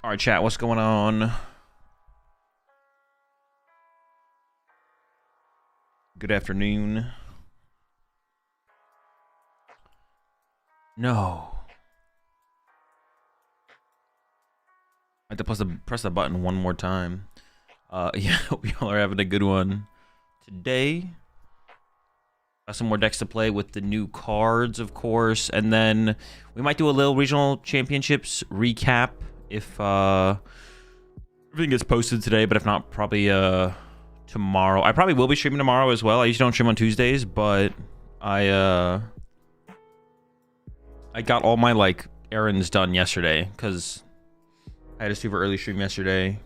All right, chat, what's going on? Good afternoon. No. I have to press the button one more time. Yeah, hope y'all are having a good one today. Got some more decks to play with the new cards, of course, and then we might do a little regional championships recap if everything gets posted today, but if not, probably tomorrow. I probably will be streaming tomorrow as well. I usually don't stream on Tuesdays, but I got all my like errands done yesterday because I had a super early stream yesterday,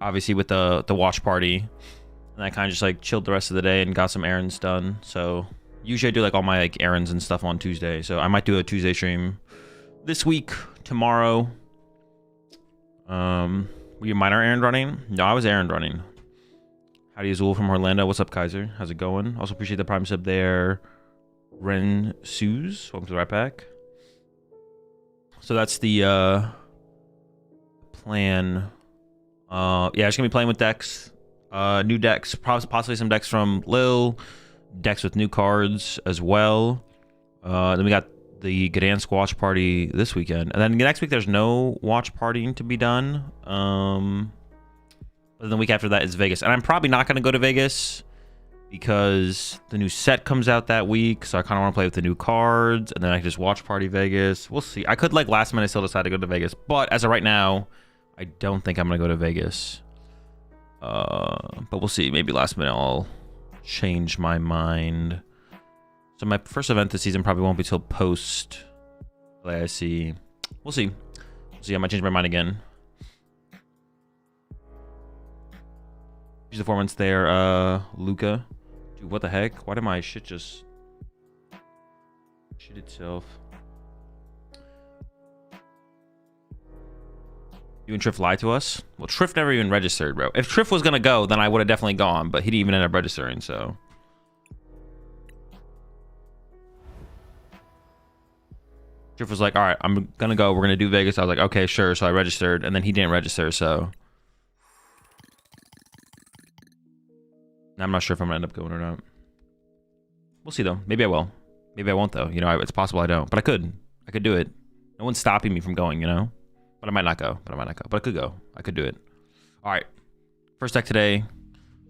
obviously with the watch party, and I kind of just like chilled the rest of the day and got some errands done. So usually I do like all my like errands and stuff on Tuesday, so I might do a Tuesday stream this week, tomorrow. Were you minor errand running? No, I was errand running. Howdy, Azul from Orlando. What's up, Kaiser? How's it going? Also appreciate the prime sub there. Ren Suze, welcome to the right back. So that's the plan. Yeah, just gonna be playing with decks, new decks, possibly some decks from Lil, decks with new cards as well. Then we got the Gdansk watch party this weekend, and then next week there's no watch partying to be done. But then the week after that is Vegas, and I'm probably not gonna go to Vegas because the new set comes out that week, so I kind of want to play with the new cards, and then I can just watch party Vegas. We'll see. I could like last minute still decide to go to Vegas, but as of right now, I don't think I'm gonna go to Vegas. But we'll see. Maybe last minute I'll change my mind. So my first event this season probably won't be till post LAIC. We'll see. We'll see. I might change my mind again. Use the 4 months there, Luca. Dude, what the heck? Why did my shit just shit itself? You and Triff lied to us? Well, Triff never even registered, bro. If Triff was gonna go, then I would have definitely gone, but he didn't even end up registering, so. Triff was like, all right, I'm gonna go. We're gonna do Vegas. I was like, okay, sure. So I registered, and then he didn't register, so. I'm not sure if I'm gonna end up going or not. We'll see though. Maybe I will. Maybe I won't though. You know, it's possible I don't, but I could do it. No one's stopping me from going, you know. But I might not go. But I could go. I could do it. All right. First deck today.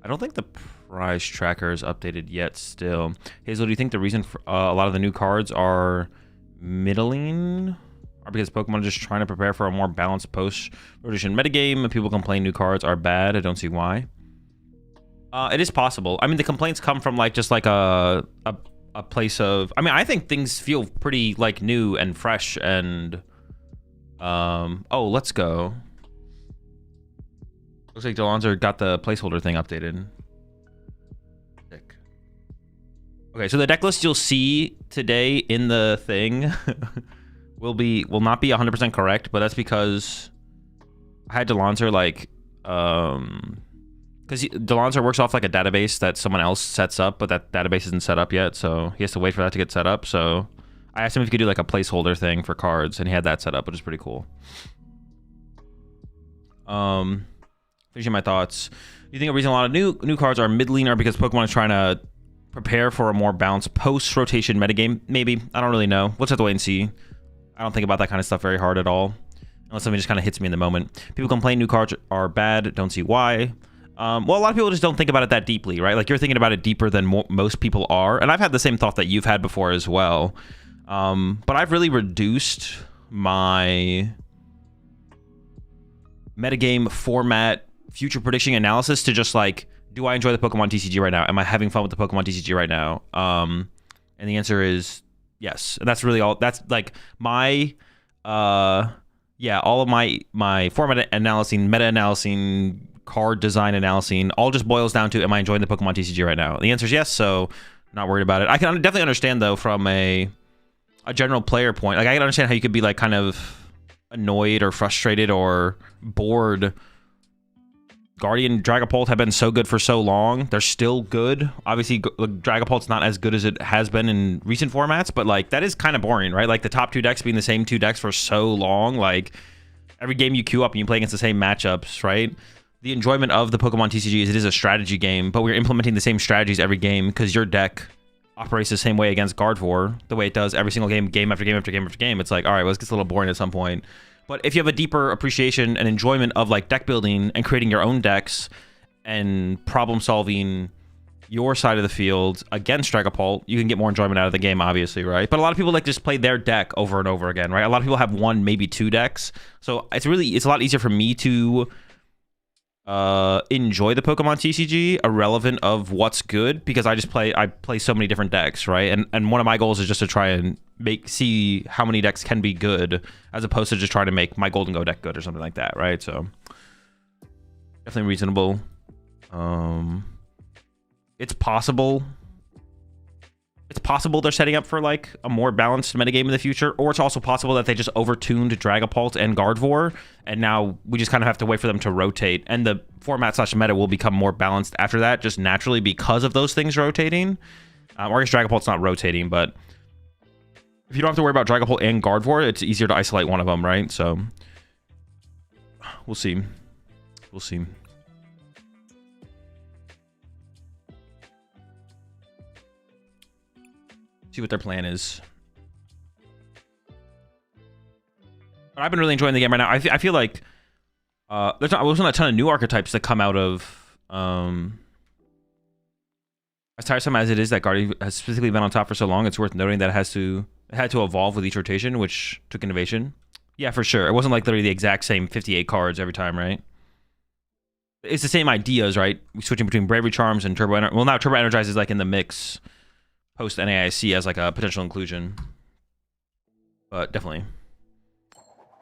I don't think the prize tracker is updated yet still. Hazel, do you think the reason for a lot of the new cards are middling? Or because Pokemon are just trying to prepare for a more balanced post-rotation metagame and people complain new cards are bad? I don't see why. It is possible. I mean, the complaints come from like just like a place of. I mean, I think things feel pretty like new and fresh and. Oh, let's go. Looks like Delonzer got the placeholder thing updated. Sick. Okay, so the deck list you'll see today in the thing will not be 100% correct, but that's because I had Delonzer like because Delonzer works off like a database that someone else sets up, but that database isn't set up yet, so he has to wait for that to get set up. So I asked him if he could do like a placeholder thing for cards, and he had that set up, which is pretty cool. Finishing my thoughts. Do you think a reason a lot of new cards are middling are because Pokemon is trying to prepare for a more balanced post-rotation metagame? Maybe. I don't really know. We'll just have to wait and see. I don't think about that kind of stuff very hard at all, unless something just kind of hits me in the moment. People complain new cards are bad. Don't see why. Well, a lot of people just don't think about it that deeply, right? Like you're thinking about it deeper than most people are, and I've had the same thought that you've had before as well. But I've really reduced my metagame format future prediction analysis to just like, do I enjoy the Pokemon TCG right now? Am I having fun with the Pokemon TCG right now? And the answer is yes. And that's really all. That's like my yeah, all of my format analyzing, meta analyzing, card design analyzing all just boils down to, am I enjoying the Pokemon TCG right now? The answer is yes, so not worried about it. I can definitely understand though from a general player point. Like I can understand how you could be like kind of annoyed or frustrated or bored. Guardian Dragapult have been so good for so long. They're still good. Obviously, Dragapult's not as good as it has been in recent formats, but like that is kind of boring, right? Like the top two decks being the same two decks for so long. Like every game you queue up and you play against the same matchups, right? The enjoyment of the Pokemon TCG is it is a strategy game, but we're implementing the same strategies every game because your deck operates the same way against Gardevoir, the way it does every single game, game after game after game after game. It's like, all right, well, this gets a little boring at some point. But if you have a deeper appreciation and enjoyment of like deck building and creating your own decks and problem solving your side of the field against Dragapult, you can get more enjoyment out of the game, obviously, right? But a lot of people like just play their deck over and over again, right? A lot of people have one, maybe two decks. So it's a lot easier for me to enjoy the Pokemon TCG, irrelevant of what's good, because I play so many different decks, right? And one of my goals is just to try and see how many decks can be good, as opposed to just trying to make my Golden Go deck good or something like that, right? So definitely reasonable. It's possible they're setting up for like a more balanced metagame in the future, or it's also possible that they just overtuned Dragapult and Gardevoir, and now we just kind of have to wait for them to rotate, and the format / meta will become more balanced after that, just naturally because of those things rotating. Or I guess Dragapult's not rotating, but if you don't have to worry about Dragapult and Gardevoir, it's easier to isolate one of them, right? So we'll see. We'll see. See what their plan is. But I've been really enjoying the game right now. I feel like there wasn't a ton of new archetypes that come out of as tiresome as it is that Guardian has specifically been on top for so long. It's worth noting that it had to evolve with each rotation, which took innovation. Yeah, for sure. It wasn't like literally the exact same 58 cards every time, right? It's the same ideas, right? We switching between Bravery Charms and Turbo Energize. Well, now Turbo Energize is like in the mix post NAIC as like a potential inclusion, but definitely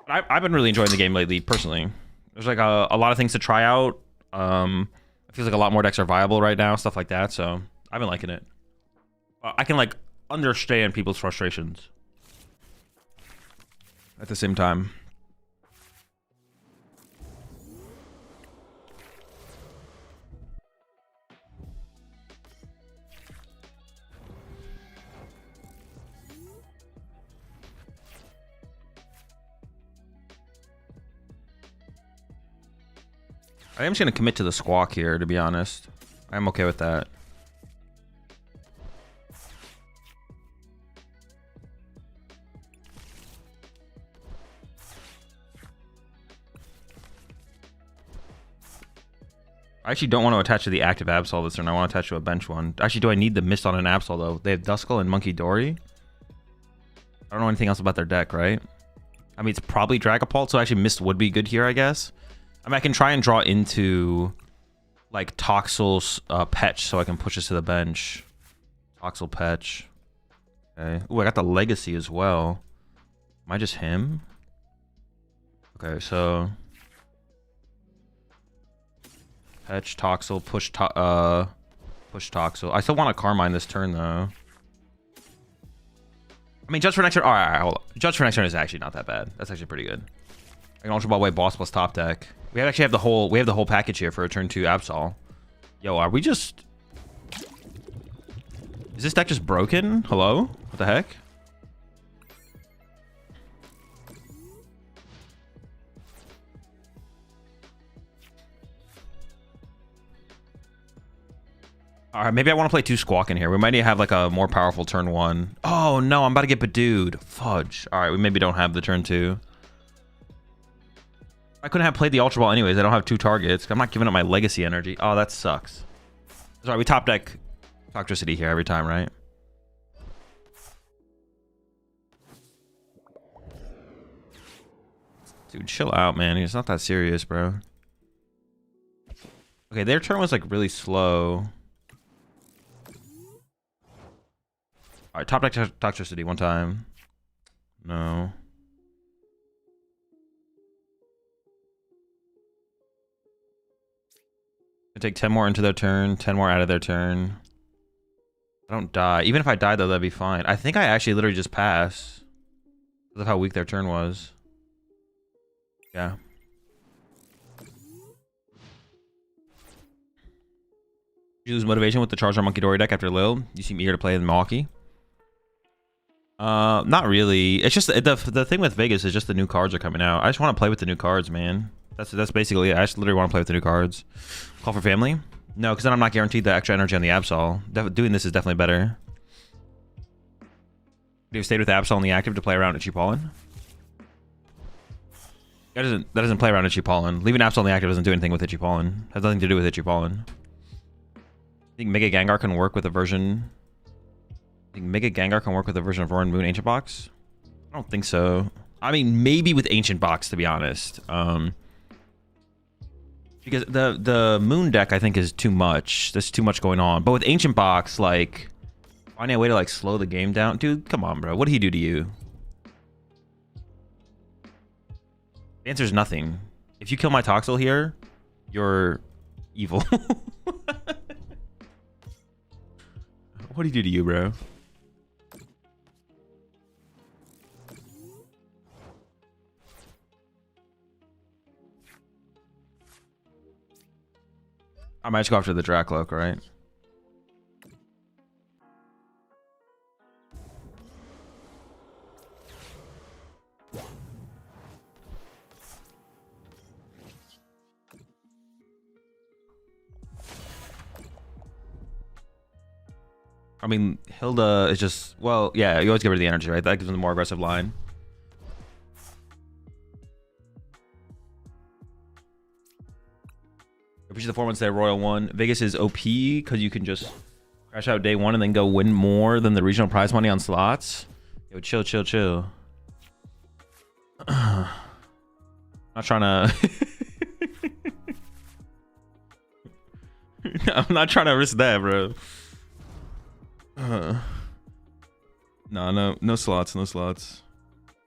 I've been really enjoying the game lately personally. There's like a lot of things to try out. It feels like a lot more decks are viable right now, stuff like that, so I've been liking it. I can like understand people's frustrations at the same time. I am just going to commit to the Squawk here, to be honest. I'm okay with that. I actually don't want to attach to the active Absol this turn. I want to attach to a bench one. Actually, do I need the Mist on an Absol, though? They have Duskull and Monkey Dory. I don't know anything else about their deck, right? I mean, it's probably Dragapult, so actually Mist would be good here, I guess. I mean, I can try and draw into, like, Toxel's Petch, so I can push this to the bench. Toxel Petch. Okay. Ooh, I got the Legacy as well. Am I just him? Okay, so... Petch, Toxel, push Toxel. I still want to Carmine this turn, though. I mean, Judge for next turn... Alright, hold on. Judge for next turn is actually not that bad. That's actually pretty good. I can Ultra Ball away Boss plus top deck. We actually have the whole package here for a turn 2 Absol. Yo, are we just... Is this deck just broken? Hello? What the heck? Alright, maybe I want to play 2 Squawk in here. We might need to have like a more powerful turn 1. Oh no, I'm about to get Badooed. Fudge. Alright, we maybe don't have the turn 2. I couldn't have played the Ultra Ball anyways. I don't have 2 targets. I'm not giving up my Legacy energy. Oh, that sucks. Sorry, we top deck Toxtricity here every time, right? Dude, chill out, man. It's not that serious, bro. Okay, their turn was like really slow. Alright, top deck Toxtricity one time. No. I take 10 more into their turn, 10 more out of their turn. I don't die. Even if I die, though, that'd be fine. I think I actually literally just pass. Because of how weak their turn was. Yeah. You lose motivation with the Charizard Monkey Dory deck after Lil. You seem eager to play in Milwaukee. Not really. It's just the thing with Vegas is just the new cards are coming out. I just want to play with the new cards, man. That's basically it. I just literally want to play with the new cards. Call for family? No, because then I'm not guaranteed the extra energy on the Absol. Doing this is definitely better. Do you stayed with Absol on the active to play around at Pollen? That doesn't play around at Pollen. Leaving Absol on the active doesn't do anything with Pollen. Has nothing to do with Pollen. I think Mega Gengar can work with a version. I think Mega Gengar can work with a version of Roaring Moon Ancient Box. I don't think so. I mean, maybe with Ancient Box, to be honest. Because the Moon deck, I think, is too much. There's too much going on. But with Ancient Box, like, finding a way to, like, slow the game down. Dude, come on, bro. What did he do to you? The answer is nothing. If you kill my Toxel here, you're evil. What did he do to you, bro? I might just go after the Dracloak, right? I mean, Hilda is just... Well, yeah, you always give her the energy, right? That gives them the more aggressive line. Appreciate the 4 months there, Royal 1. Vegas is OP because you can just crash out day 1 and then go win more than the regional prize money on slots. Yo, chill, chill, chill. I'm not trying to... I'm not trying to risk that, bro. No slots, no slots.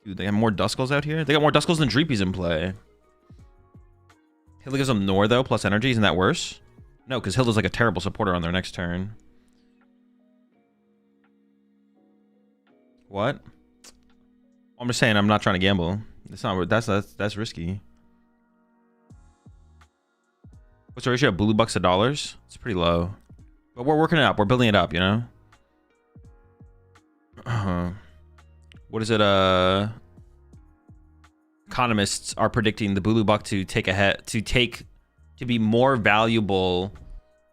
Dude, they have more Duskulls out here? They got more Duskulls than Dreepies in play. Hilda gives them Nor, though, plus energy. Isn't that worse? No, because Hilda's like a terrible supporter on their next turn. What? I'm just saying I'm not trying to gamble. It's not. That's risky. What's the ratio of Bulu Bucks to dollars? It's pretty low. But we're working it up. We're building it up, you know? What is it? Economists are predicting the Bulu Buck to be more valuable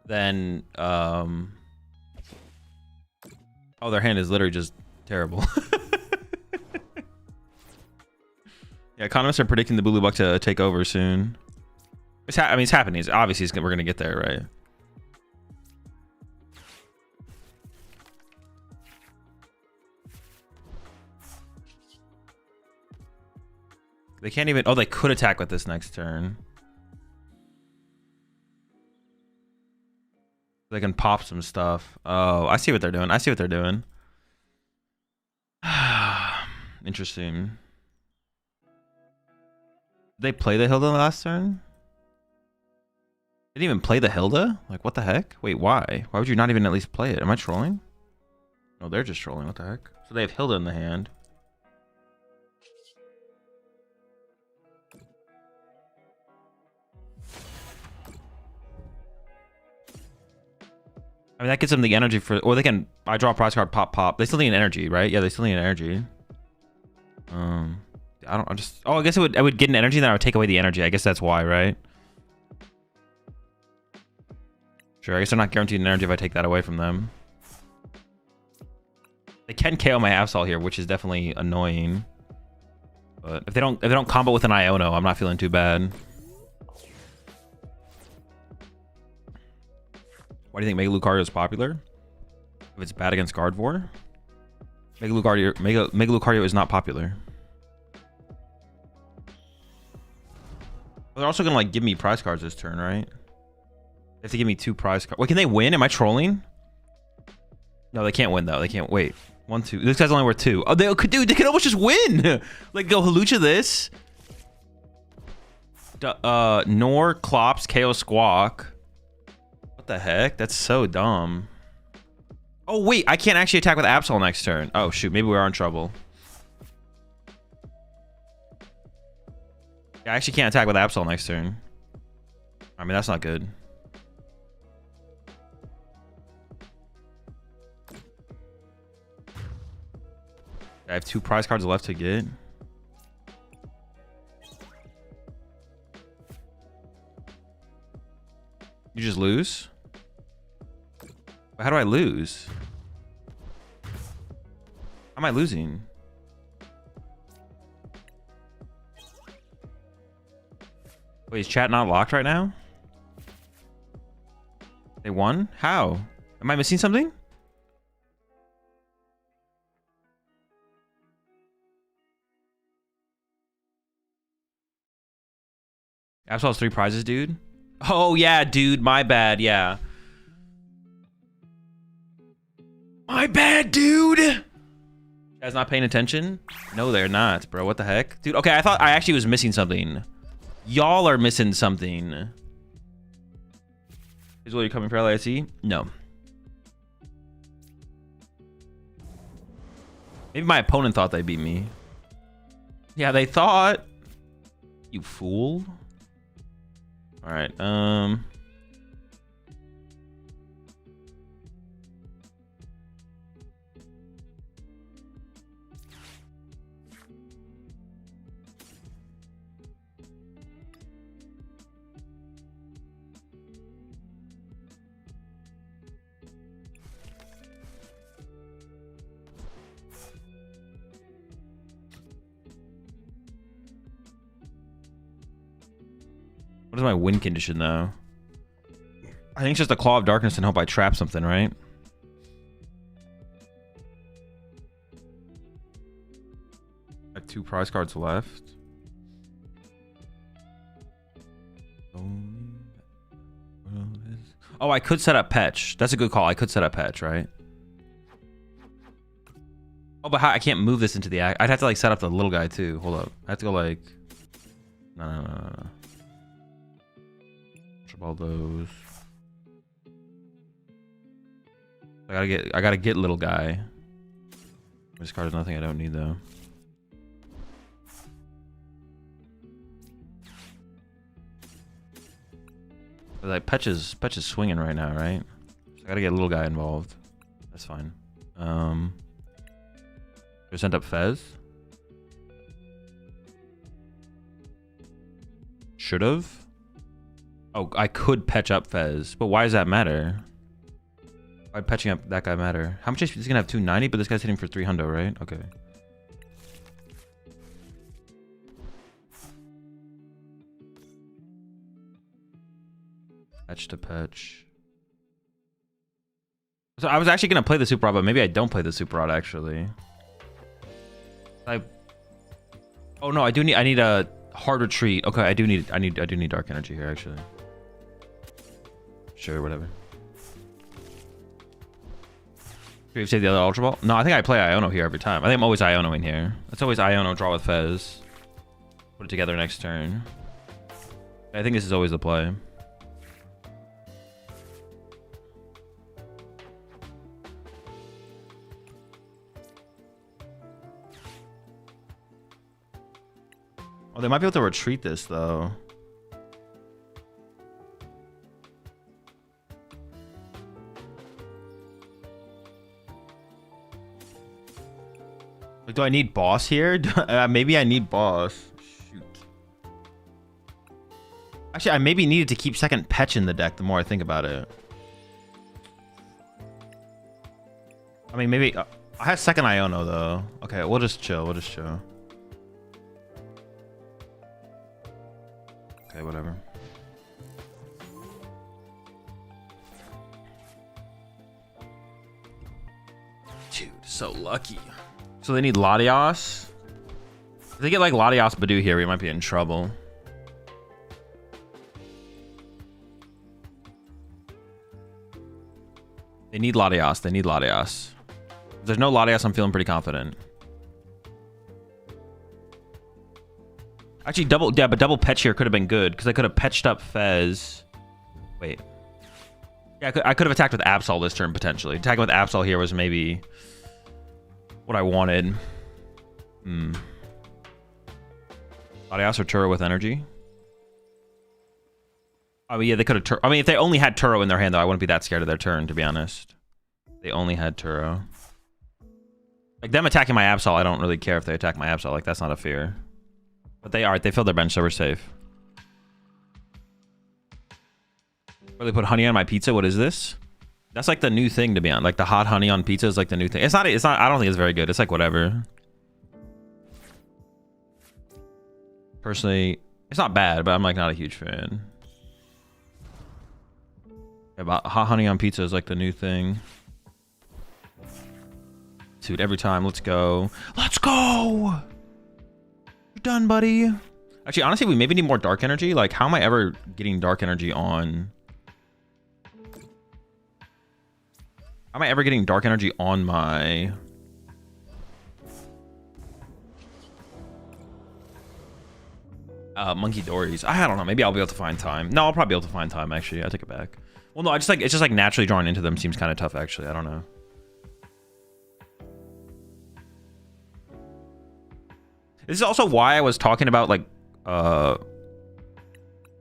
than oh, their hand is literally just terrible. Yeah, economists are predicting the Bulu Buck to take over soon. I mean, it's happening. Obviously, we're gonna get there, right? They can't even... Oh, they could attack with this next turn. They can pop some stuff. Oh, I see what they're doing. I see what they're doing. Interesting. Did they play the Hilda last turn? They didn't even play the Hilda? Like, what the heck? Wait, why? Why would you not even at least play it? Am I trolling? No, they're just trolling. What the heck? So they have Hilda in the hand. I mean, that gives them the energy for... Or they can... I draw a prize card, pop, pop. They still need an energy, right? Yeah, they still need an energy. I just... Oh, I guess I would get an energy, then I would take away the energy. I guess that's why, right? Sure, I guess they're not guaranteed an energy if I take that away from them. They can KO my Absol here, which is definitely annoying. But if they don't combo with an Iono, I'm not feeling too bad. Why do you think Mega Lucario is popular? If it's bad against Gardevoir? Mega Lucario is not popular. Well, they're also gonna like give me prize cards this turn, right? They have to give me 2 prize cards. Wait, can they win? Am I trolling? No, they can't win though. They can't. Wait, 1, 2. This guy's only worth 2. Oh, they could, dude. They could almost just win. Like go Halucha this. Nor, Clops, KO Squawk. What the heck? That's so dumb. Oh wait, I can't actually attack with Absol next turn. Oh shoot, maybe we are in trouble. Yeah, I actually can't attack with Absol next turn. I mean, that's not good. I have 2 prize cards left to get. You just lose? How do I lose? How am I losing? Wait, is chat not locked right now? They won? How? Am I missing something? Absol has 3 prizes, dude. Oh, yeah, dude. My bad. Yeah. My bad, dude. You guys not paying attention? No, they're not, bro. What the heck? Dude, okay, I thought I actually was missing something. Y'all are missing something. Is what you're coming for LAC? No. Maybe my opponent thought they beat me. Yeah, they thought. You fool. All right. What is my win condition, though? I think it's just a Claw of Darkness and hope I trap something, right? I have 2 prize cards left. Oh, I could set up Petch. That's a good call. I could set up Petch, right? Oh, but how? I can't move this into the act. I'd have to, like, set up the little guy, too. Hold up. I have to go, like... No. All those. I gotta get little guy. This card is nothing I don't need though. But like Petch is swinging right now, right? So I gotta get little guy involved. That's fine. They sent up Fez. Should've. Oh, I could patch up Fez, but why does that matter? Why patching up that guy matter? How much HP? He's gonna have 290, but this guy's hitting for 300, right? Okay. Patch to patch. So I was actually gonna play the Super Rod, but maybe I don't play the Super Rod actually. Oh no, I need a hard retreat. Okay, I do need Dark Energy here actually. Sure, whatever. Do you save the other Ultra Ball? No, I think I play Iono here every time. I think I'm always Ionoing here. It's always Iono, draw with Fez. Put it together next turn. I think this is always the play. Oh, they might be able to retreat this though. Like, do I need boss here? Maybe I need boss. Shoot. Actually, I maybe needed to keep second Petch in the deck the more I think about it. I mean, maybe... I have second Iono, though. Okay, we'll just chill. We'll just chill. Okay, whatever. Dude, so lucky. So they need Latios. If they get like Latios Badu here, we might be in trouble. They need Latios. They need Latios. If there's no Latios, I'm feeling pretty confident. Actually, double Petch here could have been good because I could have Petched up Fez. Wait. Yeah, I could have attacked with Absol this turn potentially. Attacking with Absol here was maybe what I wanted. Latios or Turo with energy. I mean, yeah, they could have. I mean, if they only had Turo in their hand, though, I wouldn't be that scared of their turn, to be honest. They only had Turo. Like them attacking my Absol, I don't really care if they attack my Absol. Like that's not a fear. But they are. They filled their bench, so we're safe. Or they put honey on my pizza. What is this? That's like the new thing to be on. Like the hot honey on pizza is like the new thing. It's not. I don't think it's very good. It's like whatever. Personally, it's not bad, but I'm like not a huge fan. Yeah, but hot honey on pizza is like the new thing. Dude, every time. Let's go. Let's go. You're done, buddy. Actually, honestly, we maybe need more dark energy. Like, how am I ever getting dark energy on? How am I ever getting dark energy on my... Monkey Dories? I don't know. Maybe I'll be able to find time. No, I'll probably be able to find time, actually. I take it back. Well, no, I just like... It's just like naturally drawing into them seems kind of tough, actually. I don't know. This is also why I was talking about, like,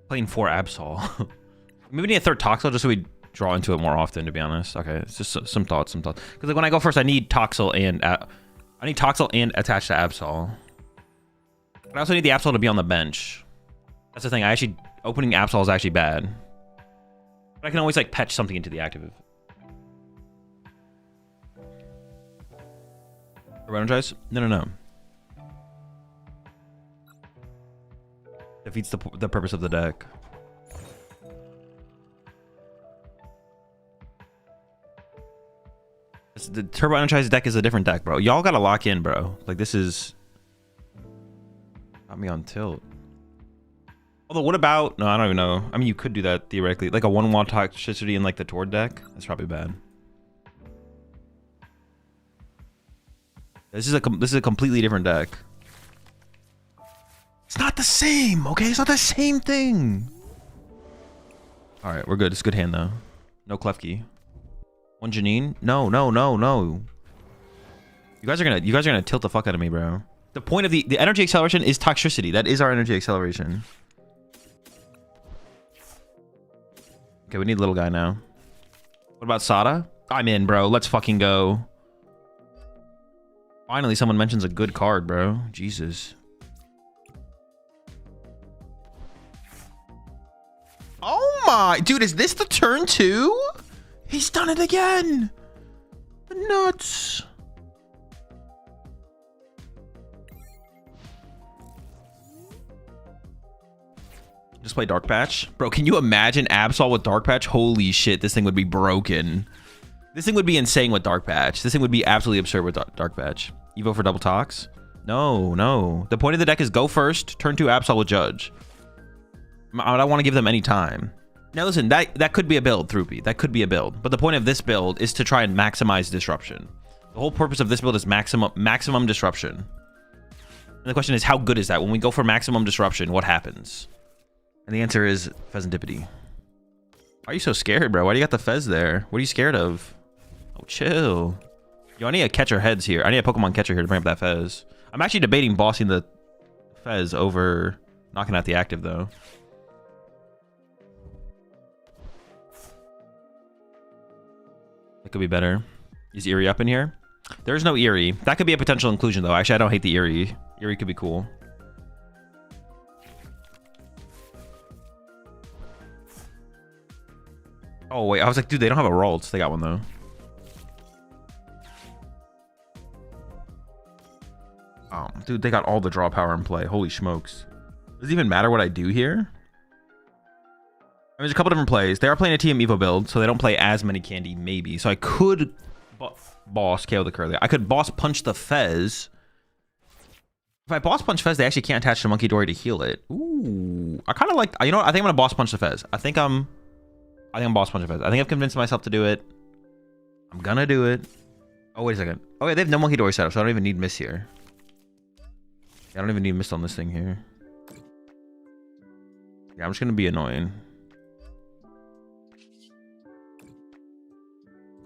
playing 4 Absol. Maybe we need a 3rd Toxel just so we draw into it more often, to be honest. Okay, it's just some thoughts. Because like when I go first, I need Toxel and attached to Absol. But I also need the Absol to be on the bench. That's the thing. Opening Absol is actually bad. But I can always like patch something into the active. Energize? No. Defeats the purpose of the deck. The Turbo Energized deck is a different deck, bro. Y'all gotta lock in, bro. Like, this is... Got me on tilt. Although, what about... No, I don't even know. I mean, you could do that, theoretically. Like, a 1-1 toxicity in, like, the Tord deck? That's probably bad. This is a completely different deck. It's not the same, okay? It's not the same thing. All right, we're good. It's a good hand, though. No Klefki. 1 Janine? No. You guys are gonna tilt the fuck out of me, bro. The point of the energy acceleration is toxicity. That is our energy acceleration. Okay, we need little guy now. What about Sada? I'm in, bro. Let's fucking go. Finally, someone mentions a good card, bro. Jesus. Oh my, dude, is this the turn 2? He's done it again. The nuts. Just play Dark Patch. Bro, can you imagine Absol with Dark Patch? Holy shit, this thing would be broken. This thing would be insane with Dark Patch. This thing would be absolutely absurd with Dark Patch. Evo for double tox? No. The point of the deck is go first, turn 2 Absol with Judge. I don't want to give them any time. Now listen, that could be a build, Throopy. That could be a build. But the point of this build is to try and maximize disruption. The whole purpose of this build is maximum disruption. And the question is, how good is that? When we go for maximum disruption, what happens? And the answer is Pheasantipity. Why are you so scared, bro? Why do you got the Fez there? What are you scared of? Oh, chill. Yo, I need a catcher heads here. I need a Pokemon catcher here to bring up that Fez. I'm actually debating bossing the Fez over knocking out the active, though. That could be better. Is Eerie up in here? There's no Eerie. That could be a potential inclusion, though. Actually, I don't hate the Eerie. Eerie could be cool. Oh, wait. I was like, dude, they don't have a Ralts. They got one, though. Dude, they got all the draw power in play. Holy smokes. Does it even matter what I do here? There's a couple different plays. They are playing a TM Evo build, so they don't play as many candy, maybe. So I could boss KO the Curly. I could boss punch the Fez. If I boss punch Fez, they actually can't attach the Monkey Dory to heal it. Ooh. I kind of like... You know what? I think I'm going to boss punch the Fez. I think I'm boss punch the Fez. I think I've convinced myself to do it. I'm going to do it. Oh, wait a second. Oh, yeah, they have no Monkey Dory setup, so I don't even need Miss here. Yeah, I don't even need Mist on this thing here. Yeah, I'm just going to be annoying.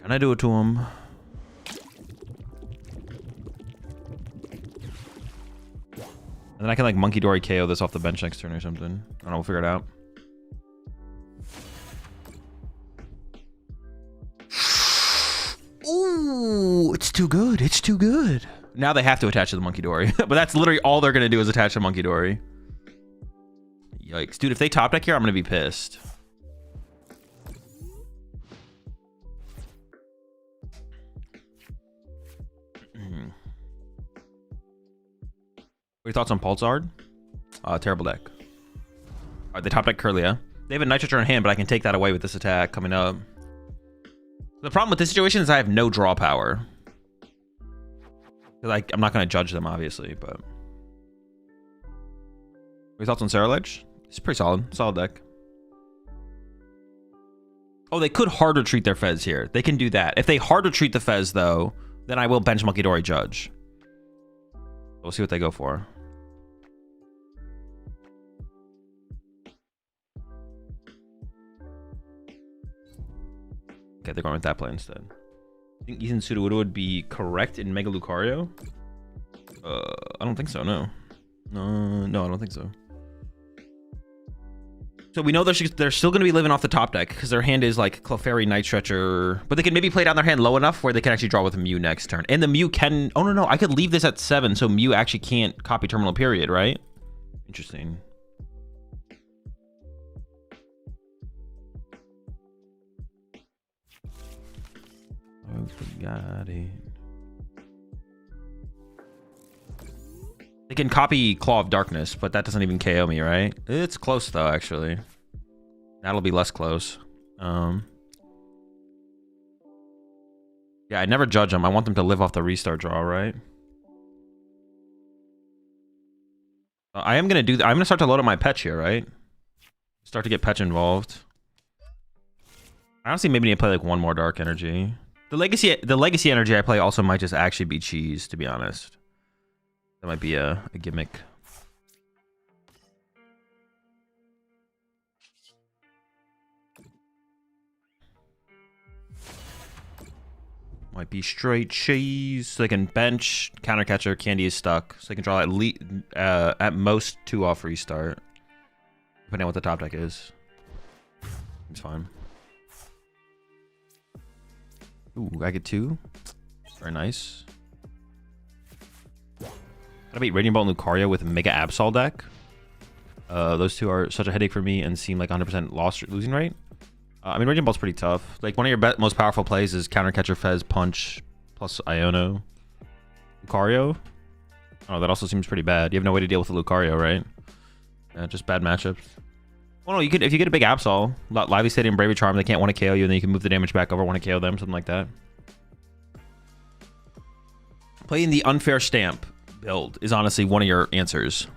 Can I do it to him? And then I can like Monkey Dory KO this off the bench next turn or something. I don't know, we'll figure it out. Ooh, it's too good. It's too good. Now they have to attach to the Monkey Dory. But that's literally all they're going to do is attach to Monkey Dory. Yikes. Dude, if they top deck here, I'm going to be pissed. What are your thoughts on Pulsard? Terrible deck. All right, they top deck Kirlia. They have a Nitro in hand, but I can take that away with this attack coming up. The problem with this situation is I have no draw power. Like, I'm not going to judge them, obviously, but... What are your thoughts on Saraledge? It's pretty solid. Solid deck. Oh, they could hard retreat their Fez here. They can do that. If they hard retreat the Fez, though, then I will bench Monkey Dory Judge. We'll see what they go for. Okay, they're going with that play instead. I think Ethan Sudowoodo would be correct in Mega Lucario. I don't think so, no. No, I don't think so. So we know they're still going to be living off the top deck because their hand is like Clefairy, Night Stretcher. But they can maybe play down their hand low enough where they can actually draw with a Mew next turn. And the Mew can... Oh, no. I could leave this at 7 so Mew actually can't copy Terminal Period, right? Interesting. Oh, forgot it. They can copy Claw of Darkness, but that doesn't even KO me, right? It's close, though, actually. That'll be less close. Yeah, I never judge them. I want them to live off the restart draw, right? I am going to do... I'm going to start to load up my Petch here, right? Start to get Petch involved. I honestly maybe need to play, like, one more Dark Energy. The legacy energy I play also might just actually be cheese, to be honest. That might be a gimmick. Might be straight cheese. So they can bench, counter catcher, Candy is stuck. So they can draw at most 2 off restart. Depending on what the top deck is. It's fine. Ooh, I get 2. Very nice. I beat Radiant Bolt and Lucario with a Mega Absol deck. Those two are such a headache for me and seem like 100% losing rate. I mean, Radiant Bolt's pretty tough. Like, one of your most powerful plays is Counter Catcher, Fez, Punch, plus Iono. Lucario? Oh, that also seems pretty bad. You have no way to deal with the Lucario, right? Yeah, just bad matchups. Well, no, you could, if you get a big Absol, Lively Stadium, Bravery Charm, they can't want to KO you, and then you can move the damage back over, want to KO them, something like that. Playing the Unfair Stamp build is honestly one of your answers.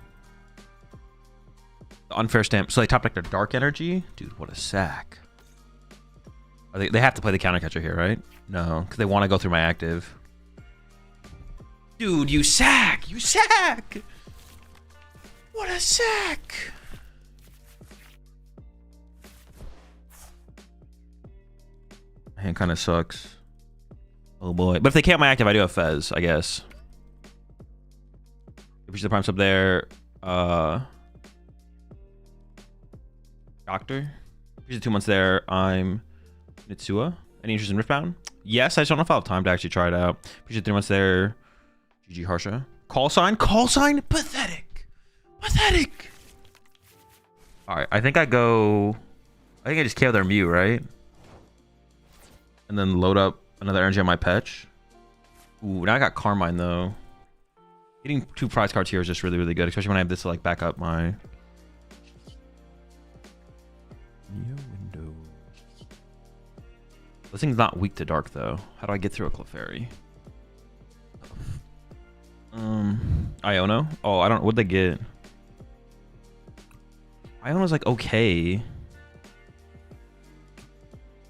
The Unfair Stamp. So they top deck their Dark Energy? Dude, what a sack. They have to play the Counter Catcher here, right? No, because they want to go through my active. Dude, you sack! You sack! What a sack! Hand kind of sucks. Oh boy. But if they can't my active, I do have Fez, I guess. If you the Prime Sub there, Doctor. Here's the 2 months there. I'm Nitsua. Any interest in Riftbound? Yes, I just don't know if I'll have time to actually try it out. Appreciate 3 months there. GG Harsha. Call sign? Call sign? Pathetic. Pathetic. Alright, I think I just KO their Mew, right? And then load up another energy on my Petch. Ooh, now I got Carmine, though. Getting 2 prize cards here is just really, really good, especially when I have this to, like, back up my... window. This thing's not weak to dark, though. How do I get through a Clefairy? Iono? Oh, I don't... What'd they get? Iono's, like, okay.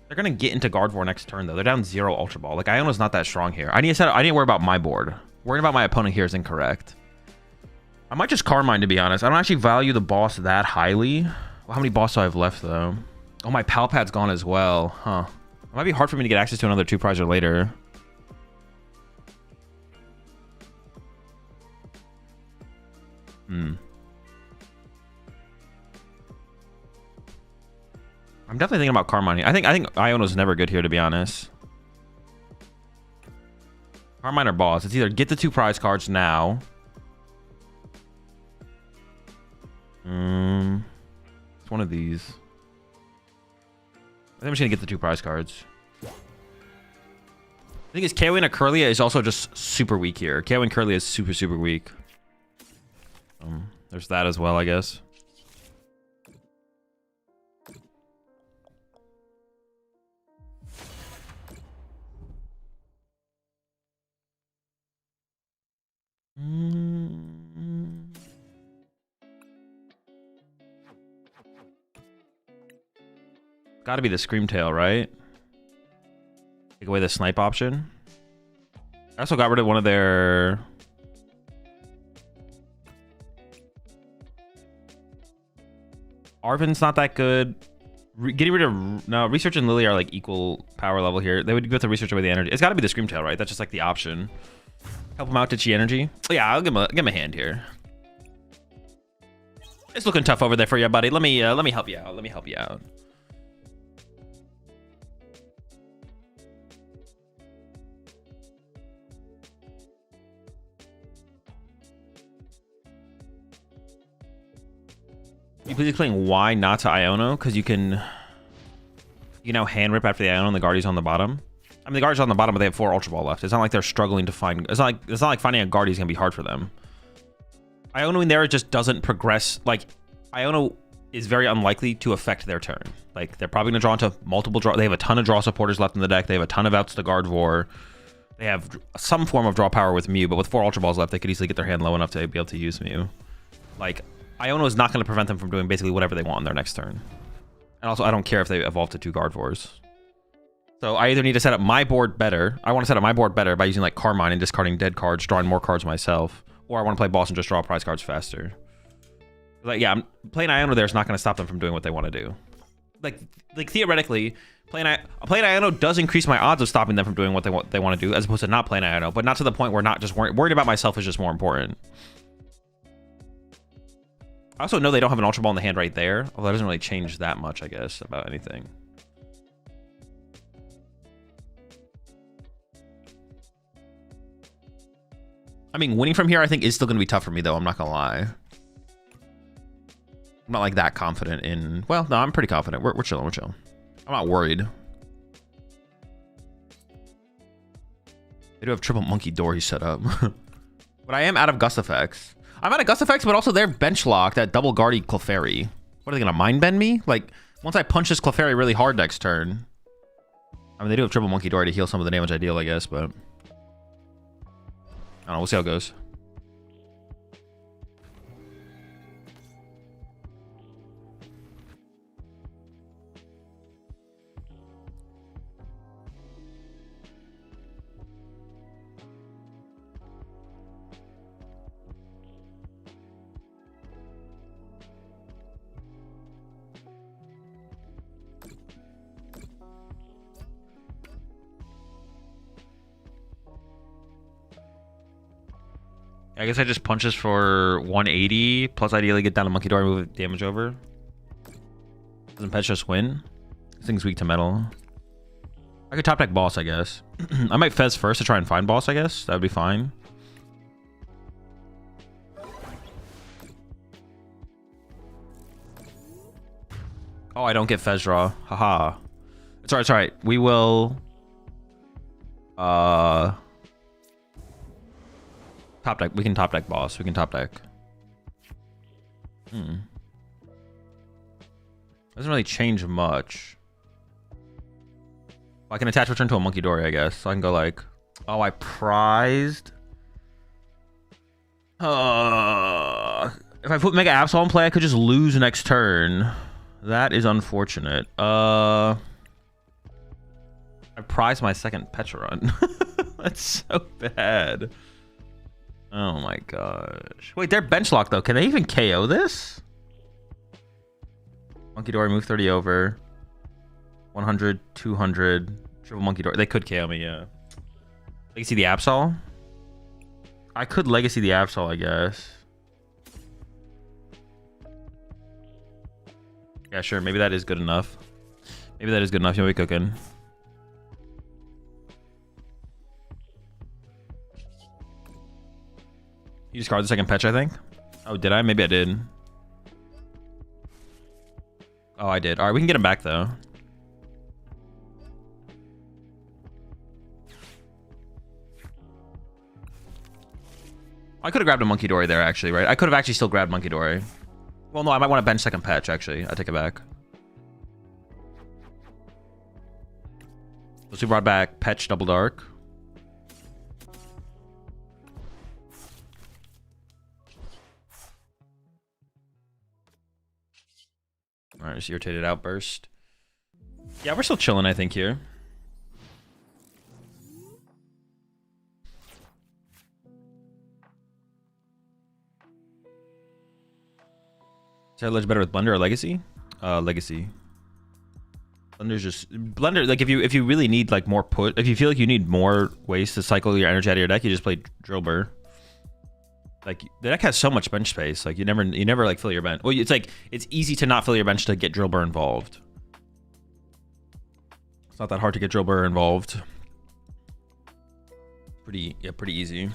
They're gonna get into Gardevoir next turn, though. They're down 0 Ultra Ball. Like, Iono's not that strong here. I need to worry about my board. Worrying about my opponent here is incorrect. I might just Carmine, to be honest. I don't actually value the boss that highly. Well, how many bosses do I have left, though? Oh, my Pal Pad's gone as well. Huh. It might be hard for me to get access to another 2 prizer later. I'm definitely thinking about Carmine. I think Iono's never good here, to be honest. Carmine or boss. It's either get the 2 prize cards now. It's one of these. I think I'm just gonna get the 2 prize cards. The thing is, Kaewin or Curlia is also just super weak here. Kaewin Curlia is super, super weak. There's that as well, I guess. Gotta be the Screamtail, right? Take away the snipe option. I also got rid of one of their... Arven's not that good. Getting rid of... No, Research and Lily are like equal power level here. They would go to Research away the energy. It's gotta be the Screamtail, right? That's just like the option. Help him out to Chi Energy. Yeah, I'll give him a hand here. It's looking tough over there for you, buddy. Let me help you out. Let me help you out. You please explain why not to Iono? Because you can now hand rip after the Iono and the Guardian's on the bottom. I mean, the Guardian's on the bottom, but they have 4 Ultra Ball left. It's not like they're struggling to find. It's not like finding a Guardian's gonna be hard for them. Iono in there just doesn't progress. Like Iono is very unlikely to affect their turn. Like they're probably gonna draw into multiple draw. They have a ton of draw supporters left in the deck. They have a ton of outs to Gardevoir. They have some form of draw power with Mew, but with 4 Ultra Balls left, they could easily get their hand low enough to be able to use Mew. Like. Iono is not going to prevent them from doing basically whatever they want on their next turn. And also, I don't care if they evolve to 2 Gardevoirs. So I either need to set up my board better. I want to set up my board better by using like Carmine and discarding dead cards, drawing more cards myself. Or I want to play boss and just draw prize cards faster. Like, yeah, playing Iono there is not going to stop them from doing what they want to do. Like theoretically, playing Iono does increase my odds of stopping them from doing what they want to do, as opposed to not playing Iono, but not to the point where not just worried about myself is just more important. I also know they don't have an Ultra Ball in the hand right there, although that doesn't really change that much, I guess, about anything. I mean, winning from here, I think, is still going to be tough for me, though. I'm not going to lie. I'm not, like, that confident in... Well, no, I'm pretty confident. We're chilling. We're chilling. I'm not worried. They do have triple monkey door set up. But I am out of Gust Effects. I'm out of Gust Effects, but also they're bench locked at double Guardy Clefairy. What are they gonna mind bend me? Like, once I punch this Clefairy really hard next turn. I mean, they do have triple monkey door to heal some of the damage I deal, I guess, but I don't know. We'll see how it goes. I guess I just punch this for 180, plus ideally get down to Monkey Door and move damage over. Doesn't Pet just win? This thing's weak to metal. I could top deck boss, I guess. I might Fez first to try and find boss, I guess. That would be fine. Oh, I don't get Fez draw. Haha. It's alright, it's alright. We will... Top deck. We can top deck boss. We can top deck. Doesn't really change much. I can attach return to a Monkey Dory, I guess. So I can go like, oh, I prized. If I put Mega Absol in play, I could just lose next turn. That is unfortunate. I prized my second Pecharon. That's so bad. Oh my gosh. Wait, they're bench locked though. Can they even KO this? Monkey Dory, move 30 over. 100, 200. Triple Monkey Dory. They could KO me, yeah. Legacy the Absol? I could Legacy the Absol, I guess. Yeah, sure. Maybe that is good enough. Maybe that is good enough. You'll be cooking. You discard the second Petch, I think. Oh, did I? Maybe I did. Oh, I did. All right, we can get him back, though. I could have grabbed a Monkey Dory there, actually, right? I could have actually still grabbed Monkey Dory. Well, no, I might want to bench second Petch, actually. I take it back. So we brought back Petch Double Dark. All right, just Irritated Outburst. Yeah, we're still chilling, I think, here. Is that ledge better with Blender or Legacy? Legacy. Blender's just Blender. Like if you really need like more if you feel like you need more ways to cycle your energy out of your deck, you just play Drill Burr. Like the deck has so much bench space. Like you never like fill your bench. Well, it's like it's easy to not fill your bench to get Drill Burr involved. It's not that hard to get Drill Burr involved. Pretty easy.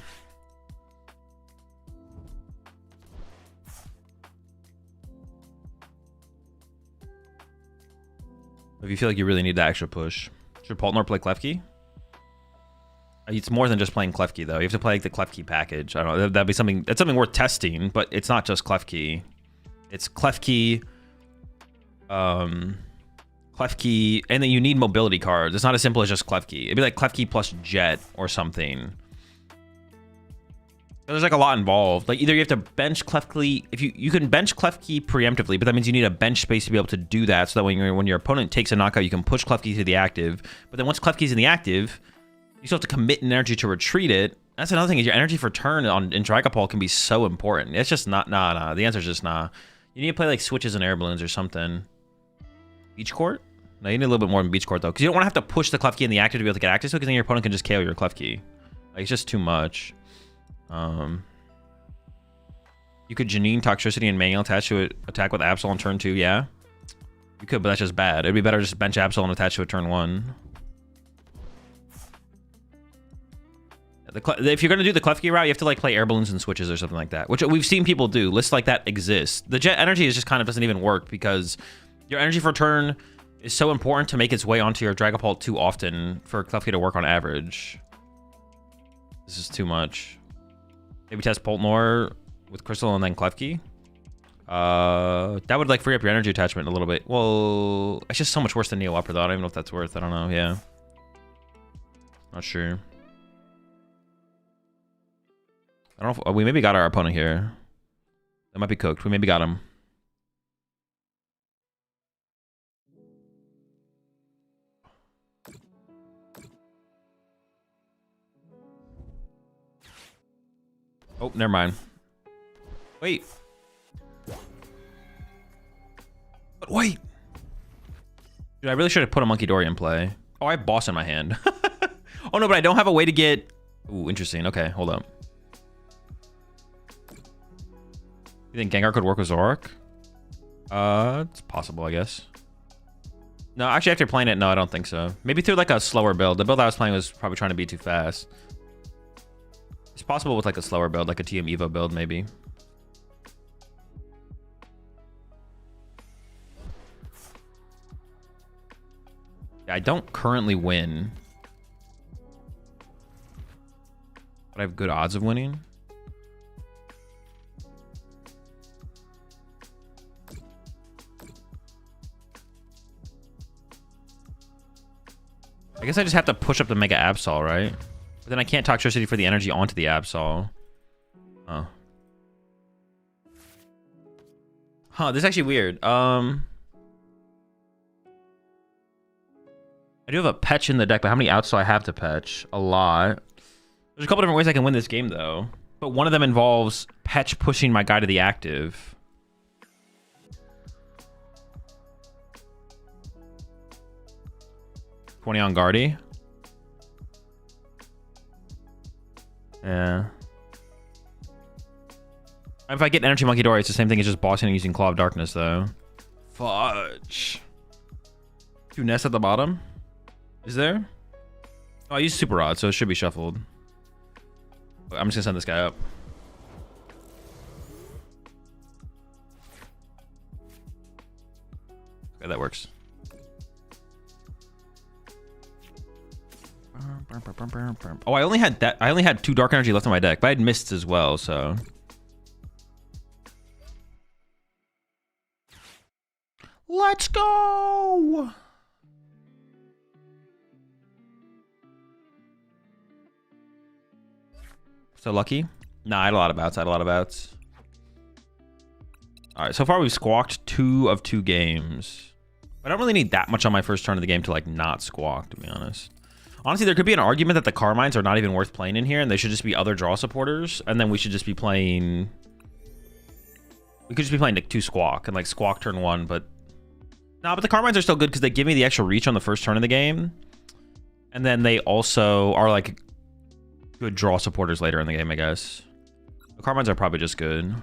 If you feel like you really need that extra push. Should Poltnor play Klefki? It's more than just playing Klefki, though. You have to play like the Klefki package. I don't know. That'd be something. That's something worth testing, but it's not just Klefki. It's Klefki, Klefki, and then you need mobility cards. It's not as simple as just Klefki. It'd be like Klefki plus Jet or something. There's like a lot involved. Like either you have to bench Klefki, if you can bench Klefki preemptively, but that means you need a bench space to be able to do that, so that when your opponent takes a knockout, you can push Klefki to the active. But then once Klefki's in the active, you still have to commit energy to retreat it. That's another thing, is your energy for turn in Dragapult can be so important. It's just not nah. The answer is just nah. You need to play like switches and air balloons or something. Beach Court? No, you need a little bit more than Beach Court though, because you don't want to have to push the Klefki in the active to be able to get access to it, because then your opponent can just KO your Klefki. Like it's just too much. You could Janine Toxicity and manual attach to it, attack with Absol on turn 2, yeah. You could, but that's just bad. It'd be better just bench Absol and attach to it turn 1. If you're gonna do the Klefki route, you have to like play air balloons and switches or something like that, which we've seen people do. Lists like that exist. The Jet energy is just kind of doesn't even work, because your energy for turn is so important to make its way onto your Dragapult too often for Klefki to work on average. This is too much. Maybe test Poltnor with Crystal and then Klefki. That would like free up your energy attachment a little bit. Well, it's just so much worse than Neo Upper though. I don't even know if that's worth. I don't know. Yeah. Not sure. I don't know if we maybe got our opponent here. That might be cooked. We maybe got him. Oh, never mind. Wait. But wait. Dude, I really should have put a Monkey Dory in play. Oh, I have Boss in my hand. Oh no, but I don't have a way to get... Ooh, interesting. Okay, hold up. You think Gengar could work with Zoroark? It's possible, I guess. No, actually, after playing it, no, I don't think so. Maybe through like a slower build. The build I was playing was probably trying to be too fast. It's possible with like a slower build, like a TM Evo build, maybe. Yeah, I don't currently win, but I have good odds of winning. I guess I just have to push up the Mega Absol, right? But then I can't Toxicity for the energy onto the Absol. Oh. Huh, this is actually weird. I do have a Petch in the deck, but how many outs do I have to Petch? A lot. There's a couple different ways I can win this game, though. But one of them involves Petch pushing my guy to the active. $20 on Guardy. Yeah. If I get Energy Monkey Dory, it's the same thing as just bossing and using Claw of Darkness, though. Fudge. 2 nests at the bottom? Is there? Oh, I used Super Rod, so it should be shuffled. I'm just gonna send this guy up. that works. Oh, I only had that. I only had 2 dark energy left on my deck, but I had mists as well, so. Let's go! So lucky? Nah, I had a lot of bouts. All right, so far we've squawked 2 of 2 games. I don't really need that much on my first turn of the game to like not squawk, to be honest. Honestly, there could be an argument that the Carmines are not even worth playing in here, and they should just be other draw supporters, and then we should just be playing... We could just be playing like 2 Squawk, and like Squawk turn 1, but... No, but the Carmines are still good because they give me the extra reach on the first turn of the game. And then they also are like good draw supporters later in the game, I guess. The Carmines are probably just good.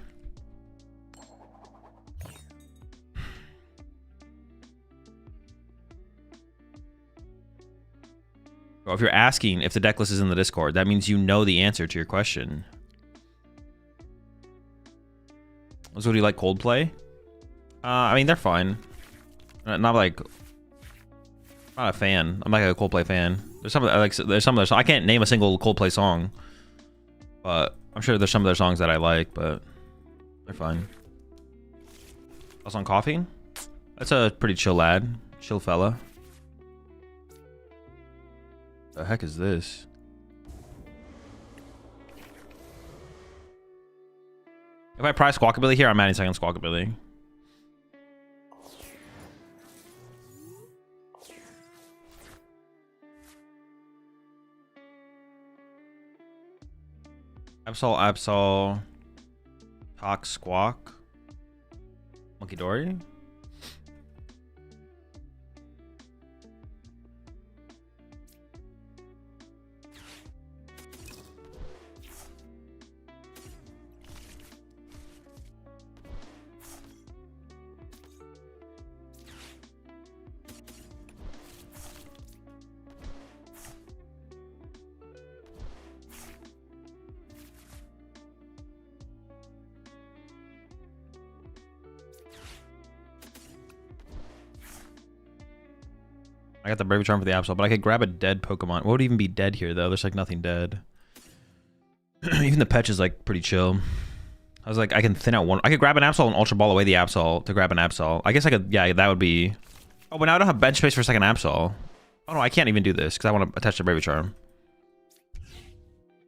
Well, if you're asking if the deck list is in the Discord, that means you know the answer to your question. So do you like Coldplay? I mean, they're fine. Not like... Not a fan. I'm like a Coldplay fan. There's some of their I can't name a single Coldplay song. But I'm sure there's some of their songs that I like, but they're fine. Also on Coffee? That's a pretty chill lad. Chill fella. The heck is this? If I price Squawkabilly here, I'm adding second Squawkabilly. Absol, Talk, Squawk, Monkey Dory. I got the Brave Charm for the Absol, but I could grab a dead Pokemon. What would even be dead here, though? There's like nothing dead. Even the Petch is like pretty chill. I was like, I can thin out one. I could grab an Absol and Ultra Ball away the Absol to grab an Absol. I guess I could, yeah, that would be... Oh, but now I don't have bench space for a second Absol. Oh no, I can't even do this because I want to attach the Brave Charm.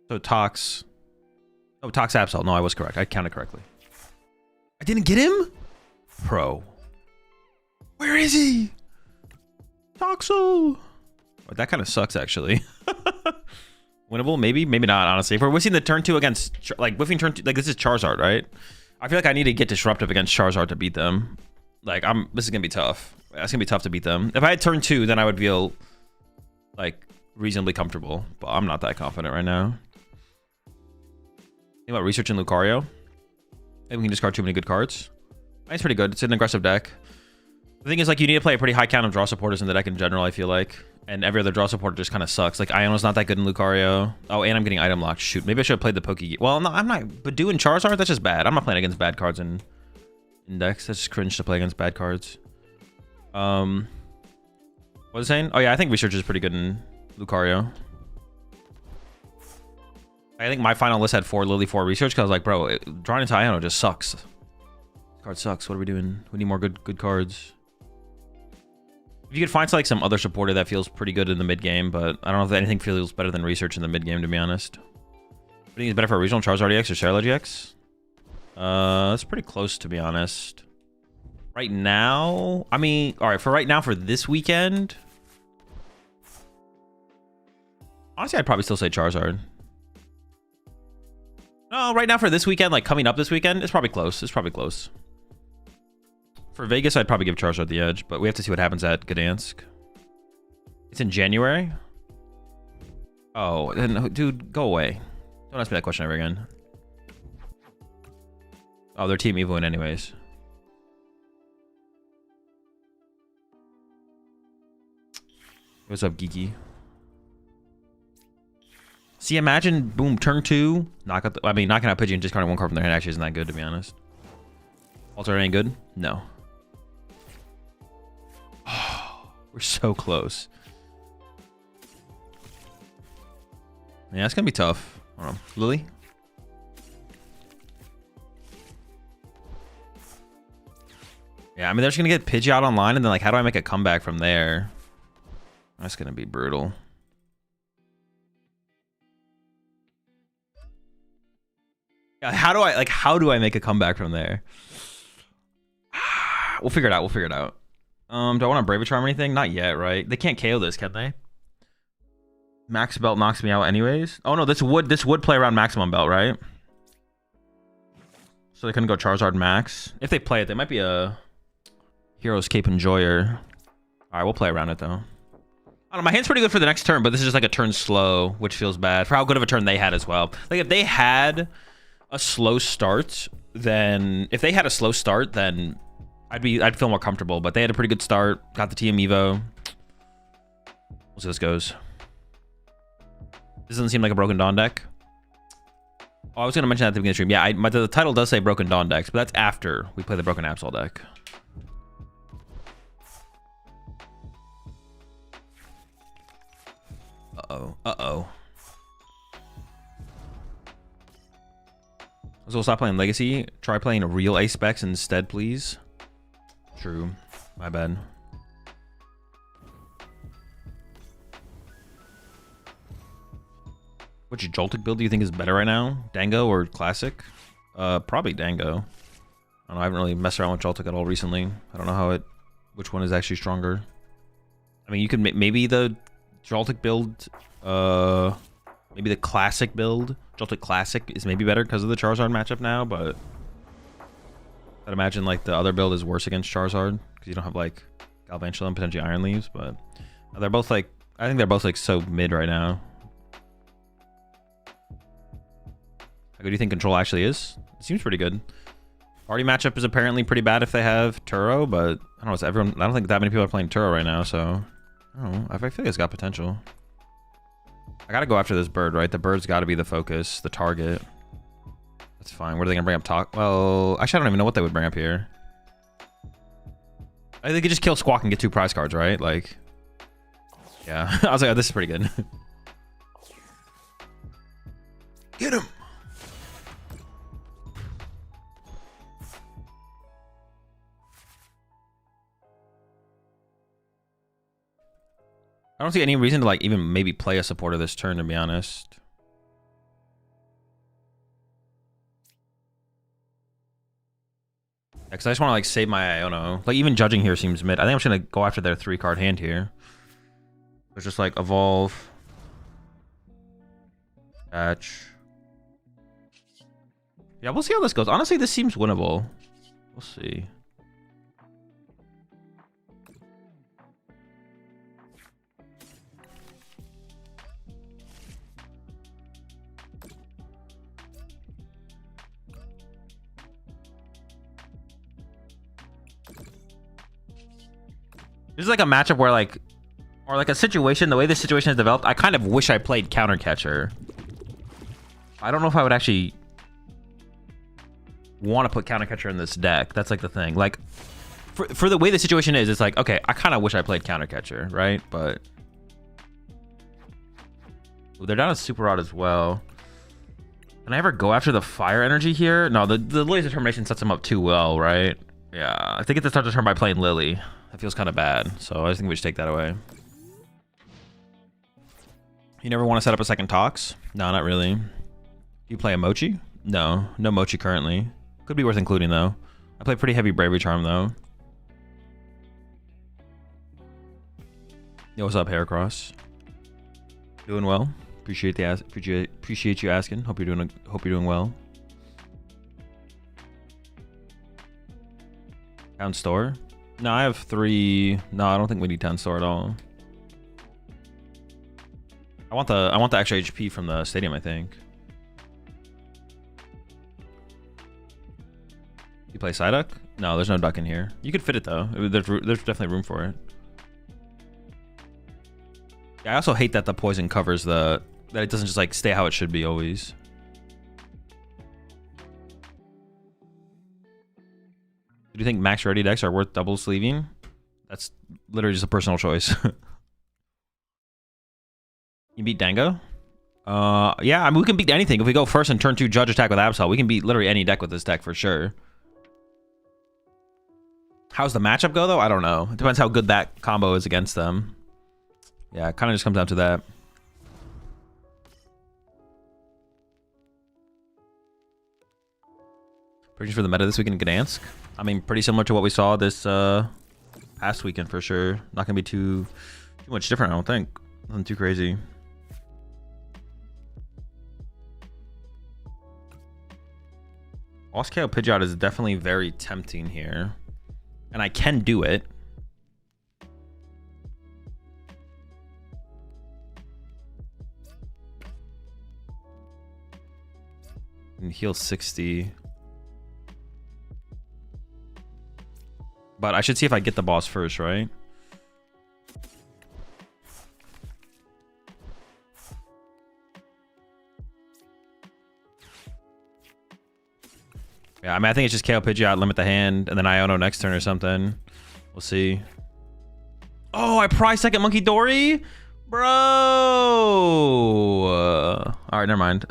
So Tox... Oh, Tox Absol. No, I was correct. I counted correctly. I didn't get him? Pro. Where is he? Toxel! Oh, that kind of sucks, actually. Winnable? Maybe? Maybe not, honestly. If we're whiffing the turn 2 against... Like, whiffing turn 2... Like, this is Charizard, right? I feel like I need to get disruptive against Charizard to beat them. Like, this is going to be tough. It's going to be tough to beat them. If I had turn 2, then I would feel, like, reasonably comfortable. But I'm not that confident right now. Think about researching Lucario. Maybe we can discard too many good cards. It's pretty good. It's an aggressive deck. The thing is, like, you need to play a pretty high count of draw supporters in the deck in general, I feel like. And every other draw supporter just kind of sucks. Like, Iono's not that good in Lucario. Oh, and I'm getting item locked. Shoot, maybe I should have played the Poke... Well, no, I'm not... But doing Charizard, that's just bad. I'm not playing against bad cards in decks. That's just cringe to play against bad cards. What was I saying? Oh, yeah, I think Research is pretty good in Lucario. I think my final list had 4 Lily 4 Research, because I was like, bro, drawing into Iono just sucks. This card sucks. What are we doing? We need more good cards. If you could find like some other supporter that feels pretty good in the mid game, but I don't know if anything feels better than Research in the mid game, to be honest. What do you think is better for a regional, Charizard EX or Cerulean GX? It's pretty close, to be honest. Right now, I mean, all right, for right now, for this weekend, honestly, I'd probably still say Charizard. No, right now for this weekend, like coming up this weekend, it's probably close. It's probably close. For Vegas, I'd probably give Charizard the edge, but we have to see what happens at Gdansk. It's in January? Oh, then, dude, go away. Don't ask me that question ever again. Oh, they're Team Evoing anyways. What's up, Geeky? See, imagine, boom, turn 2, knock out knocking out Pidgey and discarding 1 card from their hand actually isn't that good, to be honest. Alter ain't good? No. We're so close. Yeah, it's gonna be tough. Hold on. Lily? Yeah, I mean, they're just gonna get Pidgey out online, and then, like, how do I make a comeback from there? That's gonna be brutal. Yeah, how do I make a comeback from there? We'll figure it out. We'll figure it out. Do I want to Brave Charm or anything? Not yet, right? They can't KO this, can they? Max Belt knocks me out anyways. Oh no, this would play around Maximum Belt, right? So they couldn't go Charizard Max. If they play it, they might be a Hero's Cape Enjoyer. Alright, we'll play around it though. I don't know, my hand's pretty good for the next turn, but this is just like a turn slow, which feels bad for how good of a turn they had as well. Like if they had a slow start, then I'd feel more comfortable, but they had a pretty good start. Got the TM Evo. We'll see how this goes. This doesn't seem like a Broken Dawn deck. Oh, I was going to mention that at the beginning of the stream. Yeah, the title does say Broken Dawn decks, but that's after we play the Broken Absol deck. Uh-oh. Uh-oh. So stop playing Legacy. Try playing a real Ace Specs instead, please. True. My bad. Which Joltik build do you think is better right now? Dango or Classic? Probably Dango. I don't know, I haven't really messed around with Joltik at all recently. I don't know which one is actually stronger. I mean, you could maybe the Joltik build, maybe the Classic build. Joltik Classic is maybe better because of the Charizard matchup now, but I'd imagine like the other build is worse against Charizard because you don't have like Galvantula and potentially Iron Leaves, but they're both like, I think they're both like so mid right now. How good do you think Control actually is? It seems pretty good. Party matchup is apparently pretty bad if they have Turo, but I don't know, it's everyone, I don't think that many people are playing Turo right now, so I don't know. I feel like it's got potential. I gotta go after this bird, right? The bird's gotta be the focus, the target. That's fine. What are they gonna bring up? Well, actually, I don't even know what they would bring up here. I think they could just kill Squawk and get 2 prize cards, right? Like, yeah. I was like, oh, this is pretty good. Get him! I don't see any reason to like even maybe play a supporter this turn, to be honest. Because I just want to like save my Iono. Like even judging here seems mid. I think I'm just gonna go after their 3-card hand here. It's just like evolve, catch. Yeah, we'll see how this goes. Honestly, this seems winnable. We'll see. This is like a matchup where like, or like a situation, the way this situation has developed, I kind of wish I played Counter Catcher. I don't know if I would actually want to put Counter Catcher in this deck. That's like the thing. Like, for the way the situation is, it's like, okay, I kind of wish I played Counter Catcher, right? But ooh, they're down a Super Rod as well. Can I ever go after the Fire Energy here? No, the Lily's Determination sets them up too well, right? Yeah, I think it's to start the turn by playing Lily. That feels kind of bad, so I just think we should take that away. You never want to set up a second Tox? No, not really. Do you play a Mochi? No, no Mochi currently. Could be worth including though. I play pretty heavy Bravery Charm though. Yo, what's up, Heracross? Doing well. Appreciate you asking. Hope you're doing well. Town Store? No, I have 3. No, I don't think we need Town Store at all. I want the extra HP from the stadium, I think. You play Psyduck? No, there's no duck in here. You could fit it though. There's definitely room for it. Yeah, I also hate that the poison covers that it doesn't just like stay how it should be always. Do you think max ready decks are worth double sleeving? That's literally just a personal choice. You beat Dango? Yeah, I mean, we can beat anything. If we go first and turn 2 Judge attack with Absol, we can beat literally any deck with this deck for sure. How's the matchup go, though? I don't know. It depends how good that combo is against them. Yeah, it kind of just comes down to that. Predictions for the meta this weekend in Gdansk? I mean, pretty similar to what we saw this past weekend for sure. Not going to be too much different, I don't think. Nothing too crazy. Boss KO Pidgeot is definitely very tempting here. And I can do it. And heal 60. But I should see if I get the boss first, right? Yeah, I mean, I think it's just KO Pidgeot, limit the hand, and then Iono next turn or something. We'll see. Oh, I prize second Monkey Dory? Bro! Alright, never mind.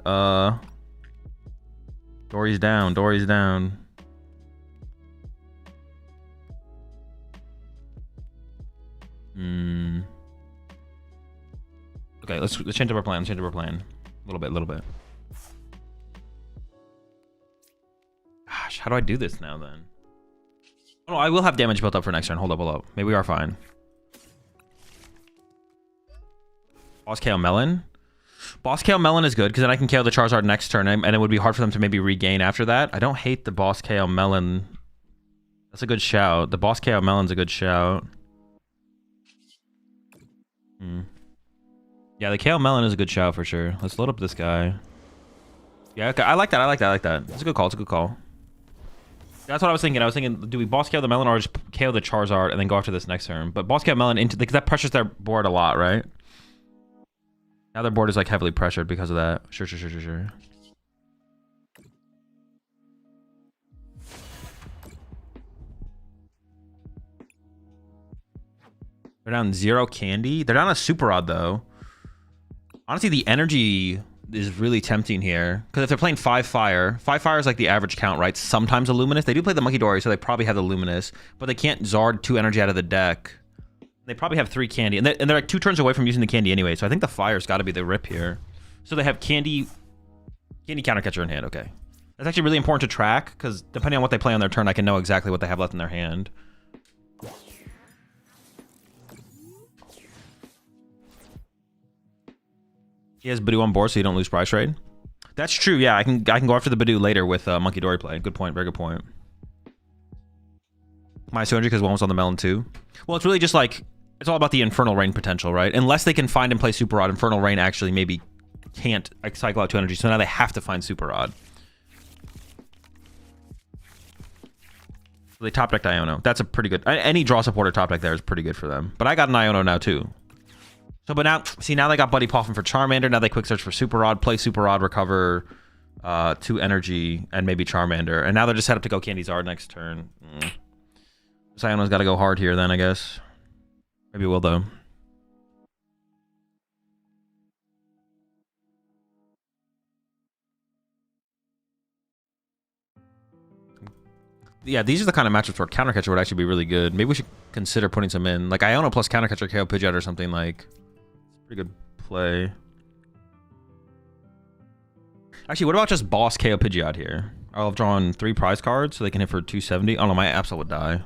Dory's down. Dory's down. Okay, let's change up our plan. Let's change up our plan. A little bit. Gosh, how do I do this now then? Oh, no, I will have damage built up for next turn. Hold up. Maybe we are fine. Boss KO Melon. Boss KO Melon is good because then I can KO the Charizard next turn, and it would be hard for them to maybe regain after that. I don't hate the Boss KO Melon. That's a good shout. The Boss KO Melon's a good shout. Yeah, the KO Melon is a good shout for sure. Let's load up this guy. Yeah, okay. I like that. That's a good call. It's a good call. That's what I was thinking. I was thinking, do we boss KO the Melon or just KO the Charizard and then go after this next turn? But boss KO Melon into because that pressures their board a lot, right? Now their board is like heavily pressured because of that. Sure. They're down 0 candy. They're down a Super Odd though. Honestly, the energy is really tempting here because if they're playing 5 fire is like the average count, right? Sometimes a Luminous. They do play the Monkey Dory, so they probably have the Luminous, but they can't Zard 2 energy out of the deck. They probably have 3 candy, and they're like 2 turns away from using the candy anyway. So I think the fire's got to be the rip here. So they have candy counter catcher in hand. Okay, that's actually really important to track because depending on what they play on their turn, I can know exactly what they have left in their hand. He has Badoo on board, so you don't lose prize trade. That's true. Yeah, I can go after the Badoo later with Monkey Dory play. Good point. Very good point. Minus 200 because one was on the Melon too. Well, it's really just like it's all about the Infernal Rain potential, right? Unless they can find and play Super Rod, Infernal Rain actually maybe can't cycle out 2 energy, so now they have to find Super Rod. So they top decked Iono. That's a pretty good. Any draw supporter top deck there is pretty good for them. But I got an Iono now too. So, but now, see, now they got Buddy Poffin for Charmander. Now they quick search for Super Rod, play Super Rod, recover 2 energy, and maybe Charmander. And now they're just set up to go Candy Zard next turn. Iono's got to go hard here then, I guess. Maybe it will, though. Yeah, these are the kind of matchups where Counter Catcher would actually be really good. Maybe we should consider putting some in. Like Iono plus Counter Catcher, KO Pidgeot or something like... Pretty good play. Actually, what about just boss KO Pidgeot here? I'll have drawn 3 prize cards so they can hit for 270. Oh no, my Absol would die.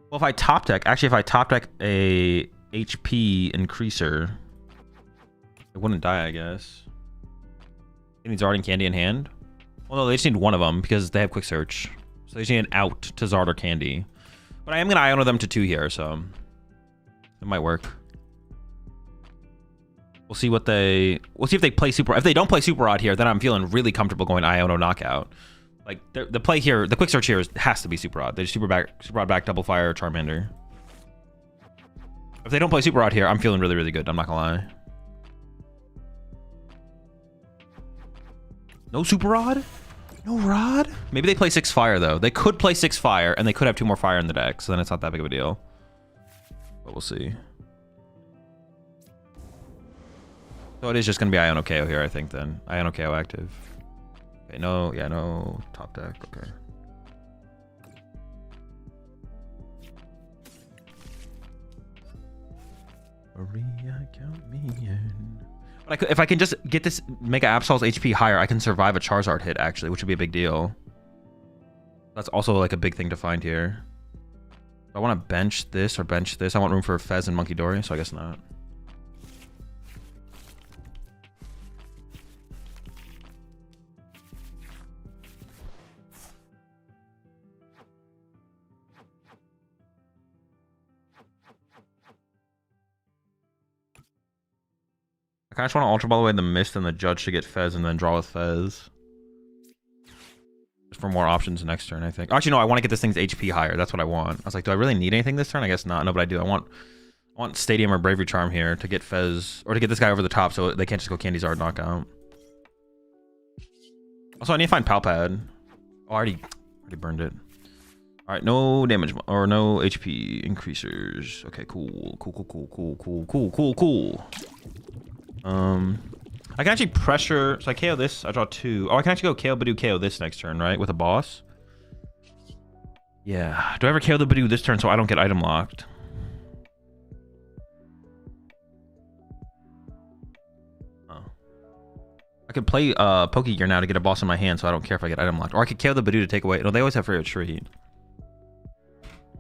Well, if I top deck, actually, if I top deck a HP increaser, it wouldn't die, I guess. It needs Zard and Candy in hand. Well, no, they just need one of them because they have quick search. So they just need an out to Zard or Candy. But I am going to Iono them to 2 here, so it might work. We'll see what we'll see if they play Super. If they don't play Super Rod here, then I'm feeling really comfortable going Iono knockout. Like the play here, the quick search here has to be Super Rod. They just Super Rod back, double fire, Charmander. If they don't play Super Rod here, I'm feeling really good. I'm not gonna lie. No Super Rod? No Rod? Maybe they play 6 fire though. They could play 6 fire, and they could have 2 more fire in the deck, so then it's not that big of a deal. But we'll see. So it is just going to be Iono KO here, I think, then. Iono KO active. Okay, no, yeah, no top deck. Okay. Maria, count me in. But if I can just get this Mega Absol's HP higher, I can survive a Charizard hit, actually, which would be a big deal. That's also like a big thing to find here. I want to bench this or bench this. I want room for Fez and Monkey Dory, so I guess not. I kind of just want to Ultra Ball away the Mist and the Judge to get Fez and then draw with Fez. Just for more options next turn, I think. Actually, no, I want to get this thing's HP higher. That's what I want. I was like, do I really need anything this turn? I guess not. No, but I do. I want Stadium or Bravery Charm here to get Fez, or to get this guy over the top so they can't just go Candy Zard knockout. Also, I need to find Palpad. Oh, I already burned it. All right, no damage or no HP increasers. Okay, cool. I can actually pressure, so I KO this, I draw 2. Oh, I can actually go KO Badoo, KO this next turn, right? With a boss. Yeah. Do I ever KO the Badoo this turn so I don't get item locked? Oh. I could play Pokegear now to get a boss in my hand so I don't care if I get item locked. Or I could KO the Badoo to take away. No, they always have free retreat.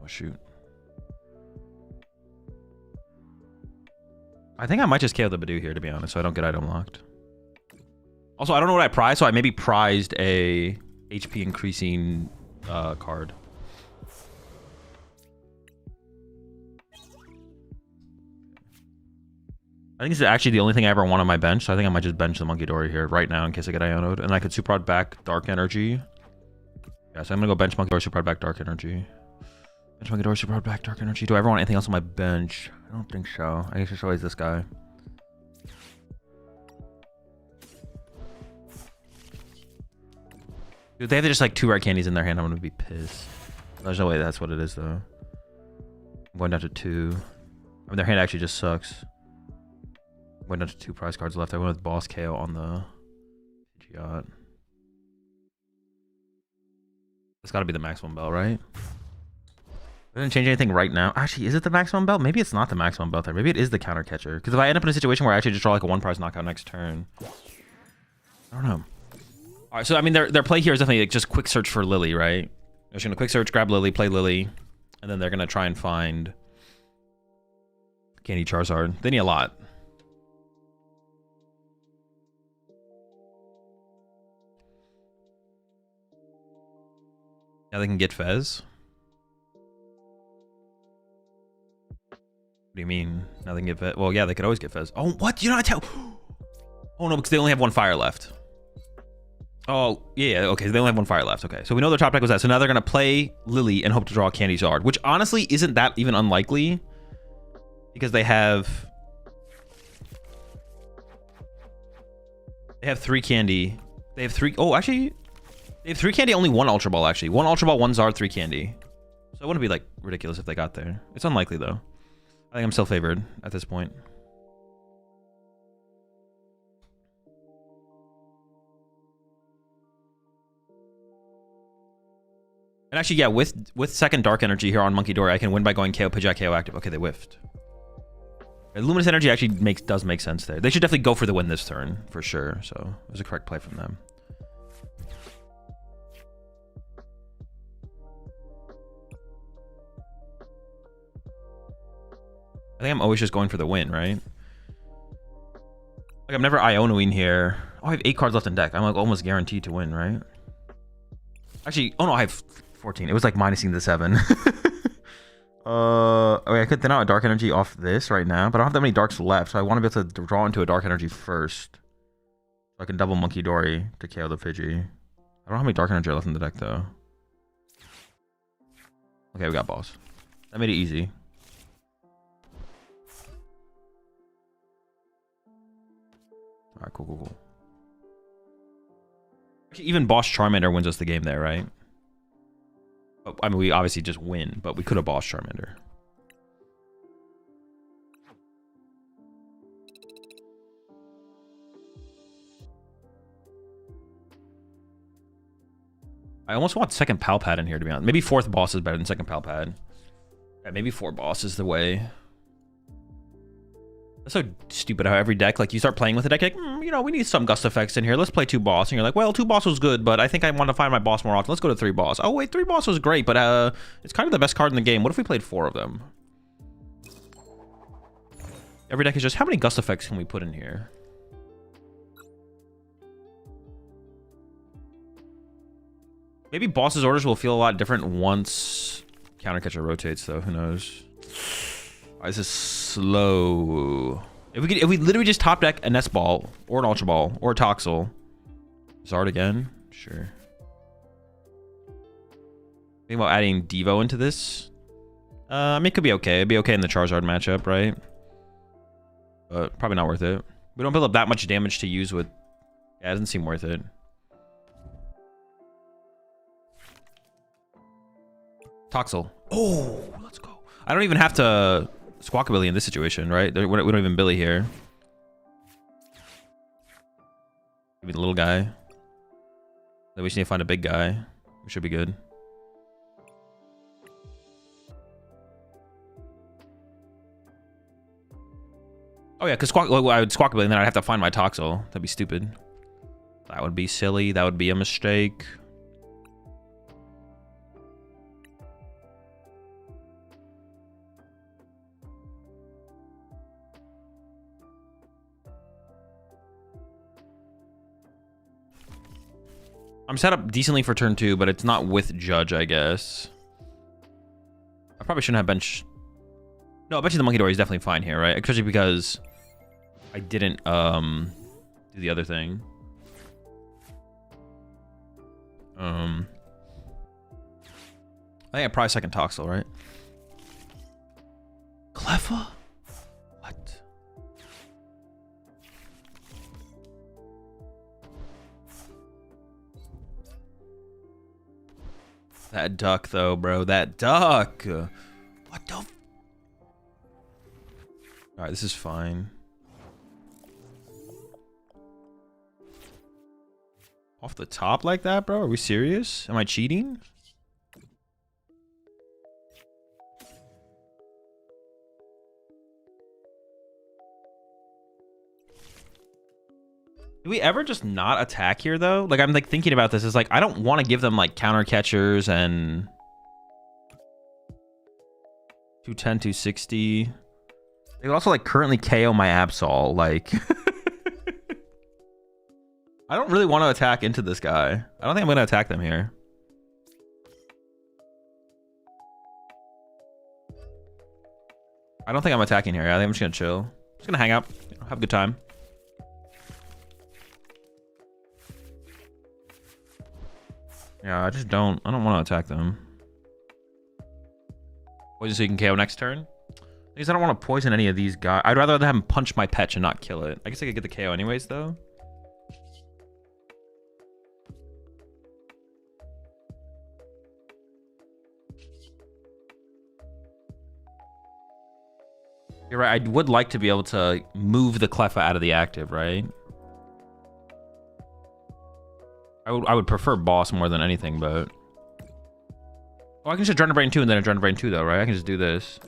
Oh, shoot. I think I might just KO the Badoo here, to be honest, so I don't get item locked. Also, I don't know what I prized, so I maybe prized a HP increasing card. I think this is actually the only thing I ever want on my bench, so I think I might just bench the Monkey Dory here right now in case I get Iono'd. And I could Super Rod back Dark Energy. Yeah, so I'm going to go bench Monkey Dory, Super Rod back Dark Energy. Bench Monkey Dory, Super Rod back Dark Energy. Do I ever want anything else on my bench? I don't think so. I guess it's always this guy. Dude, they have just like 2 rare candies in their hand. I'm gonna be pissed. There's no way that's what it is though. I'm going down to 2. I mean, their hand actually just sucks. I'm going down to 2 prize cards left. I went with Boss KO on the Pidgeot. It's gotta be the maximum belt, right? I didn't change anything right now. Actually, is it the maximum belt? Maybe it's not the maximum belt there. Maybe it is the counter catcher. Because if I end up in a situation where I actually just draw like a 1 prize knockout next turn. I don't know. All right, so I mean, their play here is definitely like just quick search for Lily, right? They're just gonna quick search, grab Lily, play Lily, and then they're gonna try and find Candy Charizard. They need a lot. Now they can get Fez. What do you mean? Now they can get Fez? Well, yeah, they could always get Fez. Oh, what? You know what? Oh no, because they only have 1 fire left. Oh, yeah, okay, they only have 1 fire left. Okay, so we know their top deck was that. So now they're going to play Lily and hope to draw a Candy Zard, which honestly isn't that even unlikely. Because they have 3 candy. They have 3. Oh, actually, they have 3 candy, only 1 Ultra Ball, actually. 1 Ultra Ball, 1 Zard, 3 candy. So it wouldn't be, like, ridiculous if they got there. It's unlikely, though. I think I'm still favored at this point. And actually, yeah, with second Dark Energy here on Monkey Dory, I can win by going KO Pidgeot, KO active. Okay, they whiffed. Luminous Energy actually does make sense there. They should definitely go for the win this turn, for sure. So it was a correct play from them. I think I'm always just going for the win, right? Like, I'm never Ionoing here. Oh, I have 8 cards left in deck. I'm like almost guaranteed to win, right? Actually, oh no, I have 14. It was like minusing the 7. Okay, I could thin out a Dark Energy off this right now, but I don't have that many Darks left, so I want to be able to draw into a Dark Energy first. So I can double Monkey Dory to KO the Pidgey. I don't know how many Dark Energy are left in the deck, though. Okay, we got boss. That made it easy. Alright, cool. Actually, even Boss Charmander wins us the game there, right? I mean, we obviously just win, but we could have Boss Charmander. I almost want second pal pad in here, to be honest. Maybe fourth boss is better than second pal pad. Yeah, maybe 4 boss is the way. That's so stupid how every deck, like, you start playing with a deck, like, you know, we need some gust effects in here. Let's play 2 boss. And you're like, well, 2 boss was good, but I think I want to find my boss more often. Let's go to 3 boss. Oh, wait, 3 boss was great, but it's kind of the best card in the game. What if we played 4 of them? Every deck is just, how many gust effects can we put in here? Maybe boss's orders will feel a lot different once Countercatcher rotates, though. Who knows? Why is this slow? If we literally just top deck a Nest Ball or an Ultra Ball or a Toxel. Zard again? Sure. Think about adding Devo into this. I mean, it could be okay. It'd be okay in the Charizard matchup, right? But probably not worth it. We don't build up that much damage to use with... Yeah, it doesn't seem worth it. Toxel. Oh, let's go. I don't even have to Squawkabilly in this situation, right? We don't even Billy here. Give me the little guy. Then we just need to find a big guy. We should be good. Oh yeah, because I would Squawkabilly and then I'd have to find my Toxel. That'd be stupid. That would be silly. That would be a mistake. I'm set up decently for turn 2, but it's not with Judge, I guess. I probably shouldn't have bench. No, I bet you the Monkey Door is definitely fine here, right? Especially because I didn't do the other thing. I think I probably second Toxel, right? Cleffa? What? That duck, though, bro. That duck. What the... Alright, this is fine. Off the top like that, bro? Are we serious? Am I cheating? Do we ever just not attack here, though? Like, I'm, like, thinking about this. It's like, I don't want to give them, like, counter catchers and... 210, 260. They could also, like, currently KO my Absol. Like... I don't really want to attack into this guy. I don't think I'm going to attack them here. I don't think I'm attacking here. I think I'm just going to chill. I'm just going to hang out. Have a good time. Yeah, I don't want to attack them. Poison so you can KO next turn? Because I don't want to poison any of these guys. I'd rather have them punch my Petch and not kill it. I guess I could get the KO anyways, though. You're right, I would like to be able to move the Cleffa out of the active, right? I would prefer boss more than anything, but... Oh, I can just Adrenaline Brain 2 and then Adrenaline Brain 2, though, right? I can just do this.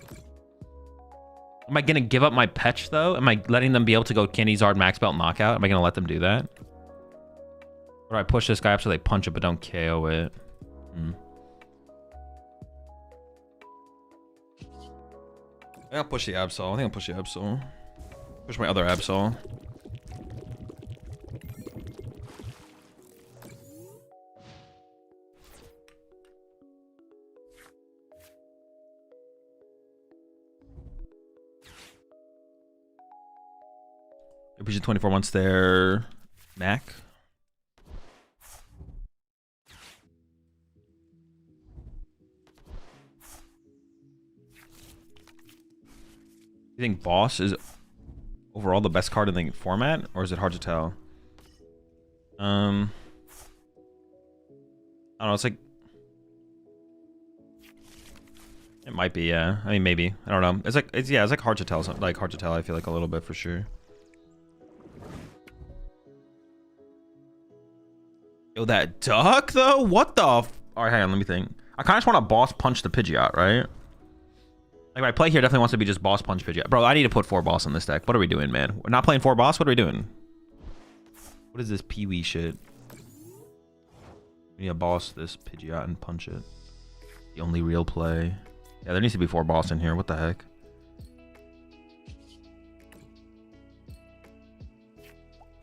Am I going to give up my Petch, though? Am I letting them be able to go Candy Zard Max Belt Knockout? Am I going to let them do that? Or do I push this guy up so they punch it but don't KO it? I'll push the Absol. I think I'll push the Absol. Push my other Absol. RPG 24 wants their Mac. You think Boss is overall the best card in the format, or is it hard to tell? I don't know. It's like it might be, yeah. I mean, maybe. I don't know. It's like it's like hard to tell. Like hard to tell. I feel like a little bit for sure. Yo, that duck though? What the All right, hang on, let me think. I kind of just want to boss punch the Pidgeot, right? Like, my play here definitely wants to be just boss punch Pidgeot. Bro, I need to put 4 boss in this deck. What are we doing, man? We're not playing 4 boss? What are we doing? What is this Pee-wee shit? We need to boss this Pidgeot and punch it. The only real play. Yeah, there needs to be 4 boss in here. What the heck?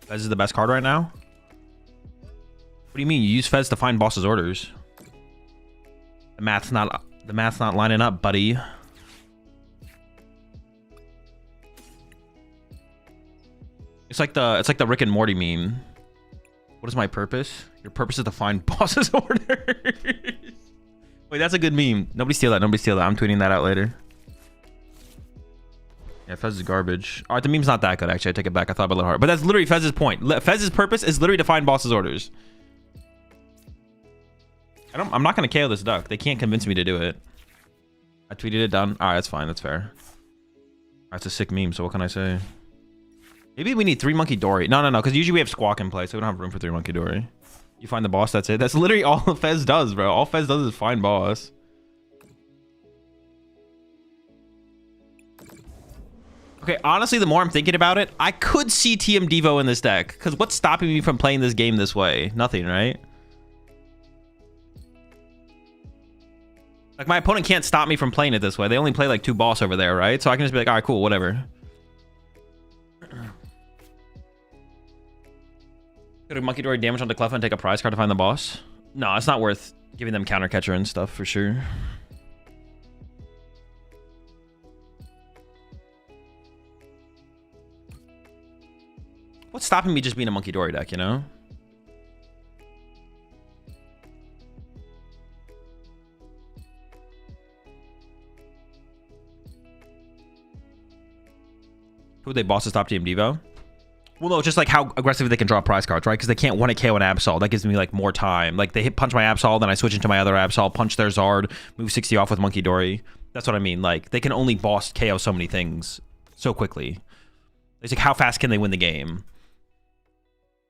Fez is the best card right now? What do you mean? You use Fez to find boss's orders. The math's not lining up, buddy. It's like the Rick and Morty meme. What is my purpose? Your purpose is to find boss's orders. Wait, that's a good meme. Nobody steal that. Nobody steal that. I'm tweeting that out later. Yeah, Fez is garbage. All right, the meme's not that good, actually. I take it back. I thought about it a little hard. But that's literally Fez's point. Fez's purpose is literally to find boss's orders. I'm not going to KO this duck. They can't convince me to do it. I tweeted it down. All right, that's fine. That's fair. That's a sick meme, so what can I say? Maybe we need 3 Monkey Dory. No, because usually we have Squawk in play, so we don't have room for 3 Monkey Dory. You find the boss, that's it. That's literally all Fez does, bro. All Fez does is find boss. Okay, honestly, the more I'm thinking about it, I could see TM Devo in this deck. Because what's stopping me from playing this game this way? Nothing, right? Like, my opponent can't stop me from playing it this way. They only play, like, 2 boss over there, right? So I can just be like, all right, cool, whatever. Could a Monkey Dory damage onto Cleffa and take a prize card to find the boss? No, it's not worth giving them counter catcher and stuff, for sure. What's stopping me just being a Monkey Dory deck, you know? Who would they boss to stop TM Devo? Well, no, just like how aggressively they can draw prize cards, right? Because they can't 1-hit KO an Absol. That gives me like more time. Like they hit punch my Absol, then I switch into my other Absol, punch their Zard, move 60 off with Monkey Dory. That's what I mean. Like they can only boss KO so many things so quickly. It's like how fast can they win the game?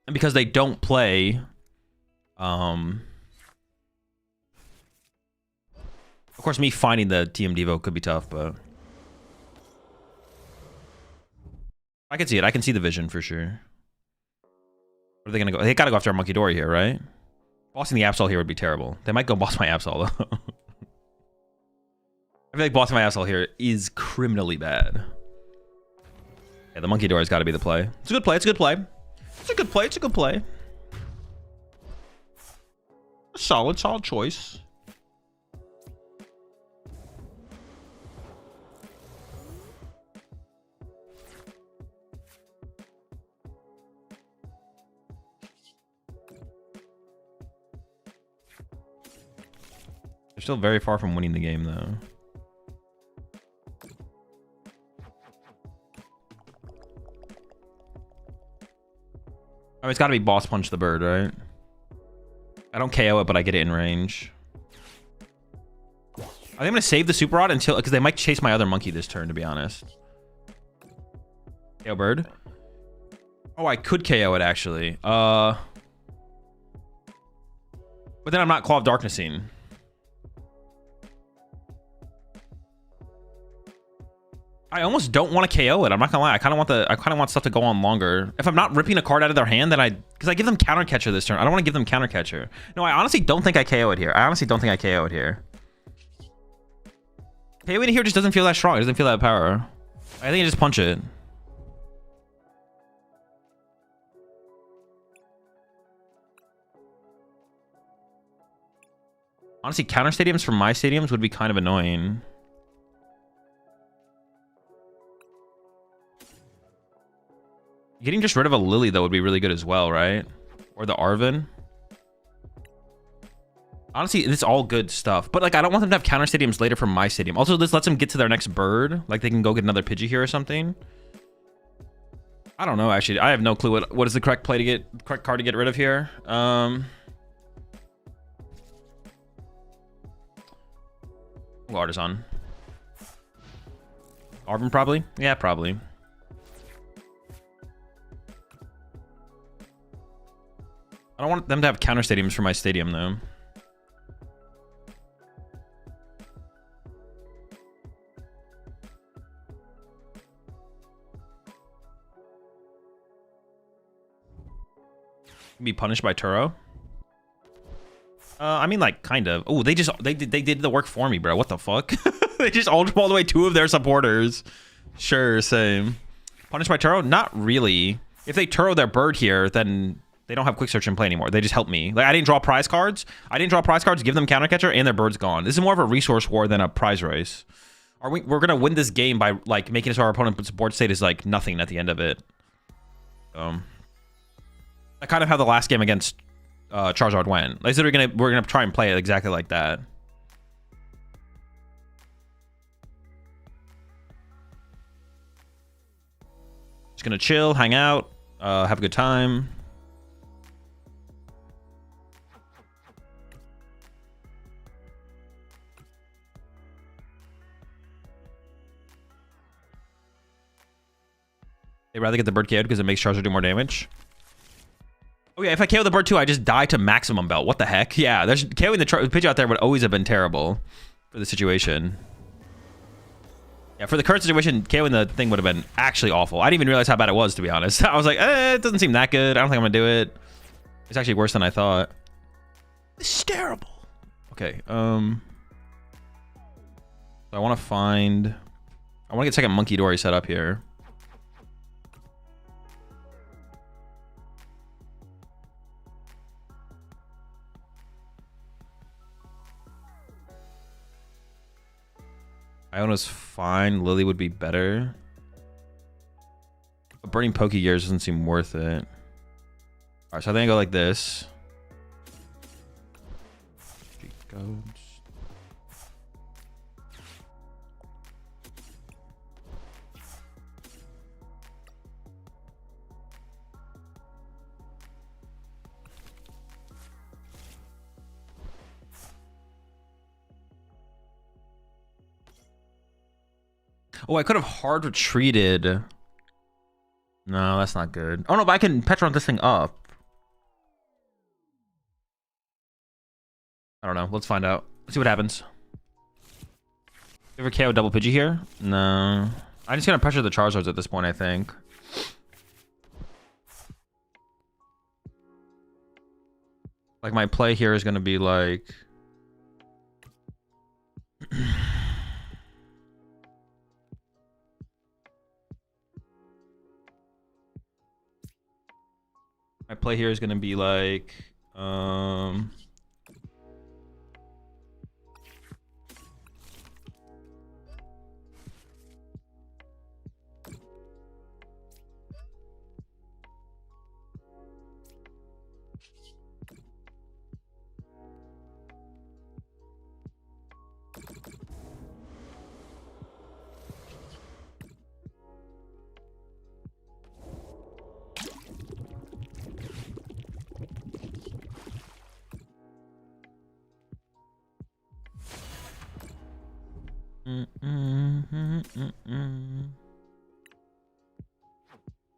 And because they don't play, of course, me finding the TM Devo could be tough, but I can see it. I can see the vision for sure. What are they gonna go? They gotta go after a Monkey Dory here, right? Bossing the Absol here would be terrible. They might go boss my Absol though. I feel like bossing my Absol here is criminally bad. Yeah, the Monkey Dory's got to be the play. It's a good play. It's a good play. It's a good play. It's a good play. A solid choice. They're still very far from winning the game, though. I mean, it's got to be boss punch the bird, right? I don't KO it, but I get it in range. I think I'm going to save the Super Rod until... Because they might chase my other monkey this turn, to be honest. KO bird. Oh, I could KO it, actually. But then I'm not Claw of Darknessing. I almost don't want to KO it. I'm not gonna lie. I kind of want stuff to go on longer. If I'm not ripping a card out of their hand, then because I give them counter catcher this turn. I don't want to give them counter catcher. No, I honestly don't think I KO it here. I honestly don't think I KO it here. KO it here just doesn't feel that strong. It doesn't feel that power. I think I just punch it. Honestly, counter stadiums from my stadiums would be kind of annoying. Getting just rid of a Lily, though, would be really good as well, right? Or the Arvin. Honestly, it's all good stuff. But, like, I don't want them to have counter stadiums later from my stadium. Also, this lets them get to their next bird. Like, they can go get another Pidgey here or something. I don't know, actually. I have no clue what is the correct play to get... Correct card to get rid of here. Artisan. Arvin, probably? Yeah, probably. I don't want them to have counter stadiums for my stadium, though. Be punished by Turo. I mean, like, kind of. Oh, they did the work for me, bro. What the fuck? They just ultra all the way 2 of their supporters. Sure, same. Punished by Turo? Not really. If they Turo their bird here, then they don't have quick search in play anymore. They just help me. Like, I didn't draw prize cards. Give them counter catcher, and their bird's gone. This is more of a resource war than a prize race. We're gonna win this game by like making it so our opponent's board state is like nothing at the end of it. I kind of how the last game against Charizard went. Like, so we're gonna try and play it exactly like that. Just gonna chill, hang out, have a good time. They'd rather get the bird KO'd because it makes Charizard do more damage. Oh yeah, if I KO the bird too, I just die to maximum belt. What the heck? Yeah, there's KOing the Pidgeot out there would always have been terrible for the situation. Yeah, for the current situation, KOing the thing would have been actually awful. I didn't even realize how bad it was, to be honest. I was like, it doesn't seem that good. I don't think I'm gonna do it. It's actually worse than I thought. This is terrible. Okay, so I want to get second Monkey Dory set up here. Iona's fine. Lily would be better. But burning Poke Gears doesn't seem worth it. Alright, so I think I go like this. Oh, I could have hard retreated. No, that's not good. Oh no, but I can Petron this thing up. I don't know. Let's find out. Let's see what happens. Ever KO double Pidgey here? No. I'm just gonna pressure the Charizards at this point, I think. Like, my play here is gonna be like... My play here is going to be like,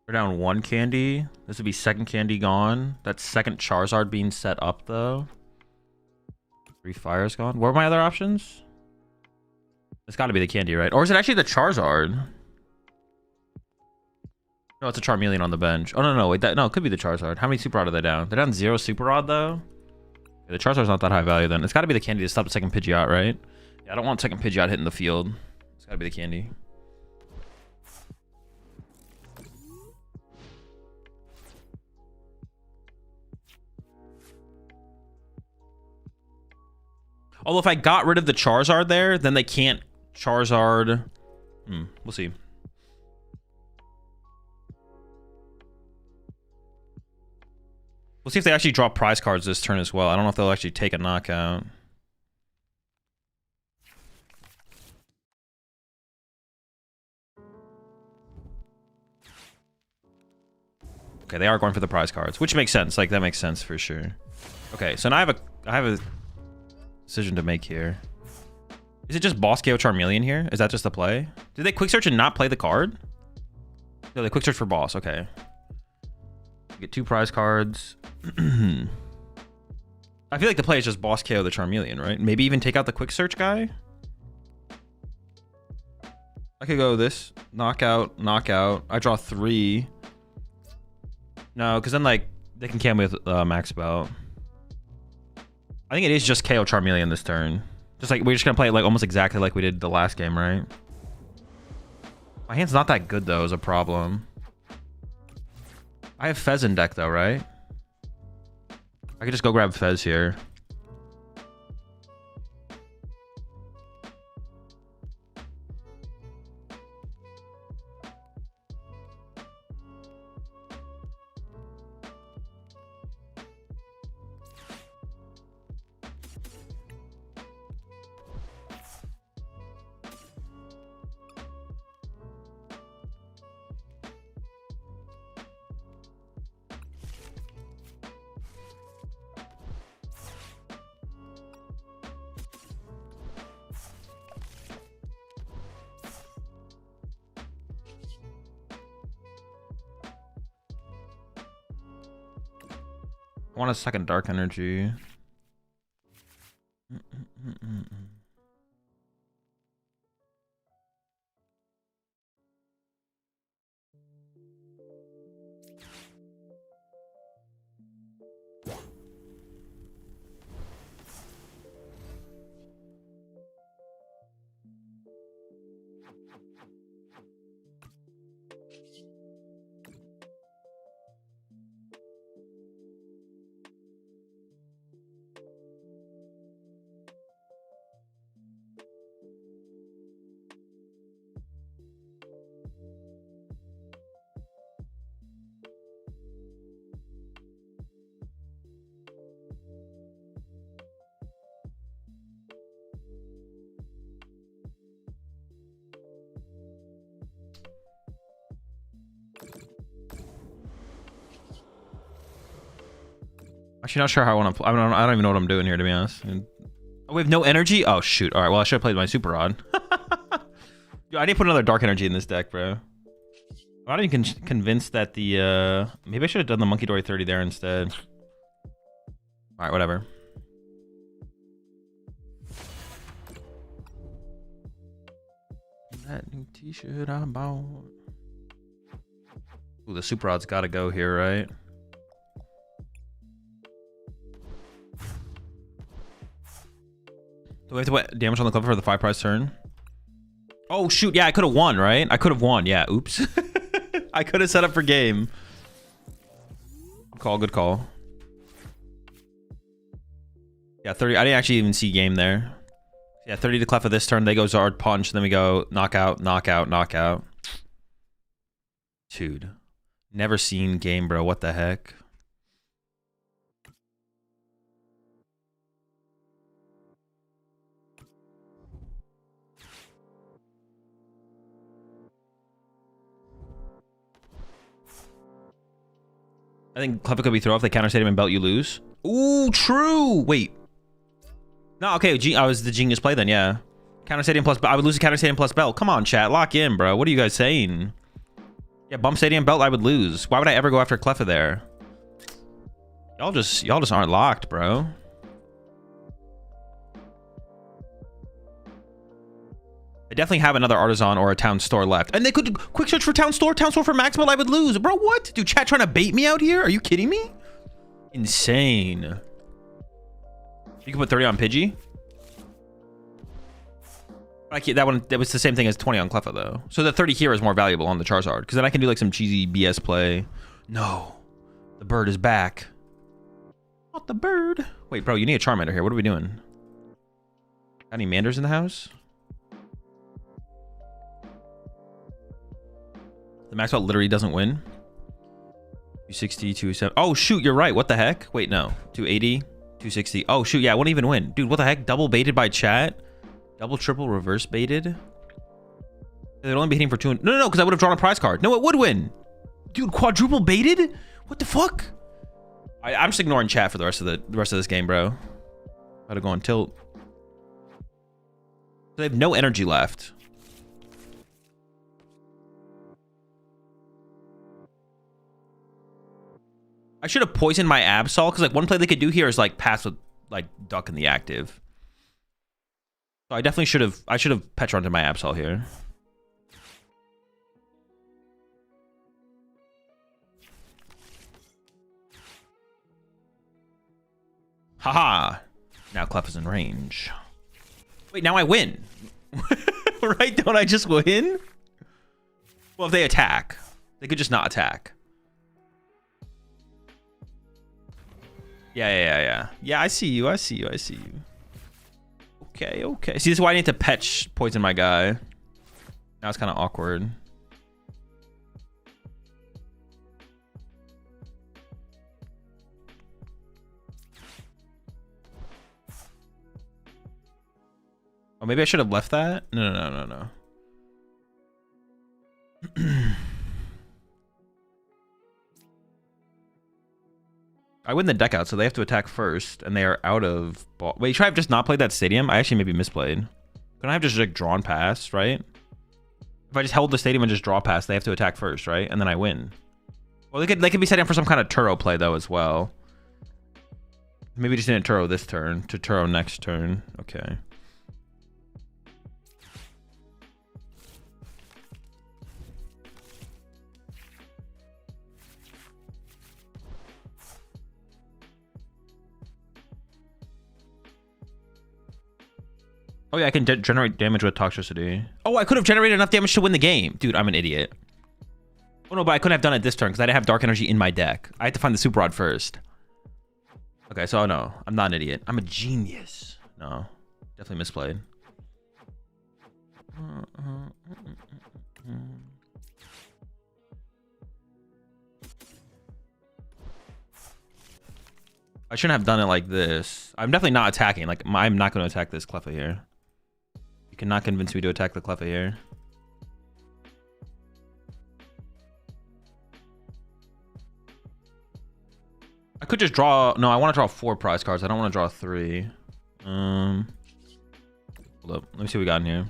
we're down 1 candy. This would be second candy gone. That's second Charizard being set up, though. 3 fires gone. What are my other options? It's got to be the candy, right? Or is it actually the Charizard? No, it's a Charmeleon on the bench. Oh, no, wait. No, it could be the Charizard. How many Super Rod are they down? They're down 0 Super Rod, though. Yeah, the Charizard's not that high value, then. It's got to be the candy to stop the second Pidgeot, right? Yeah, I don't want second Pidgeot hitting the field. It's got to be the candy. Although if I got rid of the Charizard there, then they can't Charizard. We'll see. We'll see if they actually draw prize cards this turn as well. I don't know if they'll actually take a knockout. Okay, they are going for the prize cards, which makes sense. Like, that makes sense for sure. Okay, so now I have a decision to make here. Is it just boss KO Charmeleon here? Is that just the play? Did they quick search and not play the card? No, they quick search for boss. Okay. Get 2 prize cards. I feel like the play is just boss KO the Charmeleon, right? Maybe even take out the quick search guy. I could go this. Knockout, knockout. I draw 3. No, because then, like, they can KO me with Max Belt. I think it is just KO Charmeleon this turn. Just like, we're just going to play it, like, almost exactly like we did the last game, right? My hand's not that good, though, is a problem. I have Fez in deck, though, right? I could just go grab Fez here. I want a second Dark Energy. Actually, not sure how I want to play. I don't even know what I'm doing here, to be honest. Oh, we have no energy? Oh, shoot. All right, well, I should have played my Super Rod. Yo, I need to put another Dark Energy in this deck, bro. I'm not even convinced that the... Maybe I should have done the Monkey Dory 30 there instead. All right, whatever. That new t-shirt I bought. Ooh, the Super Rod's got to go here, right? Do we have to put damage on the clipper for the 5 prize turn? Oh, shoot. Yeah, I could have won, right? I could have won. Yeah, oops. I could have set up for game. Good call, good call. Yeah, 30. I didn't actually even see game there. Yeah, 30 to Cleffa this turn. They go Zard Punch. Then we go knockout, knockout, knockout. Dude. Never seen game, bro. What the heck? I think Cleffa could be throw off the counter stadium and belt you lose. Ooh, true. Wait. No, okay. I was the genius play then, yeah. Counter stadium plus I would lose a counter stadium plus belt. Come on, chat. Lock in, bro. What are you guys saying? Yeah, bump stadium belt I would lose. Why would I ever go after Cleffa there? Y'all just aren't locked, bro. I definitely have another Artisan or a Town Store left. And they could quick search for Town Store for Max Belt I would lose. Bro, what? Dude, chat trying to bait me out here? Are you kidding me? Insane. You can put 30 on Pidgey. That was the same thing as 20 on Cleffa, though. So the 30 here is more valuable on the Charizard. Because then I can do like some cheesy BS play. No. The bird is back. Not the bird. Wait, bro, you need a Charmander here. What are we doing? Got any Manders in the house? The Max Belt literally doesn't win. 260, 270. Oh, shoot, you're right. What the heck? Wait, no. 280, 260. Oh, shoot, yeah, I wouldn't even win. Dude, what the heck? Double baited by chat? Double, triple, reverse baited? They'd only be hitting for 200. No, because I would have drawn a prize card. No, it would win. Dude, quadruple baited? What the fuck? I'm just ignoring chat for the rest of this game, bro. Gotta go on tilt. They have no energy left. I should have poisoned my Absol, because like one play they could do here is like pass with like duck in the active. So I definitely should have. I should have Petroned my Absol here. Haha! Now Clef is in range. Wait, now I win. Right? Don't I just win? Well, if they attack, they could just not attack. Yeah. Yeah, I see you. Okay. See, this is why I need to poison my guy. Now it's kind of awkward. Oh, maybe I should have left that? No. I win the deck out, so they have to attack first, and they are out of ball. Wait, should I have just not played that stadium? I actually maybe misplayed. Couldn't I have just like drawn past, right? If I just held the stadium and just draw past, they have to attack first, right? And then I win. Well, they could be setting up for some kind of Turo play though as well. Maybe just didn't Turo this turn to Turo next turn. Okay. Oh yeah, I can generate damage with toxicity. Oh, I could have generated enough damage to win the game. Dude, I'm an idiot. Oh no, but I couldn't have done it this turn because I didn't have dark energy in my deck. I had to find the super rod first. Okay, so no, I'm not an idiot. I'm a genius. No, definitely misplayed. I shouldn't have done it like this. I'm definitely not attacking. Like, I'm not going to attack this Cleffa here. You cannot convince me to attack the Cleffa here. I could just draw... No, I want to draw 4 prize cards. I don't want to draw 3. Hold up. Let me see what we got in here.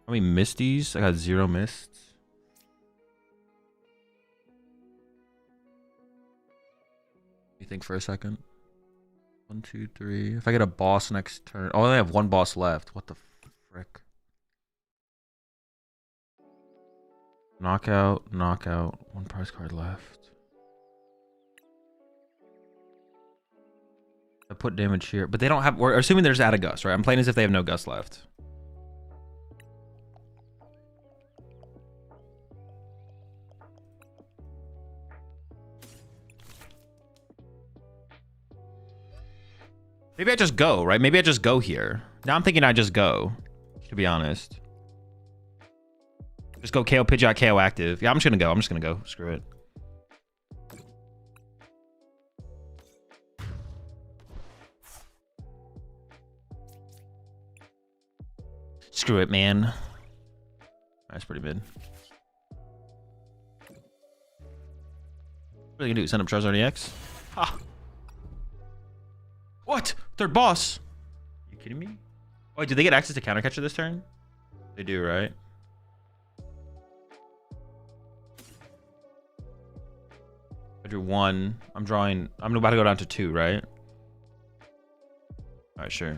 How many Misties? I got 0 mists. You think for a second? 1, 2, 3. If I get a boss next turn... Oh, I only have 1 boss left. What the frick? Knockout. 1 prize card left. I put damage here. But they don't have... We're assuming there's add a gust, right? I'm playing as if they have no gust left. Maybe I just go, right? Maybe I just go here. Now I'm thinking I just go, to be honest. Just go KO Pidgeot, KO active. Yeah, I'm just gonna go. Screw it. Screw it, man. That's pretty mid. What are you gonna do? Send up Charizard EX? Ha! What? Third boss? Are you kidding me? Wait, do they get access to counter catcher this turn? They do, right? I drew 1. I'm about to go down to 2, right? Alright, sure.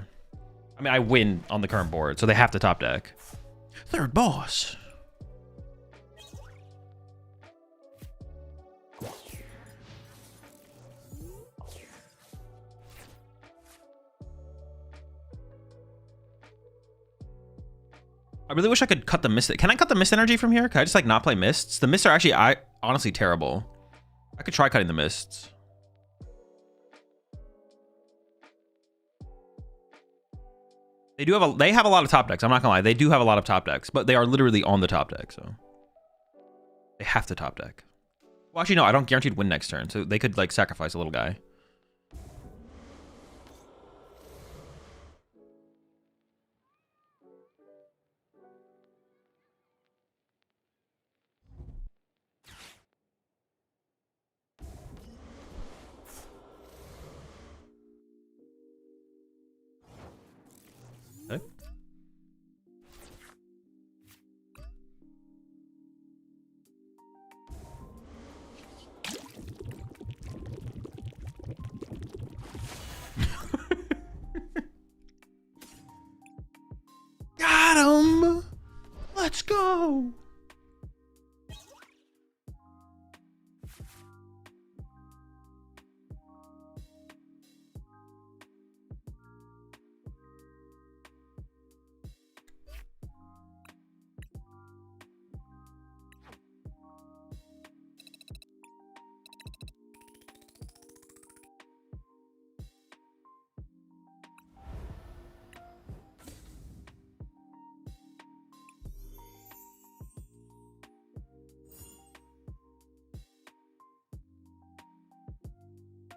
I mean, I win on the current board, so they have to top deck. Third boss. I really wish I could cut the mist. Can I cut the mist energy from here? Can I just like not play mists? The mists are actually honestly terrible. I could try cutting the mists. They have a lot of top decks. I'm not gonna lie. They do have a lot of top decks, but they are literally on the top deck, so they have to top deck. Well, actually, no, I don't guaranteed win next turn, so they could like sacrifice a little guy. Okay. No.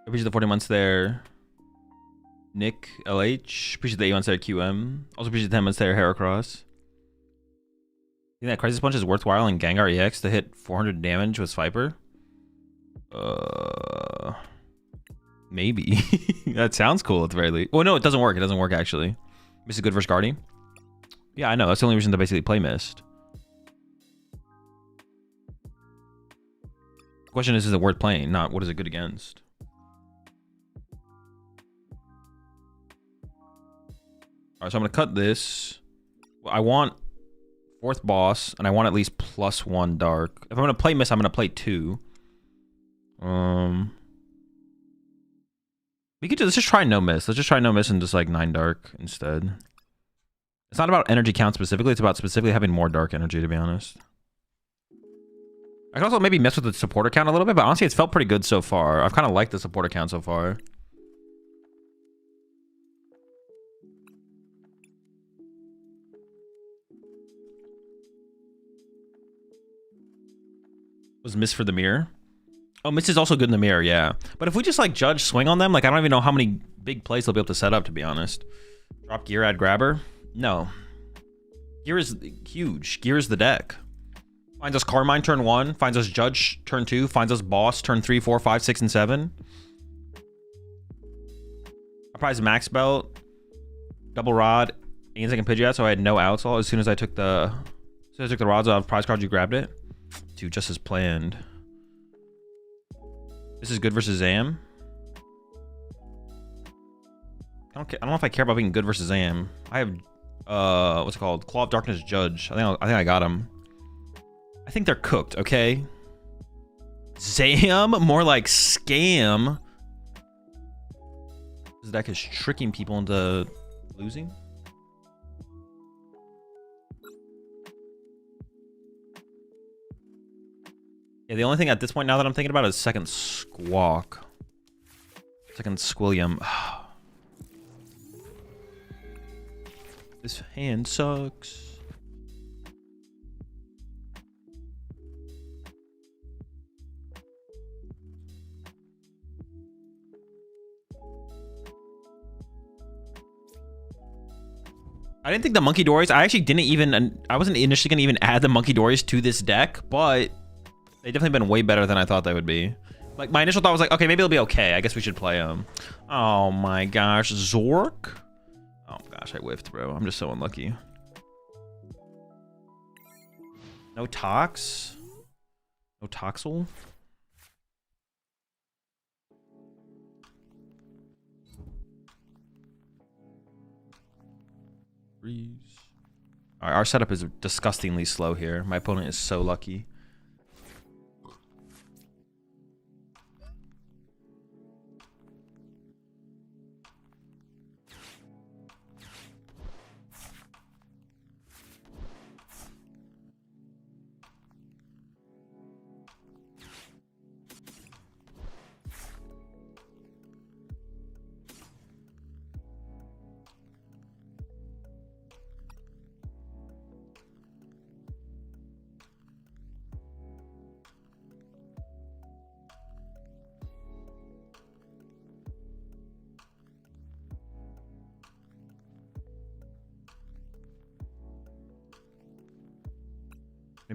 Appreciate the 40 months there. Nick LH. Appreciate the 8 months there, QM. Also appreciate the 10 months there, Heracross. Think that Crisis Punch is worthwhile in Gengar EX to hit 400 damage with Sviper? Maybe. That sounds cool at the very least. Oh no, it doesn't work. It doesn't work actually. Mist is good versus Guardy. Yeah, I know. That's the only reason to basically play Mist. The question is it worth playing? Not what is it good against? All right, so I'm gonna cut this. I want 4th boss, and I want at least +1 dark. If I'm gonna play Mist, I'm gonna play 2. We could let's just try no Mist. Let's just try no Mist and just like 9 dark instead. It's not about energy count specifically. It's about specifically having more dark energy, to be honest. I can also maybe mess with the supporter count a little bit, but honestly, it's felt pretty good so far. I've kind of liked the supporter count so far. Was Mist for the mirror? Oh, Mist is also good in the mirror, yeah. But if we just like judge swing on them, like I don't even know how many big plays they'll be able to set up, to be honest. Drop gear, add grabber? No. Gear is huge. Gear is the deck. Finds us Carmine turn 1, finds us Judge turn 2, finds us Boss turn 3, 4, 5, 6, and 7. I prize Max Belt, Double Rod, and second Pidgeot, so I had no Absol. As soon as I took the rods off prize card, you grabbed it. Dude, just as planned. This is good versus Zam. I don't know if I care about being good versus Zam. I have what's it called? Claw of Darkness Judge. I think I got him. I think they're cooked, okay? Zam? More like scam. This deck is tricking people into losing. Yeah, the only thing at this point now that I'm thinking about is second Squawk. Second Squilliam. This hand sucks. I didn't think the Monkey Dories, I actually didn't even, I wasn't initially going to even add the Monkey Dories to this deck, but they've definitely been way better than I thought they would be. Like, my initial thought was like, okay, maybe it'll be okay. I guess we should play them. Oh my gosh, Zork? Oh gosh, I whiffed, bro. I'm just so unlucky. No Tox? No Toxel? Alright, our setup is disgustingly slow here. My opponent is so lucky.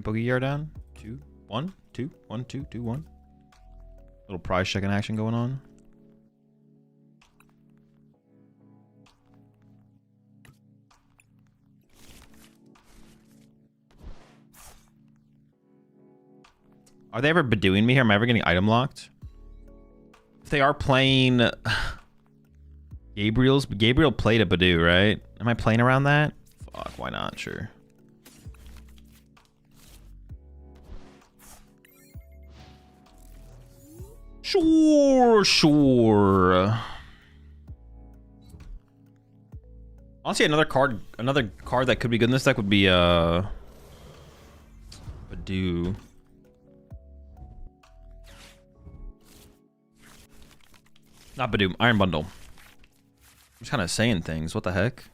Pokegear down. 2, 1, 2, 1, 2, 2, 1. Little prize checking action going on. Are they ever Badooing me here? Am I ever getting item locked? If they are playing Gabriel played a Badoo, right? Am I playing around that? Fuck, why not? Sure. Sure. Honestly, another card that could be good in this deck would be Badoo. Not Badoo, Iron Bundle. I'm just kind of saying things. What the heck?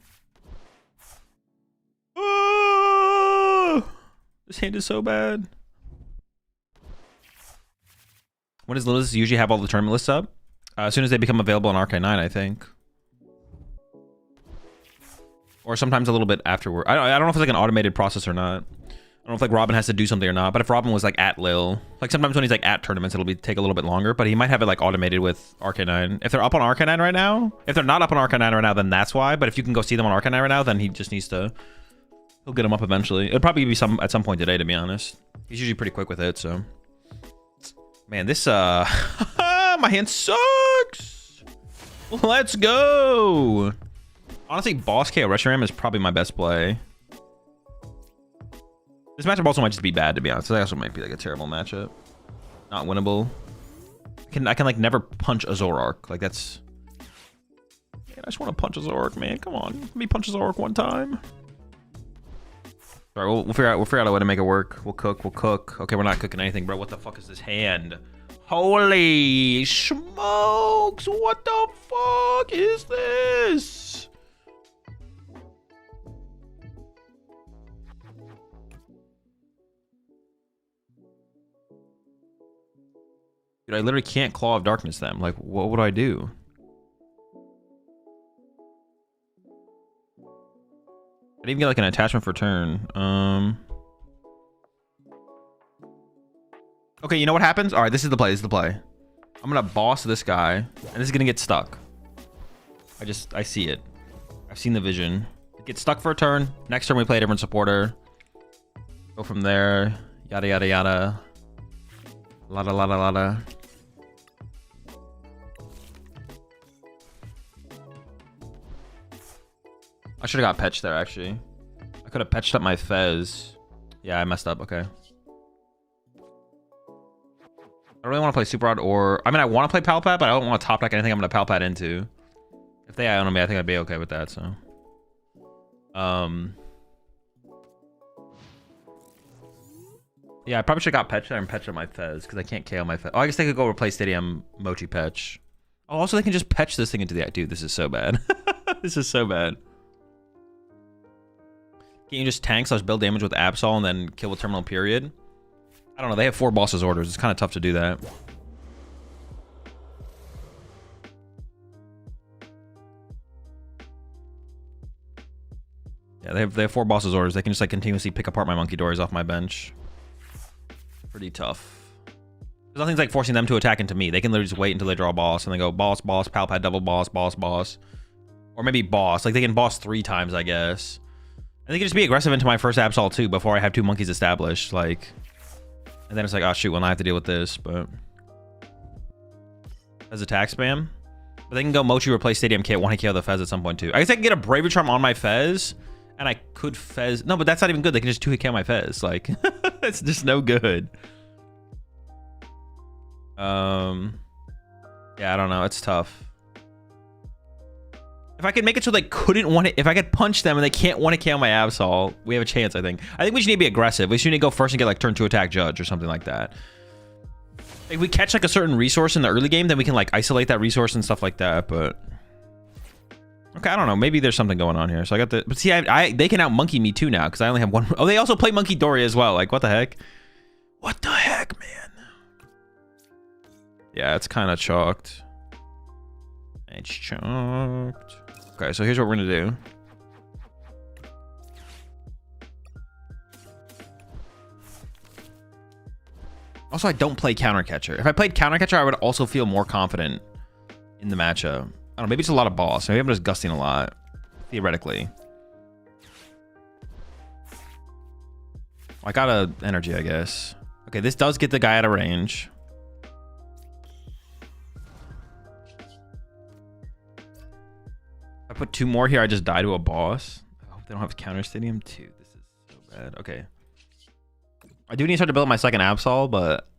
This hand is so bad. When does Lilith usually have all the tournament lists up? As soon as they become available on Arcane 9, I think. Or sometimes a little bit afterward. I don't know if it's like an automated process or not. I don't know if like Robin has to do something or not. But if Robin was like at Lil, like sometimes when he's like at tournaments, it'll take a little bit longer. But he might have it like automated with Arcane 9. If they're up on Arcane 9 right now, if they're not up on Arcane 9 right now, then that's why. But if you can go see them on Arcane 9 right now, then he just needs to. He'll get them up eventually. It'll probably be at some point today, to be honest. He's usually pretty quick with it, so. Man, this my hand sucks. Let's go. Honestly, Boss KO Reshiram is probably my best play. This matchup also might just be bad, to be honest. This also might be like a terrible matchup. Not winnable. I can like never punch a Zoroark. Like that's. Man, I just want to punch a Zoroark, man. Come on, let me punch a Zoroark one time. All right, we'll figure out a way to make it work. We'll cook. Okay, we're not cooking anything, bro. What the fuck is this hand? Holy smokes! What the fuck is this? Dude, I literally can't Claw of Darkness them. Like, what would I do? I didn't even get like an attachment for turn. Okay, you know what happens? All right, this is the play. I'm gonna boss this guy, and this is gonna get stuck. I see it. I've seen the vision. It gets stuck for a turn. Next turn we play a different supporter. Go from there. Yada yada yada. Lada. I should have got Petch there, actually. I could have Petched up my Fez. Yeah, I messed up. Okay. I really want to play Super Rod or... I mean, I want to play Palpat, but I don't want to top deck anything I'm going to Palpat into. If they own me, I think I'd be okay with that, so... Yeah, I probably should have got Petch there and Petch up my Fez, because I can't KO my Fez. Oh, I guess they could go replace Stadium Mochi Petch. Oh, also they can just Petch this thing into the... Dude, this is so bad. This is so bad. Can you just tank / build damage with Absol and then kill with Terminal Period? I don't know. They have 4 bosses orders. It's kind of tough to do that. Yeah, they have 4 bosses orders. They can just like continuously pick apart my Monkey Dories off my bench. Pretty tough. There's nothing's like forcing them to attack into me. They can literally just wait until they draw a boss and then go boss, Palpat, double boss, boss. Or maybe boss. Like they can boss 3 times, I guess. And they can just be aggressive into my first Absol too before I have 2 monkeys established. Like, and then it's like, oh shoot, well now I have to deal with this. But as attack spam, but they can go Mochi replace Stadium K, 1 KO the Fez at some point too. I guess I can get a Bravery Charm on my Fez, and I could Fez. No, but that's not even good. They can just 2 KO my Fez. Like, it's just no good. Yeah, I don't know. It's tough. If I could make it so they couldn't want it, if I could punch them and they can't want to KO my Absol, we have a chance, I think. I think we should need to be aggressive. We should need to go first and get like turn 2 attack Judge or something like that. If we catch like a certain resource in the early game, then we can like isolate that resource and stuff like that, but... Okay, I don't know. Maybe there's something going on here. So I got the... But see, they can out-monkey me too now, because I only have 1... Oh, they also play Monkey Dory as well. Like, what the heck? What the heck, man? Yeah, it's kind of chalked. It's chalked. Okay, so here's what we're gonna do. Also, I don't play Counter Catcher. If I played Counter Catcher, I would also feel more confident in the matchup. I don't know, maybe it's a lot of boss. Maybe I'm just gusting a lot, theoretically. I got a energy, I guess. Okay, this does get the guy out of range. I put 2 more here, I just die to a boss. I hope they don't have Counter Stadium too. This is so bad. Okay. I do need to start to build my second Absol, but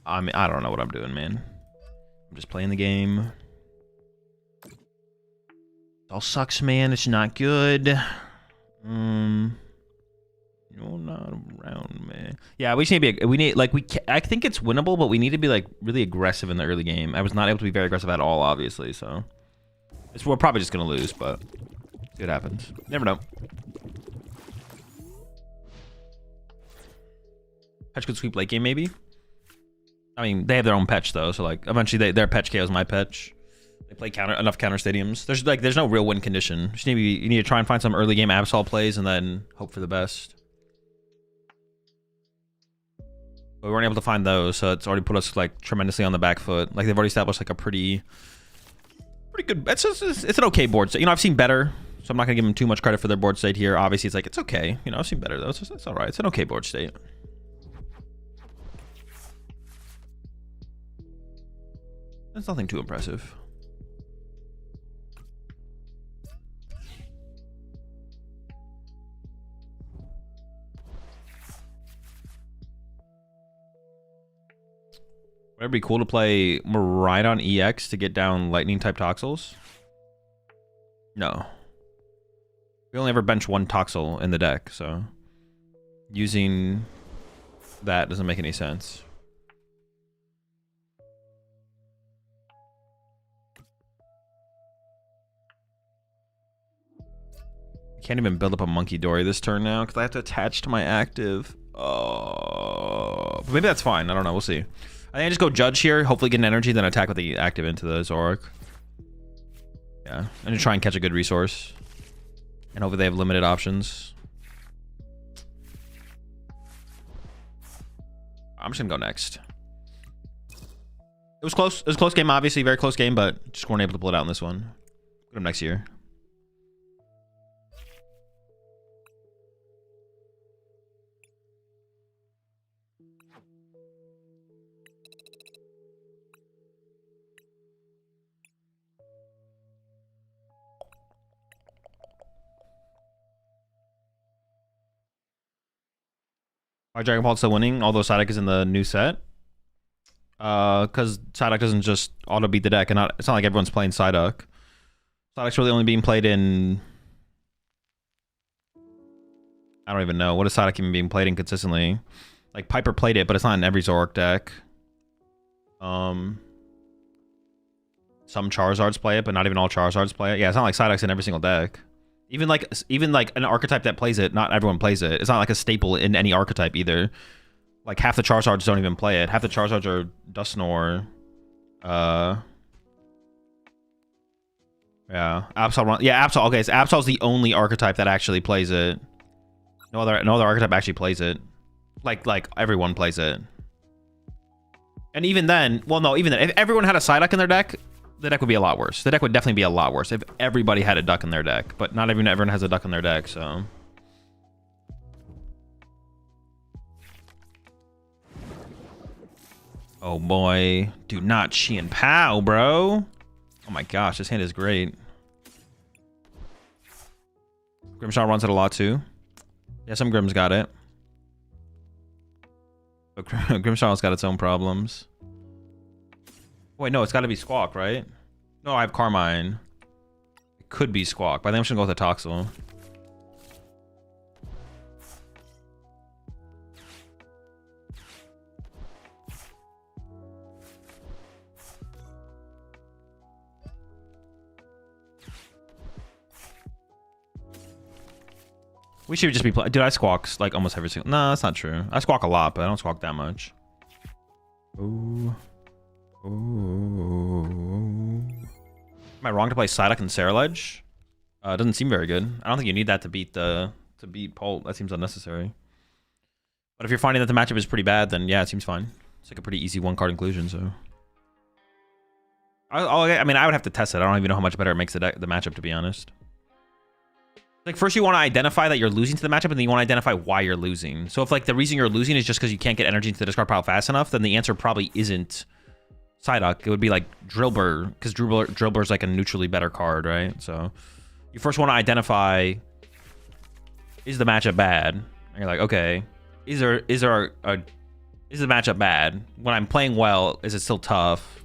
I mean, I don't know what I'm doing, man. I'm just playing the game. It all sucks, man. It's not good. You're not around, man. Yeah, we just need to be. I think it's winnable, but we need to be like really aggressive in the early game. I was not able to be very aggressive at all, obviously. So we're probably just gonna lose, but see what happens. Never know. Petch could sweep late game, maybe. I mean, they have their own Petch though, so like eventually their Petch KOs my Petch. They play enough counter stadiums. There's no real win condition. You need to try and find some early game Absol plays and then hope for the best. But we weren't able to find those, so it's already put us like tremendously on the back foot. Like they've already established like a pretty good. It's an okay board state. You know, I've seen better, so I'm not gonna give them too much credit for their board state here. Obviously, it's like it's okay. You know, I've seen better though. It's all right. It's an okay board state. It's nothing too impressive. Would it be cool to play Miraidon EX to get down lightning type Toxels? No. We only ever bench one Toxel in the deck, so using that doesn't make any sense. I can't even build up a Monkey Dory this turn now because I have to attach to my active. Oh, but maybe that's fine. I don't know. We'll see. I think I just go Judge here, hopefully get an energy, then attack with the active into the Zoroark. Yeah, and just try and catch a good resource. And hopefully they have limited options. I'm just gonna go next. It was close. It was a close game, obviously, very close game, but just weren't able to pull it out in this one. Put him next year. Why Dragapult still winning, although Psyduck is in the new set? Because Psyduck doesn't just auto beat the deck, and it's not like everyone's playing Psyduck. Psyduck's really only being played in. I don't even know. What is Psyduck even being played in consistently? Like Piper played it, but it's not in every Zoroark deck. Some Charizards play it, but not even all Charizards play it. Yeah, it's not like Psyduck's in every single deck. Even like an archetype that plays it, not everyone plays it. It's not like a staple in any archetype either. Like half the Charizards don't even play it. Half the Charizards are Dusknoir. Yeah, Absol. Yeah, Absol. Okay, so Absol's the only archetype that actually plays it. No other archetype actually plays it. Like everyone plays it. And even then, well, no, even then, if everyone had a Psyduck in their deck, the deck would be a lot worse. The deck would definitely be a lot worse if everybody had a duck in their deck. But not everyone has a duck in their deck, so. Oh boy. Do not Chien Pow, bro. Oh my gosh, this hand is great. Grimmshaw runs it a lot too. Yeah, some Grimm's got it. But Grimmshaw's got its own problems. Wait, no, it's got to be Squawk, right? No, I have Carmine. It could be Squawk, but I think I'm just going to go with the Toxel. We should just be playing. Dude, I squawk like almost every single. No, that's not true. I squawk a lot, but I don't squawk that much. Ooh. Ooh. Am I wrong to play Psyduck and Saraledge? It doesn't seem very good. I don't think you need that to beat Pult. That seems unnecessary. But if you're finding that the matchup is pretty bad, then yeah, it seems fine. It's like a pretty easy one-card inclusion. So, I mean, I would have to test it. I don't even know how much better it makes the matchup, to be honest. Like, first you want to identify that you're losing to the matchup, and then you want to identify why you're losing. So if like the reason you're losing is just because you can't get energy into the discard pile fast enough, then the answer probably isn't Psyduck. It would be like Drillbur, because Drillbur's like a neutrally better card, right? So you first want to identify, is the matchup bad? And you're like, okay, is there a Is the matchup bad? When I'm playing well, is it still tough?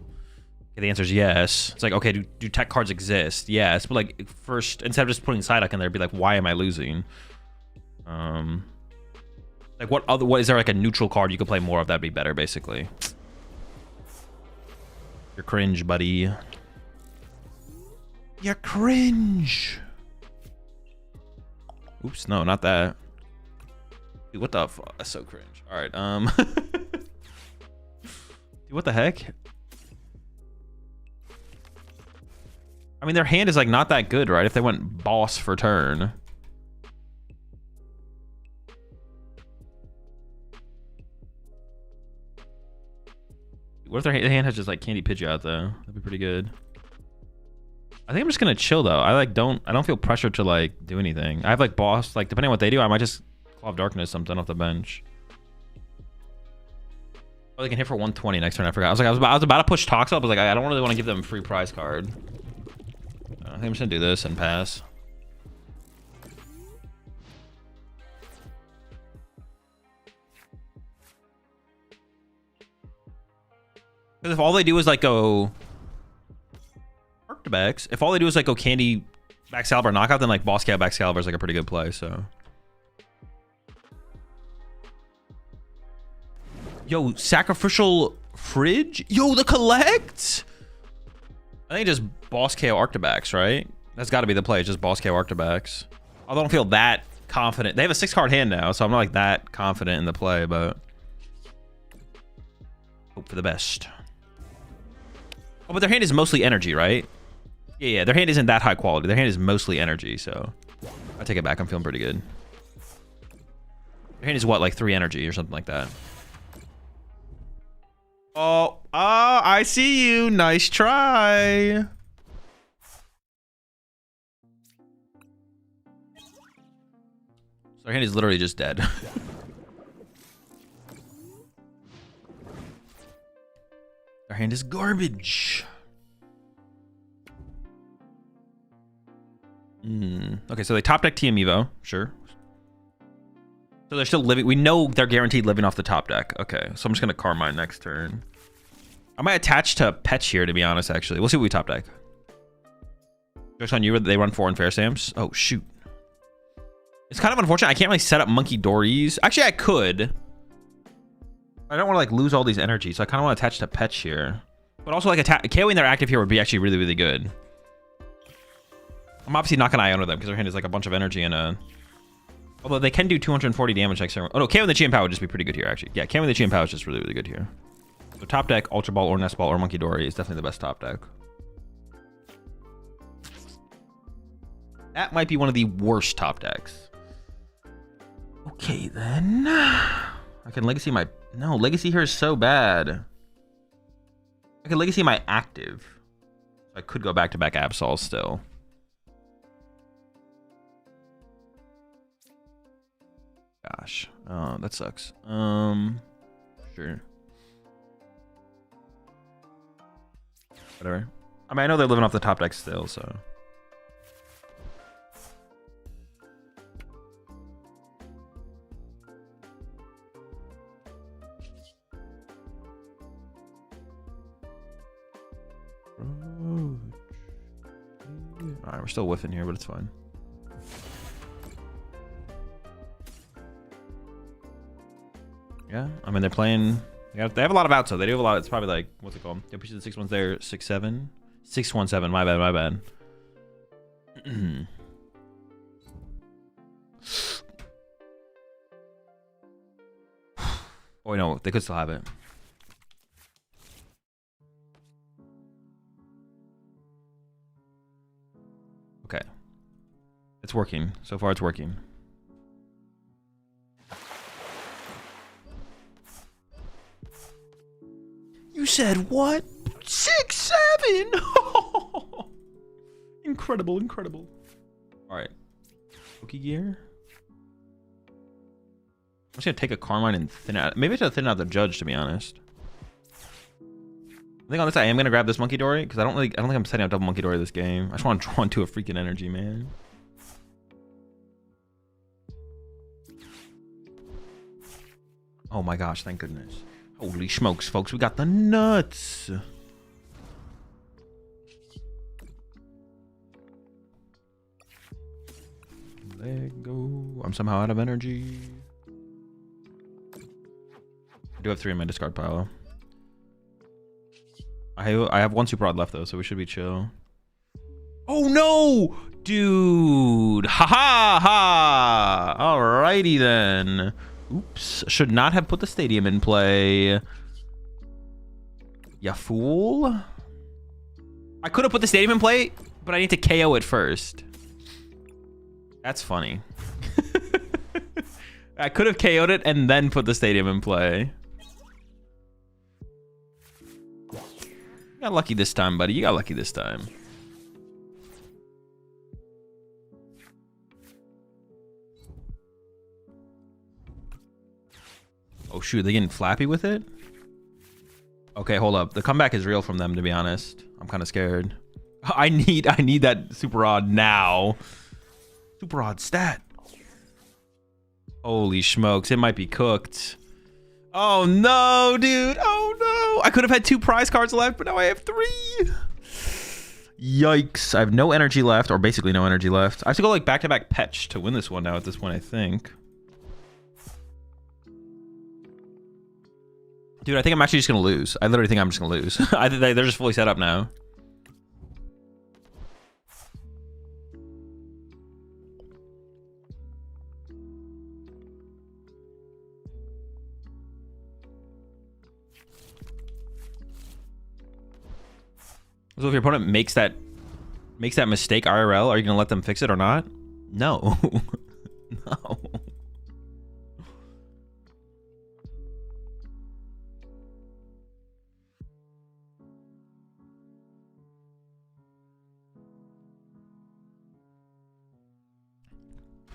Okay, the answer is yes. It's like, okay, do tech cards exist? Yes, but like first, instead of just putting Psyduck in there, be like, why am I losing? Like what is there like a neutral card you could play more of that'd be better, basically? You're cringe, buddy. You're cringe. Oops, no, not that. Dude, what the fuck? That's so cringe. All right, Dude, what the heck? I mean, their hand is like not that good, right? If they went boss for turn. What if their hand has just like Candy Pidgeot though? That'd be pretty good. I think I'm just gonna chill though. I don't feel pressure to like do anything. I have like boss, like depending on what they do, I might just Claw of Darkness something off the bench. Oh, they can hit for 120 next turn. I forgot. I was about to push Tox up. I was like, I don't really want to give them a free prize card. I think I'm just gonna do this and pass. Because if all they do is like go Arctibex, if all they do is like go Candy Baxcalibur knockout, then like Boss Cat Baxcalibur is like a pretty good play. So, yo, Sacrificial Fridge, yo, the collect. I think just Boss KO Arctibex, right? That's got to be the play. Just Boss KO Arctibex. Although I don't feel that confident. They have a 6-card hand now, so I'm not like that confident in the play, but hope for the best. Oh, but their hand is mostly energy, right? Yeah, their hand isn't that high quality. Their hand is mostly energy, so I take it back. I'm feeling pretty good. Their hand is what, like 3 energy or something like that. Oh, I see you. Nice try. So their hand is literally just dead. Their hand is garbage. Okay, so they top deck TM Evo, sure. So they're still living. We know they're guaranteed living off the top deck. Okay, so I'm just gonna Carmine next turn. I might attach to Petch here, to be honest, actually. We'll see what we top deck. Joke's on you, they run 4 unfair stamps. Oh, shoot. It's kind of unfortunate. I can't really set up Monkey Dories. Actually, I could. I don't want to like lose all these energies, so I kind of want to attach to Petch here. But also like KOing their active here would be actually really, really good. I'm obviously not going to Iono them because their hand is like a bunch of energy and a... Although they can do 240 damage next turn. Oh no, KOing the Chi and Pow would just be pretty good here, actually. Yeah, KOing the Chi and Pow is just really, really good here. So top deck, Ultra Ball or Nest Ball or Monkey Dory is definitely the best top deck. That might be one of the worst top decks. Okay, then. I can Legacy my... No, Legacy here is so bad. I can Legacy my active. I could go back-to-back Absol still. Gosh. Oh, that sucks. Sure. Whatever. I mean, I know they're living off the top deck still, so... Alright, we're still whiffing here, but it's fine. Yeah, I mean, they're playing... They have a lot of outs, though. They do have a lot. It's probably like... What's it called? They push the 6-1s there. 6-7? 6-1-7. My bad, my bad. Oh, wait, no. They could still have it. Okay. It's working. So far, it's working. You said what? 6-7! Incredible, incredible. Alright. Poke Gear. I'm just gonna take a Carmine and thin out. Maybe I should thin out the Judge, to be honest. I think on this I am gonna grab this Monkey Dory because I don't think I'm setting up double Monkey Dory this game. I just want to draw into a freaking energy, man. Oh my gosh, thank goodness. Holy smokes, folks. We got the nuts. Let go. I'm somehow out of energy. I do have 3 in my discard pile. I have 1 super odd left though, so we should be chill. Oh no, dude! Ha ha ha! Alrighty then. Oops! Should not have put the stadium in play. Ya fool! I could have put the stadium in play, but I need to KO it first. That's funny. I could have KO'd it and then put the stadium in play. You got lucky this time, buddy. You got lucky this time. Oh shoot, they getting flappy with it? Okay, hold up. The comeback is real from them, to be honest. I'm kind of scared. I need that super odd now. Super odd stat. Holy smokes, it might be cooked. Oh no, dude. Oh no. I could have had 2 prize cards left, but now I have 3. Yikes. I have no energy left, or basically no energy left. I have to go like back-to-back Petch to win this one now at this point, I think. Dude, I think I'm actually just going to lose. I literally think I'm just going to lose. I think they're just fully set up now. So if your opponent makes that mistake IRL, are you going to let them fix it or not? No. No.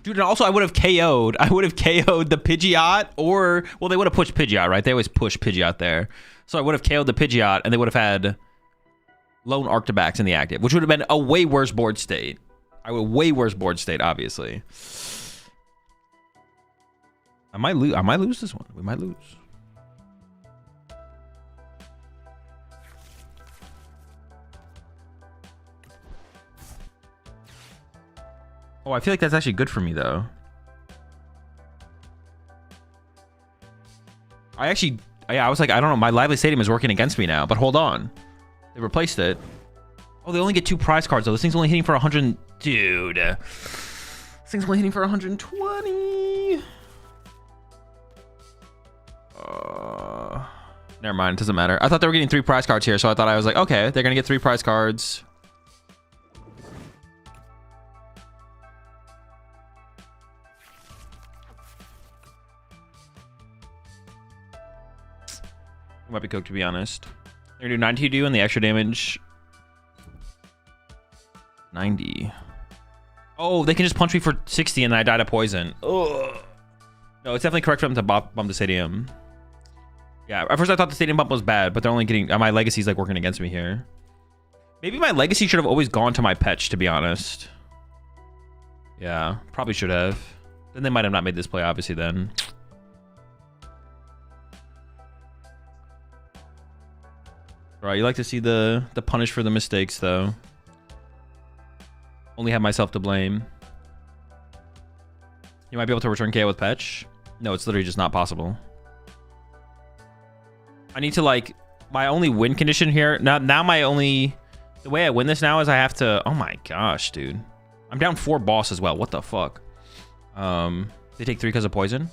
Dude, and also I would have KO'd the Pidgeot, or, well, they would have pushed Pidgeot, right? They always push Pidgeot there. So I would have KO'd the Pidgeot, and they would have had lone Arctibax in the active, which would have been a way worse board state. Way worse board state, obviously. I might lose this one. We might lose. Oh, I feel like that's actually good for me, though. Yeah, I was like, I don't know, my Lively Stadium is working against me now, but hold on. They replaced it. Oh, they only get 2 prize cards, though. This thing's only hitting for 100... Dude. This thing's only hitting for 120. Never mind, it doesn't matter. I thought they were getting 3 prize cards here, so I was like, okay, they're gonna get 3 prize cards. Might be cooked, to be honest. They're gonna do 90 do and the extra damage. 90. Oh, they can just punch me for 60 and then I die to poison. Ugh. No, it's definitely correct for them to bump the stadium. Yeah, at first I thought the stadium bump was bad, but they're only getting... my legacy's like working against me here. Maybe my legacy should have always gone to my Petch, to be honest. Yeah, probably should have. Then they might have not made this play, obviously, then. Right, you like to see the punish for the mistakes, though. Only have myself to blame. You might be able to return KO with Petch. No, it's literally just not possible. I need to, like, my only win condition here. Now my only... The way I win this now is I have to... Oh my gosh, dude. I'm down 4 boss as well. What the fuck? They take 3 because of poison?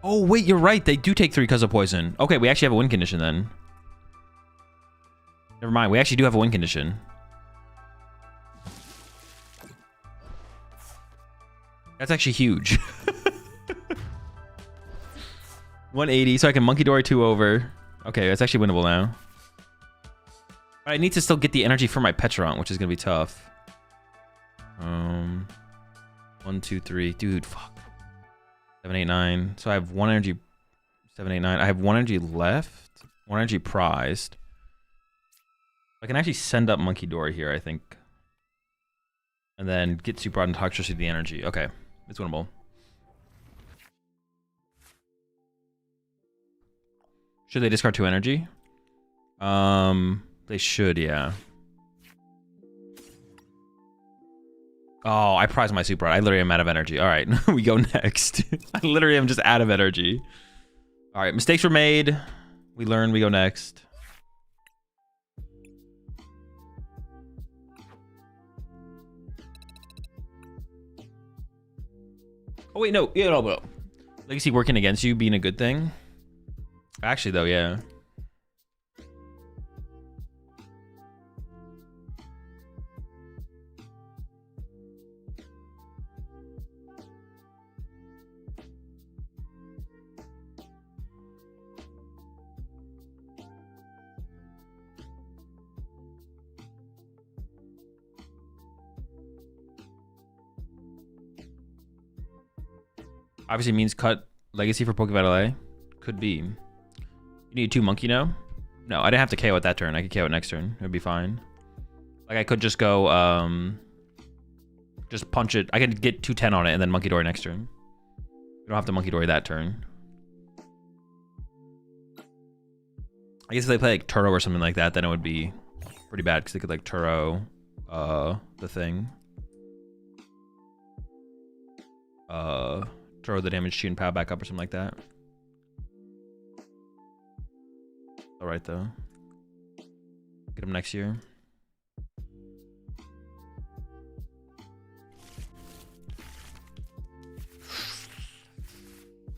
Oh, wait, you're right. They do take 3 because of poison. Okay, we actually have a win condition then. Never mind. We actually do have a win condition. That's actually huge. 180, so I can Monkey Dory 2 over. Okay, that's actually winnable now. But I need to still get the energy for my Petron, which is going to be tough. 1, 2, 3. Dude, fuck. 7, 8, 9. So I have 1 energy. 7, 8, 9. I have 1 energy left. 1 energy prized. I can actually send up Monkey Dory here, I think. And then get Super Rod and Toxtricity the energy. Okay, it's winnable. Should they discard 2 energy? They should, yeah. Oh, I prized my super rod. I literally am out of energy. All right, we go next. I literally am just out of energy. All right, mistakes were made. We learn, we go next. Oh wait, no, yeah, no, bro. Legacy working against you being a good thing? Actually, though, yeah. Obviously means cut legacy for Pokeball LA. Could be. You need 2 monkey now? No, I didn't have to KO it that turn. I could KO it next turn. It would be fine. Like I could just go, just punch it. I could get 210 on it and then monkey dory next turn. You don't have to monkey dory that turn. I guess if they play like Turo or something like that, then it would be pretty bad because they could like Turo, the thing. Throw the damage to and power back up or something like that. All right, though. Get him next year.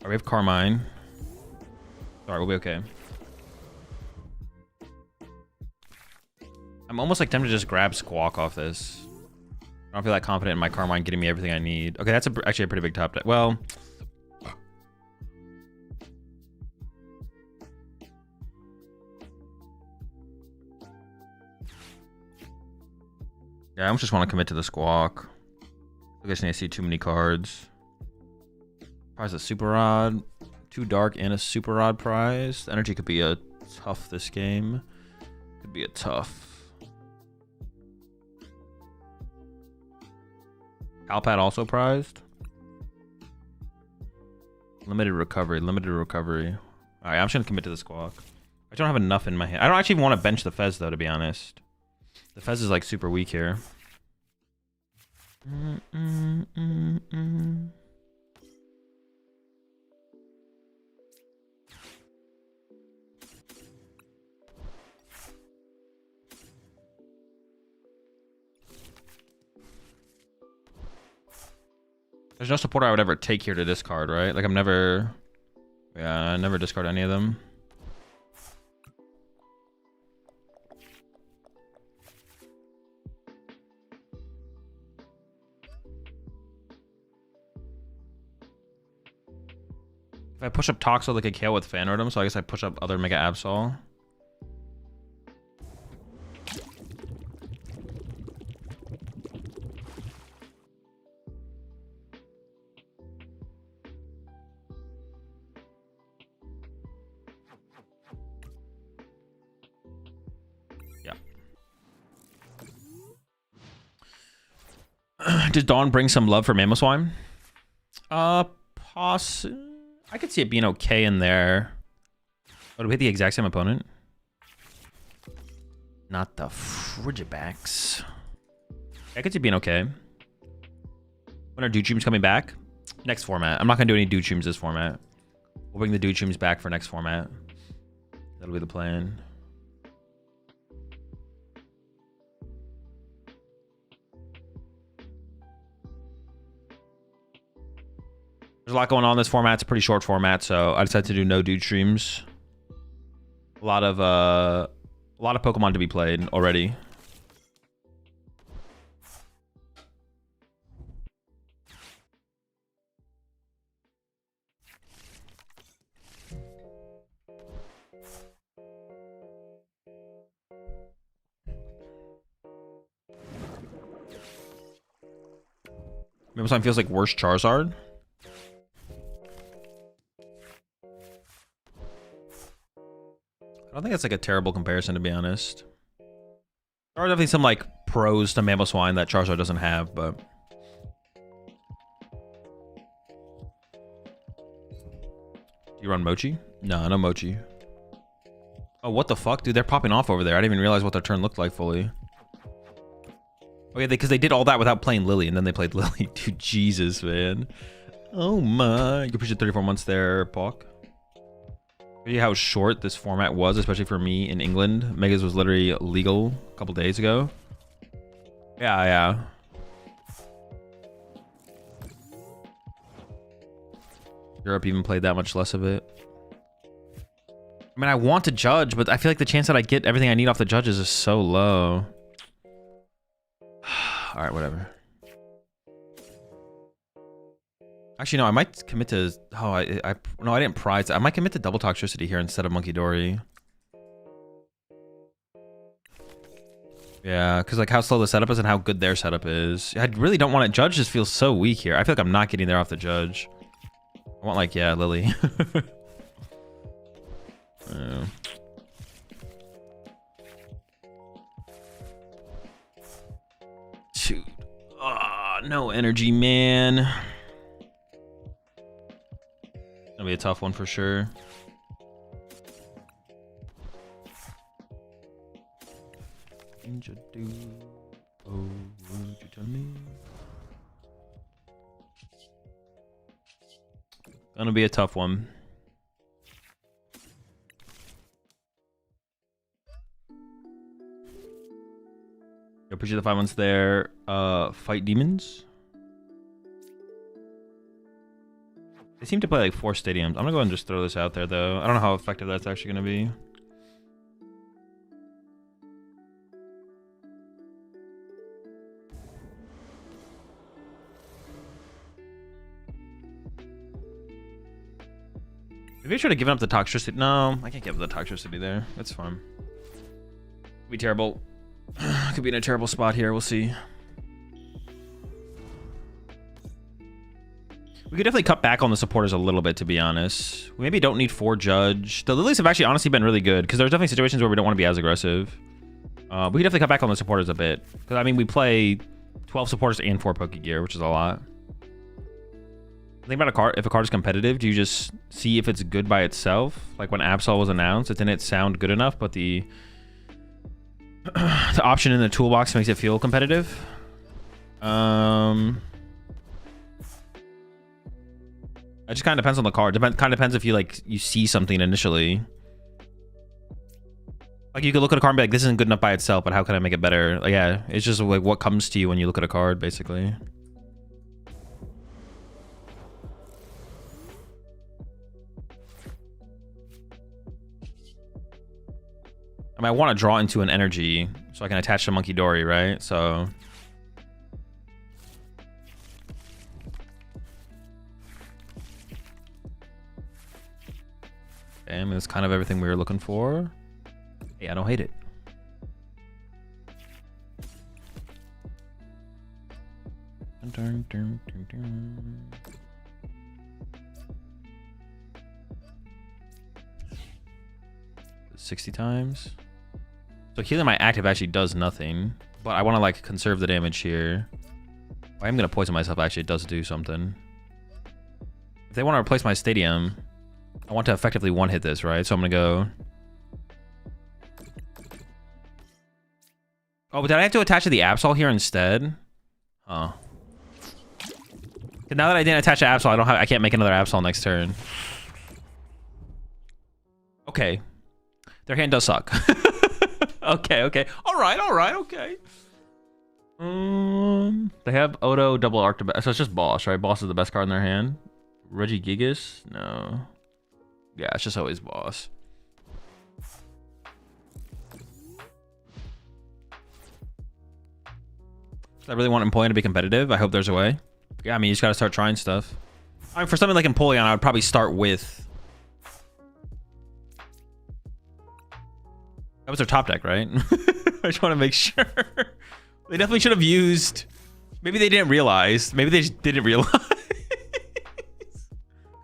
All right, we have Carmine. All right, we'll be okay. I'm almost like tempted to just grab Squawk off this. I don't feel that confident in my Carmine getting me everything I need. Okay, that's actually a pretty big top deck. Well, yeah, I just want to commit to the Squawk. I guess I need to see too many cards. Prize a Super Rod, 2 Dark and a Super Rod prize. Energy could be a tough this game. Could be a tough. Alpad also prized. Limited recovery, limited recovery. All right, I'm just gonna commit to the Squawk. I don't have enough in my hand. I don't actually want to bench the Fez though, to be honest. The Fez is like super weak here. There's no supporter I would ever take here to discard, right? Like I'm never... Yeah, I never discard any of them. If I push up Toxel, they could KO with Fan Rotom, so I guess I push up other Mega Absol. Does Dawn bring some love for Mamoswine? I could see it being okay in there. Would we hit the exact same opponent? Not the Frigibacks. I could see it being okay. When are Dewtreams coming back? Next format. I'm not gonna do any Dewtreams this format. We'll bring the Dewtreams back for next format. That'll be the plan. There's a lot going on in this format. It's a pretty short format, so I decided to do no dude streams. A lot of Pokemon to be played already. Maybe something feels like worse Charizard. I don't think that's like a terrible comparison, to be honest. There are definitely some like pros to Mamoswine that Charizard doesn't have, but do you run Mochi? No, no Mochi. Oh, what the fuck? Dude, they're popping off over there. I didn't even realize what their turn looked like fully. Oh yeah, because they did all that without playing Lily, and then they played Lily. Dude, Jesus, man. Oh my. You appreciate 34 months there, Pawk. See how short this format was, especially for me in England. Megas was literally legal a couple days ago. Yeah, yeah. Europe even played that much less of it. I mean, I want to judge, but I feel like the chance that I get everything I need off the judges is so low. All right, whatever. Actually, no, I might commit to... Oh, no, I didn't prize. I might commit to double Toxtricity here instead of Monkey Dory. Yeah, because like how slow the setup is and how good their setup is. I really don't want it. Judge just feels so weak here. I feel like I'm not getting there off the judge. I want like, yeah, Lily. Dude. Oh, no energy, man. Gonna be a tough one for sure. Oh, would you tell me? Gonna be a tough one. Appreciate the 5 months there. Fight demons. They seem to play like 4 stadiums. I'm gonna go ahead and just throw this out there though. I don't know how effective that's actually gonna be. Maybe I should have given up the Toxtricity. No, I can't give up the Toxtricity there. That's fine. Could be terrible. Could be in a terrible spot here. We'll see. We could definitely cut back on the supporters a little bit, to be honest. We maybe don't need 4 judge. The Lilies have actually honestly been really good because there's definitely situations where we don't want to be as aggressive. We could definitely cut back on the supporters a bit. Because, I mean, we play 12 supporters and 4 Pokegear, which is a lot. Think about a card. If a card is competitive, do you just see if it's good by itself? Like when Absol was announced, it didn't sound good enough, but the option in the toolbox makes it feel competitive. It just kind of depends on the card. Kind of depends if you see something initially. Like you could look at a card and be like, this isn't good enough by itself, but how can I make it better? Like, yeah, it's just like what comes to you when you look at a card, basically. I mean, I want to draw into an energy so I can attach to Monkey Dory, right? So... Damn, it's kind of everything we were looking for. Hey, I don't hate it. Dun, dun, dun, dun. 60 times. So healing my active actually does nothing, but I want to like conserve the damage here. I am gonna poison myself. Actually, it does do something. If they want to replace my stadium, I want to effectively one-hit this, right? So I'm gonna go. Oh, but did I have to attach to the Absol here instead? Huh. Now that I didn't attach to Absol, I can't make another Absol next turn. Okay. Their hand does suck. Okay. All right, okay. They have Odo, double Arctobas. So it's just Boss, right? Boss is the best card in their hand. Regigigas? No. Yeah, it's just always Boss. I really want Empoleon to be competitive. I hope there's a way. Yeah, I mean, you just gotta start trying stuff. I mean, for something like Empoleon, I would probably start with... That was their top deck, right? I just want to make sure. They definitely should have used... Maybe they didn't realize. Maybe they just didn't realize.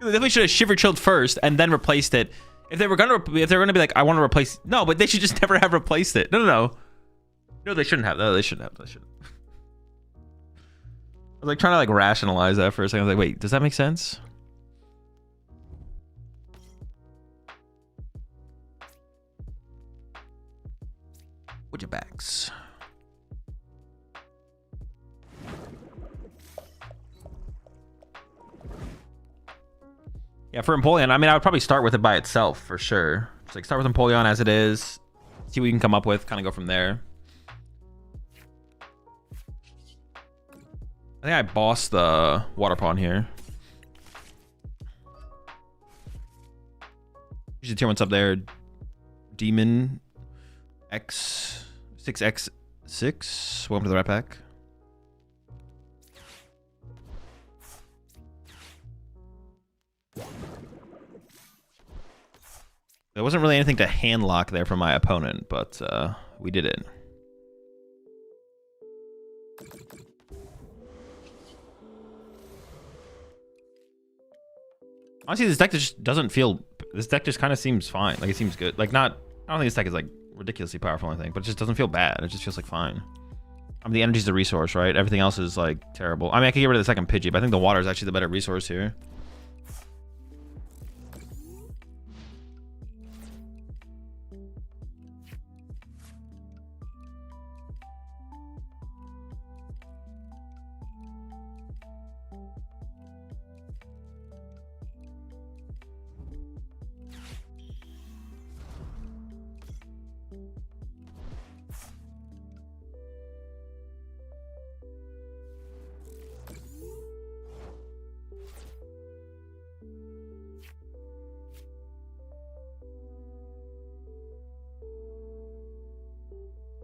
They definitely should have Shiver Chilled first and then replaced it. If they were gonna be like, I want to replace... No, but they should just never have replaced it. No, they shouldn't have. No, they shouldn't have. I was like trying to like rationalize that for a second. I was like, wait, does that make sense? With your backs. Yeah, for Empoleon, I mean, I would probably start with it by itself for sure. Just like start with Empoleon as it is, see what you can come up with, kind of go from there. I think I bossed the water pond here. Usually tier 1's up there. Demon X 6x6. Welcome to the rat pack. There wasn't really anything to hand lock there from my opponent, but we did it. Honestly, this deck just doesn't feel... This deck just kind of seems fine. Like, it seems good. Like, not... I don't think this deck is, like, ridiculously powerful or anything, but it just doesn't feel bad. It just feels, like, fine. I mean, the energy's the resource, right? Everything else is, like, terrible. I mean, I could get rid of the second Pidgey, but I think the water is actually the better resource here.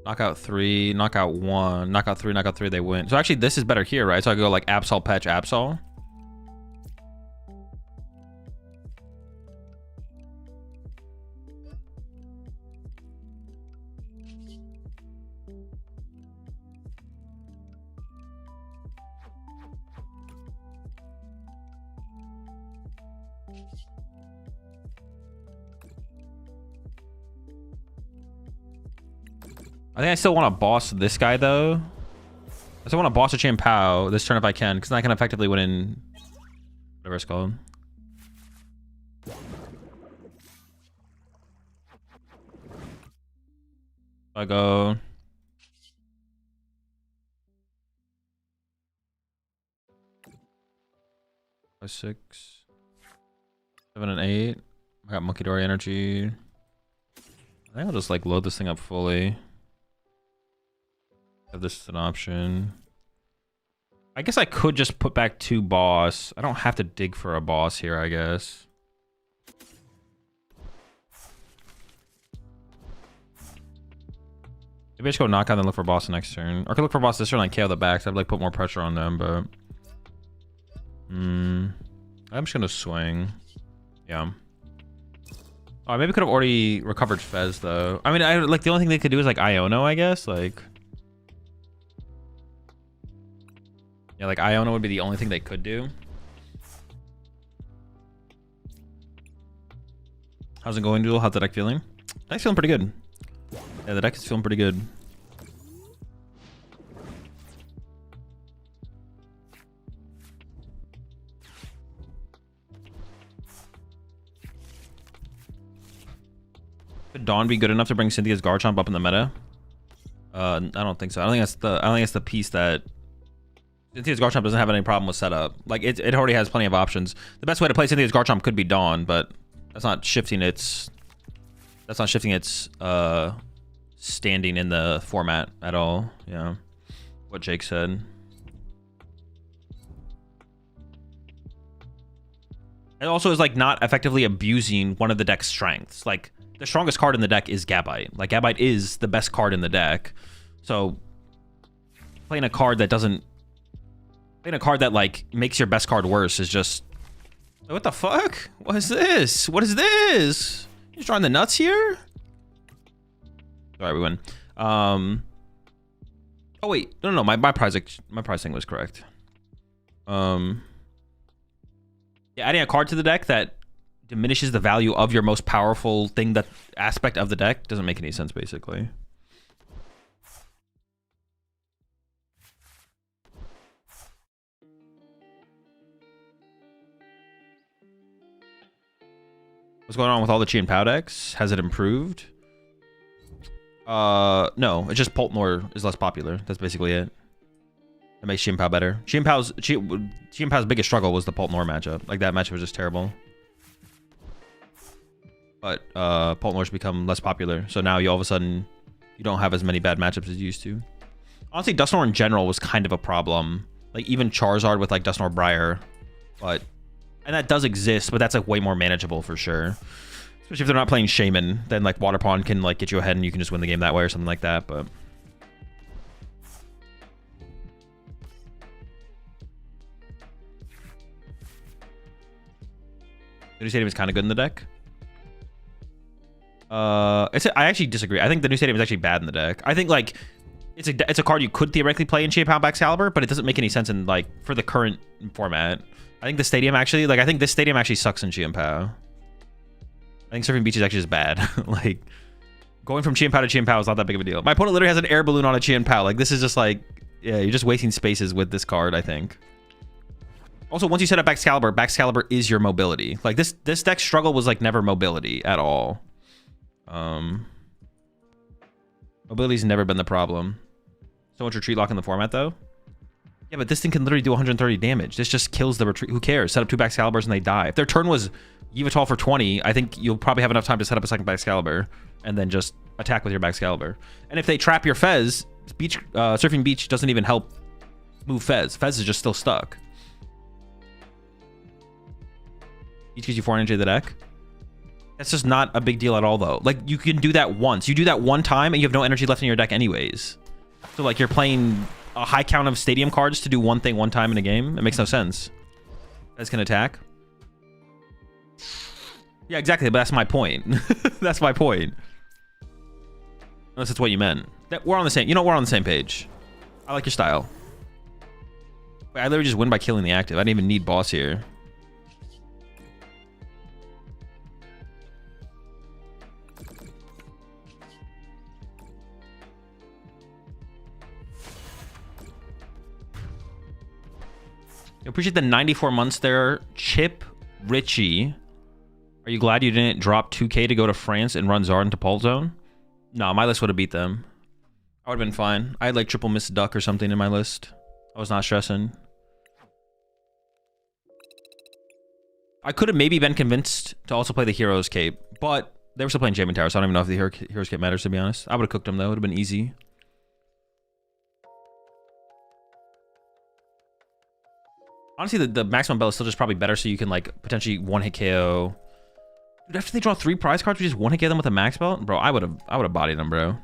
Knockout 3, knockout 1, knockout 3, knockout 3, they win. So actually, this is better here, right? So I go like Absol, Patch, Absol. I think I still want to boss this guy, though. I still want to boss a Chien-Pao this turn if I can, because then I can effectively win in... whatever it's called. I go... 5, 6, 7, and 8. I got Monkey Dory energy. I think I'll just like load this thing up fully. Have this as an option. I guess I could just put back 2 boss. I don't have to dig for a boss here, I guess. Maybe I just go knock out and then look for boss next turn. Or I could look for boss this turn and KO the back, so I'd like put more pressure on them, but... I'm just gonna swing. Yeah. Oh, I maybe could have already recovered Fez, though. I mean, like the only thing they could do is like Iono, I guess. Like... yeah, like Iono would be the only thing they could do. How's it going, Duel? How's the deck feeling? The deck's feeling pretty good. Yeah, the deck is feeling pretty good. Could Dawn be good enough to bring Cynthia's Garchomp up in the meta? I don't think so. I don't think that's the piece that Cynthia's Garchomp doesn't have any problem with setup. Like it already has plenty of options. The best way to play Cynthia's Garchomp could be Dawn, but that's not shifting its standing in the format at all. Yeah. What Jake said. It also is like not effectively abusing one of the deck's strengths. Like the strongest card in the deck is Gabite. Like Gabite is the best card in the deck. So playing a card that doesn't... playing a card that like makes your best card worse is just... what the fuck? What is this? What is this? You drawing the nuts here? All right, we win. Oh wait, no, my pricing was correct. Yeah, adding a card to the deck that diminishes the value of your most powerful thing, that aspect of the deck, doesn't make any sense, basically. What's going on with all the Chien-Pao decks? Has it improved? No, it's just Poltnor is less popular. That's basically it. That makes Chien-Pao better. Chien-Pao's biggest struggle was the Poltnor matchup. Like, that matchup was just terrible. But Poltnor's become less popular, so now you all of a sudden you don't have as many bad matchups as you used to. Honestly, Dusknoir in general was kind of a problem. Like, even Charizard with like Dusknoir Briar, and that does exist, but that's like way more manageable for sure. Especially if they're not playing Shaman, then like Water Pond can like get you ahead and you can just win the game that way or something like that. But the new stadium is kind of good in the deck. I actually disagree. I think the new stadium is actually bad in the deck. I think like it's a card you could theoretically play in Chien-Pao Excalibur, but it doesn't make any sense in like for the current format. I think the stadium actually I think this stadium actually sucks in Chien-Pao. I think Surfing Beach is actually just bad. Like, going from Chien-Pao to Chien-Pao is not that big of a deal. My opponent literally has an air balloon on a Chien-Pao. Like, this is just like, yeah, you're just wasting spaces with this card, I think. Also, once you set up Excalibur is your mobility. Like, this deck's struggle was like never mobility at all. Mobility's never been the problem. So much retreat lock in the format, though. Yeah, but this thing can literally do 130 damage. This just kills the retreat. Who cares? Set up 2 Excaliburs and they die. If their turn was Yveltal for 20, I think you'll probably have enough time to set up a second Excalibur and then just attack with your Excalibur. And if they trap your Fez, Surfing Beach doesn't even help move Fez. Fez is just still stuck. Each gives you 4 energy of the deck. That's just not a big deal at all, though. Like, you can do that once. You do that one time and you have no energy left in your deck anyways. So, like, you're playing a high count of stadium cards to do one thing one time in a game. It makes no sense. Fez can attack. Yeah, exactly, but that's my point. That's my point. Unless it's what you meant. We're on the same, we're on the same page. I like your style. Wait, I literally just win by killing the active. I didn't even need boss here. I appreciate the 94 months there. Chip Richie. Are you glad you didn't drop 2K to go to France and run Zard into Pult Zone? No, my list would have beat them. I would have been fine. I had like triple Miss Duck or something in my list. I was not stressing. I could have maybe been convinced to also play the Heroes Cape, but they were still playing Jamin Tower, so I don't even know if the Heroes Cape matters, to be honest. I would have cooked them, though. It would have been easy. Honestly, the maximum bell is still just probably better, so you can like potentially one-hit KO. Dude, after they draw 3 prize cards, we just one-hit KO them with a max belt? Bro, I would have bodied them, bro.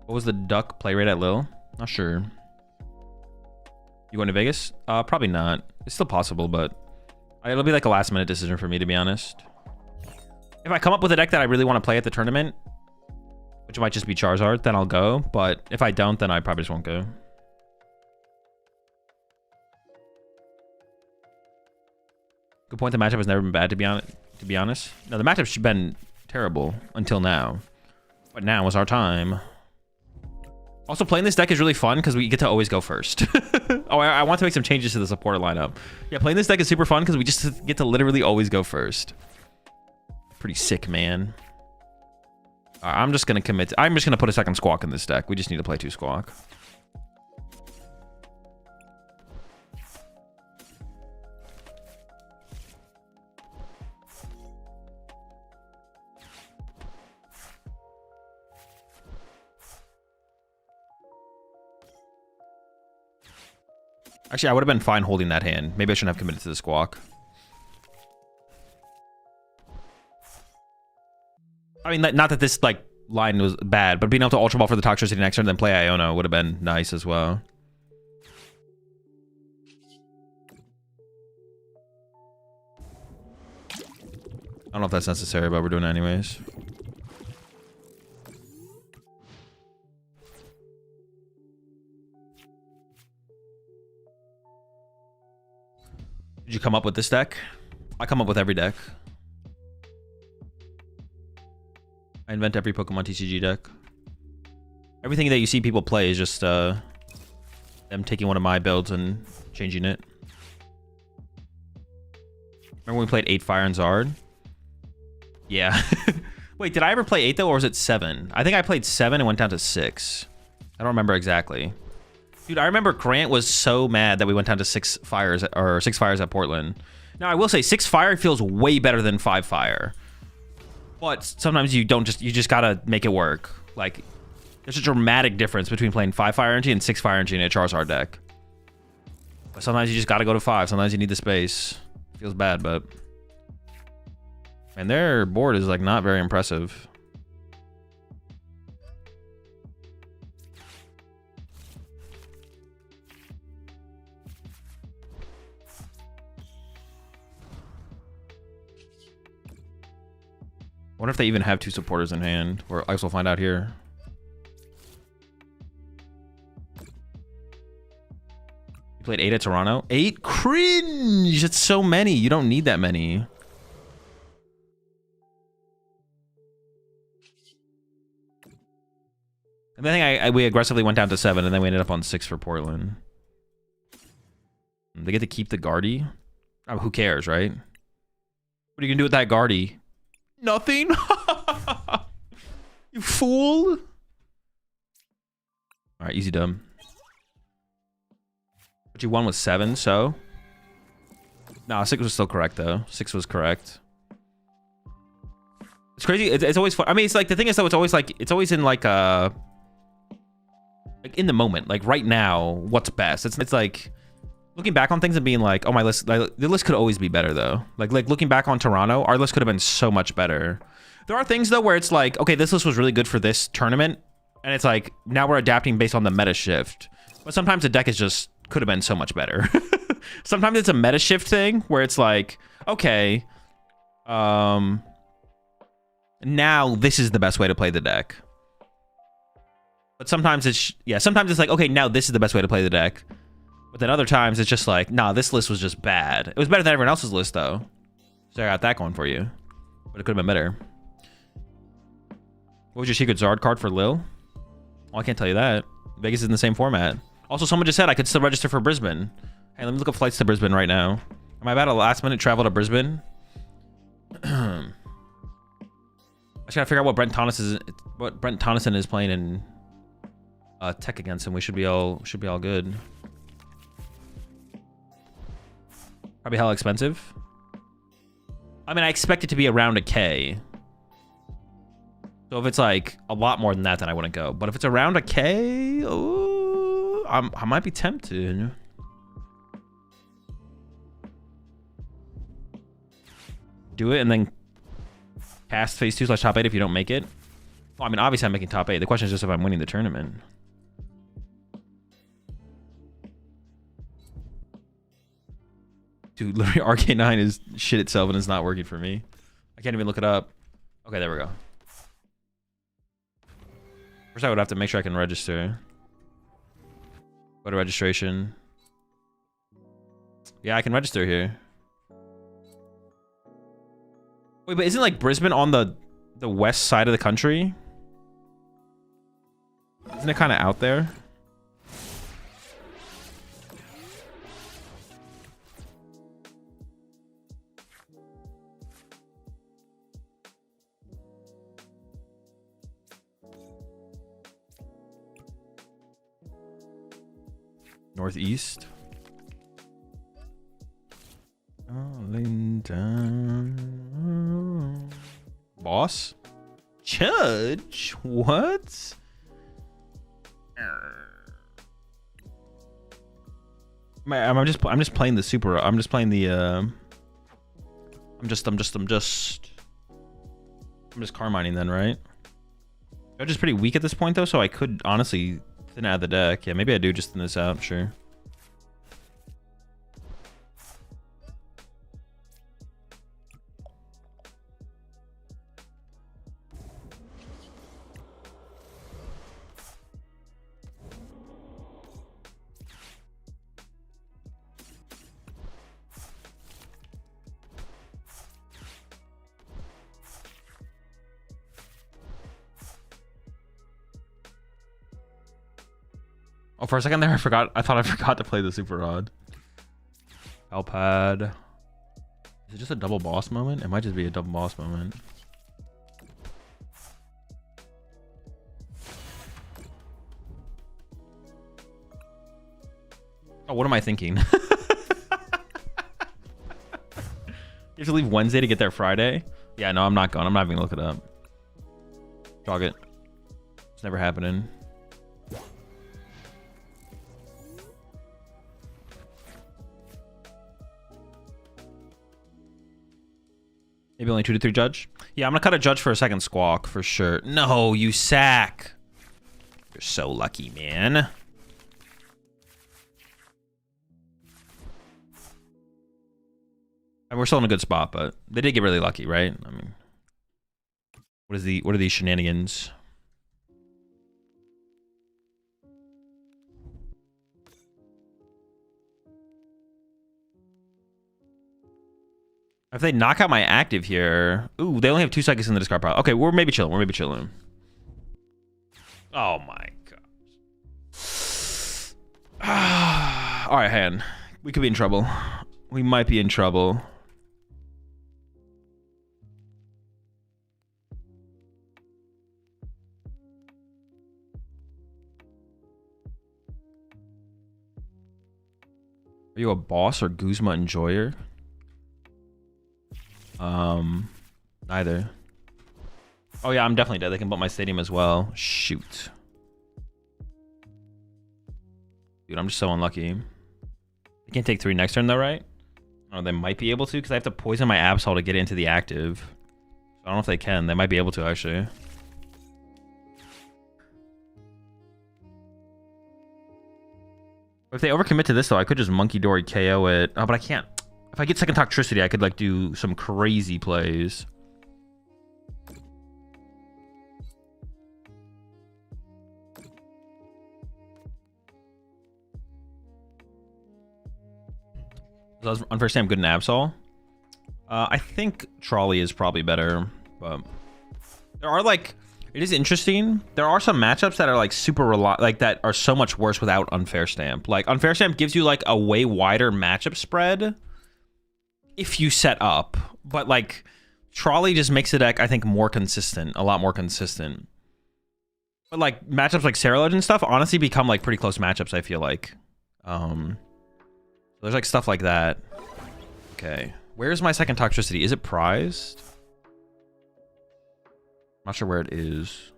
What was the duck play rate at Lil? Not sure. You going to Vegas? Probably not. It's still possible, but it'll be like a last minute decision for me, to be honest. If I come up with a deck that I really want to play at the tournament, which might just be Charizard, then I'll go. But if I don't, then I probably just won't go. Good point. The matchup has never been bad, to be honest. No, the matchup's been terrible until now. But now is our time. Also, playing this deck is really fun because we get to always go first. Oh, I want to make some changes to the supporter lineup. Yeah, playing this deck is super fun because we just get to literally always go first. Pretty sick, man. I'm just going to commit. I'm just going to put a second Squawk in this deck. We just need to play 2 Squawk. Actually, I would have been fine holding that hand. Maybe I shouldn't have committed to the Squawk. I mean, not that this like line was bad, but being able to Ultra Ball for the Toxtricity next turn and then play Iono would have been nice as well. I don't know if that's necessary, but we're doing it anyways. Did you come up with this deck? I come up with every deck. I invent every Pokemon TCG deck. Everything that you see people play is just them taking one of my builds and changing it. Remember when we played 8 Fire and Zard? Yeah. Wait, did I ever play 8 though, or was it 7? I think I played 7 and went down to 6. I don't remember exactly. Dude, I remember Grant was so mad that we went down to 6 fires at Portland. Now, I will say 6 fire feels way better than 5 fire. But sometimes you just gotta make it work. Like, there's a dramatic difference between playing 5 fire energy and 6 fire energy in a Charizard deck. But sometimes you just gotta go to 5. Sometimes you need the space. Feels bad, but... And their board is, like, not very impressive. I wonder if they even have 2 supporters in hand. Or I guess we'll find out here. You played 8 at Toronto? 8? Cringe! It's so many. You don't need that many. And then we aggressively went down to 7, and then we ended up on 6 for Portland. They get to keep the Guardy? Oh, who cares, right? What are you gonna do with that Guardy? Nothing? You fool! Alright, easy dumb. But you won with 7, so... No, 6 was still correct, though. 6 was correct. It's crazy. It's always fun. I mean, it's like, the thing is, though, it's always in, like, like, in the moment. Like, right now, what's best? It's like... Looking back on things and being like, oh, my list, like, the list could always be better, though. Like looking back on Toronto, our list could have been so much better. There are things, though, where it's like, okay, this list was really good for this tournament. And it's like, now we're adapting based on the meta shift. But sometimes the deck is just, could have been so much better. Sometimes it's a meta shift thing where it's like, okay, now this is the best way to play the deck. But sometimes it's, yeah, sometimes it's like, okay, now this is the best way to play the deck. But then other times it's just like, nah, this list was just bad. It was better than everyone else's list, though. So I got that going for you. But it could have been better. What was your secret Zard card for Lil? Oh, I can't tell you that. Vegas is in the same format. Also, someone just said I could still register for Brisbane. Hey, let me look up flights to Brisbane right now. Am I about a last-minute travel to Brisbane? I just gotta figure out what Brent Tonneson is playing in Tech against him. We should be all good. Probably hella expensive. I mean, I expect it to be around a K. So if it's like a lot more than that, then I wouldn't go. But if it's around a K, oh, I might be tempted. Do it and then cast phase 2 / top 8 if you don't make it. Well, I mean, obviously I'm making top 8. The question is just if I'm winning the tournament. Dude, literally RK9 is shit itself and it's not working for me. I can't even look it up. Okay, there we go. First I would have to make sure I can register. Go to registration. Yeah, I can register here. Wait, but isn't like Brisbane on the west side of the country? Isn't it kind of out there? Northeast. Boss? Judge? What? I'm just playing the super. I'm just playing the. I'm just car mining then, right? Judge is pretty weak at this point though, so I could honestly thin out the deck. Yeah, maybe I do just thin this out. Sure. Oh, for a second there, I forgot. I thought I forgot to play the Super Rod. Alpad. Is it just a double boss moment? It might just be a double boss moment. Oh, what am I thinking? You have to leave Wednesday to get there Friday? Yeah, no, I'm not going. I'm not even gonna look it up. Jog it. It's never happening. Maybe only 2 to 3 judge? Yeah, I'm gonna cut a judge for a second squawk for sure. No, you sack. You're so lucky, man. I mean, we're still in a good spot, but they did get really lucky, right? I mean, what are these shenanigans? If they knock out my active here, ooh, they only have 2 seconds in the discard pile. Okay, we're maybe chilling. We're maybe chilling. Oh my god. All right, hand. We could be in trouble. We might be in trouble. Are you a boss or Guzma enjoyer? Neither. Oh yeah, I'm definitely dead. They can bump my stadium as well. Shoot. Dude, I'm just so unlucky. They can't take 3 next turn though, right? Oh, they might be able to because I have to poison my Absol to get into the active. I don't know if they can. They might be able to actually. If they overcommit to this though, I could just Monkey Dory KO it. Oh, but I can't. If I get second Toxtricity, I could like do some crazy plays. On first day, I'm good in Absol. I think Trolley is probably better, but there are like, it is interesting. There are some matchups that are like super like that are so much worse without Unfair Stamp. Like Unfair Stamp gives you like a way wider matchup spread if you set up, but like Trolley just makes the deck, I think, more consistent, a lot more consistent. But like matchups like Cerulege and stuff honestly become like pretty close matchups, I feel like. There's like stuff like that. Okay. Where's my second Toxtricity? Is it prized? Not sure where it is.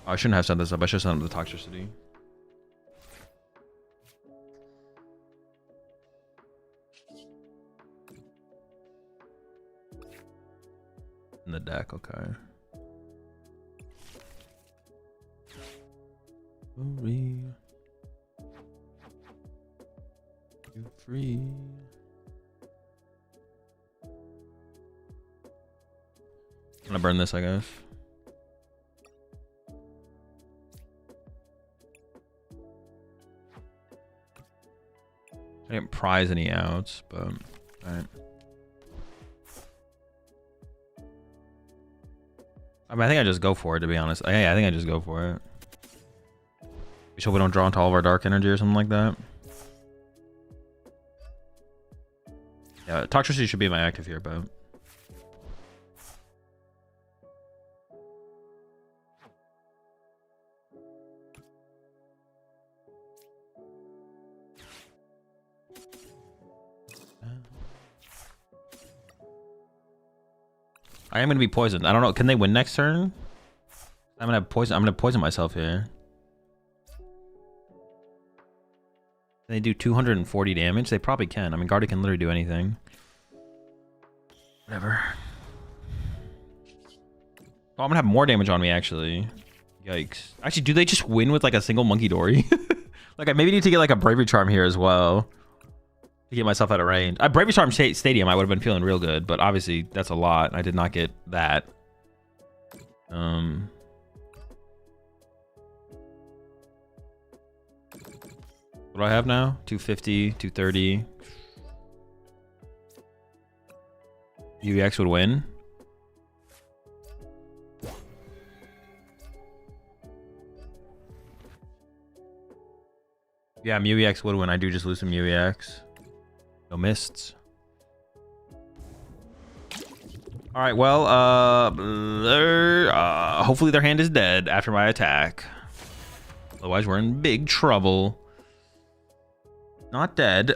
Oh, I shouldn't have set this up. I should have set up the Toxtricity. In the deck, okay. You free. I'm gonna burn this, I guess. I didn't prize any outs, but alright. I mean, I think I just go for it, to be honest. Yeah, I think I just go for it. So we don't draw into all of our dark energy or something like that. Yeah, Toxtricity should be my active here, but... I am gonna be poisoned. I don't know. Can they win next turn? I'm gonna poison. I'm gonna poison myself here. They do 240 damage. They probably can. I mean, Guardy can literally do anything. Whatever. Oh, I'm gonna have more damage on me actually. Yikes. Actually, do they just win with like a single Monkey Dory? Like, I maybe need to get like a Bravery Charm here as well to get myself out of range. A Bravery Charm Stadium, I would have been feeling real good, but obviously that's a lot. I did not get that. What do I have now? 250, 230. UEX would win. Yeah, Mew EX would win. I do just lose some Mew EX. No mists. All right, well, hopefully their hand is dead after my attack. Otherwise, we're in big trouble. Not dead.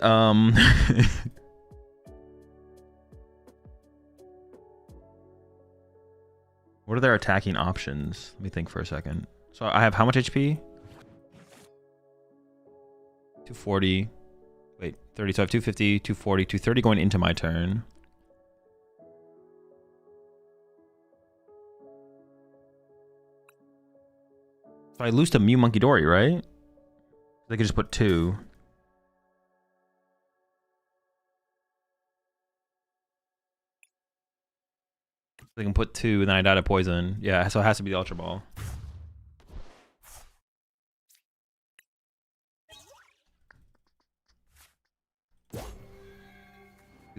What are their attacking options? Let me think for a second. So I have how much HP? 240. Wait, 30. So I have 250, 240, 230 going into my turn. So I lose to Mew Monkey Dory, right? They could just put 2. They can put 2 and then I die to poison. Yeah, so it has to be the Ultra Ball.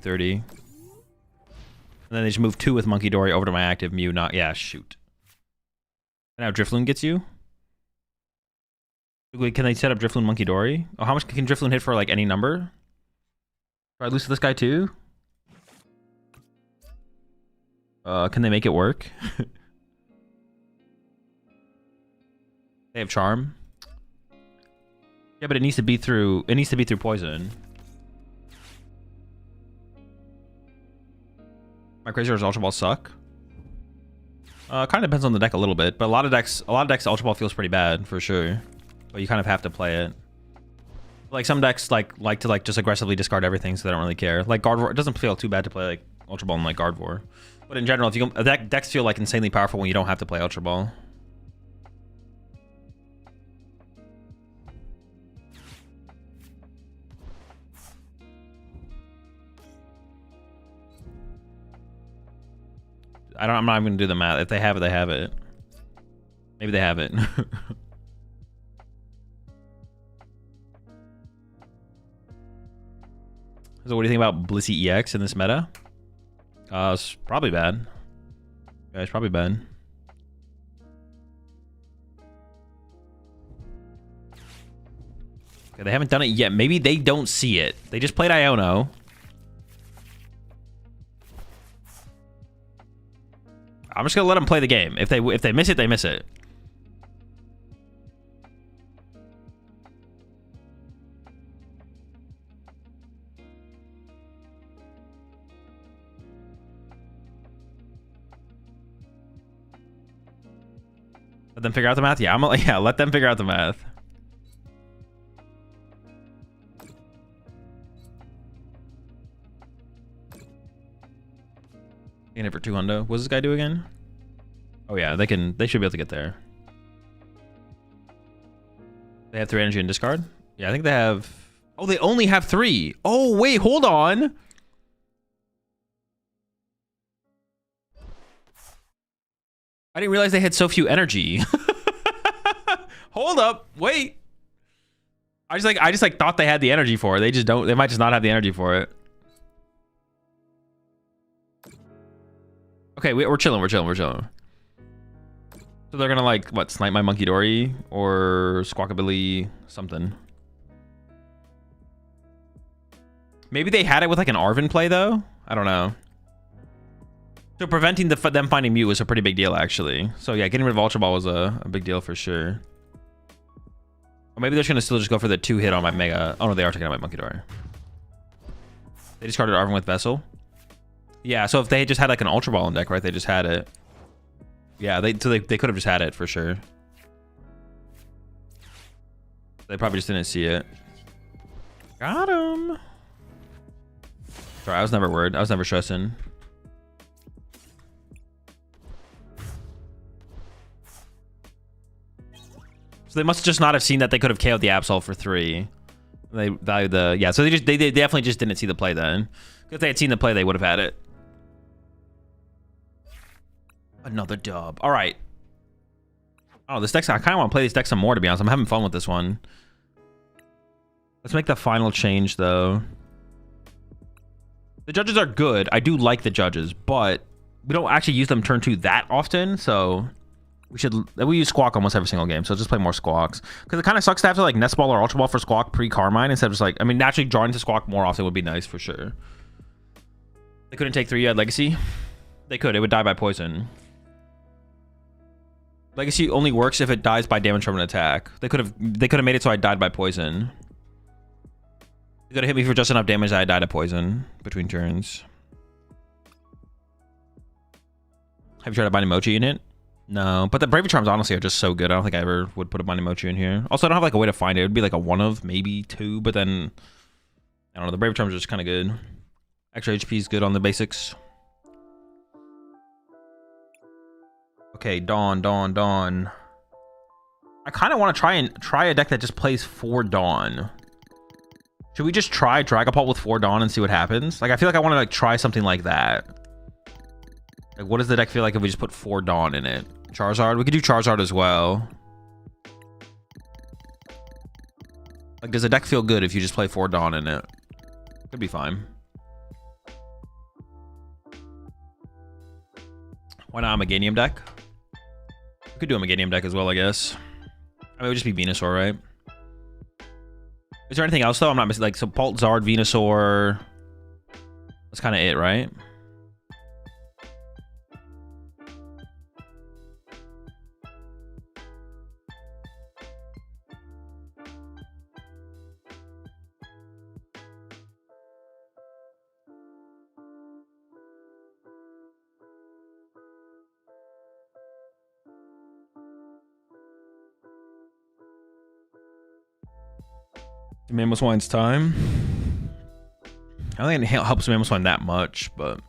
$230. And then they just move 2 with Monkey Dory over to my active Mew. Not, yeah, shoot. And now Drifloon gets you? Wait, can they set up Drifloon Monkey Dory? Oh, how much can Drifloon hit for like any number? Or I lose to this guy too? Can they make it work? They have Charm. Yeah, but it needs to be through poison. My Crazier's Ultra Ball suck. Kind of depends on the deck a little bit, but a lot of decks Ultra Ball feels pretty bad for sure. But you kind of have to play it. Like some decks like to just aggressively discard everything, so they don't really care. Like Gardevoir, it doesn't feel too bad to play like Ultra Ball and like Gardevoir. But in general, if you go, decks feel like insanely powerful when you don't have to play Ultra Ball. I'm not even gonna do the math. If they have it, they have it. Maybe they have it. So what do you think about Blissey EX in this meta? It's probably bad. Yeah, it's probably bad. Okay, they haven't done it yet. Maybe they don't see it. They just played Iono. I'm just gonna let them play the game. If they miss it, they miss it. Let them figure out the math? Yeah, yeah, let them figure out the math. Getting it for 200. What does this guy do again? Oh yeah, they should be able to get there. They have 3 energy and discard? Yeah, I think they have... Oh, they only have 3. Oh, wait, hold on. I didn't realize they had so few energy. Hold up, wait. I just thought they had the energy for it. They just don't. They might just not have the energy for it. Okay, we're chilling. We're chilling. So they're gonna like what? Snipe my Monkey Dory or Squawkabilly something. Maybe they had it with like an Arven play though. I don't know. So preventing them finding Mew was a pretty big deal, actually. So yeah, getting rid of Ultra Ball was a big deal for sure. Or maybe they're just gonna still just go for the 2 hit on my Mega. Oh no, they are taking out my Monkey Dory. They discarded Arven with Vessel. Yeah, so if they just had like an Ultra Ball in deck, right? They just had it. Yeah, they could have just had it for sure. They probably just didn't see it. Got him. Sorry, I was never worried. I was never stressing. So they must just not have seen that they could have KO'd the Absol for 3. They valued the... Yeah, so they definitely just didn't see the play then. If they had seen the play, they would have had it. Another dub. All right. Oh, this deck... I kind of want to play this deck some more, to be honest. I'm having fun with this one. Let's make the final change, though. The judges are good. I do like the judges, but we don't actually use them turn 2 that often, so... We use Squawk almost every single game, so just play more Squawks. Because it kind of sucks to have to like Nest Ball or Ultra Ball for Squawk pre-Carmine instead of just like, I mean, naturally drawing to Squawk more often would be nice for sure. They couldn't take 3 Legacy. They could. It would die by poison. Legacy only works if it dies by damage from an attack. They could have made it so I died by poison. They could have hit me for just enough damage that I died of poison between turns. Have you tried a Binding Mochi in it? No, but the Bravery Charms honestly are just so good. I don't think I ever would put a Binding Mochi in here. Also, I don't have like a way to find it. It would be like a 1 of, maybe 2, but then I don't know. The Bravery Charms are just kind of good. Extra HP is good on the basics. Okay, Dawn. I kind of want to try a deck that just plays 4 Dawn. Should we just try Dragapult with 4 Dawn and see what happens? Like, I feel like I want to like try something like that. Like, what does the deck feel like if we just put 4 Dawn in it? Charizard? We could do Charizard as well. Like, does the deck feel good if you just play 4 Dawn in it? Could be fine. Why not a Meganium deck? We could do a Meganium deck as well, I guess. I mean, it would just be Venusaur, right? Is there anything else, though? I'm not missing, like, so Pult, Zard, Venusaur. That's kind of it, right? Mamoswine's time. I don't think it helps Mamoswine that much, but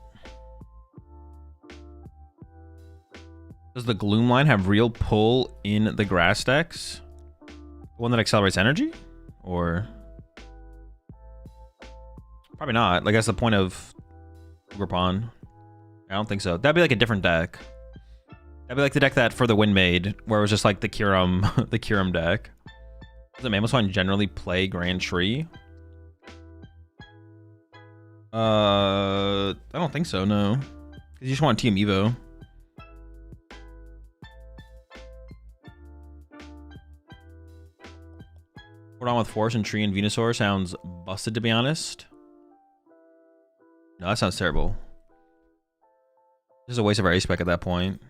does the Gloom line have real pull in the grass decks? One that accelerates energy? Or probably not. Like, that's the point of Ugrapon. I don't think so. That'd be like a different deck. That'd be like the deck that for the Wind made, where it was just like the Kyurem, the Kyurem deck. Does Mamoswine generally play Grand Tree? I don't think so, no. You just want Team Evo. We're on with Forest and Tree and Venusaur sounds busted, to be honest. No, that sounds terrible. This is a waste of our ace spec at that point.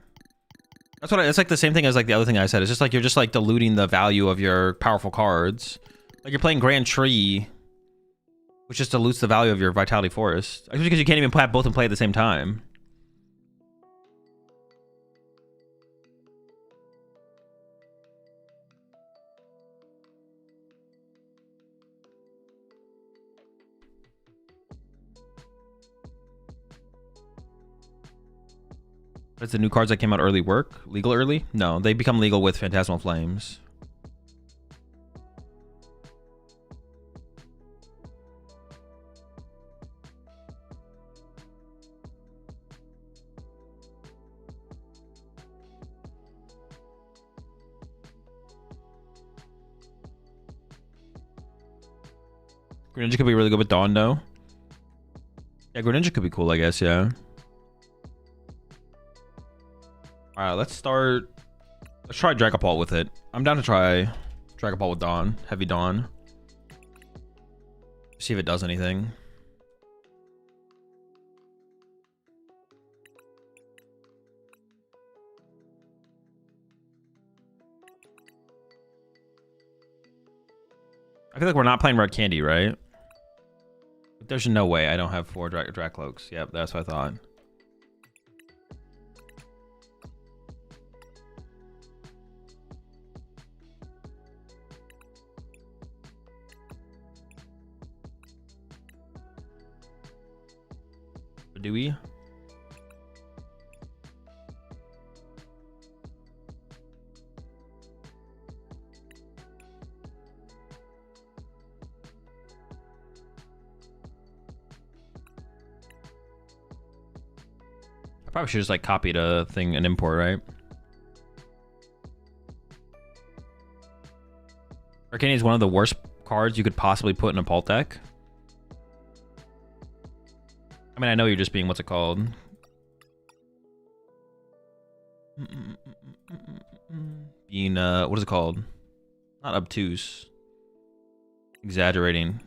That's what it's like the same thing as like the other thing I said. It's just like you're just like diluting the value of your powerful cards. Like you're playing Grand Tree, which just dilutes the value of your Vitality Forest. Actually, because you can't even play both and play at the same time. Does the new cards that came out early work? Legal early? No, they become legal with Phantasmal Flames. Greninja could be really good with Dawn, though. Yeah, Greninja could be cool, I guess, yeah. Alright, let's try Dragapult with it. I'm down to try Dragapult with Dawn. Heavy Dawn. See if it does anything. I feel like we're not playing Red Candy, right? There's no way I don't have 4 Dracloaks. Yep, that's what I thought. Do we? I probably should just like copied a thing and import, right? Arcane is one of the worst cards you could possibly put in a Pult deck. I mean, I know you're just being, what's it called? Being, what is it called? Not obtuse. Exaggerating.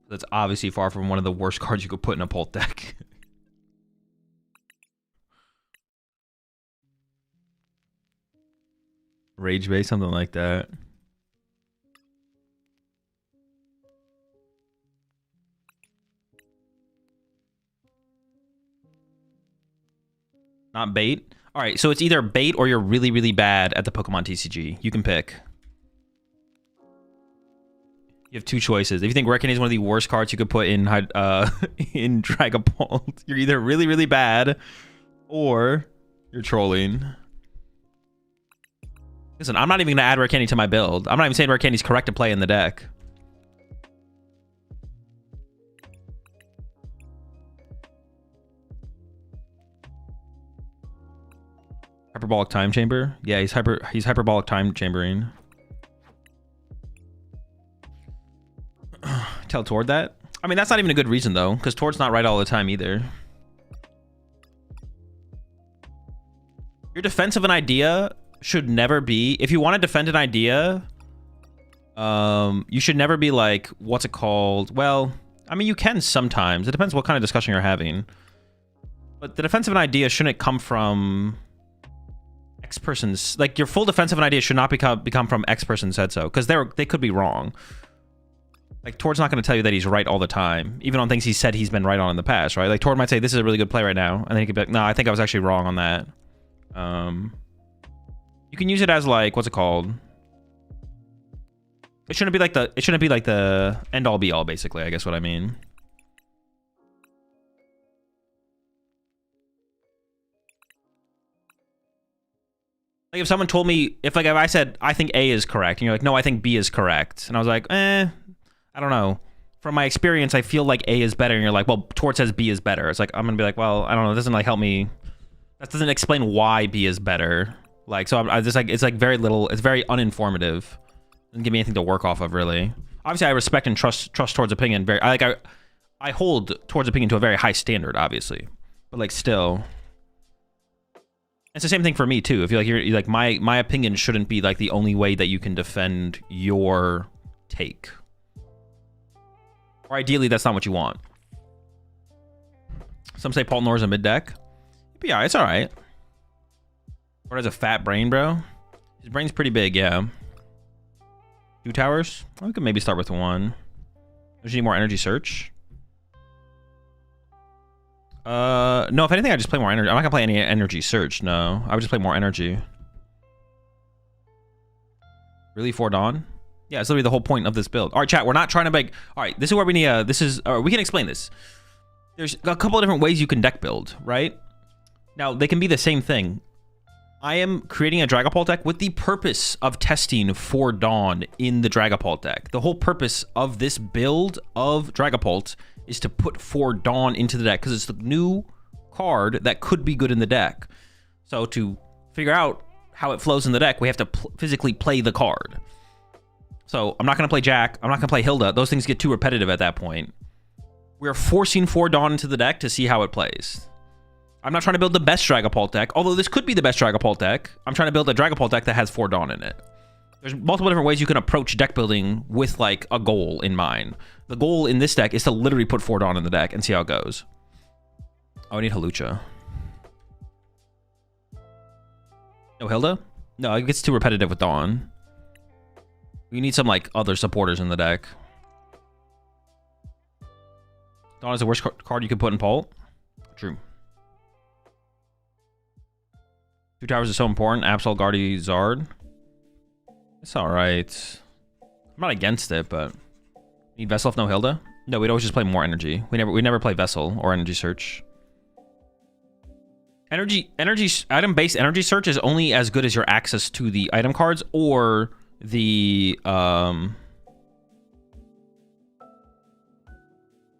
That's obviously far from one of the worst cards you could put in a Pult deck. Rage base, something like that. Not bait. All right, so it's either bait or you're really, really bad at the Pokemon TCG. You can pick. You have two choices. If you think Rare Candy is one of the worst cards you could put in in Dragapult, you're either really, really bad or you're trolling. Listen, I'm not even going to add Rare Candy to my build. I'm not even saying Rare Candy's correct to play in the deck. Hyperbolic Time Chamber? Yeah, he's hyperbolic time chambering. Tell Tord that? I mean, that's not even a good reason, though, because Tord's not right all the time, either. Your defense of an idea should never be... If you want to defend an idea, you should never be like, what's it called? Well, I mean, you can sometimes. It depends what kind of discussion you're having. But the defense of an idea shouldn't come from... X person's... Like, your full defense of an idea should not become from X person said so, because they could be wrong. Like, Tord's not going to tell you that he's right all the time, even on things he said he's been right on in the past, right? Like, Tord might say, this is a really good play right now, and then he could be like, no, I think I was actually wrong on that. You can use it as, like, what's it called? It shouldn't be like the end-all be-all, basically, I guess what I mean. Like, if someone told me, if I said, I think A is correct, and you're like, no, I think B is correct, and I was like, I don't know. From my experience, I feel like A is better, and you're like, well, Tord says B is better. It's like, I'm gonna be like, well, I don't know. It doesn't like help me. That doesn't explain why B is better. Like, so I just like, it's like very little. It's very uninformative. Doesn't give me anything to work off of, really. Obviously, I respect and trust Tord's opinion. I hold Tord's opinion to a very high standard, obviously. But like, still, it's the same thing for me too. If you're like my opinion shouldn't be like the only way that you can defend your take. Or ideally, that's not what you want. Some say Paul Nor's a mid deck. But yeah, it's all right. Or has a fat brain, bro. His brain's pretty big, yeah. 2 towers. We could maybe start with 1. Does you need more energy search? No, if anything, I just play more energy. I'm not gonna play any energy search. No, I would just play more energy. Really, 4 Dawn? Yeah, it's literally the whole point of this build. All right, chat, we're not trying to make... All right, this is where we need... we can explain this. There's a couple of different ways you can deck build, right? Now, they can be the same thing. I am creating a Dragapult deck with the purpose of testing 4 Dawn in the Dragapult deck. The whole purpose of this build of Dragapult is to put 4 Dawn into the deck, because it's the new card that could be good in the deck. So to figure out how it flows in the deck, we have to physically play the card. So I'm not going to play Jack. I'm not going to play Hilda. Those things get too repetitive at that point. We're forcing 4 Dawn into the deck to see how it plays. I'm not trying to build the best Dragapult deck, although this could be the best Dragapult deck. I'm trying to build a Dragapult deck that has 4 Dawn in it. There's multiple different ways you can approach deck building with like a goal in mind. The goal in this deck is to literally put 4 Dawn in the deck and see how it goes. Oh, I need Halucha. No Hilda? No, it gets too repetitive with Dawn. We need some like other supporters in the deck. Dawn is the worst card you could put in Pult. True. 2 towers is so important. Absol, Guardi, Zard. It's alright. I'm not against it, but... Need Vessel if no Hilda? No, we'd always just play more energy. We never play Vessel or Energy Search. Item-based energy search is only as good as your access to the item cards or the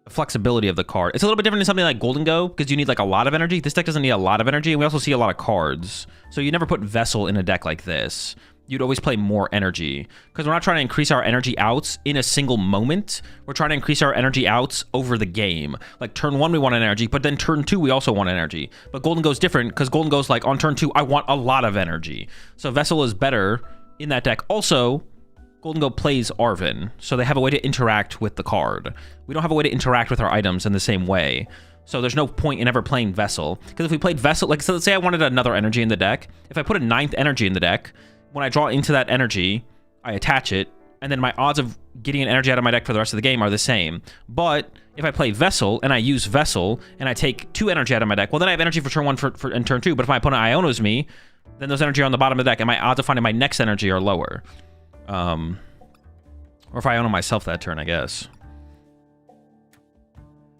flexibility of the card. It's a little bit different than something like Golden Go, because you need like a lot of energy. This deck doesn't need a lot of energy, and we also see a lot of cards. So you never put Vessel in a deck like this. You'd always play more energy, because we're not trying to increase our energy outs in a single moment. We're trying to increase our energy outs over the game. Like turn 1, we want an energy, but then turn 2, we also want energy. But Golden Go's different, because Golden Go's like, on turn 2, I want a lot of energy. So Vessel is better in that deck. Also, Golden Go plays Arven, so they have a way to interact with the card. We don't have a way to interact with our items in the same way. So there's no point in ever playing Vessel. Because if we played Vessel, like, so let's say I wanted another energy in the deck. If I put a 9th energy in the deck, when I draw into that energy, I attach it, and then my odds of getting an energy out of my deck for the rest of the game are the same. But if I play Vessel, and I use Vessel, and I take 2 energy out of my deck, well, then I have energy for turn 1 and turn 2. But if my opponent Ionos me, then those energy are on the bottom of the deck, and my odds of finding my next energy are lower. Or if I Iono myself that turn, I guess.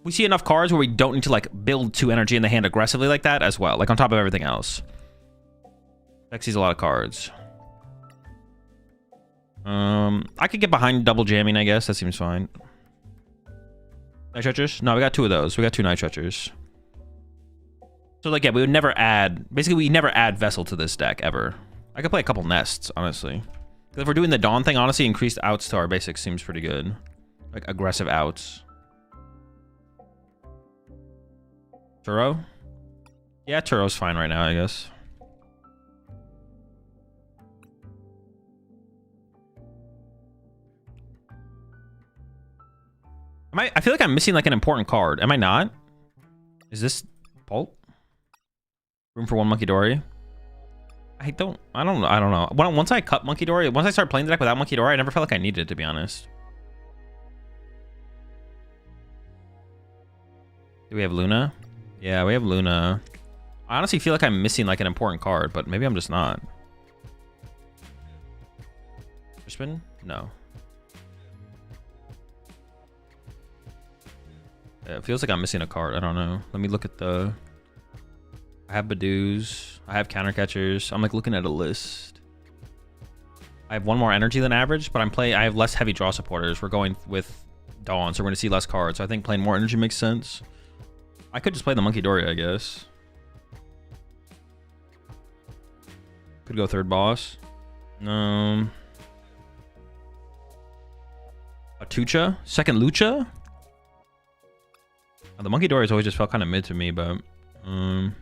We see enough cards where we don't need to, like, build 2 energy in the hand aggressively like that as well, like on top of everything else. Deck sees a lot of cards. I could get behind double jamming, I guess. That seems fine. Night Stretchers? No, we got 2 of those. We got 2 Night Stretchers. So, like, yeah, we would never add... Basically, we never add Vessel to this deck, ever. I could play a couple Nests, honestly. Because if we're doing the Dawn thing, honestly, increased outs to our basics seems pretty good. Like, aggressive outs. Turo? Yeah, Turo's fine right now, I guess. I feel like I'm missing like an important card. Am I not? Is this Pult? Room for 1 Monkey Dory? I don't know. Once I cut Monkey Dory, once I start playing the deck without Monkey Dory, I never felt like I needed it, to be honest. Do we have Luna? Yeah, we have Luna. I honestly feel like I'm missing like an important card, but maybe I'm just not. Spin? No. Yeah, it feels like I'm missing a card. I don't know. Let me look at the... I have Badoos. I have Counter Catchers. I'm like looking at a list. I have 1 more energy than average, but I have less heavy draw supporters. We're going with Dawn, so we're going to see less cards. So I think playing more energy makes sense. I could just play the Monkey Dory, I guess. Could go 3rd boss. A Tucha? 2nd Lucha? The Monkey Dory's always just felt kind of mid to me, but... Not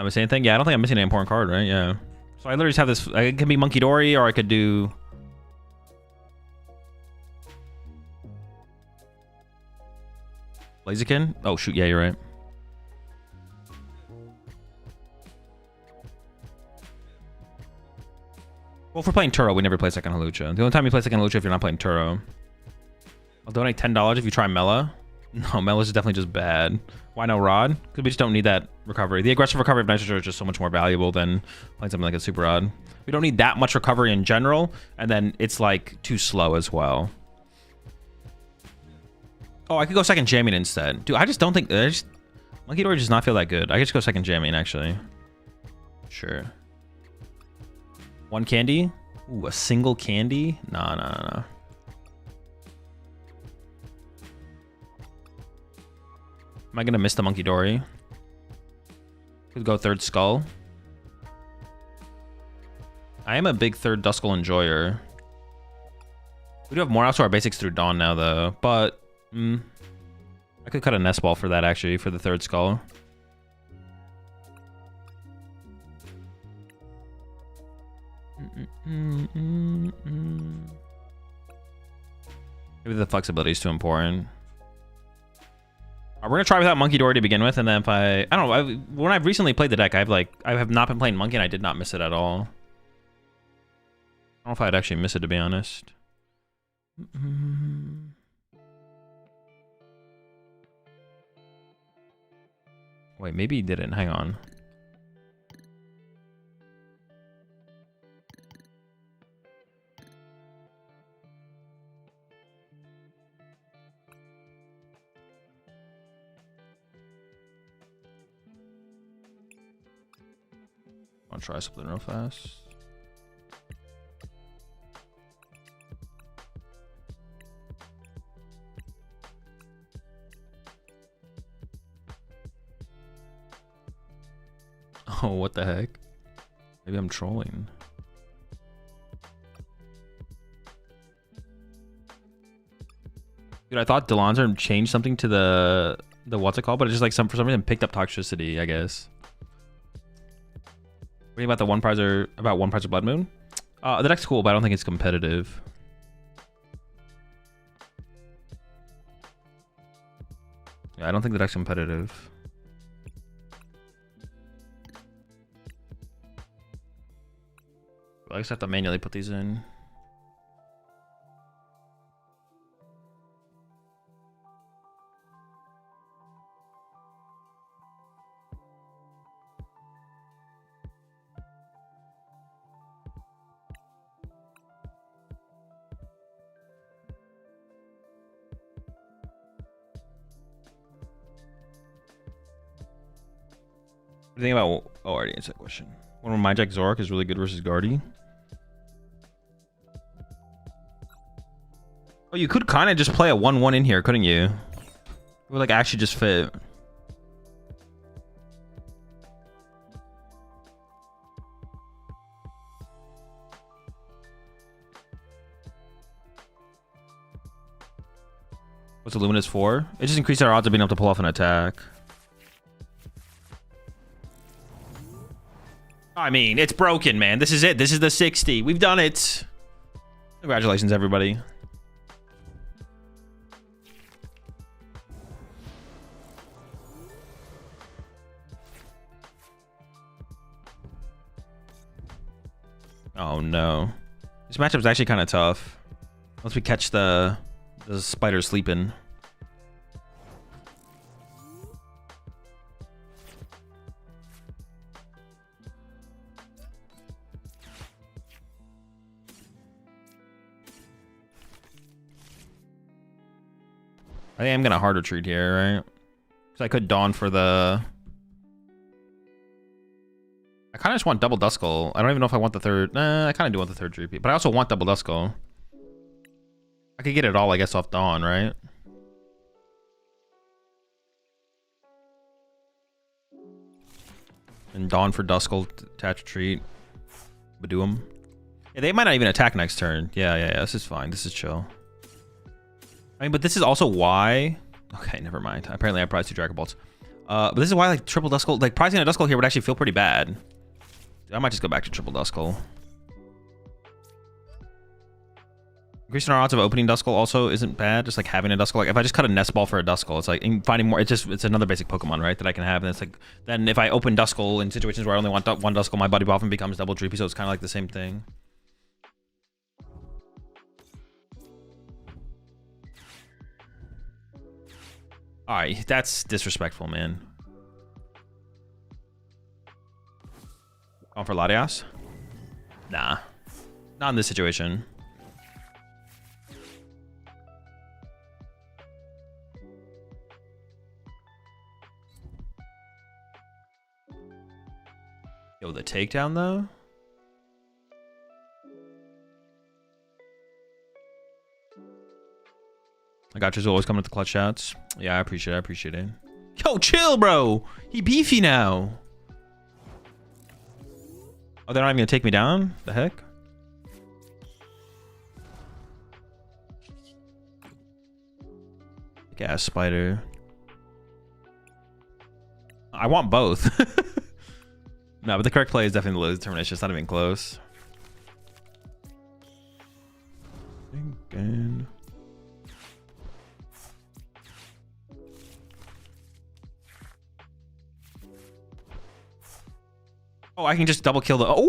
missing anything? Yeah, I don't think I'm missing an important card, right? Yeah. So I literally just have this... It can be Monkey Dory, or I could do... Blaziken? Oh, shoot. Yeah, you're right. Well, if we're playing Turo, we never play 2nd Hawlucha. The only time you play 2nd Hawlucha if you're not playing Turo. I'll donate $10 if you try Mela. No, Mela's definitely just bad. Why no Rod? Because we just don't need that recovery. The aggressive recovery of Nitrogen is just so much more valuable than playing something like a Super Rod. We don't need that much recovery in general, and then it's like too slow as well. Oh, I could go 2nd Jamming instead. Dude, I just don't think... Monkey Dory does not feel that good. I could just go 2nd Jamming, actually. Sure. 1 candy? Ooh, a single candy? Nah. Am I gonna miss the Monkey Dory? Could go 3rd Skull. I am a big 3rd Duskull enjoyer. We do have more outs to our basics through Dawn now, though. But I could cut a Nest Ball for that, actually, for the 3rd Skull. Maybe the flexibility is too important. We're gonna try without Monkey Dory to begin with, and then if I don't know, when I've recently played the deck, I have not been playing Monkey, and I did not miss it at all. I don't know if I'd actually miss it, to be honest. Wait, maybe he didn't. Hang on. I'll try something real fast. Oh, what the heck? Maybe I'm trolling. Dude, I thought Delonzer changed something to the what's it called, but it just like for some reason picked up toxicity, I guess. What do you about the one prize or Blood Moon? The deck's cool, but I don't think it's competitive. Yeah, I don't think the deck's competitive. I guess I have to manually put these in. What do you think about... Oh, I already answered that question. One of my Jack Zorak is really good versus Guardy. Oh, you could kind of just play a 1-1 in here, couldn't you? It would like actually just fit. What's the Luminous for? It just increases our odds of being able to pull off an attack. I mean, it's broken, man. This is it. This is the 60. We've done it. Congratulations, everybody. Oh, no. This matchup is actually kind of tough. Once we catch the spider sleeping. I think I'm gonna hard retreat here, right? Because I could Dawn for the... I kind of just want double Duskull. I don't even know if I want the third... Nah, I kind of do want the third repeat. But I also want double Duskull. I could get it all, I guess, off Dawn, right? And Dawn for Duskull, attach retreat. Badoom. Yeah, they might not even attack next turn. Yeah. This is fine. This is chill. I mean, but this is also why... Okay, never mind. Apparently I prized 2 Dragapults. But this is why, like, triple Duskull... Like, prizing a Duskull here would actually feel pretty bad. I might just go back to triple Duskull. Increasing our odds of opening Duskull also isn't bad. Just, like, having a Duskull. Like, if I just cut a Nest Ball for a Duskull, it's like... Finding more... It's another basic Pokemon, right? That I can have. And it's like... Then if I open Duskull in situations where I only want one Duskull, my Buddy often becomes double Dreepy, so it's kind of like the same thing. Alright, that's disrespectful, man. Going for Latias? Nah. Not in this situation. Yo, the takedown, though? I got you, always coming with the clutch shots. Yeah, I appreciate it. Yo, chill, bro. He beefy now. Oh, they're not even gonna take me down? The heck? Gas spider. I want both. No, but the correct play is definitely the low determination. It's not even close. Again. Oh, I can just double kill the... Oh,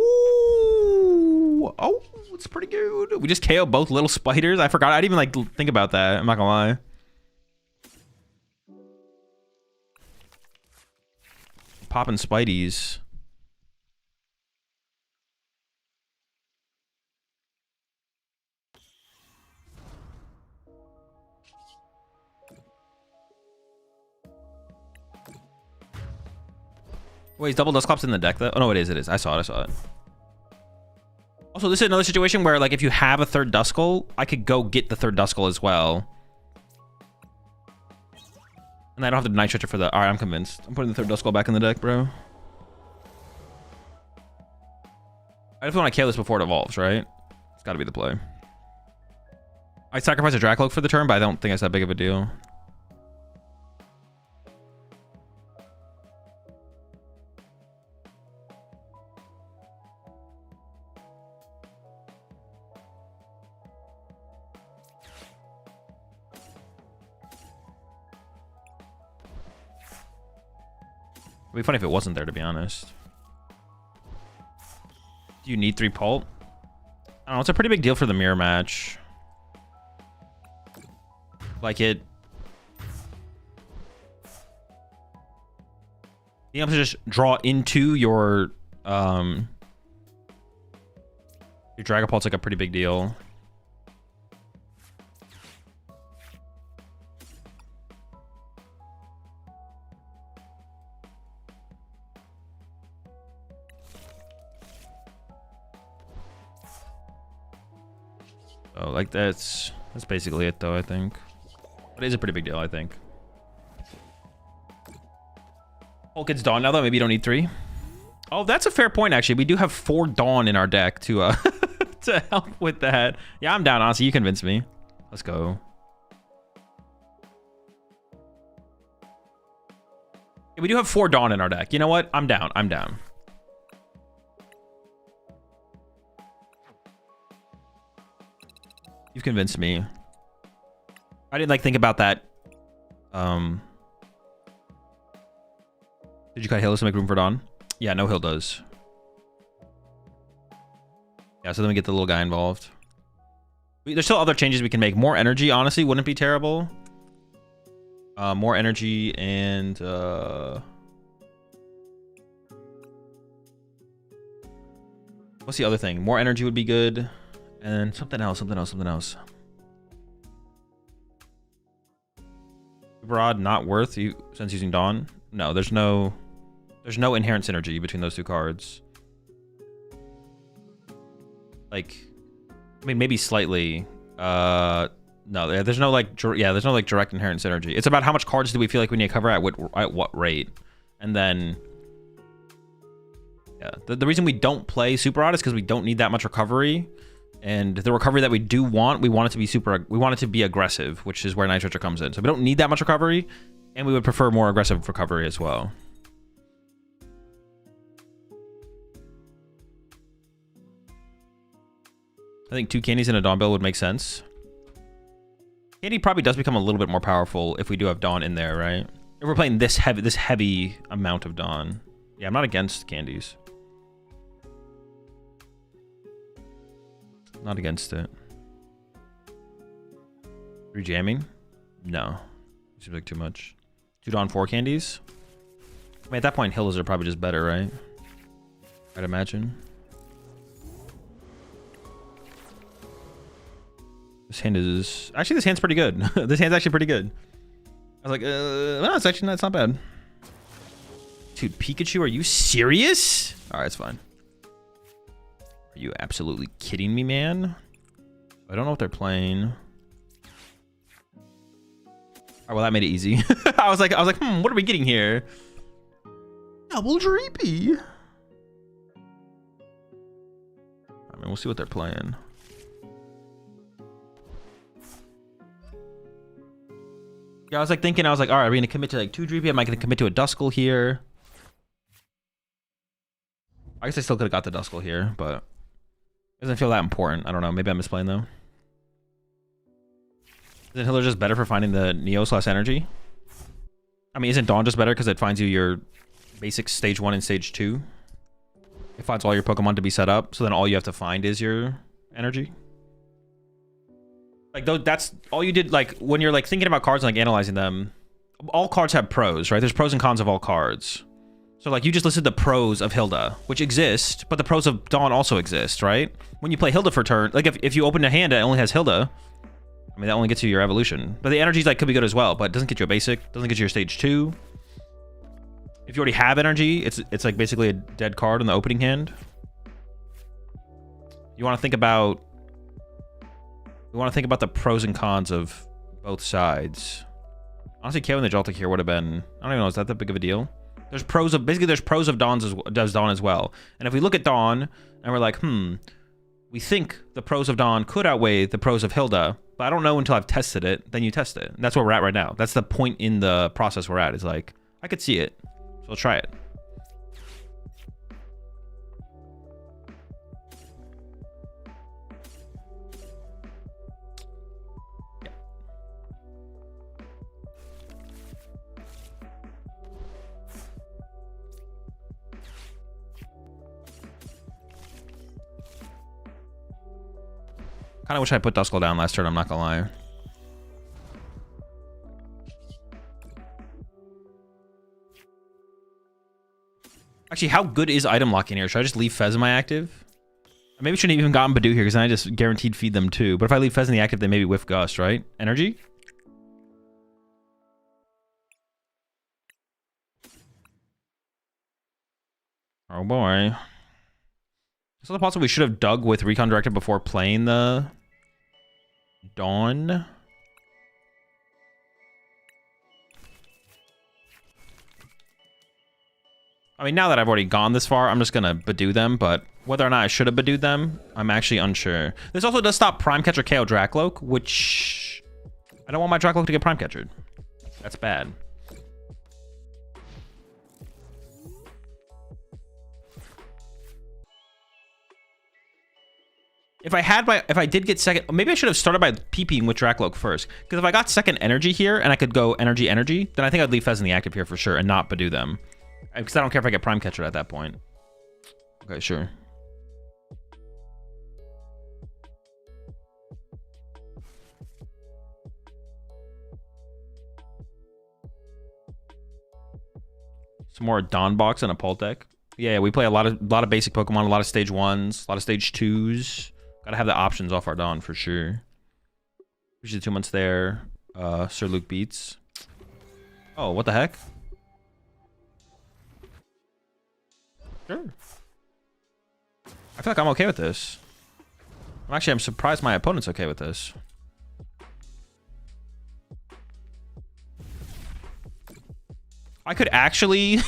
it's pretty good. We just KO both little spiders. I forgot. I didn't even like think about that. I'm not gonna lie. Popping Spideys. Wait, is double Dusclops in the deck though? Oh no, it is. I saw it. Also, this is another situation where, like, if you have a third Duskull, I could go get the third Duskull as well. And I don't have to Night Stretcher for the... Alright, I'm convinced. I'm putting the third Duskull back in the deck, bro. I definitely want to KO this before it evolves, right? It's got to be the play. I sacrifice a Dragapult for the turn, but I don't think it's that big of a deal. It'd be funny if it wasn't there, to be honest. Do you need 3 Pult? I don't know. It's a pretty big deal for the mirror match. Like it... being able to just draw into your Dragapult's like a pretty big deal. Oh, like that's basically it though, I think. It is a pretty big deal, I think. Hulk gets Dawn now though, maybe you don't need 3. Oh, that's a fair point actually. We do have 4 Dawn in our deck to to help with that. Yeah, I'm down, honestly. You convinced me. Let's go. Yeah, we do have 4 Dawn in our deck. You know what? I'm down. I'm down. You've convinced me. I didn't like think about that. Did you cut Hildas to make room for Dawn? Yeah, no Hildas. Yeah, so then we get the little guy involved. There's still other changes we can make. More energy, honestly, wouldn't be terrible. More energy and what's the other thing? More energy would be good. And something else. Rod not worth you since using Dawn? No, there's no inherent synergy between those 2 cards. Like, I mean, maybe slightly. No, there's no like direct inherent synergy. It's about how much cards do we feel like we need to cover at what rate, and then yeah, the reason we don't play Super Rod is because we don't need that much recovery. And the recovery that we do want, we want it to be we want it to be aggressive, which is where Nitro comes in. So we don't need that much recovery, and we would prefer more aggressive recovery as well. I think 2 candies and a Dawn Bill would make sense. Candy probably does become a little bit more powerful if we do have Dawn in there, right? If we're playing this heavy amount of Dawn. Yeah, I'm not against candies. Not against it. 3 jamming? No. Seems like too much. 2 Dawn, 4 candies? I mean, at that point, Hildas are probably just better, right? I'd imagine. This hand is... Actually, this hand's pretty good. This hand's actually pretty good. I was like, no, it's not bad. Dude, Pikachu, are you serious? Alright, it's fine. Are you absolutely kidding me, man? I don't know what they're playing. Alright, well, that made it easy. I was like, what are we getting here? Double Dreepy. I mean, we'll see what they're playing. Yeah, I was like thinking, all right, are we gonna commit to like 2 Dreepy? Am I gonna commit to a Duskull here? I guess I still could have got the Duskull here, but it doesn't feel that important. I don't know. Maybe I'm misplaying though. Isn't Hilda just better for finding the Neo/Energy? I mean, isn't Dawn just better because it finds you your basic stage 1 and stage 2? It finds all your Pokemon to be set up, so then all you have to find is your energy. Like, though, that's all you did. Like, when you're like thinking about cards and like analyzing them, all cards have pros, right? There's pros and cons of all cards. So like you just listed the pros of Hilda, which exist, but the pros of Dawn also exist, right? When you play Hilda for turn, like if you open a hand that only has Hilda, I mean, that only gets you your evolution. But the energies like could be good as well, but it doesn't get you a basic, doesn't get you your stage 2. If you already have energy, it's like basically a dead card in the opening hand. You want to think about the pros and cons of both sides. Honestly, KOing the Joltik here would have been, I don't even know, is that big of a deal? There's pros of Dawn as well. And if we look at Dawn and we're like, we think the pros of Dawn could outweigh the pros of Hilda, but I don't know until I've tested it, then you test it. And that's where we're at right now. That's the point in the process we're at. Is like, I could see it, so I'll try it. Kind of wish I put Duskull down last turn, I'm not gonna lie. Actually, how good is item locking here? Should I just leave Fez in my active? I maybe shouldn't have even gotten Badoo here because then I just guaranteed feed them too. But if I leave Fez in the active, they maybe whiff Gust, right? Energy? Oh boy. It's also possible we should have dug with Recon Directive before playing the Dawn. I mean, now that I've already gone this far, I'm just gonna Badoo them, but whether or not I should have Badooed them, I'm actually unsure. This also does stop Prime Catcher KO Dracloak, which I don't want my Dracloak to get Prime Catchered. That's bad. If I did get second, maybe I should have started by PPing with Dracloak first. Because if I got second energy here and I could go energy, then I think I'd leave Fez in the active here for sure and not Badoo them. Because I don't care if I get Prime Catcher at that point. Okay, sure. Some more Dawn box and a Pult deck. Yeah, we play a lot of basic Pokemon, a lot of stage 1s, a lot of stage 2s. Gotta have the options off our Dawn for sure. Usually 2 months there. Sir Luke beats. Oh, what the heck? Sure. I feel like I'm okay with this. I'm surprised my opponent's okay with this. I could actually...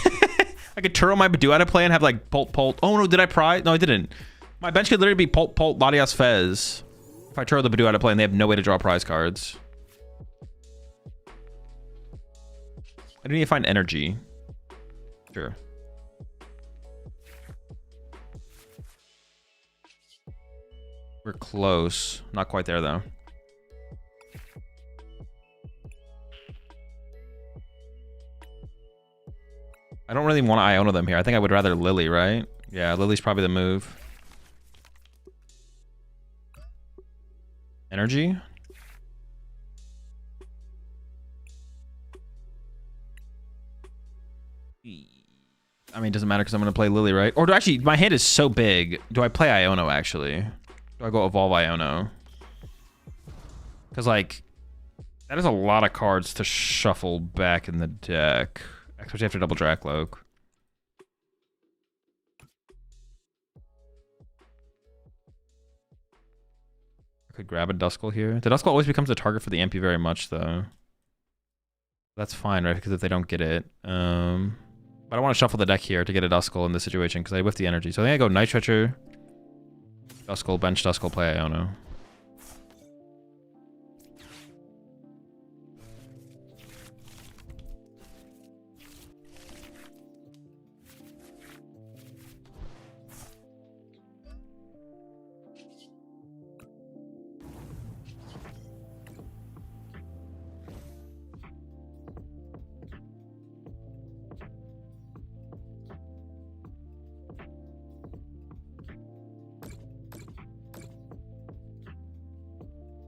I could turn my Badoo out of play and have like Pult. Oh no, did I pry? No, I didn't. My bench could literally be Pult, Latias, Fez. If I turn the Badoo out of play and they have no way to draw prize cards. I do need to find energy. Sure. We're close. Not quite there though. I don't really want to Iona them here. I think I would rather Lily, right? Yeah, Lily's probably the move. Energy? I mean, it doesn't matter because I'm going to play Lily, right? Or do actually, my hand is so big. Do I play Iono, actually? Do I go Evolve Iono? Because, like, that is a lot of cards to shuffle back in the deck. Especially after double Dracloak. I could grab a Duskull here. The Duskull always becomes a target for the MP very much, though. That's fine, right? Because if they don't get it. But I want to shuffle the deck here to get a Duskull in this situation because I whiff the energy. So I think I go Night Stretcher, Duskull, bench Duskull, play Iono.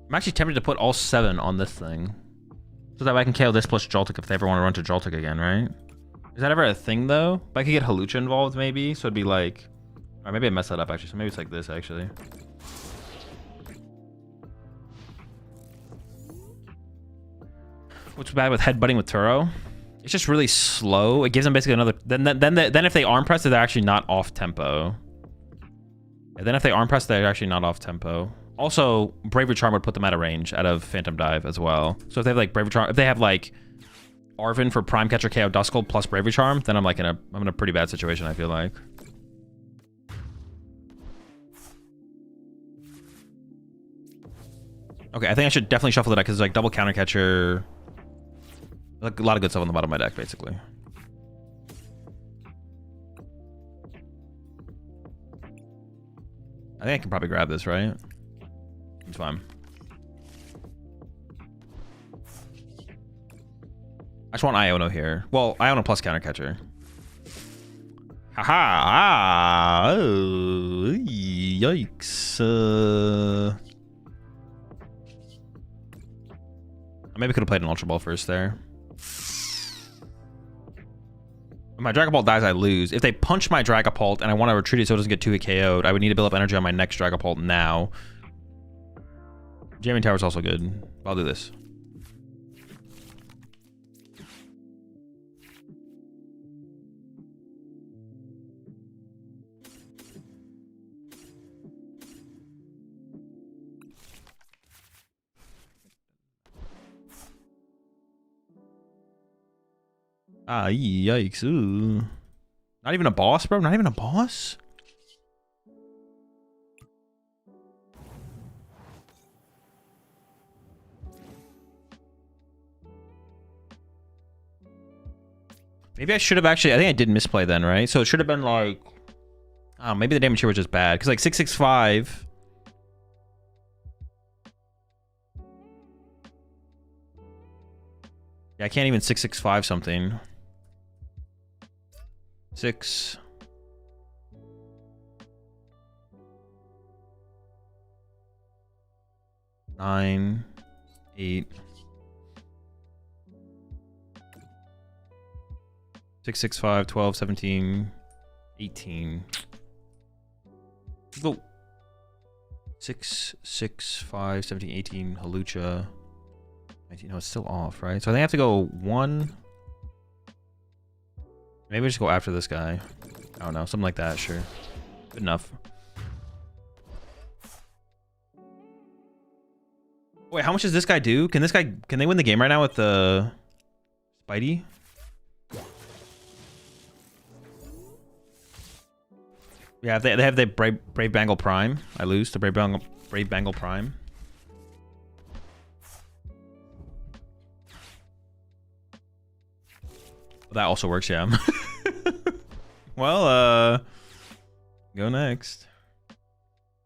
I'm actually tempted to put all 7 on this thing. So that way I can KO this plus Joltik if they ever want to run to Joltik again, right? Is that ever a thing, though? But I could get Halucha involved, maybe? So it'd be like... Or maybe I messed that up, actually. So maybe it's like this, actually. What's bad with headbutting with Turo? It's just really slow. It gives them basically another... Then if they arm press, they're actually not off tempo. And then if they arm press, they're actually not off tempo. Also, Bravery Charm would put them out of range out of Phantom Dive as well. So if they have like Bravery Charm, if they have like Arvin for Prime Catcher KO Duskull plus Bravery Charm, then I'm like I'm in a pretty bad situation, I feel like. Okay, I think I should definitely shuffle the deck because it's like double Counter Catcher. Like a lot of good stuff on the bottom of my deck, basically. I think I can probably grab this, right? It's fine. I just want Iono here. Well, Iono plus Counter Catcher. Haha! Ah, oh, yikes! I maybe could have played an Ultra Ball first there. If my Dragapult dies, I lose. If they punch my Dragapult and I want to retreat it so it doesn't get 2-hit KO'd, I would need to build up energy on my next Dragapult now. Jamming Tower is also good. I'll do this. Ah, yikes. Ooh. Not even a boss, bro? Not even a boss? Maybe I should have actually... I think I did misplay then, right? So it should have been like... Oh, maybe the damage here was just bad. Because like 665... Yeah, I can't even 665 something. 6. 9. 8. 6, 6, 5, 12, 17, 18. Go. 6, 6, 5, 17, 18, Halucha. 19. No, it's still off, right? So I think I have to go 1. Maybe just go after this guy. I don't know, something like that, sure. Good enough. Wait, how much does this guy do? Can they win the game right now with the Spidey? Yeah, they have the Brave Bangle Prime. I lose to Brave Bangle Prime. That also works, yeah. Well, go next.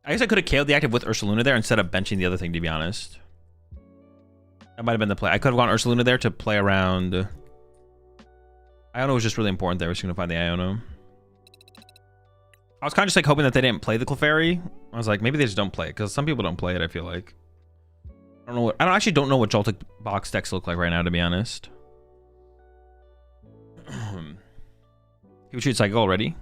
I guess I could have KO'd the active with Ursaluna there instead of benching the other thing, to be honest. That might have been the play. I could have gone Ursaluna there to play around. Iono was just really important there. We're just going to find the Iono. I was kind of just like hoping that they didn't play the Clefairy. I was like, maybe they just don't play it, because some people don't play it, I feel like. I actually don't know what Joltik box decks look like right now, to be honest. People shoot Cycle already.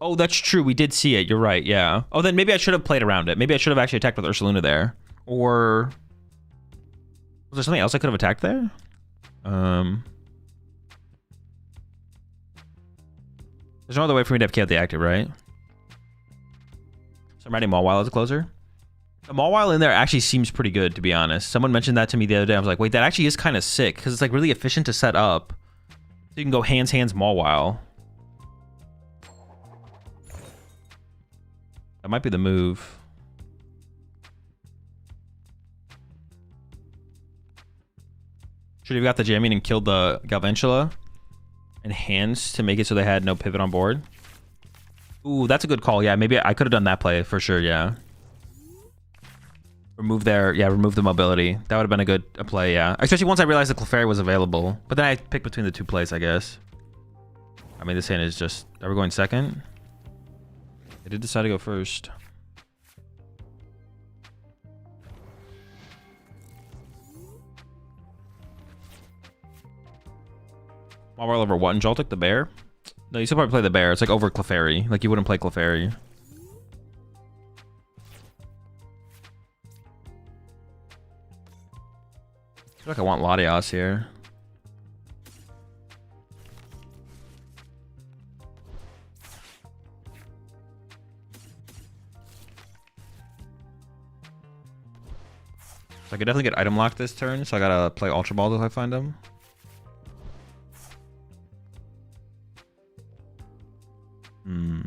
Oh, that's true. We did see it. You're right. Yeah. Oh, then maybe I should have played around it. Maybe I should have actually attacked with Ursaluna there. Or was there something else I could have attacked there? There's no other way for me to have KO'd the active, right? So I'm writing Mawile as a closer. The Mawile in there actually seems pretty good, to be honest. Someone mentioned that to me the other day. I was like, wait, that actually is kind of sick, because it's like really efficient to set up. So you can go hands, Mawile. That might be the move. Should have got the jamming and killed the Galvantula and hands to make it so they had no pivot on board. Ooh, that's a good call. Yeah, maybe I could have done that play for sure. Yeah. Remove the mobility. That would have been a good play. Yeah, especially once I realized the Clefairy was available. But then I picked between the two plays, I guess. I mean, this hand is just... Are we going second? I did decide to go first. Mawile over what in Joltik? The bear? No, you still probably play the bear. It's like over Clefairy. Like you wouldn't play Clefairy. I feel like I want Latias here. So I could definitely get item locked this turn, so I gotta play Ultra Balls if I find them. Hmm.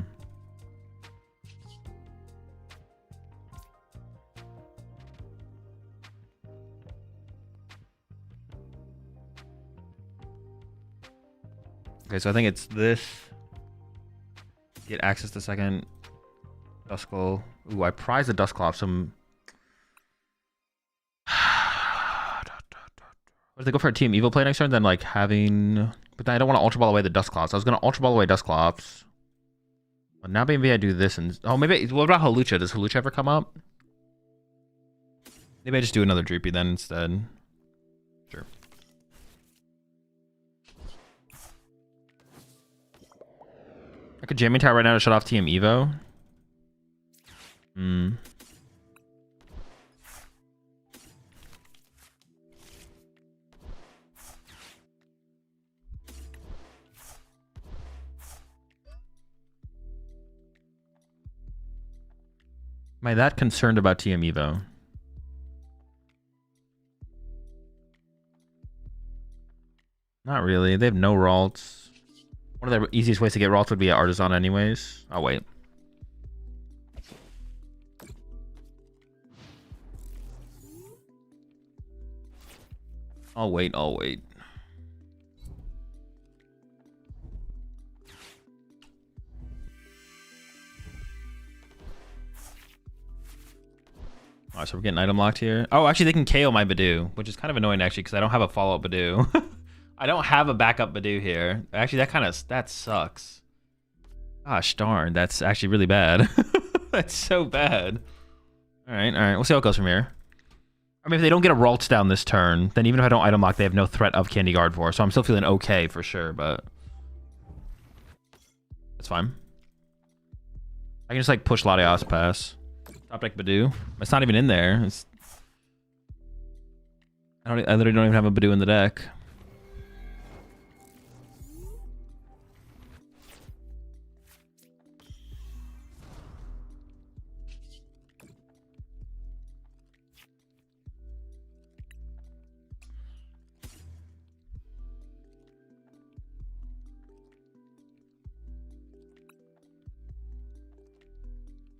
Okay, so I think it's this. Get access to second. Duskull. Ooh, I prize the Dusclops. Some. If they go for a Team Evil play next turn, then like having. But then I don't want to Ultra Ball away the Dusclops. I was going to Ultra Ball away Dusclops. But now maybe I do this and. Oh, maybe. What about Hawlucha? Does Hawlucha ever come up? Maybe I just do another Dreepy then instead. Sure. I could Jamming Tower right now to shut off TM Evo. Hmm. Am I that concerned about TM Evo? Not really. They have no Ralts. One of the easiest ways to get Ralts would be at Artisan anyways. I'll wait. I'll wait. Alright, so we're getting item locked here. Oh, actually, they can KO my Badoo, which is kind of annoying, actually, because I don't have a follow-up Badoo. I don't have a backup Badoo here. Actually, that sucks. Gosh darn, that's actually really bad. That's so bad. All right. We'll see how it goes from here. I mean, if they don't get a Ralts down this turn, then even if I don't item lock, they have no threat of Candy Guard for. So I'm still feeling okay for sure, but that's fine. I can just like push Latias pass. Top deck Badoo. It's not even in there. I literally don't even have a Badoo in the deck.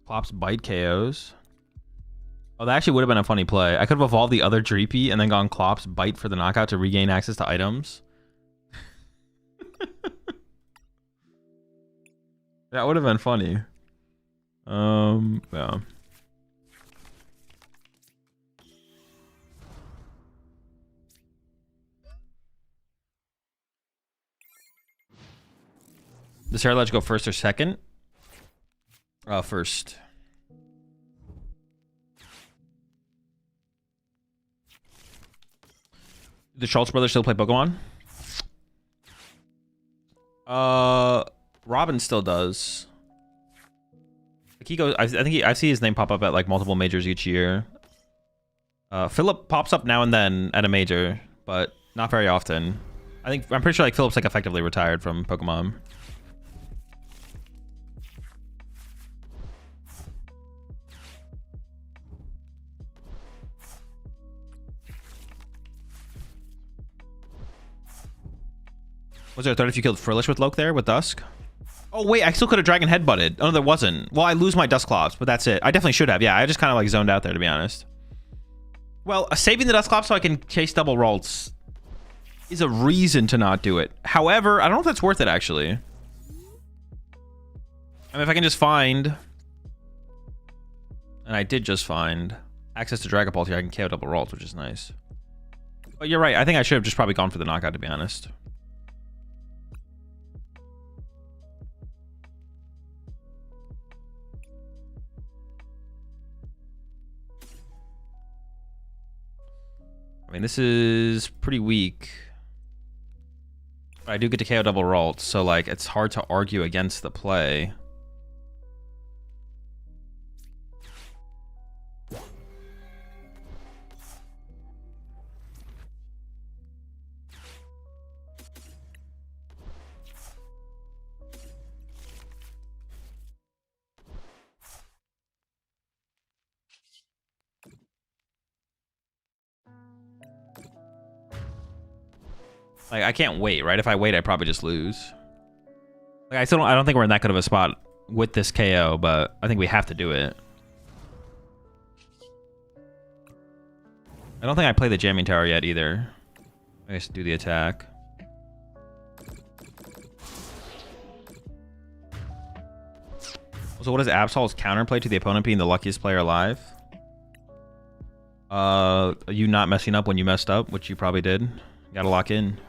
Klopp's Bite KOs. Oh, that actually would have been a funny play. I could have evolved the other Dreepy and then gone Klopp's Bite for the knockout to regain access to items. That would have been funny. Yeah. Does Sarah Ledge go first or second? First. The Schultz brothers still play Pokemon? Robin still does. Like he goes. I see his name pop up at like multiple majors each year. Philip pops up now and then at a major, but not very often. I'm pretty sure like Philip's like effectively retired from Pokemon. Was there a threat if you killed Frillish with Loke there with Dusk? Oh wait, I still could have Dragon Headbutted. Oh no, there wasn't. Well, I lose my Dusclops, but that's it. I definitely should have. Yeah, I just kind of like zoned out there to be honest. Well, saving the Dusclops so I can chase double Ralts is a reason to not do it. However, I don't know if that's worth it actually. I mean, if I can just find, and I did just find access to Dragapult here, I can KO double Ralts, which is nice. But you're right. I think I should have just probably gone for the knockout to be honest. I mean, this is pretty weak. But I do get to KO double Ralts, so like it's hard to argue against the play. Like, I can't wait, right? If I wait, I probably just lose. Like, I don't think we're in that good of a spot with this KO, but I think we have to do it. I don't think I play the jamming tower yet either. I guess do the attack. So what is Absol's counterplay to the opponent being the luckiest player alive? You not messing up when you messed up, which you probably did. You gotta lock in.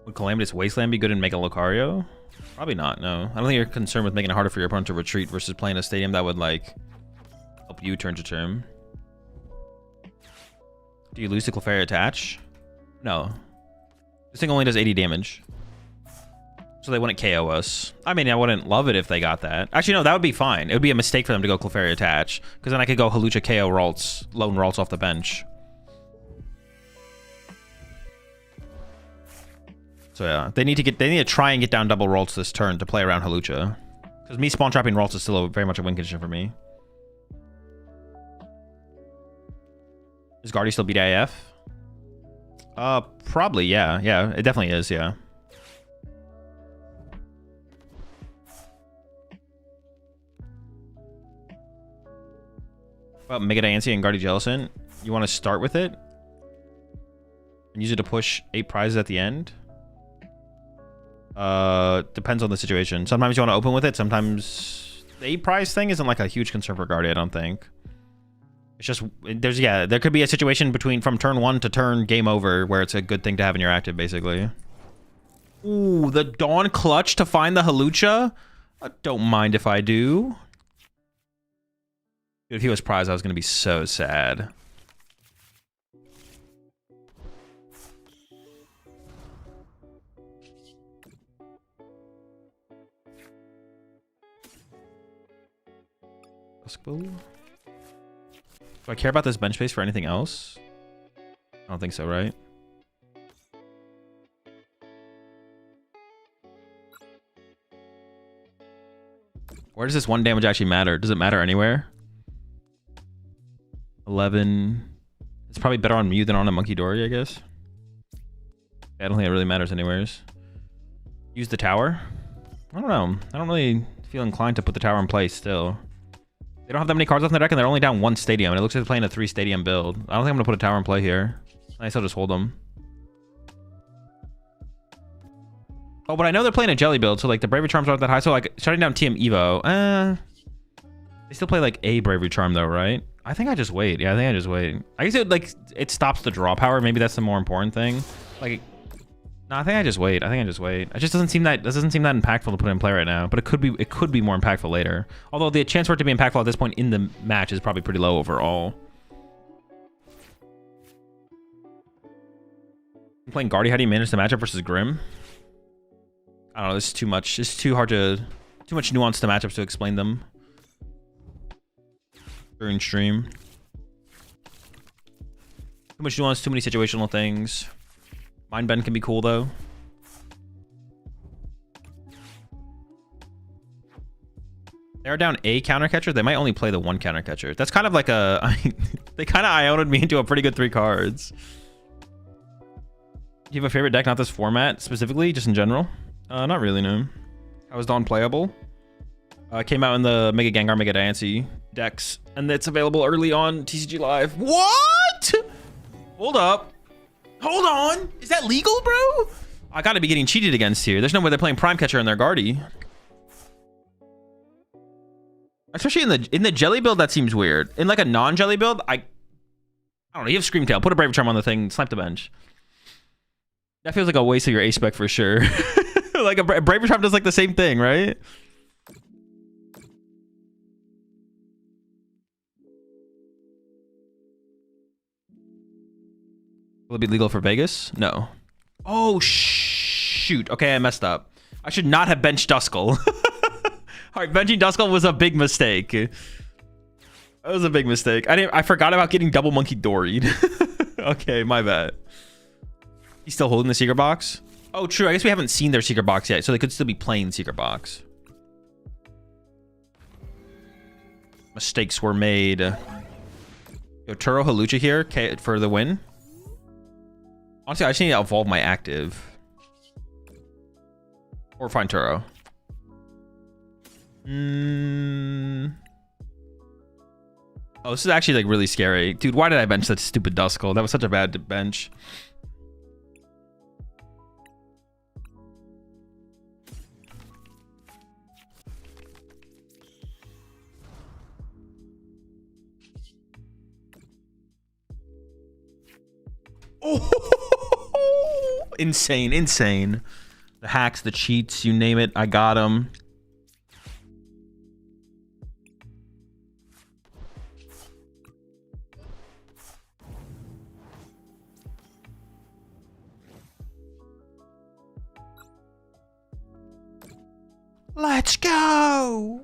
Would Calamitous Wasteland be good in Mega Lucario? Probably not, no. I don't think you're concerned with making it harder for your opponent to retreat versus playing a stadium that would, like, help you turn to term. Do you lose to Clefairy Attach? No. This thing only does 80 damage. So they wouldn't KO us. I mean, I wouldn't love it if they got that. Actually, no, that would be fine. It would be a mistake for them to go Clefairy Attach. Because then I could go Hawlucha KO Ralts, lone Ralts off the bench. So yeah, they need to try and get down double Ralts this turn to play around Hawlucha. Because me spawn trapping Ralts is still very much a win condition for me. Is Guardy still beat AF? Probably, yeah. Yeah, it definitely is, yeah. About Mega Diancie and Guardy Jellicent? You want to start with it? And use it to push 8 prizes at the end? Depends on the situation. Sometimes you want to open with it. Sometimes the 8 prize thing isn't like a huge concern for Guardy, I don't think. It's just, there could be a situation from turn 1 to turn game over where it's a good thing to have in your active, basically. Ooh, the Dawn Clutch to find the Hawlucha? I don't mind if I do. Dude, if he was prized, I was going to be so sad. Do I care about this bench space for anything else? I don't think so, right? Where does this 1 damage actually matter? Does it matter anywhere? 11. It's probably better on Mew than on a Monkey Dory, I guess. I don't think it really matters anywheres. Use the tower? I don't know. I don't really feel inclined to put the tower in place still. They don't have that many cards left in the deck, and they're only down 1 stadium, and it looks like they're playing a 3 stadium build. I don't think I'm going to put a tower in play here. I guess I'll just hold them. Oh, but I know they're playing a jelly build, so like the Bravery Charms aren't that high, so like shutting down TM Evo. They still play like a Bravery Charm though, right? I think I just wait. Yeah, I think I just wait. I guess it stops the draw power. Maybe that's the more important thing. Like, no, I think I just wait. It just doesn't seem that impactful to put in play right now. But it could be more impactful later. Although the chance for it to be impactful at this point in the match is probably pretty low overall. I'm playing Guardy. How do you manage the matchup versus Grim? I don't know. This is too much. It's too much nuance to matchups to explain them during stream. Too much nuance. Too many situational things. Mind Bend can be cool though. They're down a counter catcher. They might only play the 1 counter catcher. That's kind of like they kind of Iona'd me into a pretty good 3 cards. Do you have a favorite deck, not this format specifically, just in general? Not really, no. How is Dawn playable? Came out in the Mega Gengar, Mega Diancie decks, and it's available early on TCG Live. What? Hold up. Hold on. Is that legal, bro? I gotta be getting cheated against here. There's no way they're playing Prime Catcher in their Guardy. Especially in the jelly build, that seems weird. In like a non-jelly build, I don't know. You have Scream Tail. Put a Bravery Charm on the thing. Snipe the bench. That feels like a waste of your A-Spec for sure. Like a Bravery Charm does like the same thing, right? Will it be legal for Vegas? No. Oh, shoot. Okay, I messed up. I should not have benched Duskull. All right, benching Duskull was a big mistake. That was a big mistake. I forgot about getting double Monkey Doried. Okay, my bad. He's still holding the Secret Box? Oh, true. I guess we haven't seen their Secret Box yet, so they could still be playing Secret Box. Mistakes were made. Yo, Turo Hawlucha here for the win. Honestly, I just need to evolve my active. Or find Turo. Oh, this is actually like really scary. Dude, why did I bench that stupid Duskull? That was such a bad bench. Oh, insane, insane. The hacks, the cheats, you name it, I got them. Let's go.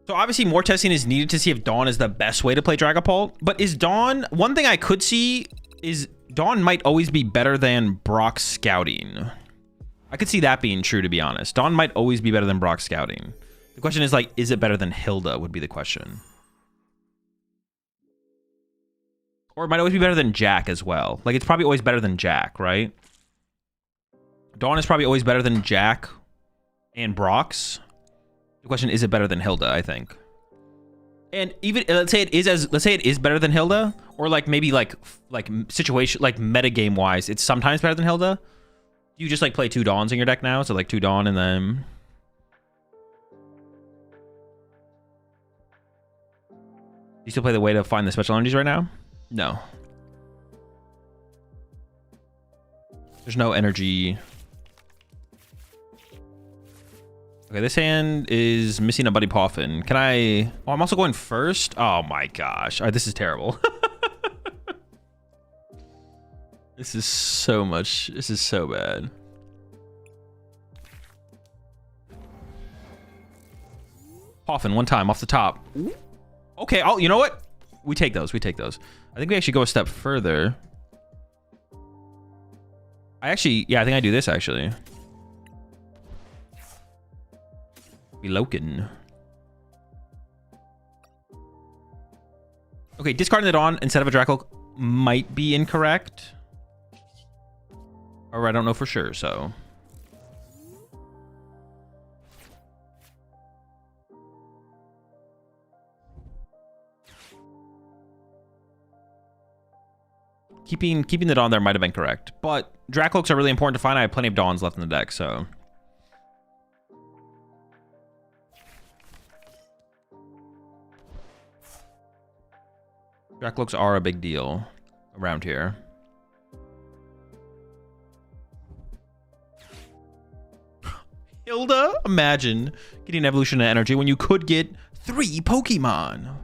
So obviously more testing is needed to see if Dawn is the best way to play Dragapult. But is Dawn... One thing I could see is Dawn might always be better than Brock Scouting. I could see that being true, to be honest. Dawn might always be better than Brock Scouting. The question is, like, is it better than Hilda would be the question. Or it might always be better than Jack as well. Like, it's probably always better than Jack, right? Dawn is probably always better than Jack and Brock's. The question is it better than Hilda, I think. And even let's say it is better than Hilda, or like maybe like situation like metagame wise, it's sometimes better than Hilda. You just like play 2 Dawns in your deck now, so like 2 Dawn and then you still play the way to find the special energies right now? No. There's no energy. Okay, this hand is missing a Buddy Poffin. Can I... Oh, I'm also going first? Oh my gosh. All right, this is terrible. This is so much... This is so bad. Poffin, one time, off the top. Okay, oh, you know what? We take those, we take those. I think we actually go a step further. I think I do this, actually. Loken. Okay, discarding it on instead of a Dracul might be incorrect. Or I don't know for sure, so. Keeping it on there might have been correct. But Dracloaks are really important to find. I have plenty of Dawns left in the deck, so. Draclooks are a big deal around here. Hilda, imagine getting evolution and energy when you could get 3 Pokemon.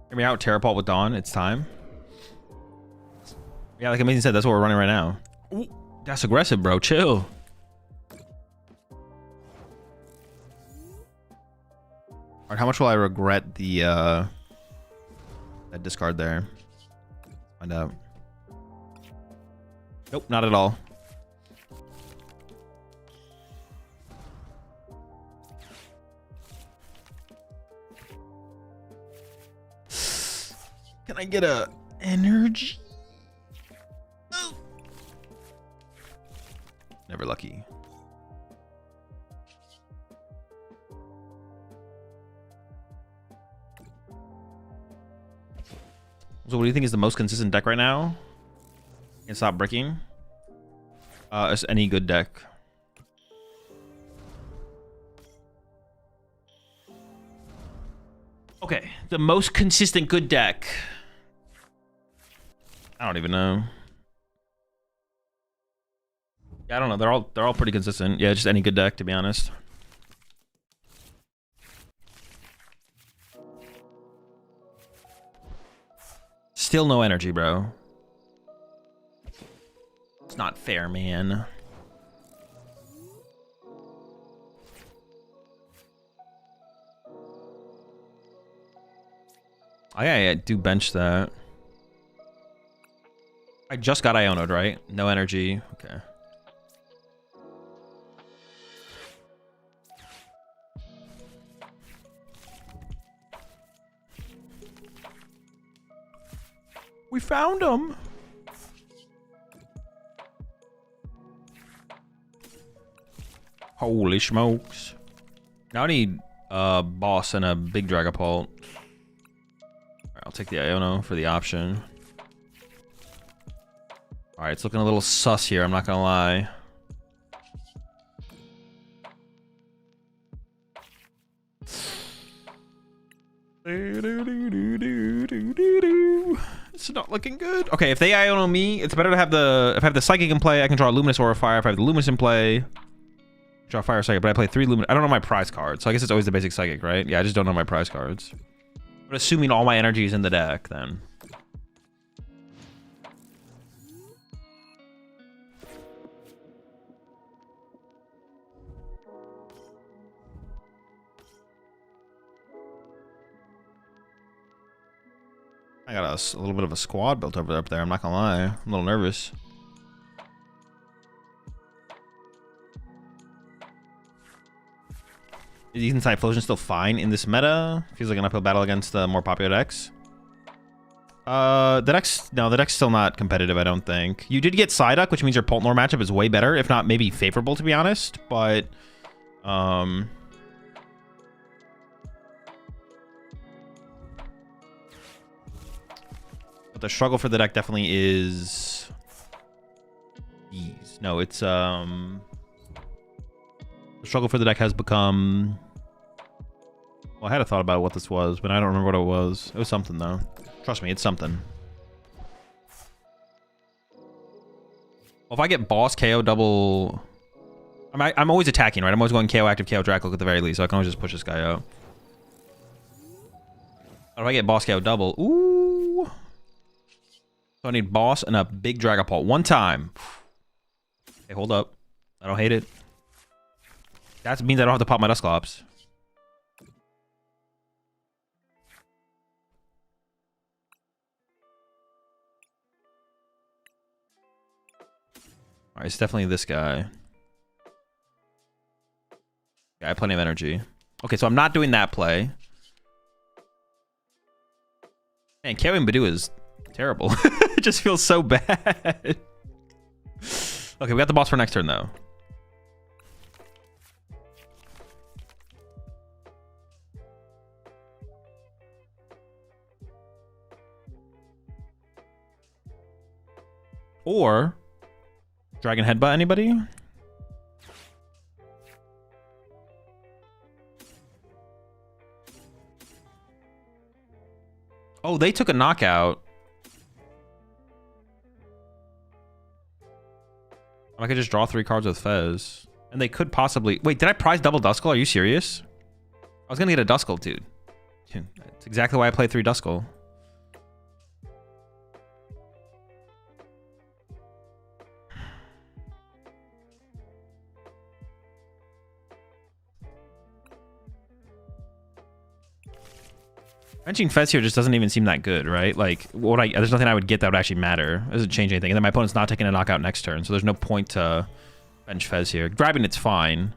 Hear me out, Terrapult with Dawn. It's time. Yeah, like Amazing said, that's what we're running right now. Ooh, that's aggressive, bro. Chill. All right, how much will I regret the that discard there? Find out. Nope, not at all. Can I get a energy? Oh. Never lucky. So what do you think is the most consistent deck right now? Can't stop bricking. It's any good deck. Okay, the most consistent good deck. I don't even know. Yeah, I don't know. They're all pretty consistent. Yeah, just any good deck, to be honest. Still no energy, bro. It's not fair, man. I do bench that. I just got Iono'd, right? No energy. Okay. We found him. Holy smokes. Now I need a boss and a big Dragapult. Alright, I'll take the Iono for the option. Alright, it's looking a little sus here, I'm not gonna lie. It's not looking good. Okay, if they Iono me, it's better to have the... If I have the Psychic in play, I can draw a Luminous or a Fire. If I have the Luminous in play, draw Fire Psychic, but I play 3 Luminous. I don't know my prize cards, so I guess it's always the basic Psychic, right? Yeah, I just don't know my prize cards. But assuming all my energy is in the deck, then... I got a little bit of a squad built up there, I'm not gonna lie. I'm a little nervous. Is Ethan Typhlosion still fine in this meta? Feels like an uphill battle against the more popular decks. The deck's still not competitive, I don't think. You did get Psyduck, which means your Poltnor matchup is way better, if not maybe favorable, to be honest. But, but the struggle for the deck definitely is these. No, it's the struggle for the deck has become... Well, I had a thought about what this was, but I don't remember what it was. It was something, though. Trust me, it's something. Well, if I get boss, KO, double... I'm always attacking, right? I'm always going KO, active, KO, Dracloak at the very least, so I can always just push this guy out. But if I get boss, KO, double... Ooh! So I need boss and a big Dragapult. One time. Hey, hold up. I don't hate it. That means I don't have to pop my Dusclops. Alright, it's definitely this guy. Yeah, I have plenty of energy. Okay, so I'm not doing that play. Man, carrying Badoo is terrible. It just feels so bad. Okay, we got the boss for next turn, though. Or... Dragon Headbutt, anybody? Oh, they took a knockout. I could just draw 3 cards with Fez. And they could possibly... Wait, did I prize double Duskull? Are you serious? I was gonna get a Duskull, dude. That's exactly why I played 3 Duskull. Benching Fez here just doesn't even seem that good, right? Like, there's nothing I would get that would actually matter. It doesn't change anything. And then my opponent's not taking a knockout next turn, so there's no point to bench Fez here. Grabbing it's fine.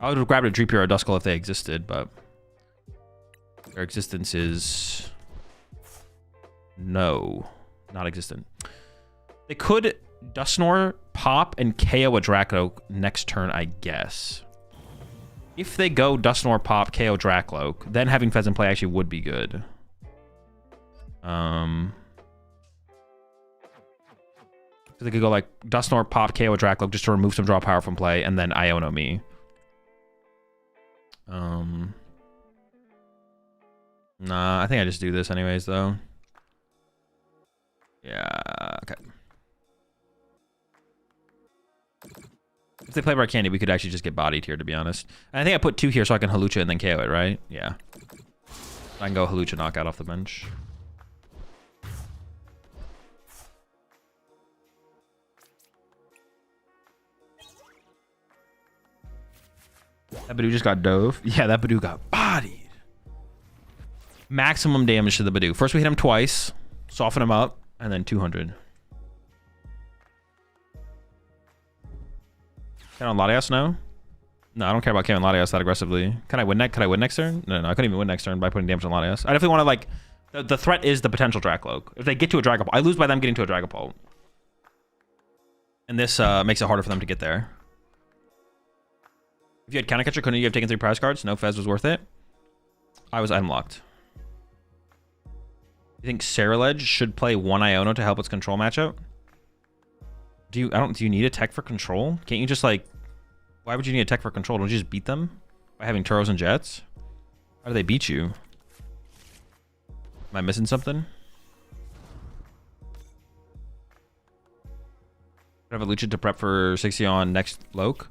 I would have grabbed a Dreepy or a Duskull if they existed, but their existence is no, not existent. They could Dusknoir, pop, and KO a Dracloak next turn, I guess. If they go Dusknoir, pop, KO Dracloak, then having Fez in play actually would be good. So they could go like Dusknoir, pop, KO Dracloak just to remove some draw power from play, and then Iono me. Nah, I think I just do this anyways, though. Yeah, okay. If they play Barcandy, we could actually just get bodied here, to be honest. And I think I put 2 here so I can Halucha and then KO it, right? Yeah. I can go Halucha knockout off the bench. That Badoo just got dove. Yeah, that Badoo got bodied. Maximum damage to the Badoo. First we hit him twice, soften him up, and then 200. Can I Latias now? No, I don't care about carrying Latias that aggressively. Can I win next? Could I win next turn? No, I couldn't even win next turn by putting damage on Latias. I definitely want to like... The threat is the potential Dracloak. If they get to a Dragapult, I lose by them getting to a Dragapult. And this makes it harder for them to get there. If you had Counter Catcher, couldn't you have taken 3 prize cards? No, Fez was worth it. I was item locked. You think Saraledge should play 1 Iono to help its control matchup? Do you need a tech for control? Can't you just like... Why would you need a tech for control? Don't you just beat them? By having Turos and Jets? How do they beat you? Am I missing something? Could have a Lucha to prep for 60 on next Loke.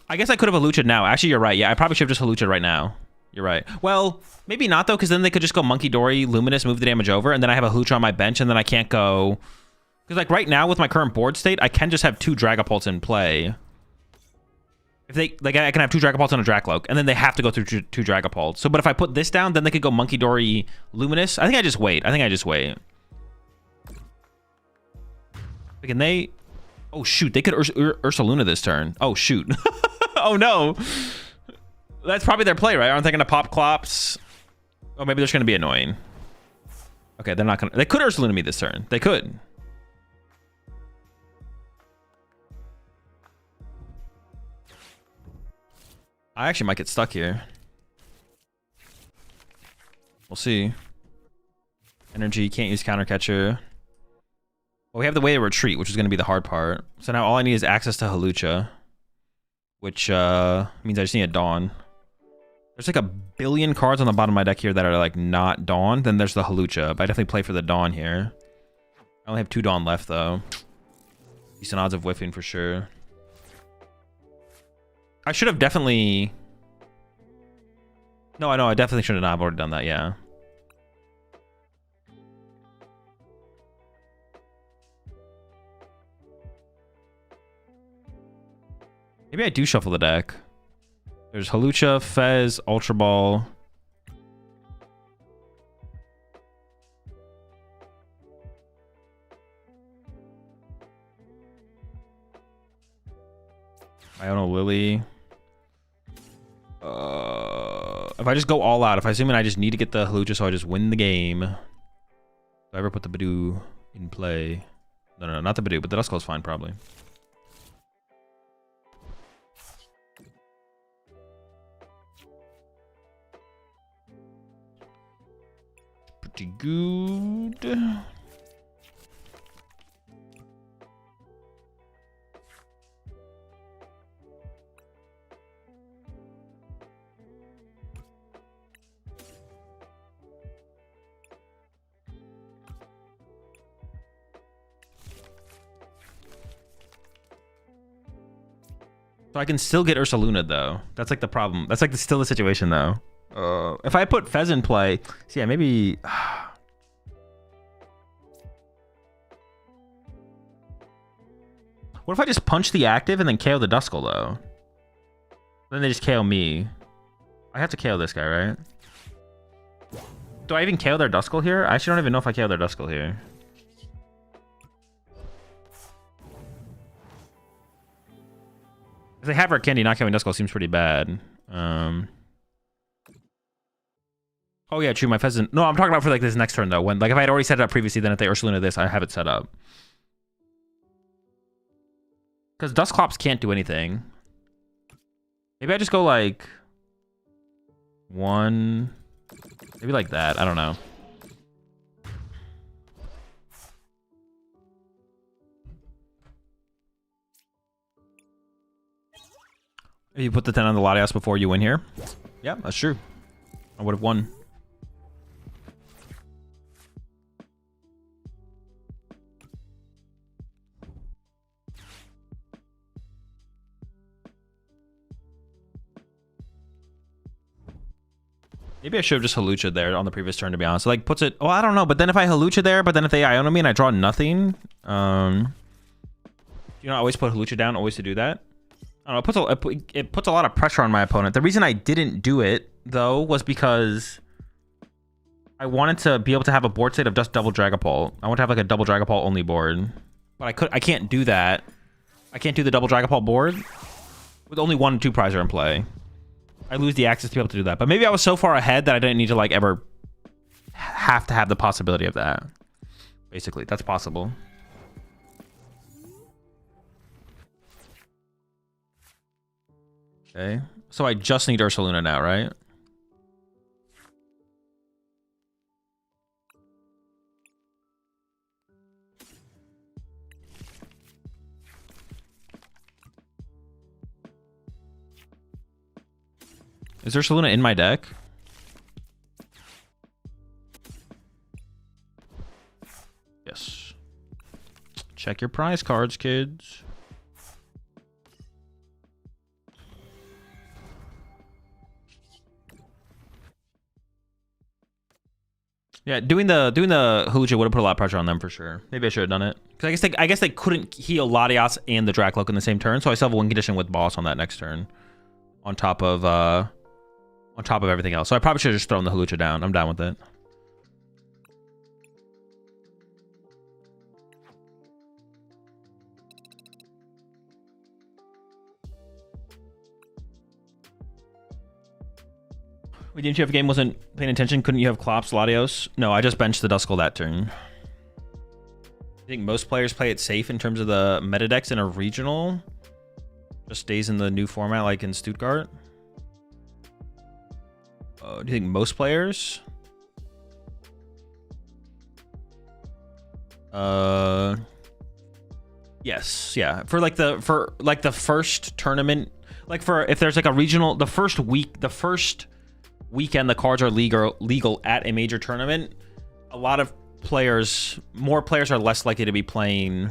I guess I could have a Lucha now. Actually, you're right. Yeah, I probably should have just Halucha right now. You're right. Well, maybe not though, because then they could just go Monkey Dory, Luminous, move the damage over, and then I have a Halucha on my bench, and then I can't go... Because like right now with my current board state, I can just have 2 Dragapults in play. If they like, I can have 2 Dragapults and a Dracloak, and then they have to go through 2 Dragapults. So, but if I put this down, then they could go Monkey Dory, Luminous. I think I just wait. Can they? Oh shoot! They could Ursaluna this turn. Oh shoot! Oh no! That's probably their play, right? Aren't they gonna pop Clops? Oh, maybe they're just gonna be annoying. Okay, they're not gonna. They could Ursaluna me this turn. They could. I actually might get stuck here. We'll see. Energy, can't use Counter Catcher. Well, we have the way to retreat, which is going to be the hard part. So now all I need is access to Halucha. Which means I just need a Dawn. There's like a billion cards on the bottom of my deck here that are like not Dawn. Then there's the Halucha. But I definitely play for the Dawn here. I only have 2 Dawn left though. Decent odds of whiffing for sure. I should have definitely... No, I know. I definitely should have not. I've already done that, yeah. Maybe I do shuffle the deck. There's Halucha, Fez, Ultra Ball. Iono Lily. If I just go all out, if I assume I just need to get the Halucha so I just win the game. If I ever put the Badoo in play. No, not the Badoo, but the Duskull's fine probably. Pretty good. So I can still get Ursaluna though. That's like the problem. That's like still the situation though. If I put Fez in play, so yeah, maybe. What if I just punch the active and then KO the Duskull though? Then they just KO me. I have to KO this guy, right? Do I even KO their Duskull here? I actually don't even know if I KO their Duskull here. If they have our candy, not KOing Duskull seems pretty bad. Oh yeah, true. My pheasant. No, I'm talking about for like this next turn though. When like if I had already set it up previously, then if they Ursaluna this, I have it set up. Because Dusclops can't do anything. Maybe I just go like 1, maybe like that. I don't know. You put the 10 on the Latias before you win here. Yeah, that's true. I would have won. Maybe I should have just Halucha there on the previous turn, to be honest. So, like, puts it... Oh, I don't know. But then if I Halucha there, but then if they Iono me and I draw nothing... you know, I always put Halucha down, always to do that. I don't know, it puts a lot of pressure on my opponent. The reason I didn't do it, though, was because... I wanted to be able to have a board state of just double Dragapult. I want to have like a double Dragapult only board. But I can't do that. I can't do the double Dragapult board with only 1 and 2 prizer in play. I lose the access to be able to do that. But maybe I was so far ahead that I didn't need to like ever have to have the possibility of that. Basically, that's possible. Okay. So I just need Ursaluna now, right? Is Ursaluna in my deck? Yes. Check your prize cards, kids. Yeah, doing the Hulucha would have put a lot of pressure on them for sure. Maybe I should have done it. Because I guess they couldn't heal Latias and the Dracloak in the same turn, so I still have 1 condition with boss on that next turn. On top of everything else. So I probably should have just thrown the Hulucha down. I'm down with it. Wait, didn't you have a game wasn't paying attention? Couldn't you have Klops, Latios? No, I just benched the Duskull that turn. I think most players play it safe in terms of the meta decks in a regional. Just stays in the new format like in Stuttgart. Do you think most players? Yes, yeah. For the first tournament, like for if there's like a regional, the first weekend the cards are legal at a major tournament, a lot of players, more players are less likely to be playing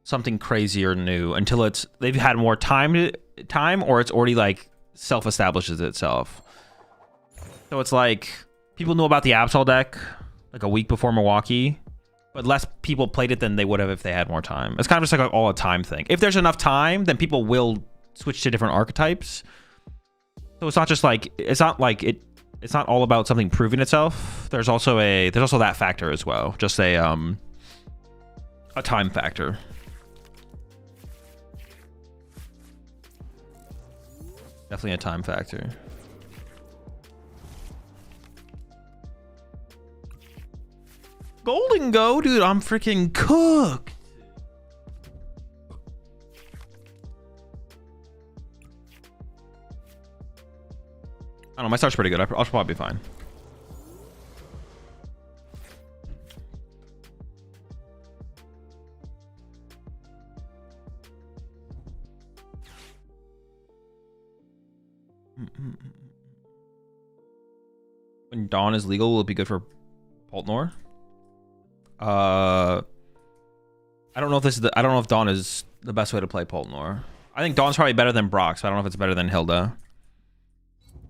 something crazy or new until they've had more time or it's already like self-establishes itself. So it's like people knew about the Absol deck like a week before Milwaukee, but less people played it than they would have if they had more time. It's kind of just like all a time thing. If there's enough time, then people will switch to different archetypes. So it's not just like it's not all about something proving itself. There's also that factor as well. Just a time factor. Definitely a time factor. Golden Go, dude, I'm freaking cooked. I don't know, my start's pretty good. I'll probably be fine. When Dawn is legal, will it be good for Poltnor? I don't know if Dawn is the best way to play Poltnor. I think Dawn's probably better than Brock, so I don't know if it's better than Hilda.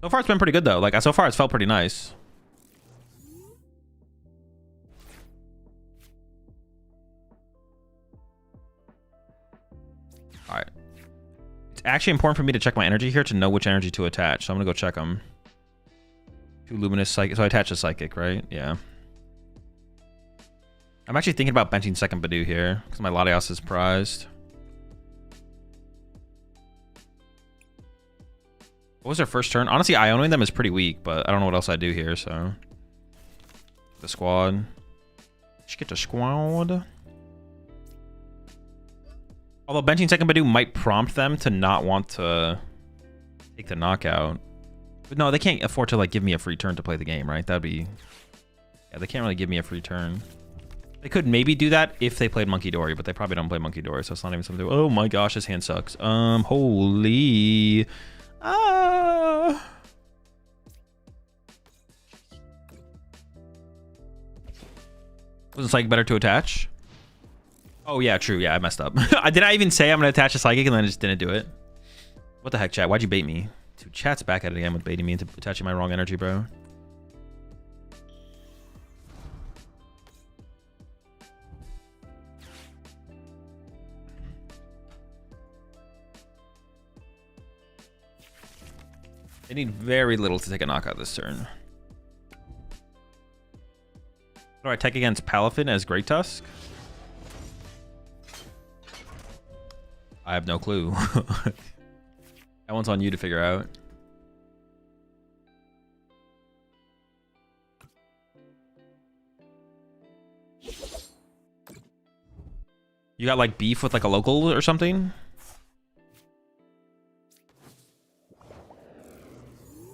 So far, it's been pretty good, though. Like, so far, it's felt pretty nice. All right. It's actually important for me to check my energy here to know which energy to attach. So I'm going to go check them. 2 Luminous Psychic. So I attach a Psychic, right? Yeah. I'm actually thinking about benching second Badoo here because my Latias is prized. What was their first turn? Honestly, Ionoing them is pretty weak, but I don't know what else I do here, so. The squad. Just get the squad. Although benching second Badoo might prompt them to not want to take the knockout. But no, they can't afford to like give me a free turn to play the game, right? That'd be... Yeah, they can't really give me a free turn. They could maybe do that if they played Monkey Dory, but they probably don't play Monkey Dory, so it's not even something to do. Oh my gosh, his hand sucks. Holy... Wasn't Psychic better to attach? Oh yeah, true. Yeah, I messed up. Did I even say I'm gonna attach a Psychic and then I just didn't do it? What the heck, chat? Why'd you bait me? Dude, chat's back at it again with baiting me into attaching my wrong energy, bro. They need very little to take a knockout this turn. do I tech against Palafin as Great Tusk? I have no clue. That one's on you to figure out. You got like beef with like a local or something?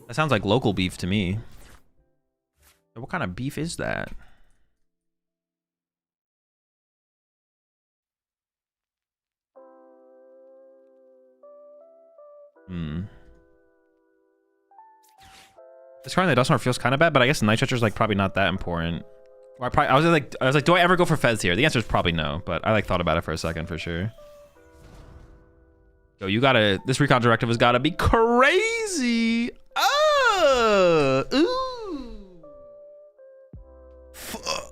That sounds like local beef to me. What kind of beef is that? Discarding the Dust Snort feels kind of bad, but I guess Night Stretcher's like probably not that important. Or I was like, do I ever go for Fez here? The answer is probably no, but I like thought about it for a second for sure. Yo, this recon directive has gotta be crazy. Oh, ooh.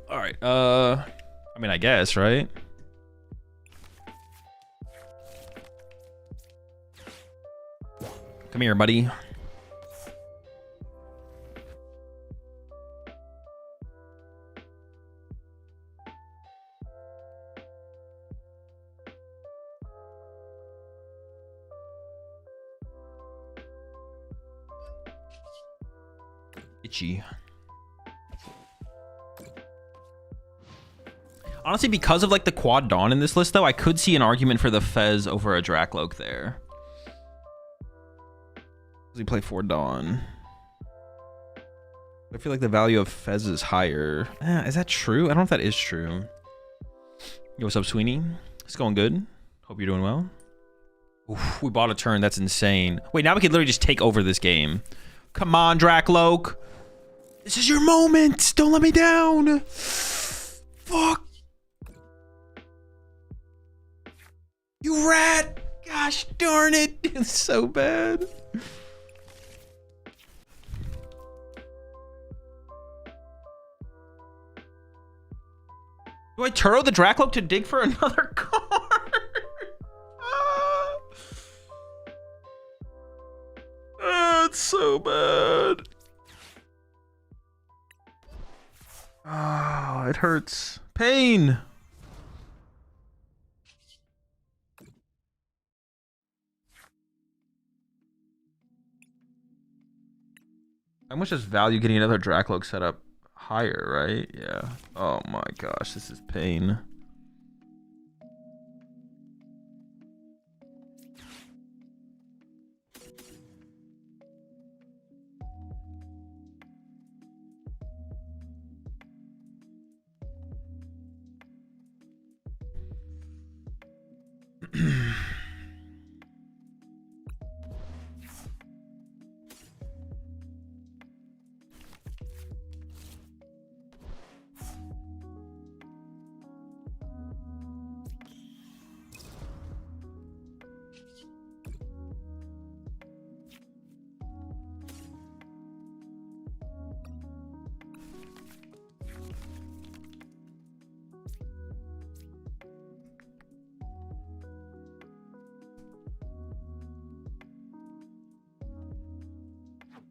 All right. I mean, I guess, right? Come here, buddy. Itchy. Honestly, because of like the quad Dawn in this list, though, I could see an argument for the Fez over a Drakloak there. Does he play 4 Dawn? I feel like the value of Fez is higher. Is that true? I don't know if that is true. Yo, what's up, Sweeney? It's going good. Hope you're doing well. Oof, we bought a turn. That's insane. Wait, now we could literally just take over this game. Come on, Drakloak. This is your moment. Don't let me down. Fuck. You rat. Gosh darn it. It's so bad. Do I Turo the Drakloak to dig for another card? It's so bad. Oh, it hurts. Pain. How much does value getting another Drakloak set up higher, right? Yeah. Oh my gosh, this is pain.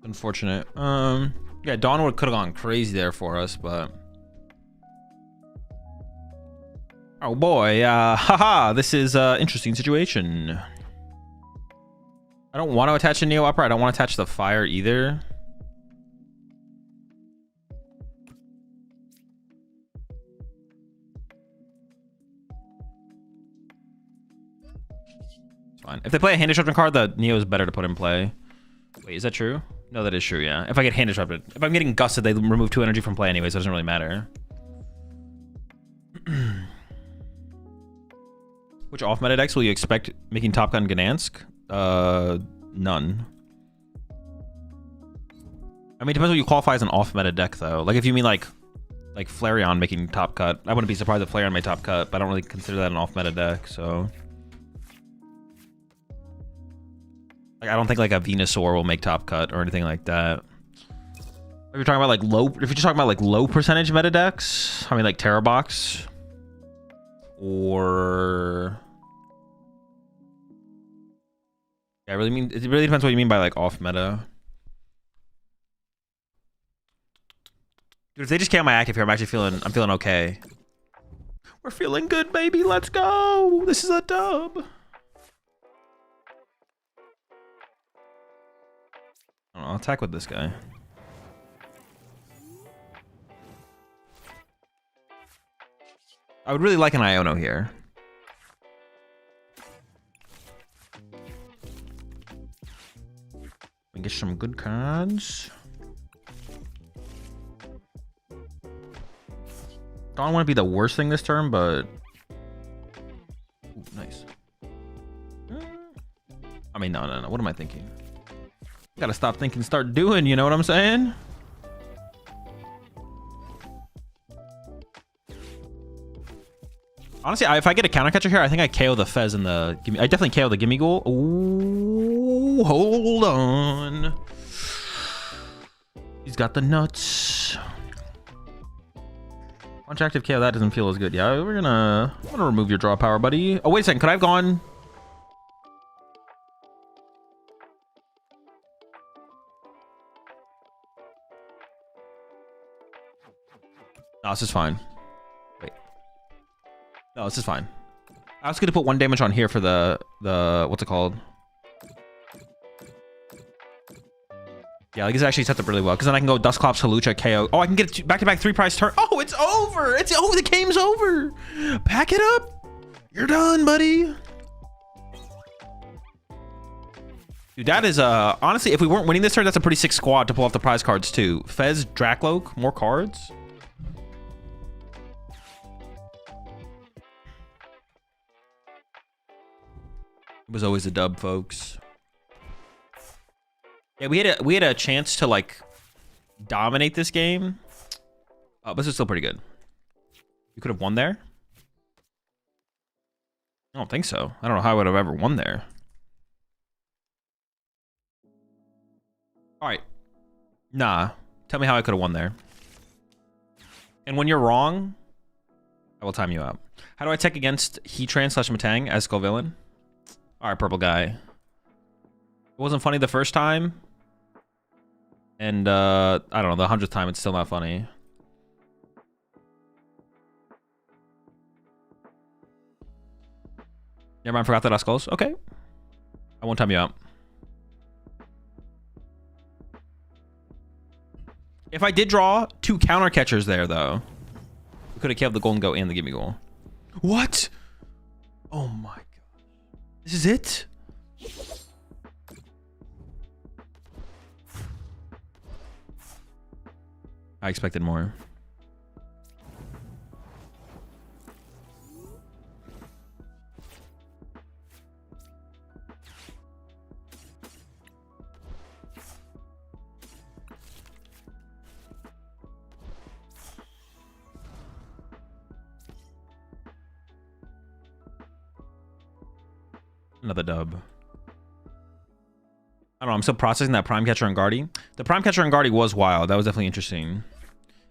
Unfortunate. Yeah, Dawn could have gone crazy there for us, but oh boy, haha, this is interesting situation. I don't want to attach a Neo Upper. I don't want to attach the Fire either. It's fine. If they play a hand disruption card, the Neo is better to put in play. Wait, is that true? No, that is true, yeah. If I get hand disrupted. If I'm getting gusted, they remove 2 energy from play anyway, so it doesn't really matter. Which off-meta decks will you expect making Top Gun Gdansk? None. I mean, it depends what you qualify as an off-meta deck, though. Like, if you mean, like Flareon making top cut, I wouldn't be surprised if Flareon made top cut, but I don't really consider that an off-meta deck, so... Like, I don't think like a Venusaur will make top cut or anything like that. If you're talking about like low percentage meta decks, I mean like Terra Box or yeah, it really depends what you mean by like off meta. Dude, if they just KO my active here, I'm feeling okay. We're feeling good, baby. Let's go. This is a dub. I'll attack with this guy. I would really like an Iono here. We get some good cards. Don't want to be the worst thing this turn, but ooh, nice. I mean, no. What am I thinking? Gotta stop thinking, start doing. You know what I'm saying? Honestly, if I get a counter catcher here, I think I KO the Fez and the gimme. I definitely KO the Gimme Ghoul. Ooh, hold on. He's got the nuts. Punch active KO, that doesn't feel as good. Yeah, I'm gonna remove your draw power, buddy. Oh, wait a second. Could I have gone? No, this is fine. Wait. No, this is fine. I was gonna put 1 damage on here for the what's it called? Yeah, like it's actually set up really well because then I can go Dustclops, Halucha, KO. Oh, I can get back-to-back 3-prize turn. Oh, it's over. The game's over. Pack it up. You're done, buddy. Dude, that is honestly, if we weren't winning this turn, that's a pretty sick squad to pull off the prize cards too. Fez, Drakloak, more cards. It was always a dub, folks. Yeah, we had a chance to like dominate this game, but this is still pretty good. You could have won there. I don't think so. I don't know how I would have ever won there. All right, nah. Tell me how I could have won there. And when you're wrong, I will time you out. How do I tech against Heatran / Matang as Skull Villain? All right, purple guy. It wasn't funny the first time. And, I don't know, the 100th time, it's still not funny. Never mind, forgot that I skulls. Okay. I won't time you out. If I did draw 2 counter catchers there, though, we could have killed the Golden Goat and the Gimme Ghoul. What? Oh my god. This is it? I expected more. Another dub. I don't know, I'm still processing that Prime Catcher and Guardy. The Prime Catcher and Guardy was wild. That was definitely interesting.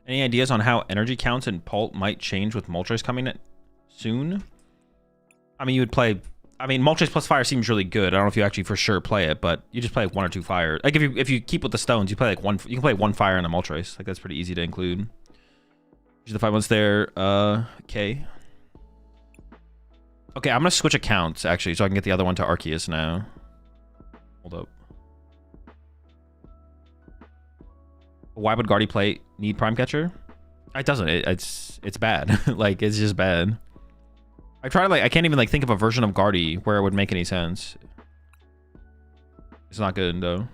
Any ideas on how energy counts in Pult might change with Moltres coming soon? I mean, you would play... I mean, Moltres plus Fire seems really good. I don't know if you actually for sure play it, but you just play like 1 or 2 fire. Like, if you keep with the stones, you play like 1... You can play 1 fire in a Moltres. Like, that's pretty easy to include. Use the 5 ones there. Okay. Okay, I'm gonna switch accounts, actually, so I can get the other one to Arceus now. Hold up. Why would Guardy need Prime Catcher? It doesn't. It's bad. Like, it's just bad. I tried, like, I can't even, like, think of a version of Guardy where it would make any sense. It's not good, though.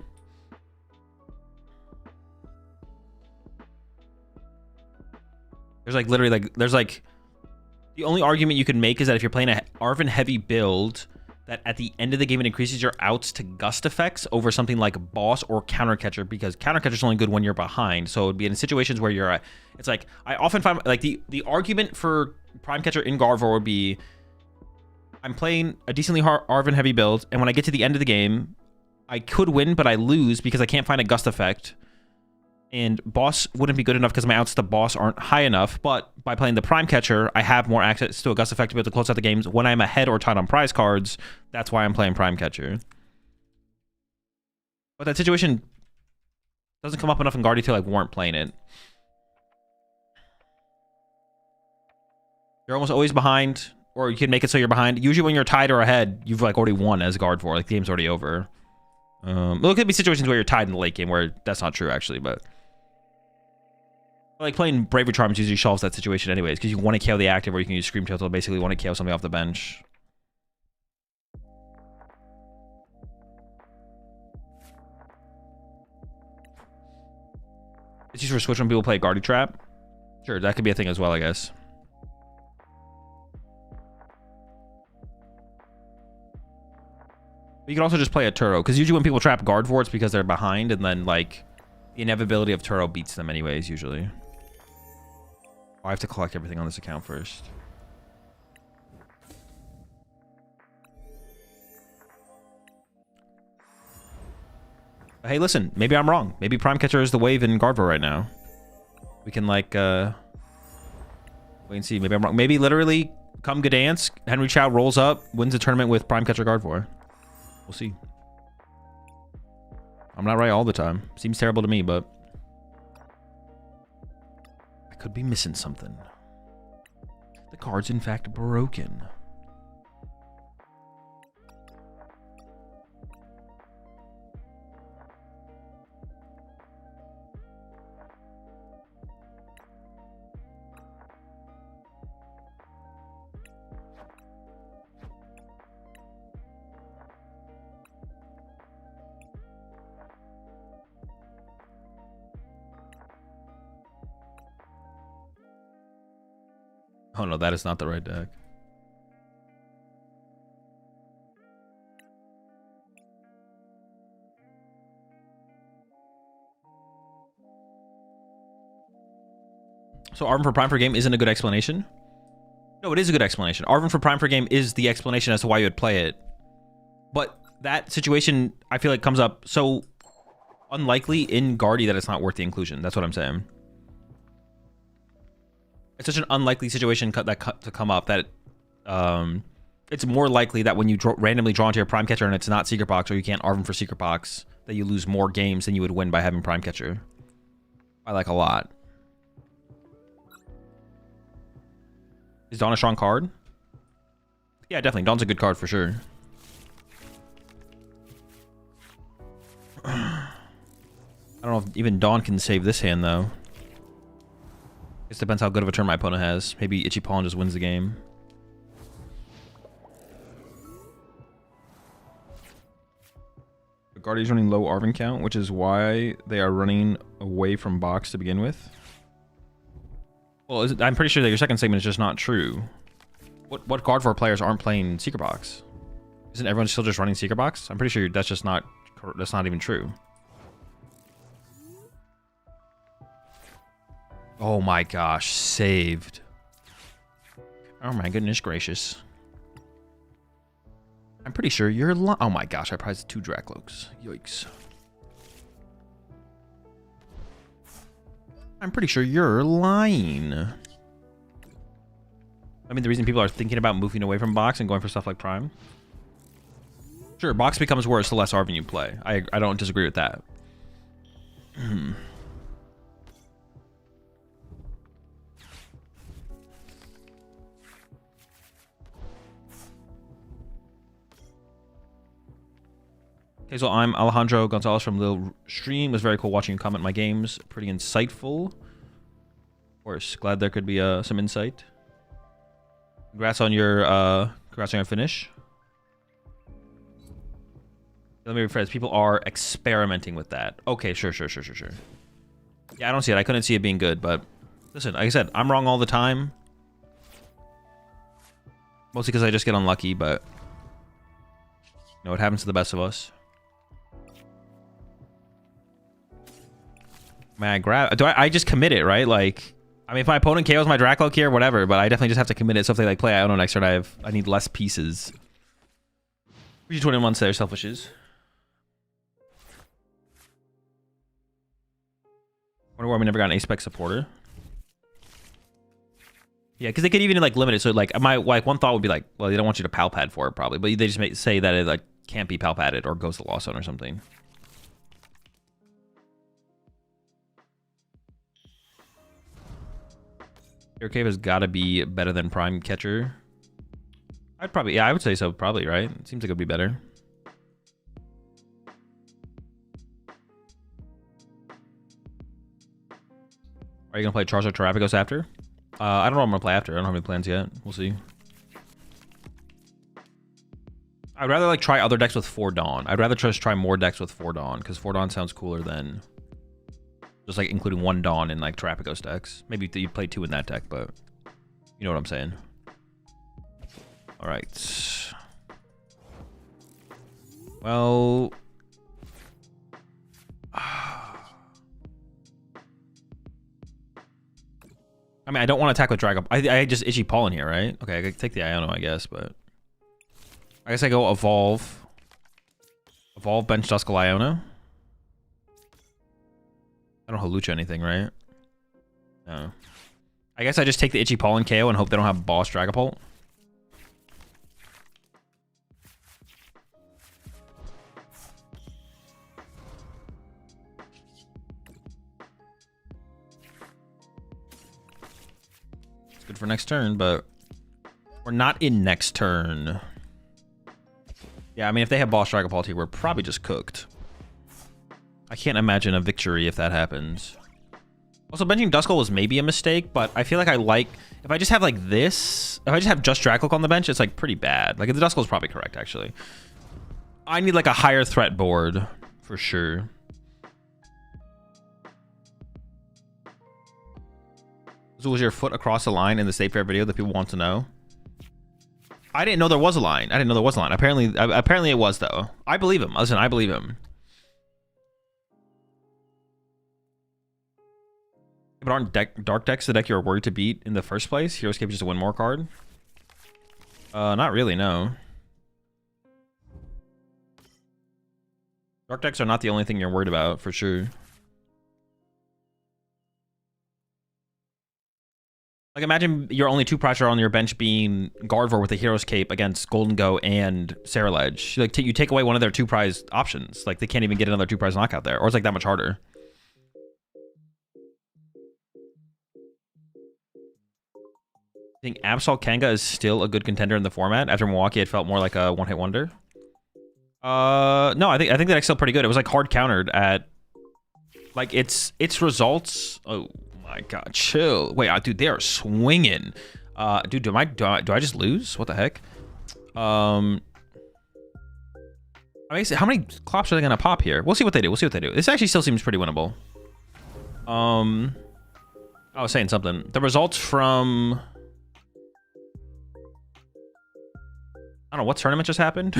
There's, like, literally, like, there's, like... The only argument you can make is that if you're playing a Arven heavy build, that at the end of the game it increases your outs to gust effects over something like boss or counter catcher, because counter catcher is only good when you're behind. So it would be in situations where you're it's like, I often find like the argument for Prime Catcher in Garvor would be, I'm playing a decently Arven heavy build, and when I get to the end of the game, I could win, but I lose because I can't find a gust effect. And boss wouldn't be good enough because my outs to boss aren't high enough. But by playing the Prime Catcher, I have more access to a gust effect to be able to close out the games when I'm ahead or tied on prize cards. That's why I'm playing Prime Catcher. But that situation doesn't come up enough in Guardy to like warrant playing it. You're almost always behind, or you can make it so you're behind. Usually when you're tied or ahead, you've like already won as guard for. Like the game's already over. There could be situations where you're tied in the late game where that's not true actually, but like playing Bravery Charms usually solves that situation anyways, because you want to KO the active, or you can use Scream Tail to basically want to KO something off the bench. It's used for switch when people play Guardy Trap. Sure, that could be a thing as well, I guess. You can also just play a Turo, because usually when people trap guard for, it's because they're behind, and then like the inevitability of Turo beats them anyways, usually. Oh, I have to collect everything on this account first. Hey, listen, maybe I'm wrong. Maybe Prime Catcher is the wave in Gardevoir right now. We can like wait and see. Maybe I'm wrong. Maybe literally come Gdansk, Henry Chow rolls up, wins the tournament with Prime Catcher Gardevoir. We'll see. I'm not right all the time. Seems terrible to me, but I could be missing something. The card's in fact broken. Oh no, that is not the right deck. So Arvin for Prime per game isn't a good explanation? No, it is a good explanation. Arvin for Prime per game is the explanation as to why you would play it. But that situation, I feel like, comes up so unlikely in Guardy that it's not worth the inclusion. That's what I'm saying. It's such an unlikely situation to come up that it's more likely that when you randomly draw into your Prime Catcher and it's not Secret Box, or you can't Arvin for Secret Box, that you lose more games than you would win by having Prime Catcher. I like a lot. Is Dawn a strong card? Yeah, definitely. Dawn's a good card for sure. I don't know if even Dawn can save this hand, though. It depends how good of a turn my opponent has. Maybe Itchy Pollen just wins the game. Guardy's running low Arvin count, which is why they are running away from box to begin with. Well, I'm pretty sure that your second statement is just not true. What Gardevoir players aren't playing Secret Box? Isn't everyone still just running Secret Box? I'm pretty sure that's just not. That's not even true. Oh my gosh, saved. Oh my goodness gracious. I'm pretty sure you're oh my gosh, I prized 2 Dracloaks. Yikes. I'm pretty sure you're lying. I mean, the reason people are thinking about moving away from box and going for stuff like Prime. Sure, box becomes worse the less Arvin you play. I don't disagree with that. Okay, so I'm Alejandro Gonzalez from Lil Stream. It was very cool watching you comment my games. Pretty insightful. Of course, glad there could be some insight. Congrats on your finish. Let me rephrase. People are experimenting with that. Okay, sure. Yeah, I don't see it. I couldn't see it being good, but listen, like I said, I'm wrong all the time. Mostly because I just get unlucky, but you know, it happens to the best of us. Man, I just commit it, right? Like, I mean, if my opponent KOs my Dracloak here, whatever, but I definitely just have to commit it. So if they like play, I don't know, next turn I need less pieces. 21 there, selfishes. Wonder why we never got an Ace-Spec supporter. Yeah, because they could even like limit it. So like one thought would be like, well, they don't want you to pal pad for it probably, but they just say that it like can't be pal padded or goes to Lost Zone or something. Hero Cave has got to be better than Prime Catcher. I would say so, probably, right? It seems like it would be better. Are you gonna play Charizard Terrapagos after? I don't know what I'm gonna play after. I don't have any plans yet. We'll see. I'd rather like try other decks with 4 Dawn. I'd rather just try more decks with 4 Dawn, because 4 Dawn sounds cooler than just like including 1 Dawn in like Terrapagos decks. Maybe you'd play 2 in that deck, but you know what I'm saying. All right. Well, I mean, I don't want to attack with Dragapult. I just Itchy Paw in here, right? Okay, I could take the Iono, I guess, but I guess I go Evolve. Evolve, bench Duskull Iono. I don't Hawlucha anything, right? No. I guess I just take the Itchy Paw and KO and hope they don't have Boss Dragapult. It's good for next turn, but we're not in next turn. Yeah, I mean, if they have Boss Dragapult here, we're probably just cooked. I can't imagine a victory if that happens. Also, benching Duskull was maybe a mistake, but I feel like if I just have like this, if I just have just Dracloak on the bench, it's like pretty bad. Like the Duskull is probably correct, actually. I need like a higher threat board for sure. So was your foot across the line in the State Fair video that people want to know? I didn't know there was a line. I didn't know there was a line. Apparently it was, though. I believe him. Listen, I believe him. But aren't dark decks the deck you're worried to beat in the first place? Heroescape is just a win more card? Not really, no. Dark decks are not the only thing you're worried about, for sure. Like, imagine your only 2 pressure on your bench being Gardevoir with a Hero's Cape against Golden Go and Saraledge. Like, you take away one of their 2 prize options. Like, they can't even get another 2 prize knockout there. Or it's like that much harder. I think Absol Kanga is still a good contender in the format. After Milwaukee, it felt more like a one-hit wonder. No, I think that deck's still pretty good. It was like hard countered at like its results. Oh my god, chill. Wait, dude, they are swinging. Dude, do I just lose? What the heck? I mean, how many clops are they gonna pop here? We'll see what they do. We'll see what they do. This actually still seems pretty winnable. I was saying something. The results from I don't know what tournament just happened.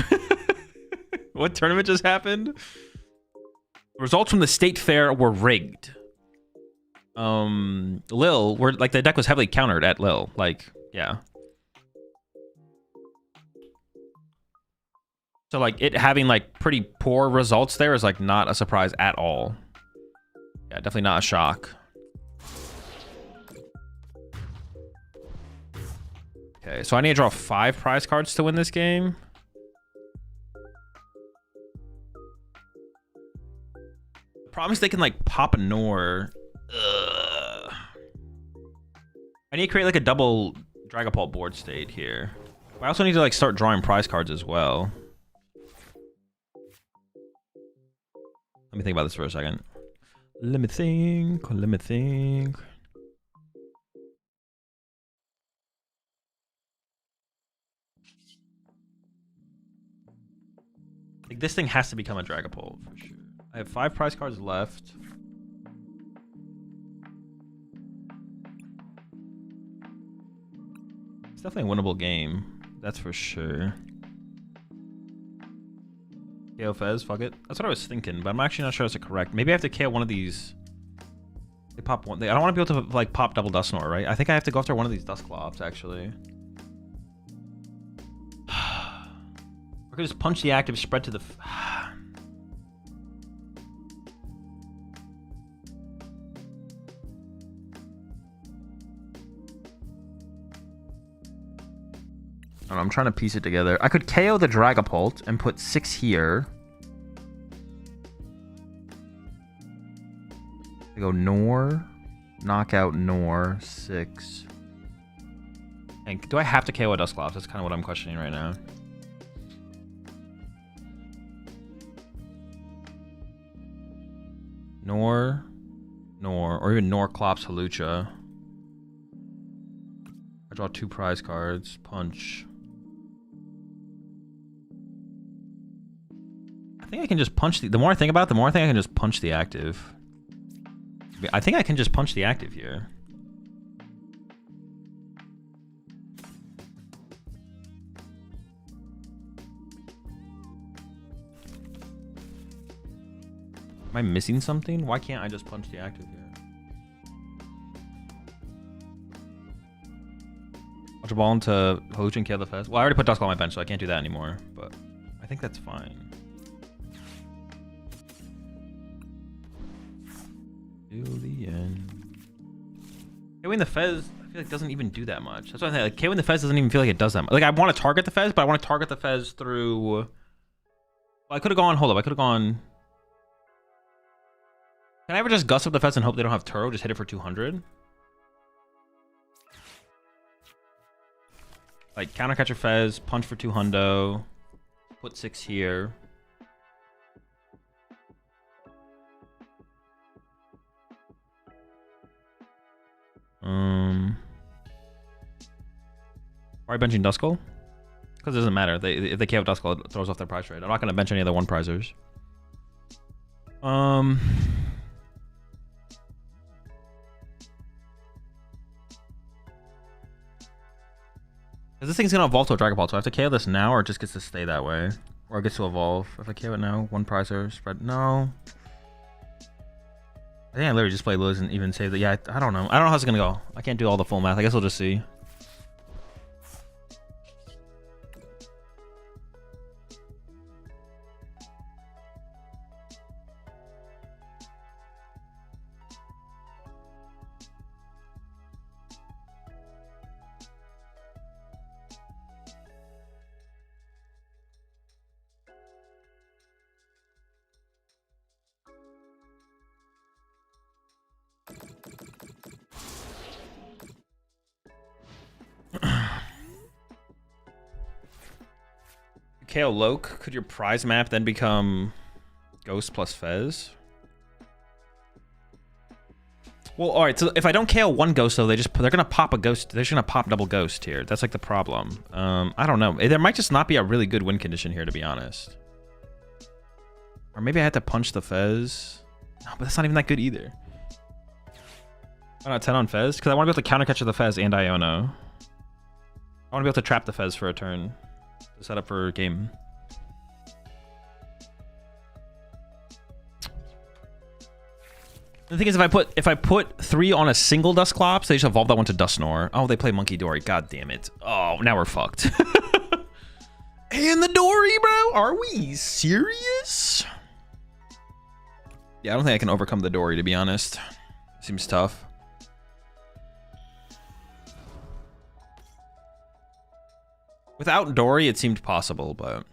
What tournament just happened? The results from the State Fair were rigged. Lil, like the deck was heavily countered at Lil. Like, yeah. So like it having like pretty poor results there is like not a surprise at all. Yeah, definitely not a shock. Okay, so I need to draw 5 prize cards to win this game. The problem is they can like pop a Nor. Ugh. I need to create like a double Dragapult board state here. I also need to like start drawing prize cards as well. Let me think about this for a second. Let me think. Like this thing has to become a Dragapult for sure. I have 5 prize cards left. It's definitely a winnable game. That's for sure. KO Fez, fuck it. That's what I was thinking, but I'm actually not sure that's correct. Maybe I have to KO one of these. They pop one. I don't want to be able to like pop double Dusknoir, right? I think I have to go after one of these Dusclops actually. Or could just punch the active, spread to the. I don't know, I'm trying to piece it together. I could KO the Dragapult and put 6 here. I go Nor, knockout Nor, 6. And do I have to KO a Dusclops? That's kind of what I'm questioning right now. Nor, or even Norclops Halucha. I draw 2 prize cards. Punch. I think I can just punch the more I think about it, the more I think I can just punch the active. I think I can just punch the active here. Am I missing something? Why can't I just punch the active here? Ultra Ball into Halucha and kill the Fez. Well, I already put Dusclops on my bench, so I can't do that anymore. But I think that's fine. Till the end. KOing the Fez, I feel like doesn't even do that much. That's what I think. Like, KOing the Fez doesn't even feel like it does that much. Like, I want to target the Fez, but I want to target the Fez through... Well, I could have gone... Hold up, I could have gone... Can I ever just gust up the Fez and hope they don't have Turo? Just hit it for 200? Like, counter catcher Fez, punch for 200, put 6 here. Why are you benching Duskull? Because it doesn't matter. If they KO Duskull, it throws off their prize trade. I'm not going to bench any other 1-prizers. This thing's gonna evolve to a Dragapult, so I have to KO this now, or it just gets to stay that way, or it gets to evolve. If I KO it now, 1-prizer spread. No, I think I literally just played Lilies and even saved it. Yeah, I don't know. I don't know how it's gonna go. I can't do all the full math. I guess we'll just see. KO Loke, could your prize map then become Ghost plus Fez? Well, all right. So if I don't KO 1 Ghost, though, they're gonna pop a Ghost. They're just gonna pop double Ghost here. That's like the problem. I don't know. There might just not be a really good win condition here, to be honest. Or maybe I had to punch the Fez. No, but that's not even that good either. Why not 10 on Fez? Because I want to be able to counter catch the Fez and Iono. I want to be able to trap the Fez for a turn. To set up for game. The thing is, if I put 3 on a single Dusclops, they just evolve that one to Dusknoir. Oh, they play Monkey Dory. God damn it. Oh, now we're fucked. And the Dory, bro. Are we serious? Yeah, I don't think I can overcome the Dory, to be honest. Seems tough. Without Dory, it seemed possible, but...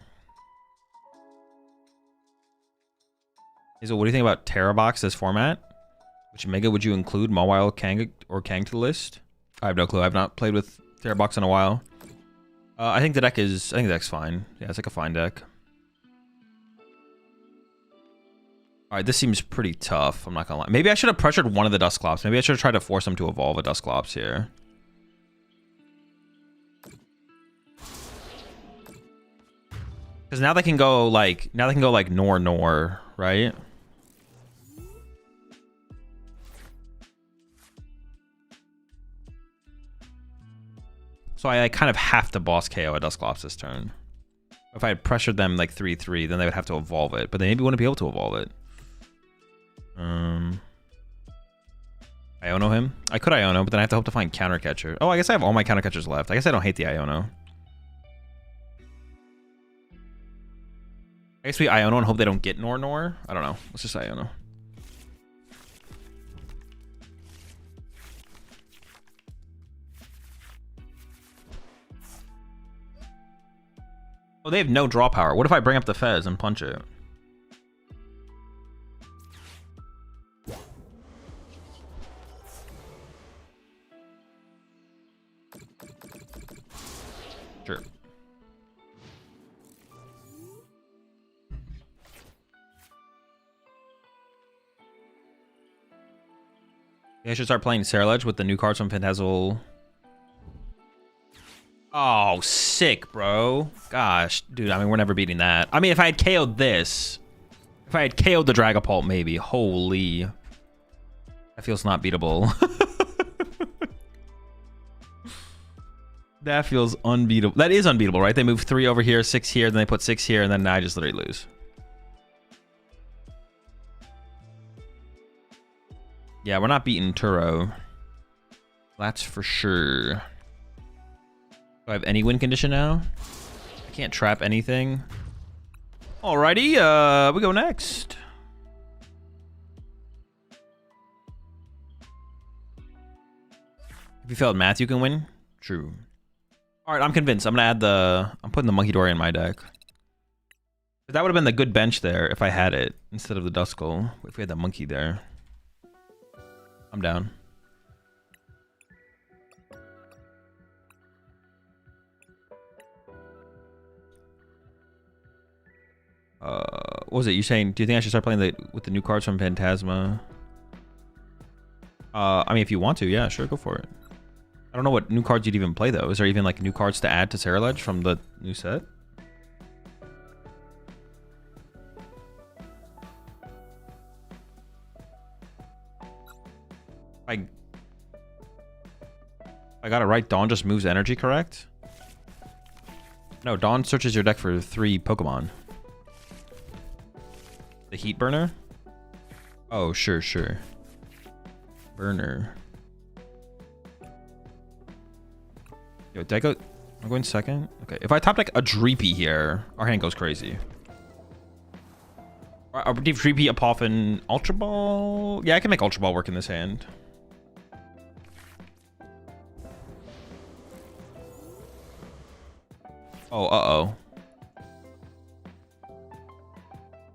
Hazel, what do you think about Terrabox as format? Which Mega would you include? Mawile, Kang, or Kang to the list? I have no clue. I've not played with Terrabox in a while. I think the deck's fine. Yeah, it's like a fine deck. Alright, this seems pretty tough. I'm not gonna lie. Maybe I should have pressured one of the Dusclops. Maybe I should have tried to force them to evolve a Dusclops here. Because now they can go like Nor, right? So I kind of have to boss KO a Dusclops this turn. If I had pressured them like 3-3, then they would have to evolve it. But they maybe wouldn't be able to evolve it. Iono him? I could Iono, but then I have to hope to find counter catcher. Oh, I guess I have all my counter catchers left. I guess I don't hate the Iono. I guess we Iono and hope they don't get Nor. I don't know. Let's just Iono. Oh, they have no draw power. What if I bring up the Fez and punch it? Sure. Yeah, I should start playing Ceruledge with the new cards from Phantasmal. Oh, sick, bro. Gosh, dude, I mean, we're never beating that. I mean, if I had KO'd this, if I had KO'd the Dragapult, maybe. Holy. That feels not beatable. That feels unbeatable. That is unbeatable, right? They move 3 over here, 6 here, then they put 6 here, and then I just literally lose. Yeah, we're not beating Turo. That's for sure. Do I have any win condition now? I can't trap anything. Alrighty, we go next. If you failed math, you can win. True. Alright, I'm convinced. I'm gonna add I'm putting the Monkey Dory in my deck. That would have been the good bench there if I had it instead of the Duskull. If we had that monkey there. I'm down. What was it? You saying, do you think I should start playing with the new cards from Phantasma? I mean, if you want to, yeah, sure, go for it. I don't know what new cards you'd even play, though. Is there even, like, new cards to add to Ceruledge from the new set? I got it right. Dawn just moves energy, correct? No, Dawn searches your deck for 3 Pokemon. The Heat Burner? Oh, sure, sure. Burner. Yo, did I go... I'm going second? Okay, if I top like a Dreepy here, our hand goes crazy. A Dreepy, a Poffin, Ultra Ball? Yeah, I can make Ultra Ball work in this hand. Oh, uh-oh.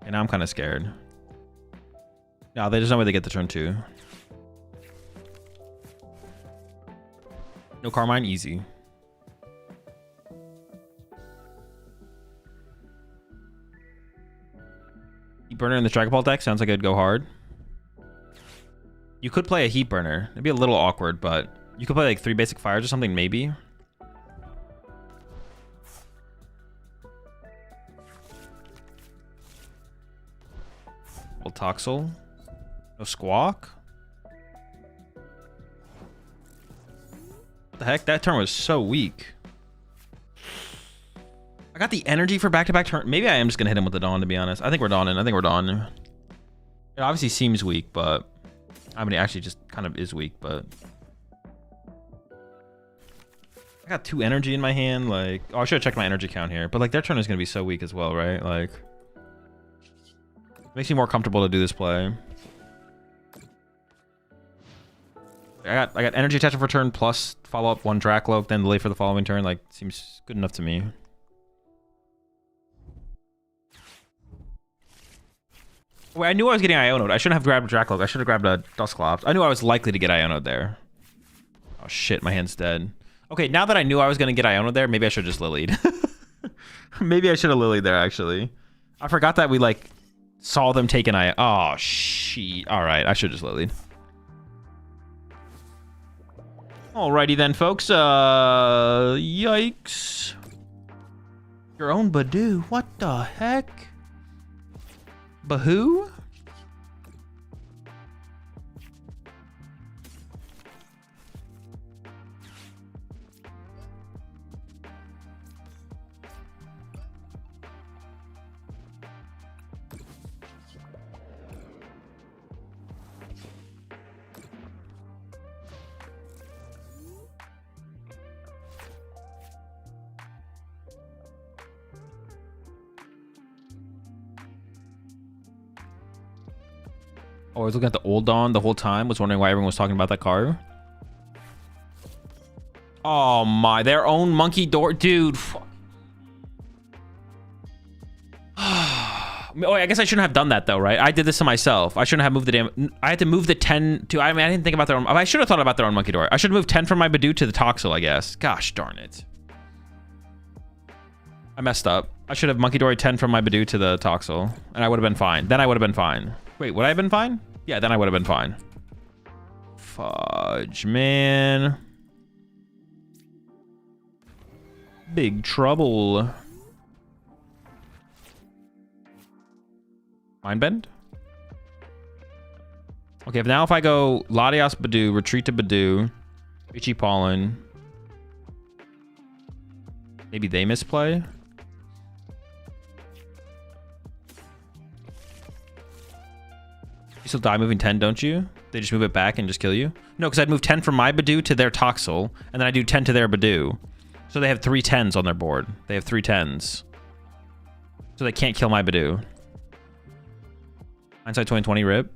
And now I'm kind of scared. No, there's no way they get the turn 2. No Carmine, easy. Heat Burner in the Dragapult deck sounds like it'd go hard. You could play a Heat Burner. It'd be a little awkward, but you could play like 3 basic fires or something, maybe. Toxel. No Squawk. What the heck? That turn was so weak. I got the energy for back-to-back turn. Maybe I am just gonna hit him with the Dawn, to be honest. I think we're Dawning. I think we're Dawn. It obviously seems weak, but I mean, it actually just kind of is weak, but I got 2 energy in my hand. Like, oh, I should have checked my energy count here, but like their turn is gonna be so weak as well, right? Like, makes me more comfortable to do this play. I got energy attachment for turn plus follow up 1 Dracloak, then delay for the following turn. Like, seems good enough to me. Wait, I knew I was getting Iono'd. I shouldn't have grabbed a Dracloak. I should have grabbed a Dusclops. I knew I was likely to get Iono'd there. Oh shit, my hand's dead. Okay, now that I knew I was gonna get Iono'd there, maybe I should have just Lilied. Maybe I should have Lilied there, actually. I forgot that we like saw them take an Oh shit. Alright, I should just Lilied. Alrighty then, folks. Yikes. Your own Badoo. What the heck? Bahoo? Oh, I was looking at the old Dawn the whole time. Was wondering why everyone was talking about that card. Oh my, their own monkey door, dude. Oh, I guess I shouldn't have done that though, right? I did this to myself. I shouldn't have moved the damn. I had to move the 10 to. I mean, I didn't think about their own. I should have thought about their own monkey door. I should have moved 10 from my Badoo to the Toxel, I guess. Gosh darn it. I messed up. I should have Monkey Dory 10 from my Badoo to the Toxel, and I would have been fine. Then I would have been fine. Wait, would I have been fine? Yeah, then I would have been fine. Fudge, man. Big trouble. Mind Bend? Okay, now if I go Latios Badoo, retreat to Badoo, Itchy Pollen. Maybe they misplay? You still die moving 10, don't you? They just move it back and just kill you? No, because I'd move 10 from my Badoo to their Toxel, and then I do 10 to their Badoo. So they have 3 10s on their board. They have 3 10s. So they can't kill my Badoo. Hindsight 2020 rip.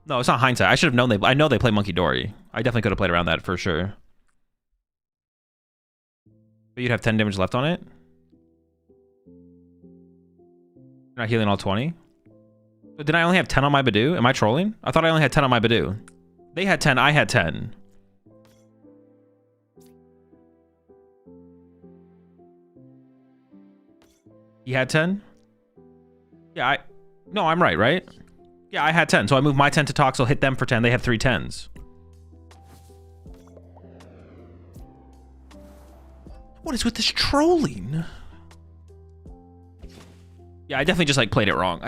No, it's not hindsight. I should have known I know they play Monkey Dory. I definitely could have played around that for sure. But you'd have 10 damage left on it? You're not healing all 20? But did I only have 10 on my Badoo? Am I trolling? I thought I only had 10 on my Badoo. They had 10, I had 10. He had 10? Yeah, no, I'm right? Yeah, I had 10. So I moved my 10 to Toxel, hit them for 10. They have 3 10s. What is with this trolling? Yeah, I definitely just like played it wrong.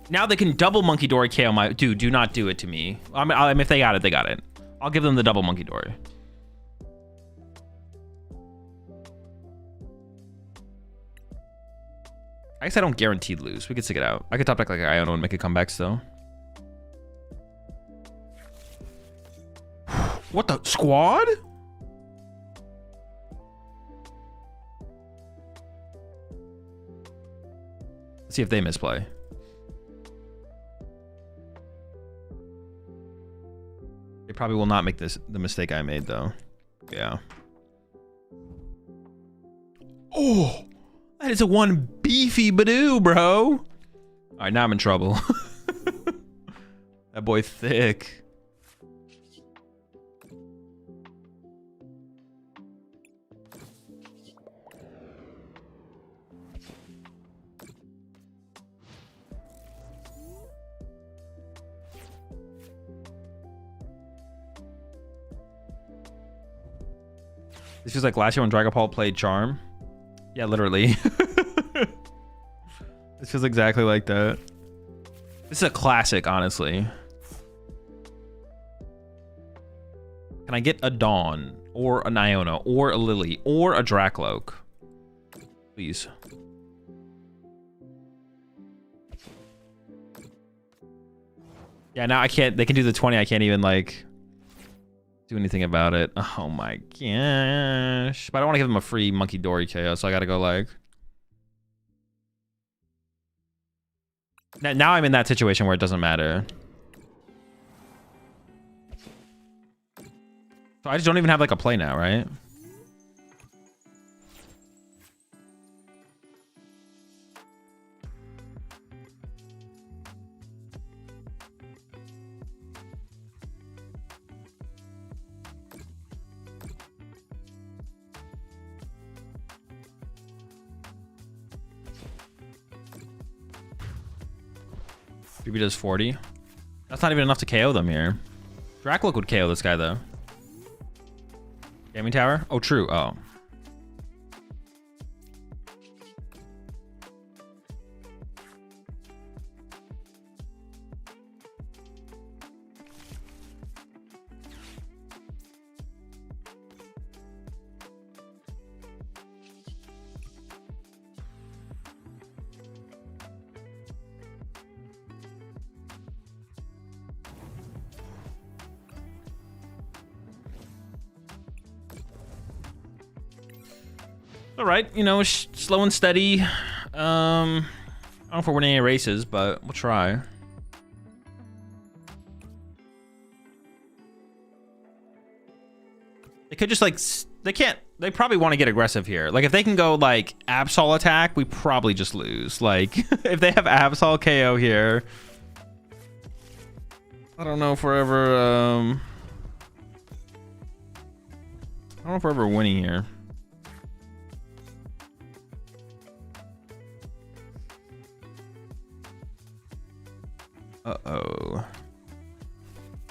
Now they can double Monkey Dory KO my... Dude, do not do it to me. I mean, if they got it, they got it. I'll give them the double Monkey Dory. I guess I don't guaranteed lose. We could stick it out. I could top deck like Iono and make a comeback still. What the? Squad? Let's see if they misplay. They probably will not make the mistake I made though. Yeah. Oh! That is a one beefy Badoo, bro. All right, now I'm in trouble. That boy thick. This feels like last year when Dragapult played Charm. Yeah, literally. This feels exactly like that. This is a classic, honestly. Can I get a Dawn, or an Iono, or a Lily, or a Dracloak? Please. Yeah, now I can't. They can do the 20. I can't even, like, do anything about it. Oh my gosh. But I don't want to give them a free Monkey Dory KO, so I gotta go like... Now I'm in that situation where it doesn't matter. So I just don't even have like a play now, right? Maybe does 40. That's not even enough to KO them here. Dracloak would KO this guy though. Gaming tower? Oh, true. Oh. All right, you know, slow and steady. I don't know if we're winning any races, but we'll try. They could just like, they can't, they probably want to get aggressive here. Like if they can go like Absol attack, we probably just lose. Like if they have Absol KO here, I don't know if we're ever, I don't know if we're ever winning here. Uh-oh.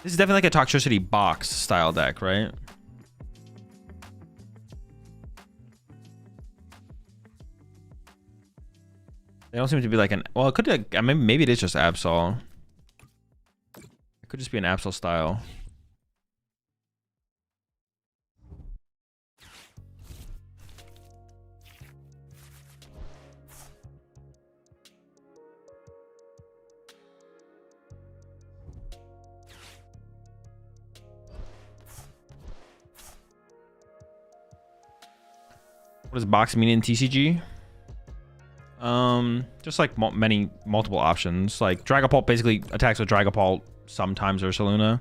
This is definitely like a Toxtricity box style deck, right? They don't seem to be like an... Well, it could... I mean, maybe it is just Absol. It could just be an Absol style. What does box mean in TCG? Just like multiple options. Like Dragapult basically attacks with Dragapult sometimes or Saluna.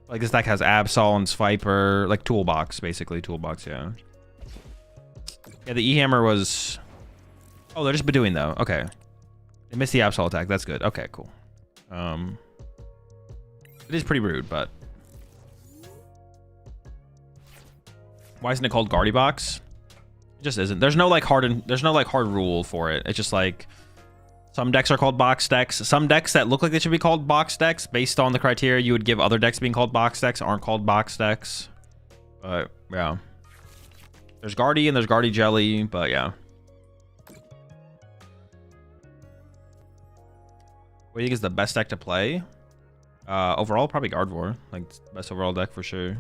Like this deck has Absol and Swiper, like toolbox basically, toolbox. Yeah. Yeah, the E-Hammer was. Oh, they're just Bedouin though. Okay. They missed the Absol attack. That's good. Okay, cool. It is pretty rude, but why isn't it called Guardy Box? It just isn't. There's no like hard rule for it. It's just like some decks are called box decks. Some decks that look like they should be called box decks based on the criteria you would give other decks being called box decks aren't called box decks. But yeah. There's Guardy and there's Guardy Jelly, but yeah. What do you think is the best deck to play? Overall, probably Gardevoir. Like, best overall deck for sure.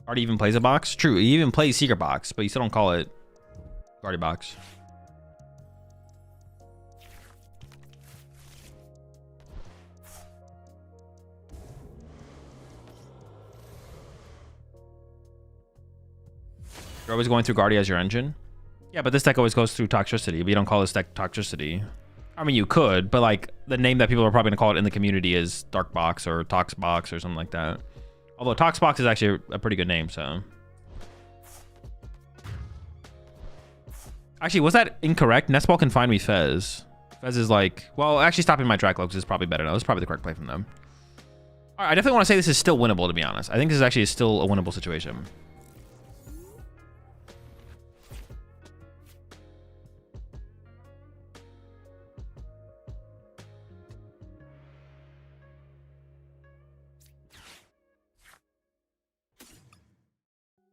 Guardy even plays a box? True, he even plays Secret Box, but you still don't call it Guardy Box. You're always going through Guardy as your engine? Yeah, but this deck always goes through Toxtricity, but you don't call this deck Toxtricity. I mean, you could, but like the name that people are probably gonna call it in the community is Dark Box or Tox Box or something like that. Although Tox Box is actually a pretty good name, so. Actually, was that incorrect? Nestball can find me Fez. Fez is like, well, actually stopping my Dracloaks is probably better. No, that's probably the correct play from them. All right, I definitely want to say this is still winnable, to be honest. I think this is actually still a winnable situation.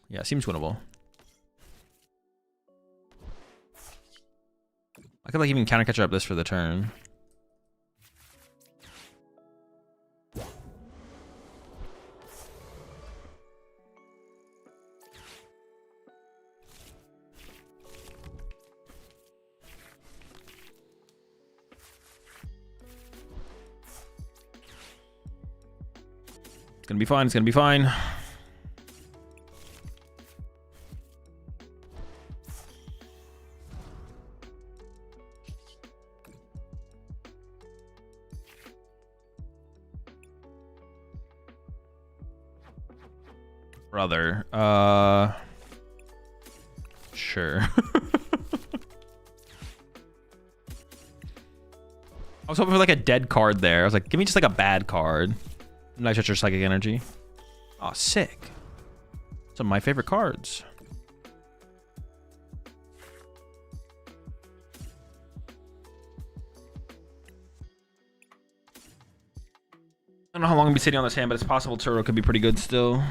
Yeah, seems winnable. I could like even counter catcher up this for the turn. It's gonna be fine. It's gonna be fine. Brother, sure. I was hoping for like a dead card there. I was like, give me just like a bad card. Nice Toucher Psychic Energy. Oh, sick. Some of my favorite cards. I don't know how long I'll be sitting on this hand, but it's possible Turo could be pretty good still.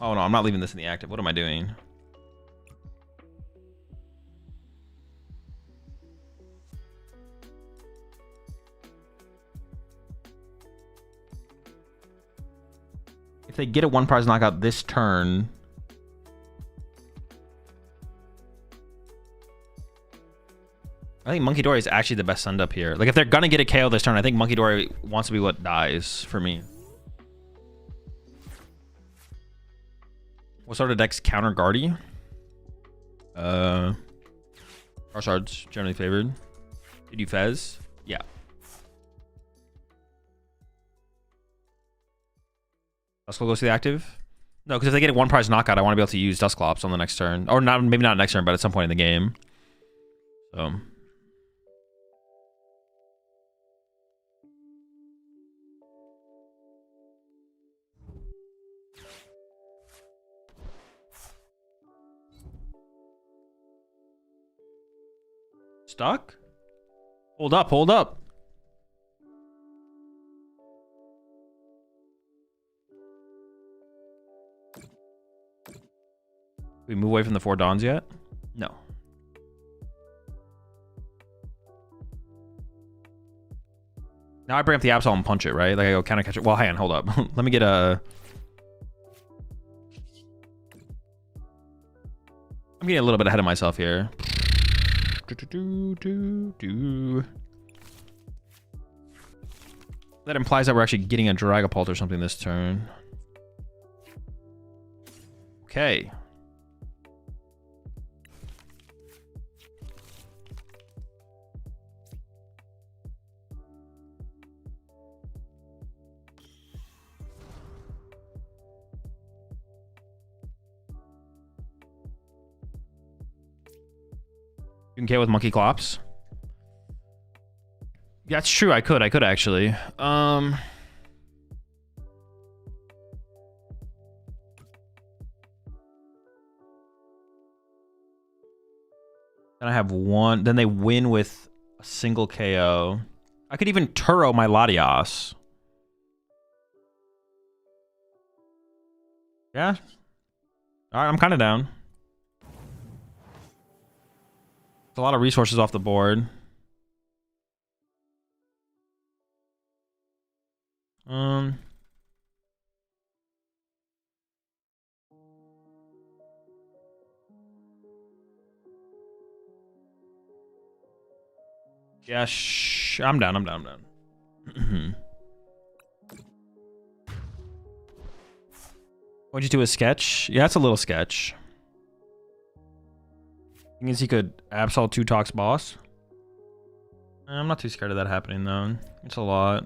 Oh no, I'm not leaving this in the active. What am I doing? If they get a one prize knockout this turn, I think Monkey Dory is actually the best send up here. Like if they're gonna get a KO this turn, I think Monkey Dory wants to be what dies for me. What sort of decks counter Guardy? Charizard's generally favored. Did you Fez? Yeah. Dusclops goes to the active? No, because if they get a one prize knockout, I want to be able to use Dusclops on the next turn. Or not, maybe not next turn, but at some point in the game. So. Stuck? Hold up, hold up. We move away from the 4 Dawns yet? No. Now I bring up the Absol and punch it, right? Like I go counter catch it. Well, hang on, hold up. Let me get a... I'm getting a little bit ahead of myself here. That implies that we're actually getting a Dragapult or something this turn. Okay. You can KO with Monkey Clops. Yeah, that's true. I could actually. Then I have one. Then they win with a single KO. I could even Turo my Latias. Yeah. All right, I'm kind of down. A lot of resources off the board. Yeah, I'm down. What'd you do, a sketch? Yeah, it's a little sketch. I guess he could Absol 2 Talks boss. I'm not too scared of that happening though. It's a lot.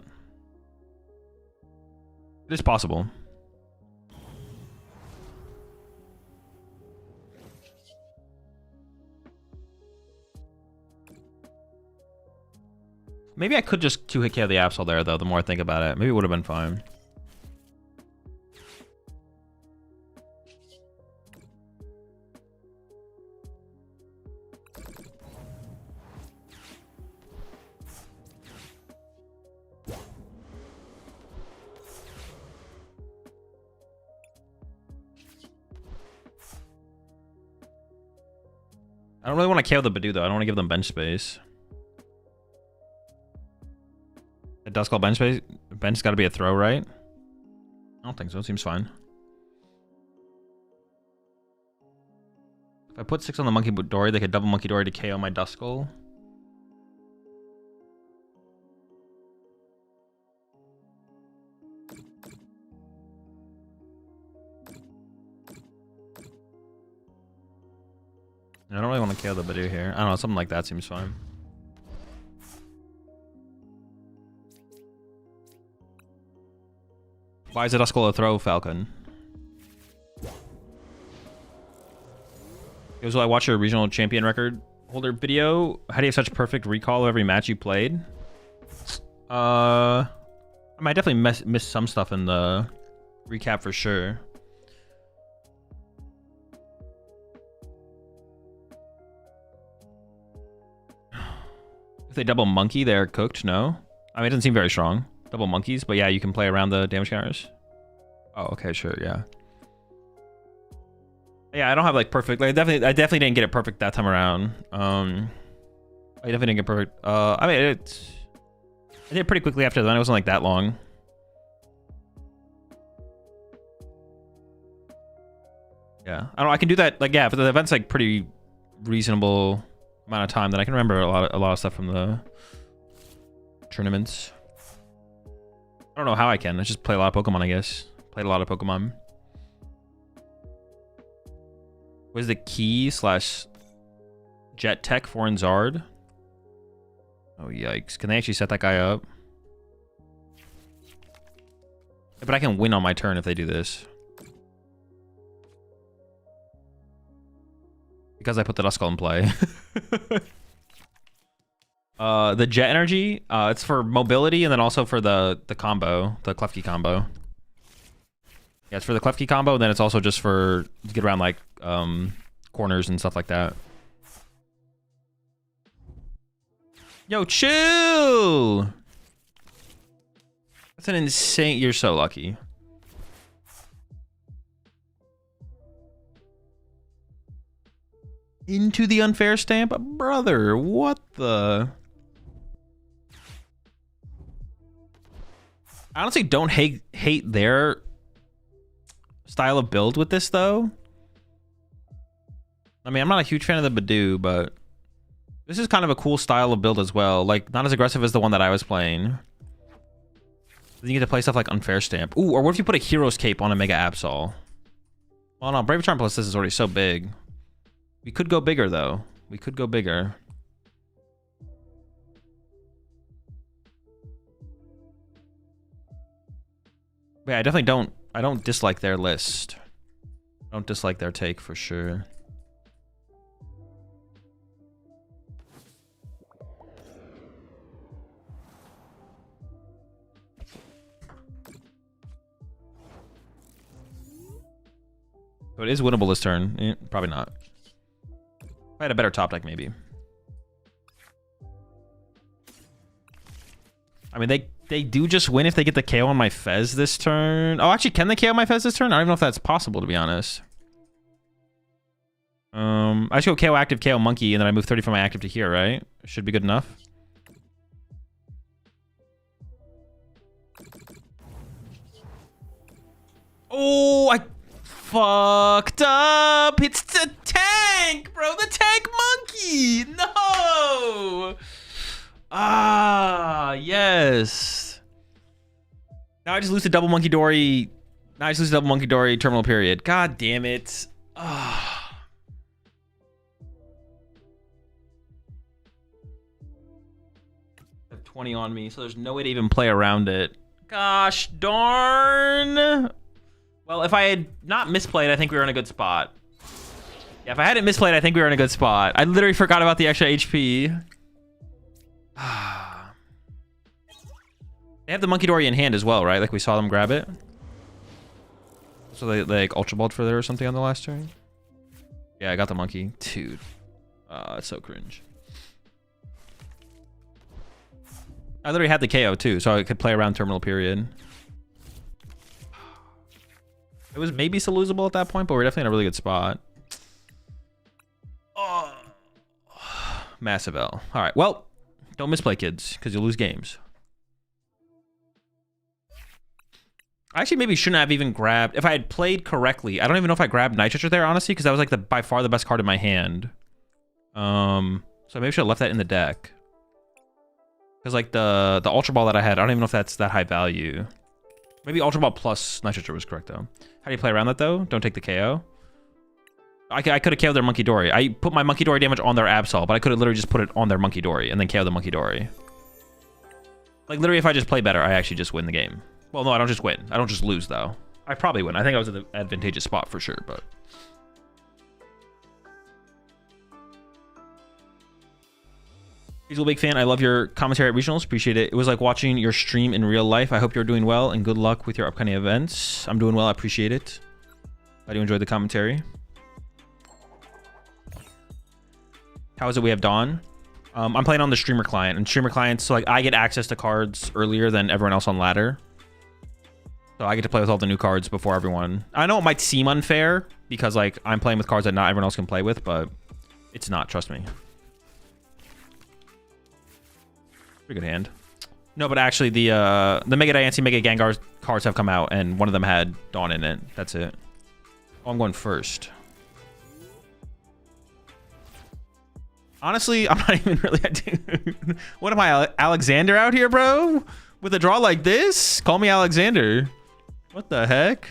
It is possible. Maybe I could just 2-hit KO the Absol there though, the more I think about it. Maybe it would have been fine. I don't really want to KO the Badoo though. I don't want to give them bench space. A Duskull bench space? Bench's got to be a throw, right? I don't think so. It seems fine. If I put 6 on the Monkey Dory, they could double Monkey Dory to KO my Duskull. I don't really want to KO the Badoo here. I don't know, something like that seems fine. Why is it Duskull a throw, Falcon? So I watched your regional champion record holder video. How do you have such perfect recall of every match you played? I might definitely miss some stuff in the recap for sure. If they double monkey, they're cooked. No, I mean it doesn't seem very strong. Double monkeys, but yeah, you can play around the damage counters. Oh, okay, sure, yeah. Yeah, I don't have like perfect. Like, I definitely didn't get it perfect that time around. I definitely didn't get perfect. I mean, I did it pretty quickly after that. It wasn't like that long. Yeah, I don't know. I can do that. Like, yeah, if the event's like pretty reasonable amount of time, then I can remember a lot of stuff from the tournaments. I don't know how I can. I just play a lot of Pokemon, I guess. Played a lot of Pokemon. What is the key / Jet Tech for Zard? Oh, yikes. Can they actually set that guy up? Yeah, but I can win on my turn if they do this. Because I put the Duskull in play. The Jet Energy, it's for mobility and then also for the combo, the Klefki combo. Yeah, it's for the Klefki combo, and then it's also just for to get around like corners and stuff like that. Yo, chill. That's an insane. You're so lucky. Into the unfair stamp? Brother, what the? I honestly don't hate their style of build with this, though. I mean, I'm not a huge fan of the Badoo, but this is kind of a cool style of build as well. Like, not as aggressive as the one that I was playing. Then you get to play stuff like Unfair Stamp. Ooh, or what if you put a Hero's Cape on a Mega Absol? Well, no, Brave Charm plus this is already so big. We could go bigger, though. We could go bigger. But yeah, I definitely don't... I don't dislike their list. I don't dislike their take, for sure. So it is winnable this turn. Eh, probably not. If I had a better top deck, maybe. I mean, they do just win if they get the KO on my Fez this turn. Oh, actually, can they KO my Fez this turn? I don't even know if that's possible, to be honest. I just go KO active, KO monkey, and then I move 30 from my active to here, right? Should be good enough. Oh, I fucked up. It's the tank, bro. The tank monkey. No. Ah, yes. Now I just lose the double monkey dory. Now I just lose the double monkey dory terminal period. God damn it. Ah. I have 20 on me, so there's no way to even play around it. Gosh darn. Well, if I had not misplayed, I think we were in a good spot. Yeah, if I hadn't misplayed, I think we were in a good spot. I literally forgot about the extra HP. They have the Monkey Dory in hand as well, right? Like we saw them grab it. So they like Ultra Balled for there or something on the last turn. Yeah, I got the monkey. Dude. It's so cringe. I literally had the KO too, so I could play around terminal period. It was maybe so losable at that point, but we're definitely in a really good spot. Oh. Massive L. All right, well, don't misplay, kids, because you'll lose games. I actually maybe shouldn't have even grabbed... If I had played correctly, I don't even know if I grabbed Nitrogen there, honestly, because that was like by far the best card in my hand. So maybe I should have left that in the deck. Because like the Ultra Ball that I had, I don't even know if that's that high value. Maybe Ultra Ball plus Nitrogen was correct, though. How do you play around that, though? Don't take the KO. I could have KO'd their Monkey Dory. I put my Monkey Dory damage on their Absol, but I could have literally just put it on their Monkey Dory and then KO the Monkey Dory. Like, literally, if I just play better, I actually just win the game. Well, no, I don't just win. I don't just lose, though. I probably win. I think I was in the advantageous spot for sure, but... He's a big fan. I love your commentary at regionals. Appreciate it. It was like watching your stream in real life. I hope you're doing well, and good luck with your upcoming events. I'm doing well. I appreciate it. I do enjoy the commentary. How is it we have Dawn? I'm playing on the streamer client, and streamer clients, so like I get access to cards earlier than everyone else on ladder. So I get to play with all the new cards before everyone. I know it might seem unfair because like I'm playing with cards that not everyone else can play with, but it's not, trust me. Pretty good hand. No, but actually the Mega Diancie, Mega Gengar cards have come out, and one of them had Dawn in it. That's it. Oh, I'm going first. Honestly, I'm not even really... What am I, Alexander out here, bro? With a draw like this? Call me Alexander. What the heck?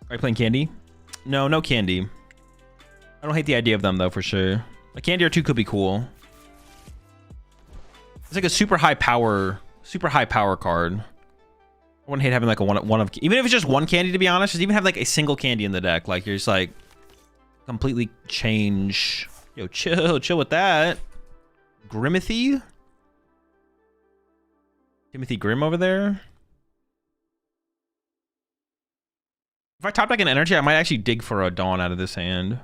Are you playing Candy? No, no Candy. I don't hate the idea of them though, for sure. A Candy or two could be cool. It's like a super high power card. I wouldn't hate having like a one of, even if it's just one Candy, to be honest. Just even have like a single Candy in the deck. Like you're just like, completely change. Yo, chill with that. Grimithy? Timothy Grimm over there? If I top deck an energy, I might actually dig for a Dawn out of this hand.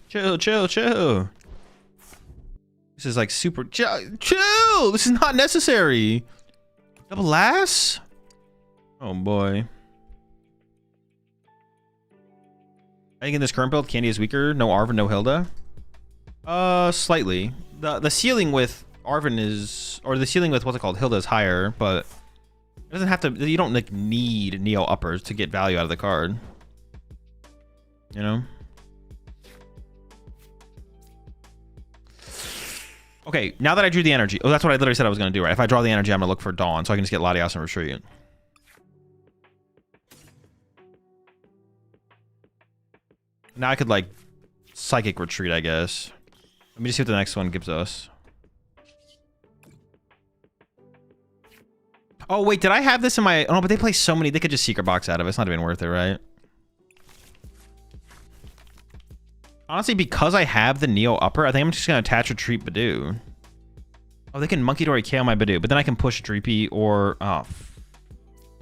Chill. This is like super chill. This is not necessary. Double lass? Oh boy. I think in this current build, Candy is weaker. No Arven, no Hilda. Slightly. The ceiling with Arven is, or the ceiling with what's it called, Hilda is higher, but it doesn't have to. You don't like need Neo uppers to get value out of the card. You know. Okay, now that I drew the energy, oh, that's what I literally said I was gonna do, right? If I draw the energy, I'm gonna look for Dawn, so I can just get Latias and retreat. Now I could like psychic retreat, I guess. Let me just see what the next one gives us. Oh wait, did I have this in my? Oh, but they play so many. They could just secret box out of it. It's not even worth it, right? Honestly, because I have the Neo upper, I think I'm just gonna attach retreat Badoo. Oh, they can Monkey Dory KO my Badoo, but then I can push Dreepy or oh,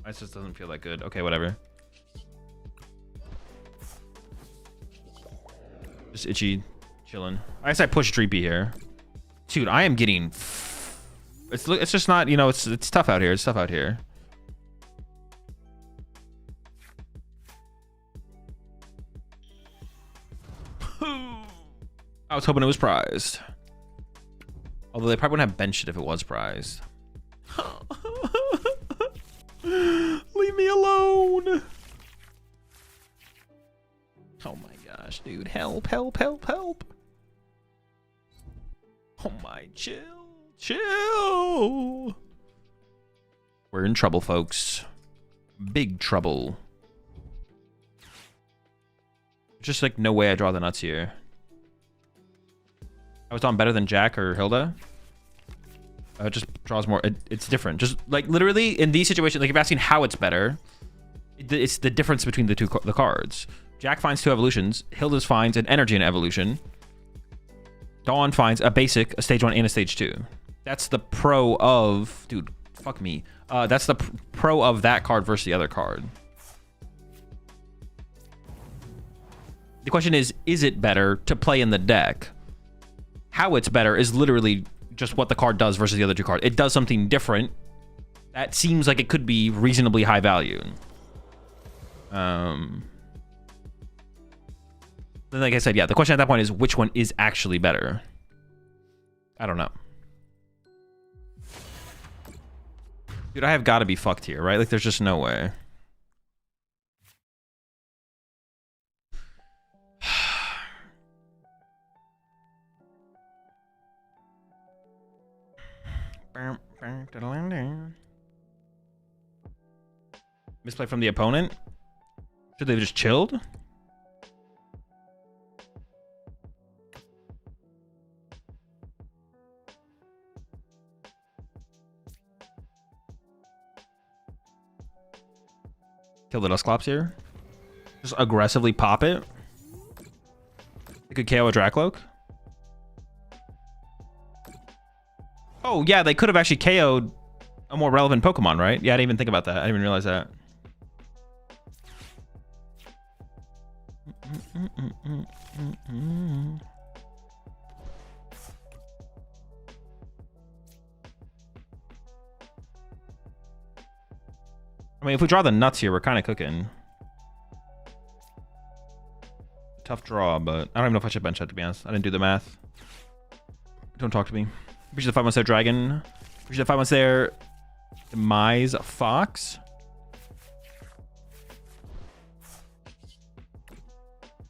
that just doesn't feel that good. Okay, whatever. Just itchy, chilling. I guess I push Dreepy here. Dude, I am getting. It's just not, you know, it's tough out here. It's tough out here. I was hoping it was prized. Although they probably wouldn't have benched it if it was prized. Leave me alone. Oh my gosh, dude. Help. Oh my, chill. We're in trouble, folks. Big trouble. Just like no way I draw the nuts here. I was on better than Jack or Hilda. It just draws more. It's different. Just like literally in these situations, like if you're asking how it's better, it's the difference between the cards. Jack finds 2 evolutions. Hilda's finds an energy and evolution. Dawn finds a basic, a stage 1, and a stage 2. That's the pro of, dude, fuck me. That's the pro of that card versus the other card. The question is it better to play in the deck? How it's better is literally just what the card does versus the other 2 cards. It does something different that seems like it could be reasonably high value. Then like I said, yeah, the question at that point is which one is actually better? I don't know. Dude, I have got to be fucked here, right? Like there's just no way. Misplay from the opponent? Should they have just chilled? Kill the Dusclops here. Just aggressively pop it. They could KO a Dracloak. Oh, yeah, they could have actually KO'd a more relevant Pokemon, right? Yeah, I didn't even think about that. I didn't even realize that. I mean, if we draw the nuts here, we're kind of cooking. Tough draw, but I don't even know if I should bench that, to be honest. I didn't do the math. Don't talk to me. Appreciate the 5 months there, Dragon. Appreciate the 5 months there, Demise Fox.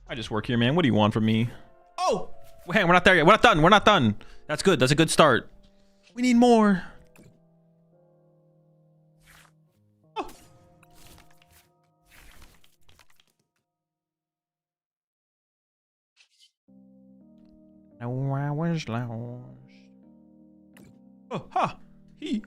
I just work here, man. What do you want from me? Oh! Hang on, we're not there yet. We're not done. We're not done. That's good. That's a good start. We need more. Oh. No, I was lost. Oh, ha! He.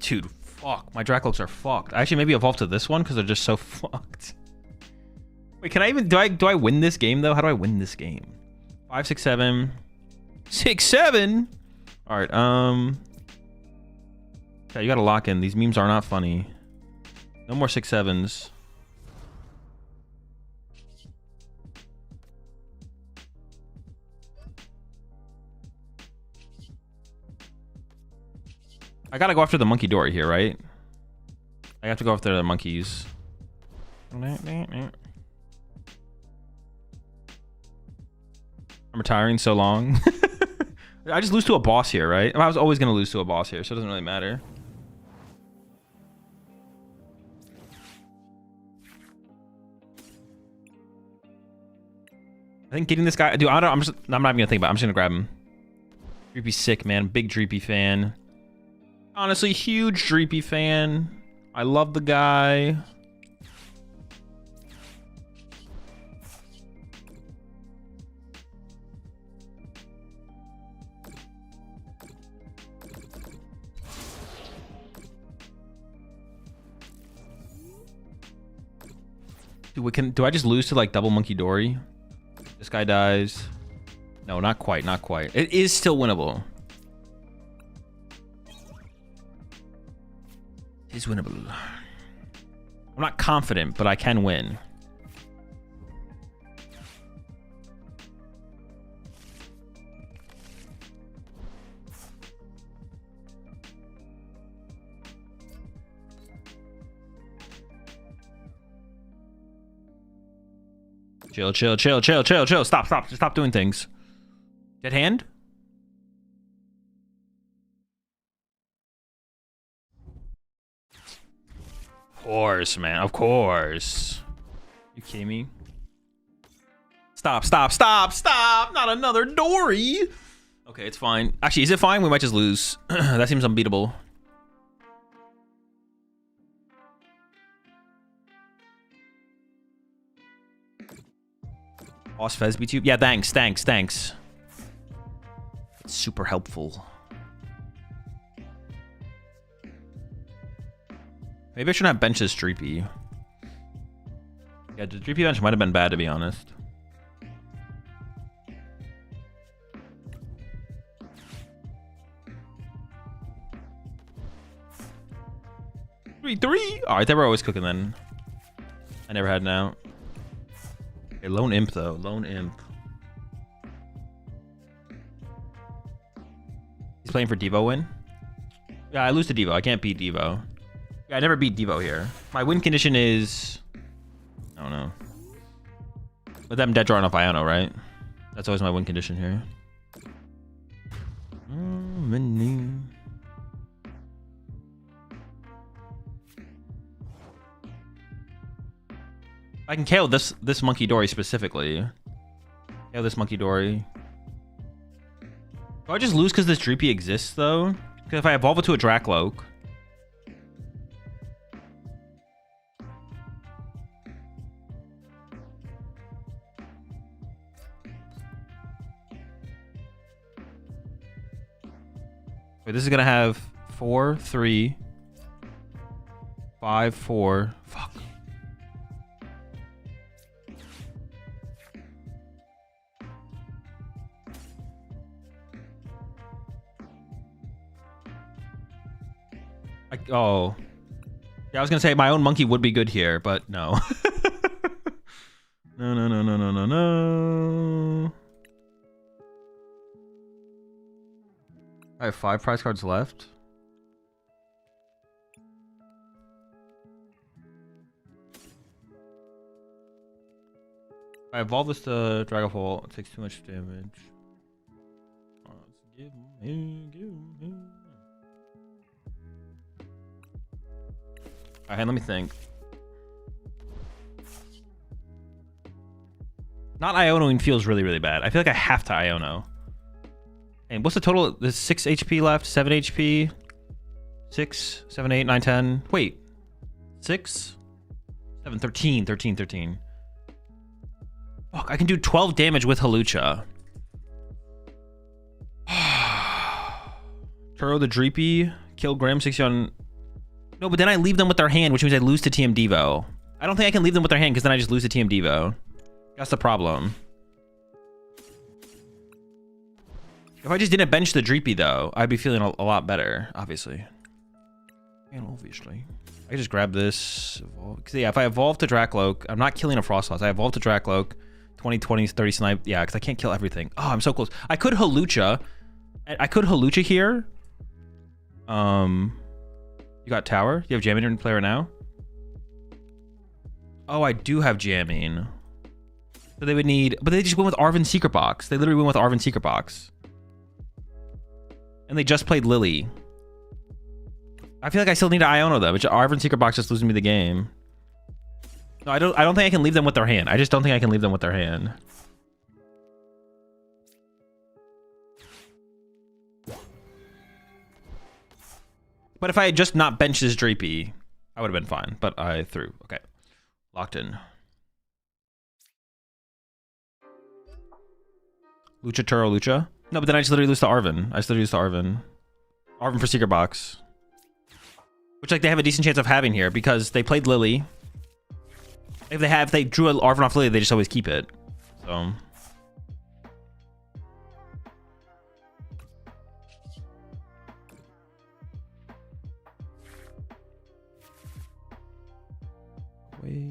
Dude, fuck. My Dracloaks are fucked. I actually maybe evolve to this one because they're just so fucked. Wait, can I even... Do I win this game, though? How do I win this game? 5, 6, 7... 6, 7? Alright, okay, you gotta lock in. These memes are not funny. No more 6, 7s. I gotta go after the monkey Dory here, right? I have to go after the monkeys. I'm retiring so long. I just lose to a boss here, right? I was always gonna lose to a boss here, so it doesn't really matter. I think getting this guy, dude, I'm not even gonna think about it. I'm just gonna grab him. Dreepy's sick, man. Big Dreepy fan. Honestly, huge Dreepy fan. I love the guy. Dude, do I just lose to like double Monkey Dory? This guy dies. No, not quite, not quite. It is still winnable. It is winnable. I'm not confident, but I can win. Chill, chill, chill, chill, chill, chill. Stop, stop. Just stop doing things. Dead hand? Of course, man. Of course. You kidding me? Stop, stop, stop, stop. Not another Dory. Okay, it's fine. Actually, is it fine? We might just lose. That seems unbeatable. Boss Fez beats you? Yeah, thanks, thanks, thanks. It's super helpful. Maybe I shouldn't have benched this Dreepy. Yeah, the Dreepy bench might have been bad, to be honest. Three. Alright, they were always cooking then. I never had an out. Okay, Lone Imp though. Lone Imp. He's playing for Devo win? Yeah, I lose to Devo. I can't beat Devo. Yeah, I never beat Devo here. My win condition is... I don't know. With them dead drawing off Iono, right? That's always my win condition here. I can KO this Monkey Dory specifically. KO this Monkey Dory. Do I just lose because this Dreepy exists though? Because if I evolve it to a Dracloak. Wait, this is gonna have 4, 3, 5, 4. Fuck. Oh. Yeah, I was gonna say my own monkey would be good here, but no. No, no, no, no, no, no, no. I have 5 prize cards left. I evolve this to Dragapult. It takes too much damage. Let's give him. Alright, let me think. Not Ionoing feels really, really bad. I feel like I have to Iono. And what's the total? There's 6 HP left, 7 HP. 6, 7, 8, 9, 10. Wait. 6? 7, 13, 13, 13. Fuck, I can do 12 damage with Hawlucha. Turo the Dreepy. Kill Grim 60 on No, but then I leave them with their hand, which means I lose to TM Devo. I don't think I can leave them with their hand because then I just lose to TM Devo. That's the problem. If I just didn't bench the Dreepy, though, I'd be feeling a lot better, obviously. And obviously. I can just grab this. Because, yeah, if I evolve to Dracloak, I'm not killing a Frostlass. I evolve to Dracloak, 20, 30 snipe. Yeah, because I can't kill everything. Oh, I'm so close. I could Hawlucha. Here. You got Tower? You have Jamming in player now? Oh, I do have Jamming. So they would need... But they just went with Arven Secret Box. They literally went with Arven Secret Box. And they just played Lily. I feel like I still need to Iono them, which Arven Secret Box just losing me the game. No, I don't think I can leave them with their hand. I just don't think I can leave them with their hand. But if I had just not benched this Dreepy, I would have been fine. But I threw. Okay. Locked in. Lucha Turo Lucha. No, but then I just literally lose to Arven. I just literally lose to Arven. Arven for Secret Box. Which, like, they have a decent chance of having here because they played Lily. If they drew an Arven off Lily, they just always keep it. So... Wait.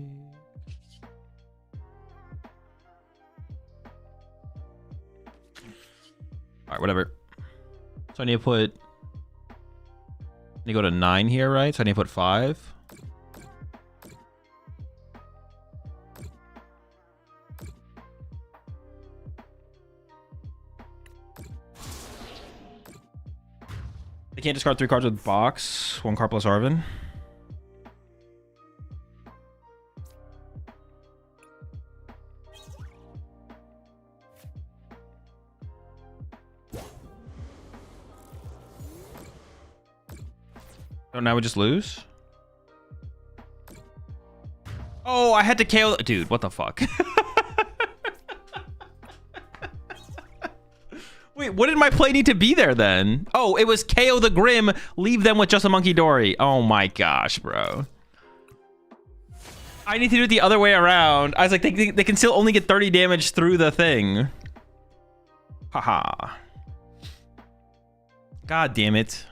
Alright, whatever. So I need to put... I need to go to 9 here, right? So I need to put 5. They can't discard 3 cards with box. 1 card plus Arven. So now we just lose? Oh, I had to KO... Dude, what the fuck? Wait, what did my play need to be there then? Oh, it was KO the Grim, leave them with just a Monkey Dory. Oh my gosh, bro. I need to do it the other way around. I was like, they can still only get 30 damage through the thing. Haha. God damn it.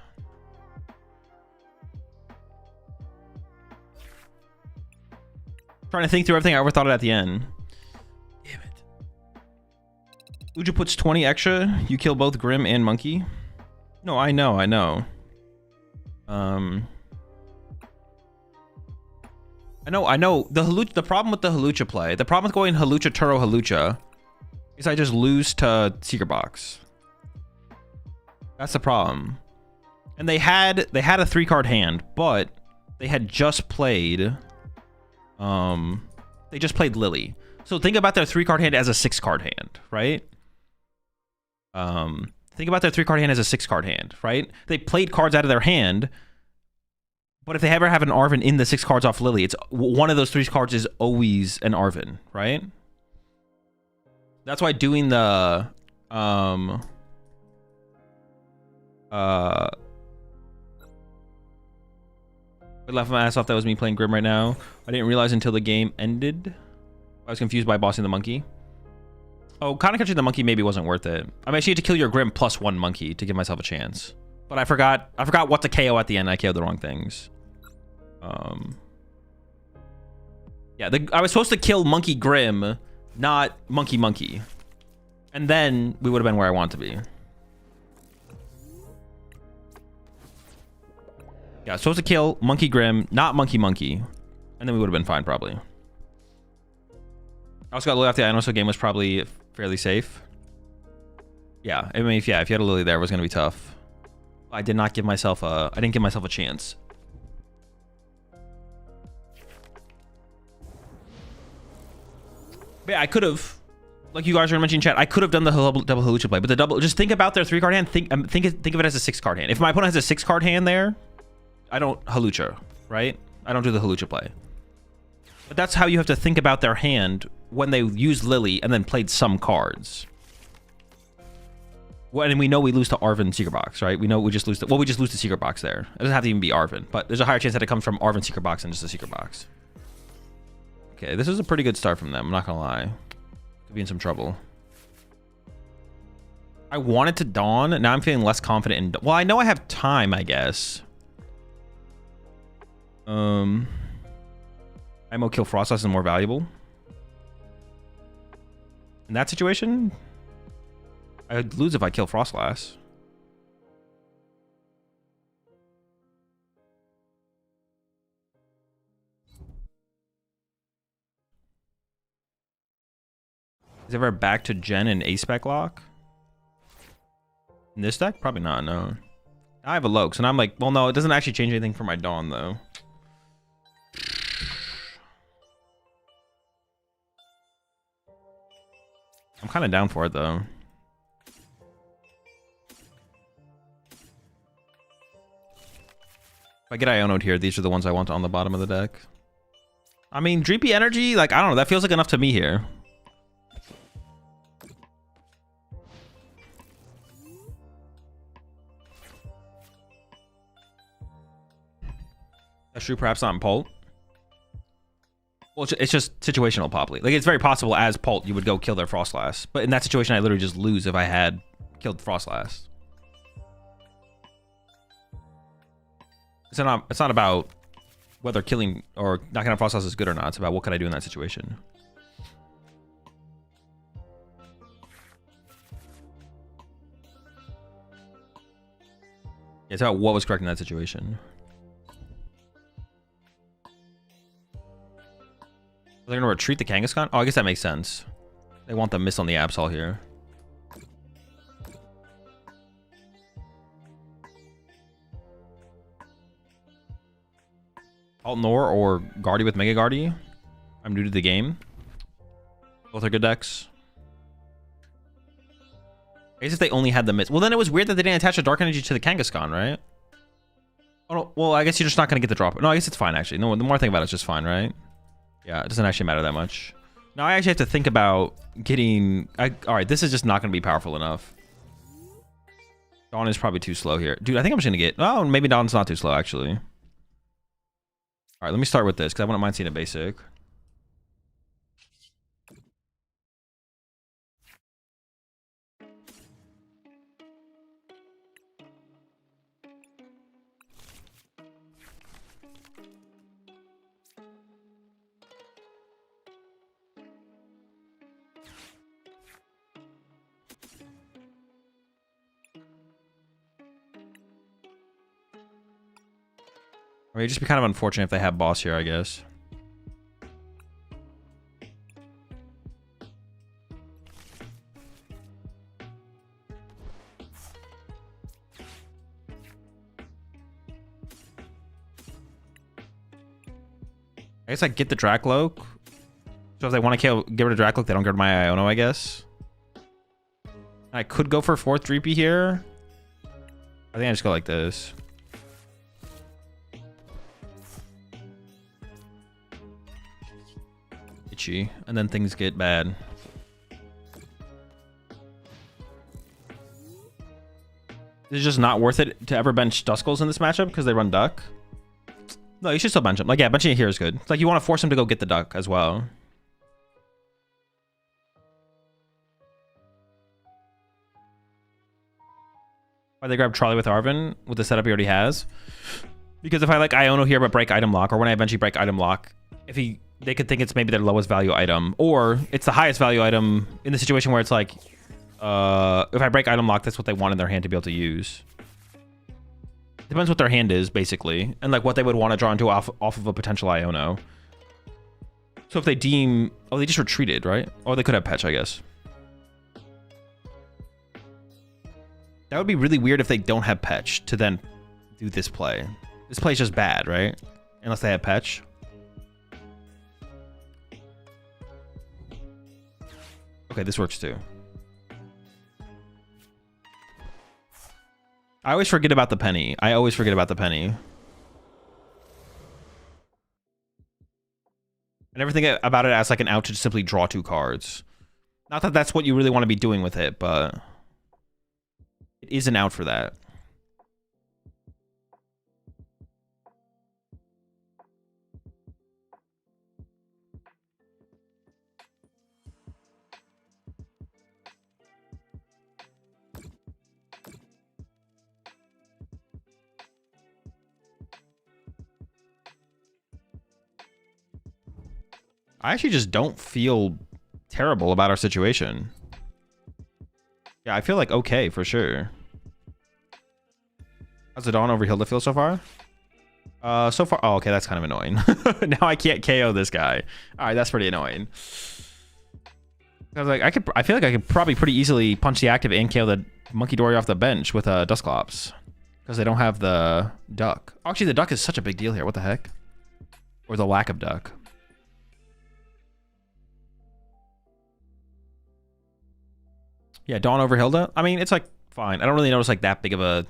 Trying to think through everything I overthought it at the end. Damn it. Uja puts 20 extra. You kill both Grim and Monkey. No, I know. I know. The problem with the Hawlucha play, the problem with going Hawlucha, Turo, Hawlucha, is I just lose to Secret Box. That's the problem. And they had a 3-card hand, but they had just played... they just played Lily. So think about their 3-card hand as a 6-card hand, right? Think about their 3-card hand as a 6-card hand, right? They played cards out of their hand, but if they ever have an Arven in the 6 cards off Lily, it's one of those 3 cards is always an Arven, right? That's why doing the I laughed my ass off. That was me playing Grim right now. I didn't realize until the game ended. I was confused by bossing the monkey. Oh, kind of catching the monkey maybe wasn't worth it. I mean, I actually had to kill your Grim plus 1 monkey to give myself a chance. But I forgot what to KO at the end. I KO'd the wrong things. Yeah, I was supposed to kill Monkey Grim, not Monkey. And then we would have been where I want to be. Yeah, I was supposed to kill Monkey Grim, not Monkey. And then we would have been fine, probably. I also got Lily off the Iono, so the game was probably fairly safe. Yeah, I mean, if you had a Lily there, it was going to be tough. I didn't give myself a chance. But yeah, I could have, like you guys were mentioning in chat, I could have done the double Hawlucha play, but the double, just think about their 3-card hand. Think of it as a 6-card hand. If my opponent has a 6-card hand there, I don't Hawlucha, right? I don't do the Hawlucha play. But that's how you have to think about their hand when they used Lily and then played some cards. Well, and we know we lose to Arven Secret Box, right? We know we just lose to... Well, we just lose to Secret Box there. It doesn't have to even be Arven, but there's a higher chance that it comes from Arven Secret Box than just a Secret Box. Okay, this is a pretty good start from them. I'm not gonna lie. Could be in some trouble. I wanted to Dawn. Now I'm feeling less confident in... Well, I know I have time, I guess. IMO kill Frostlass is more valuable. In that situation, I'd lose if I kill Frostlass. Is it ever back to Gen and A-Spec lock? In this deck? Probably not, no. I have a Lokes, and I'm like, well, no, it doesn't actually change anything for my Dawn, though. I'm kind of down for it, though. If I get Iono'd here, these are the ones I want on the bottom of the deck. I mean, Dreepy Energy, like, I don't know, that feels like enough to me here. That's true, perhaps not in Pult. Well, it's just situational Popley. Like, it's very possible as Pult, you would go kill their Frostlass. But in that situation, I literally just lose if I had killed Frostlass. It's not about whether killing or knocking out Frostlass is good or not. It's about what can I do in that situation. It's about what was correct in that situation. They're gonna retreat the Kangaskhan? Oh, I guess that makes sense. They want the miss on the Absol here. Altanor or Guardy with Mega Guardy. I'm new to the game. Both are good decks. I guess if they only had the miss. Well, then it was weird that they didn't attach a Dark Energy to the Kangaskhan, right? Oh, no. Well, I guess you're just not gonna get the drop. No, I guess it's fine, actually. No, the more I think about it, it's just fine, right? Yeah, it doesn't actually matter that much. Now I actually have to think about getting... Alright, this is just not going to be powerful enough. Dawn is probably too slow here. Dude, I think I'm just going to get... Oh, maybe Dawn's not too slow, actually. Alright, let me start with this, because I wouldn't mind seeing a basic. I mean, it'd just be kind of unfortunate if they have boss here, I guess. I guess I get the Dracloak. So if they want to get rid of Dracloak, they don't get rid of my Iono, I guess. I could go for 4th Dreepy here. I think I just go like this. Itchy, and then things get bad. It's just not worth it to ever bench Duskulls in this matchup because they run Duck. No, you should still bench him. Like, yeah, benching it here is good. It's like you want to force him to go get the Duck as well. Why they grab Trolley with Arven with the setup he already has? Because if I like Iono here but break item lock, or when I eventually break item lock, if they could think it's maybe their lowest value item, or it's the highest value item in the situation where it's like, if I break item lock, that's what they want in their hand to be able to use. Depends what their hand is, basically, and like what they would want to draw into off of a potential Iono. So if they deem... Oh, they just retreated, right? Or they could have Petch, I guess. That would be really weird if they don't have Petch to then do this play. This play is just bad, right? Unless they have Petch. Okay, this works too. I always forget about the penny. I always forget about the penny. I never think about it as like an out to just simply draw 2 cards. Not that that's what you really want to be doing with it, but... It is an out for that. I actually just don't feel terrible about our situation. Yeah, I feel like okay for sure. How's the Dawn over Hilda feel so far? So far, oh, okay, that's kind of annoying. Now I can't KO this guy. All right, that's pretty annoying. I was like, I feel like I could probably pretty easily punch the active and KO the Monkey Dory off the bench with Dusclops, because they don't have the duck. Actually, the duck is such a big deal here. What the heck? Or the lack of duck. Yeah, Dawn over Hilda. I mean, it's like fine. I don't really notice like that big of a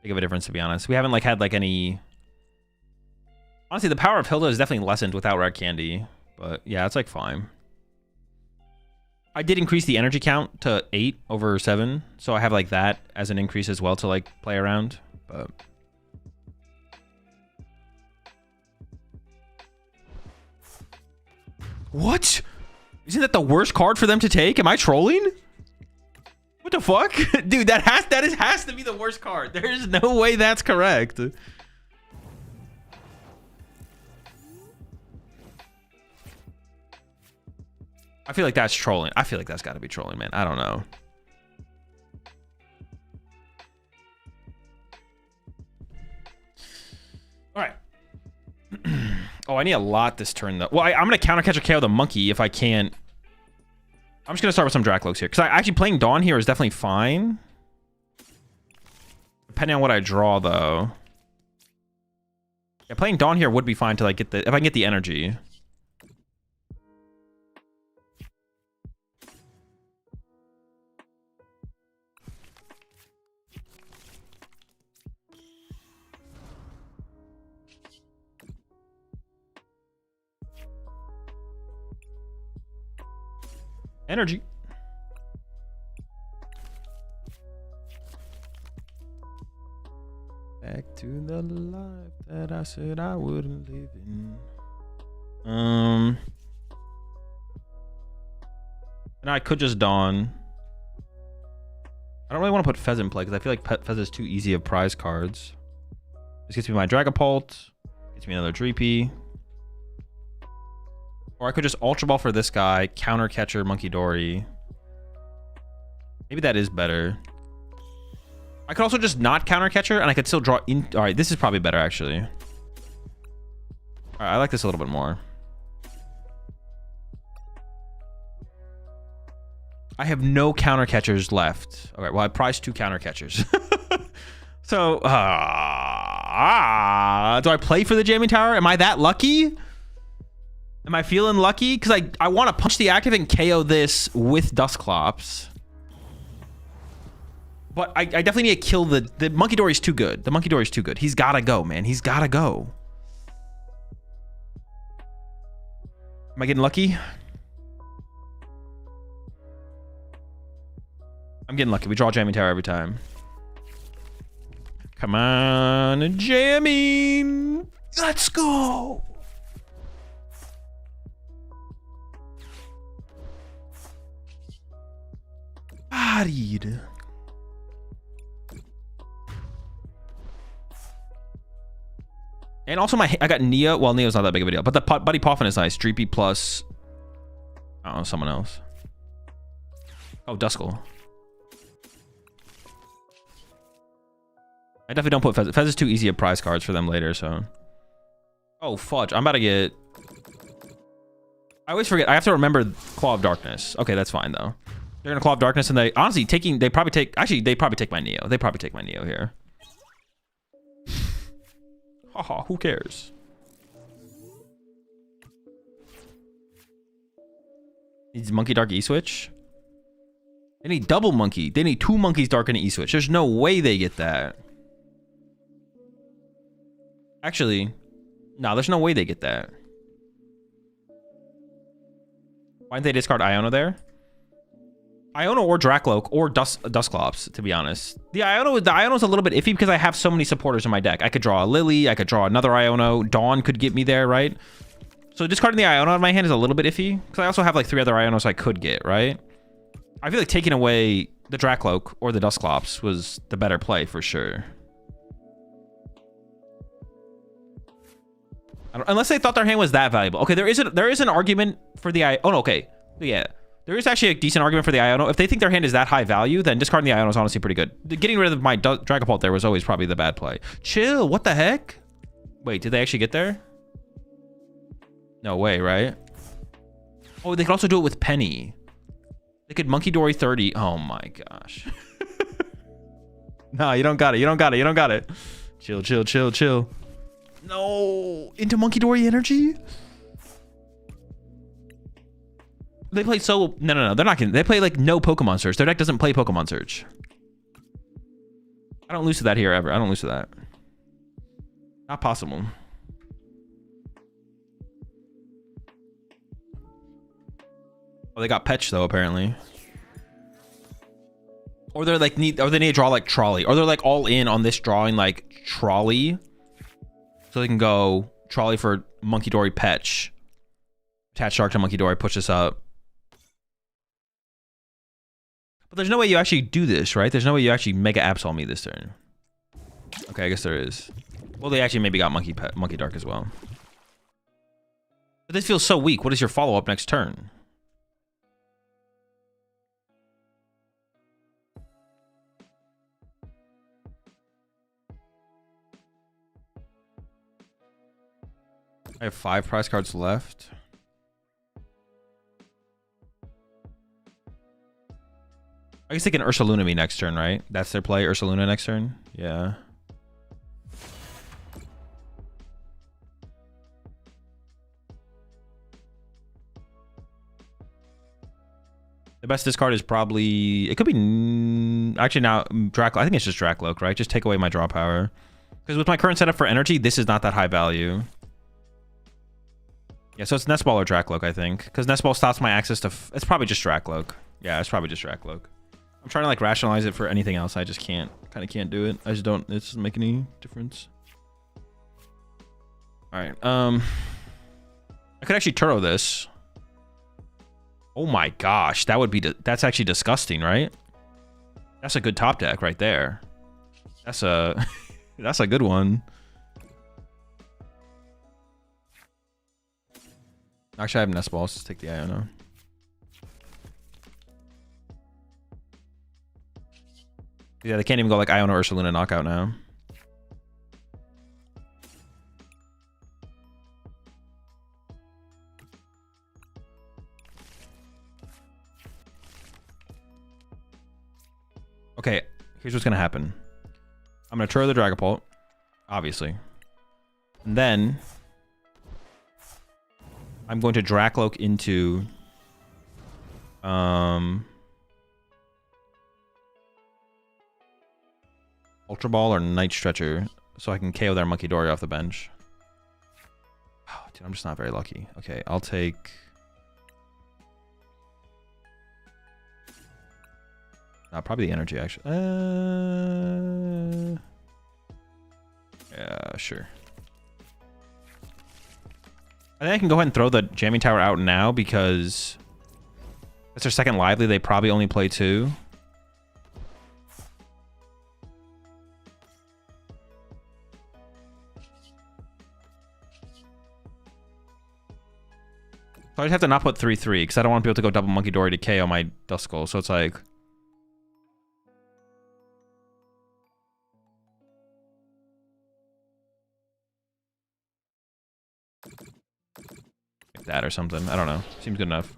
difference, to be honest. We haven't like had like any. Honestly, the power of Hilda is definitely lessened without Rare Candy, but yeah, it's like fine. I did increase the energy count to 8 over 7, so I have like that as an increase as well to like play around. But what? Isn't that the worst card for them to take? Am I trolling? What the fuck? Dude, that has to be the worst card. There's no way that's correct. I feel like that's trolling. I feel like that's got to be trolling, man. I don't know. All right. Oh, I need a lot this turn, though. Well, I'm going to counter catch or KO the monkey if I can't. I'm just going to start with some Dracloaks here. Because actually playing Dawn here is definitely fine. Depending on what I draw, though. Yeah, playing Dawn here would be fine to like get the... If I can get the energy. Energy. Back to the life that I said I wouldn't live in. And I could just Dawn. I don't really want to put Fez in play because I feel like Fez is too easy of prize cards. This gets me my Dragapult. Gets me another Dreepy. Or I could just Ultra Ball for this guy, counter catcher Monkey Dory. Maybe that is better. I could also just not counter catcher and I could still draw in. All right, this is probably better actually. All right, I like this a little bit more. I have no counter catchers left. Okay, well I prized 2 counter catchers. So, do I play for the Jamming Tower? Am I that lucky? Am I feeling lucky? Because I want to punch the active and KO this with Dusclops. But I definitely need to kill the Monkey Dory's too good. The Monkey Dory's too good. He's got to go, man. He's got to go. Am I getting lucky? I'm getting lucky. We draw Jamming Tower every time. Come on, jamming. Let's go. Bodied. And also I got Nia. Well, Nia's not that big of a deal, but the Buddy Poffin is nice. Dreepy plus, I don't know, someone else. Oh, Duskull. I definitely don't put Fez. Fez is too easy of prize cards for them later, so. Oh, fudge. I'm about to get... I always forget. I have to remember Claw of Darkness. Okay, that's fine, though. They're going to Claw of Darkness, and they... Honestly, they probably take... Actually, they probably take my Neo. They probably take my Neo here. Haha, who cares? Needs Monkey Dark E-Switch? They need double Monkey. They need 2 Monkeys Dark and an E-Switch. There's no way they get that. Actually, no, there's no way they get that. Why didn't they discard Iona there? Iono or Dracloak or Dusclops, to be honest. The Iono's a little bit iffy because I have so many supporters in my deck. I could draw a Lily, I could draw another Iono, Dawn could get me there, right? So discarding the Iono out of my hand is a little bit iffy because I also have like 3 other Ionos I could get, right? I feel like taking away the Dracloak or the Dusclops was the better play for sure. Unless they thought their hand was that valuable. Okay, there is an argument for the oh no, okay. Yeah. There is actually a decent argument for the Iono. If they think their hand is that high value, then discarding the Iono is honestly pretty good. Getting rid of my Dragapult there was always probably the bad play. Chill, what the heck? Wait, did they actually get there? No way, right? Oh, they could also do it with Penny. They could Monkey Dory 30. Oh my gosh. No, you don't got it. You don't got it. You don't got it. Chill, chill, chill, chill. No, into Monkey Dory energy? They play so... No, they're not gonna... They play like no Pokemon Search. Their deck doesn't play Pokemon Search. I don't lose to that here ever. I don't lose to that. Not possible. Oh, they got Petch though, apparently. Or they're like or they need to draw like Trolley. Or they're like all in on this drawing like Trolley. So they can go Trolley for Monkey Dory Petch. Attach Shark to Monkey Dory, push this up. But there's no way you actually do this, right? There's no way you actually Mega Absol me this turn. Okay, I guess there is. Well, they actually maybe got Monkey Dark as well. But this feels so weak. What is your follow-up next turn? I have 5 prize cards left. I guess they can Ursaluna me next turn, right? That's their play, Ursaluna next turn? Yeah. The best discard is probably... It could be... Actually, now, Dracloak. I think it's just Dracloak, right? Just take away my draw power. Because with my current setup for energy, this is not that high value. Yeah, so it's Nest Ball or Dracloak, I think. Because Nest Ball stops my access to... It's probably just Dracloak. Yeah, it's probably just Dracloak. I'm trying to like rationalize it for anything else. I just can't. Kind of can't do it. I just don't. It doesn't make any difference. All right. I could actually Turo this. Oh my gosh, that would be. That's actually disgusting, right? That's a good top deck right there. That's a. That's a good one. Actually, I have Nest Balls. Let's take the Iono. Yeah, they can't even go like Iono or Ursaluna knockout now. Okay, here's what's gonna happen. I'm gonna Turo the Dragapult, obviously. And then I'm going to Dracloak into Ultra Ball or Night Stretcher, so I can KO their Monkey Dory off the bench. Oh, dude, I'm just not very lucky. Okay, I'll take... probably the energy, actually. Yeah, sure. I think I can go ahead and throw the Jamming Tower out now because that's their second lively. They probably only play 2. So I just have to not put 3/3 because I don't want to be able to go double Monkey Dory to KO my Duskull. So it's like... like that or something. I don't know. Seems good enough.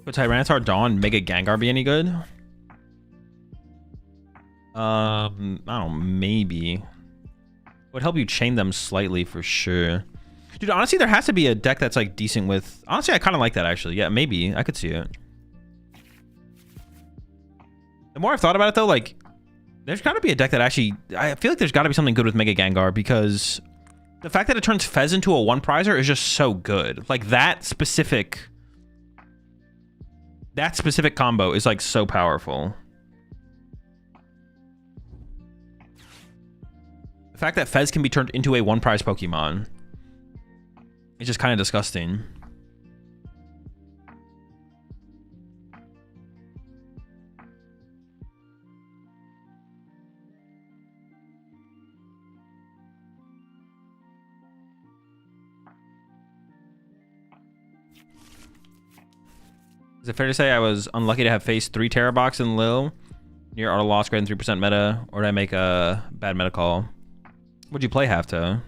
Would Tyranitar Dawn Mega Gengar be any good? I don't know, maybe. It would help you chain them slightly for sure. Dude, honestly, there has to be a deck that's like decent with... Honestly, I kind of like that actually. Yeah, maybe. I could see it. The more I've thought about it though, like there's got to be a deck that actually, I feel like there's got to be something good with Mega Gengar, because the fact that it turns Fez into a one prizer is just so good. Like that specific combo is like so powerful. The fact that Fez can be turned into a one prize Pokemon is just kind of disgusting. Is it fair to say I was unlucky to have faced 3 Terabox in Lil near auto loss greater than 3% meta, or did I make a bad meta call? Would you play Halfto?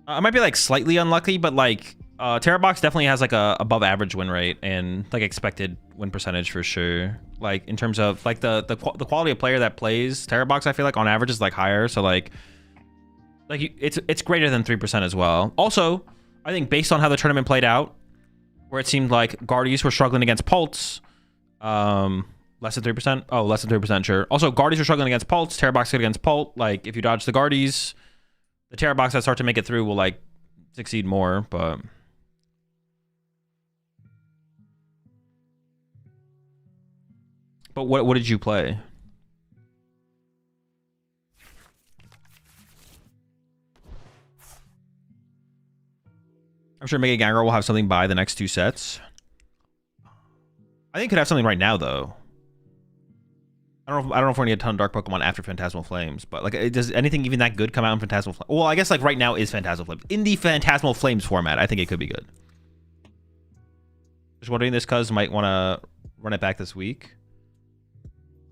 I might be like slightly unlucky, but like Terabox definitely has like a above average win rate and like expected win percentage for sure. Like in terms of like the quality of player that plays Terabox, I feel like on average is like higher. So like it's greater than 3% as well. Also, I think based on how the tournament played out, where it seemed like Guardies were struggling against Pults, less than 3%. Oh, less than 3%, sure. Also, Guardies were struggling against Pults, Terabox good against Pult. Like, if you dodge the Guardies, the Terabox that start to make it through will, like, succeed more, but... But what did you play? I'm sure Mega Gengar will have something by the next 2 sets. I think it could have something right now, though. I don't know if we're gonna get a ton of Dark Pokemon after Phantasmal Flames, but like, does anything even that good come out in Phantasmal Flames? Well, I guess like right now is Phantasmal Flames. In the Phantasmal Flames format, I think it could be good. Just wondering this cuz might want to run it back this week.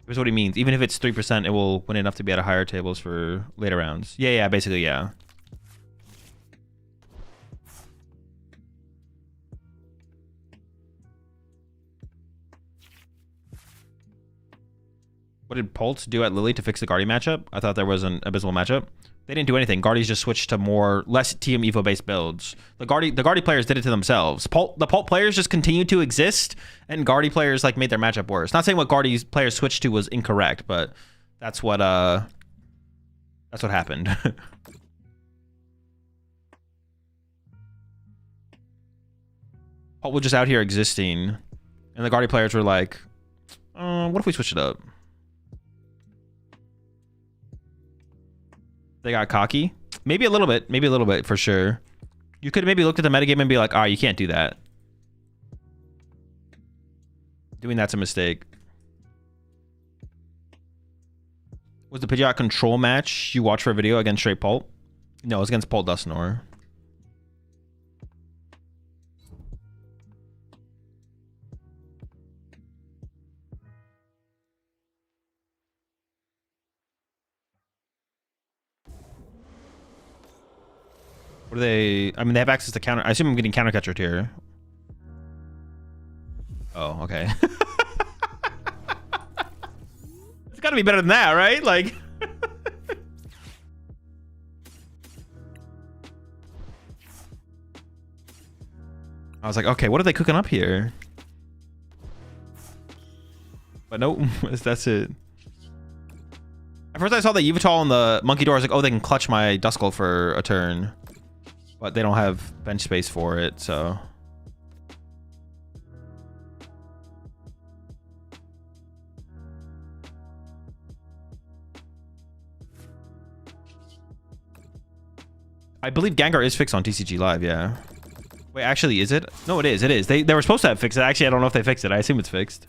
Here's what he means. Even if it's 3%, it will win enough to be at a higher tables for later rounds. Yeah, basically, yeah. What did Pulse do at Lily to fix the Guardian matchup? I thought there was an abysmal matchup. They didn't do anything. Guardies just switched to less TM Evo based builds. The Guardi players did it to themselves. The Pult players just continued to exist, and Guardi players like made their matchup worse. Not saying what Guardi's players switched to was incorrect, but that's what happened. Pult was just out here existing, and the Guardi players were like, what if we switch it up? They got cocky. Maybe a little bit for sure. You could maybe look at the metagame and be like, you can't do that. Doing that's a mistake. Was the Pidgeot control match you watched for a video against straight Pult? No, it was against Pult Dusknoir. What do they... I mean, they have access to counter... I assume I'm getting counter catcher tier. Oh, okay. It's gotta be better than that, right? Like... I was like, okay, what are they cooking up here? But nope, that's it. At first I saw the Yveltal on the Monkey Door. I was like, oh, they can clutch my Duskull for a turn. But they don't have bench space for it, so... I believe Gengar is fixed on TCG Live, yeah. Wait, actually, is it? No, it is, it is. They were supposed to have fixed it. Actually, I don't know if they fixed it. I assume it's fixed.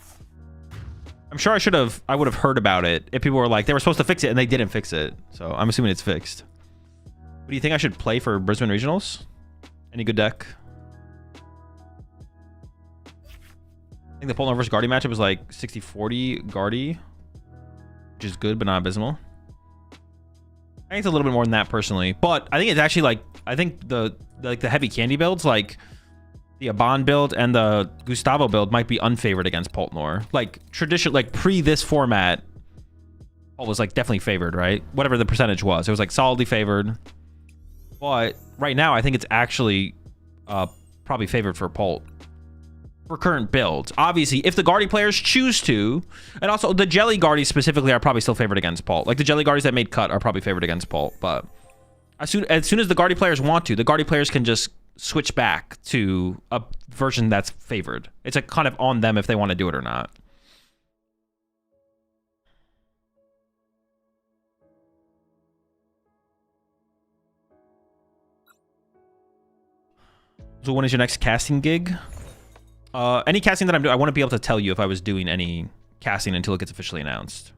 I'm sure I would have heard about it if people were like, they were supposed to fix it and they didn't fix it. So I'm assuming it's fixed. What do you think I should play for Brisbane Regionals? Any good deck? I think the Polar versus Guardi matchup is like 60-40 Guardi, which is good but not abysmal. I think it's a little bit more than that personally, but I think it's actually like, I think the heavy candy builds, like the Aban build and the Gustavo build, might be unfavored against Pultnor. Like tradition, like pre this format, Pult was like definitely favored, right? Whatever the percentage was, it was like solidly favored. But right now, I think it's actually probably favored for Pult. for current builds. Obviously, if the Guardy players choose to, and also the Jelly Guardies specifically are probably still favored against Pult. Like the Jelly Guardies that made cut are probably favored against Pult, but as soon as the Guardy players want to, the Guardy players can just switch back to a version that's favored. It's like kind of on them if they want to do it or not. So when is your next casting gig? Any casting that I'm doing, I want to be able to tell you if I was doing any casting until it gets officially announced.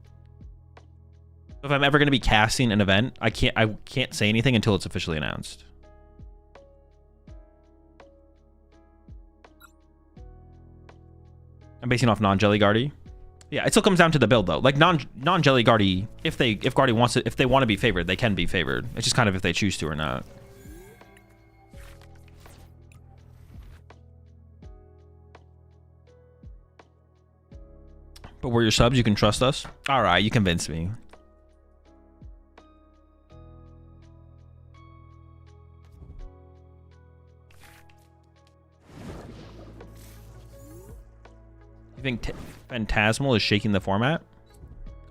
If I'm ever going to be casting an event, I can't say anything until it's officially announced. I'm basing off non-Jelly Guardy. Yeah, it still comes down to the build though. Like non-Jelly Guardy, if Guardy wants it, if they want to be favored, they can be favored. It's just kind of if they choose to or not. But we're your subs, you can trust us. All right, you convinced me. You think Phantasmal is shaking the format?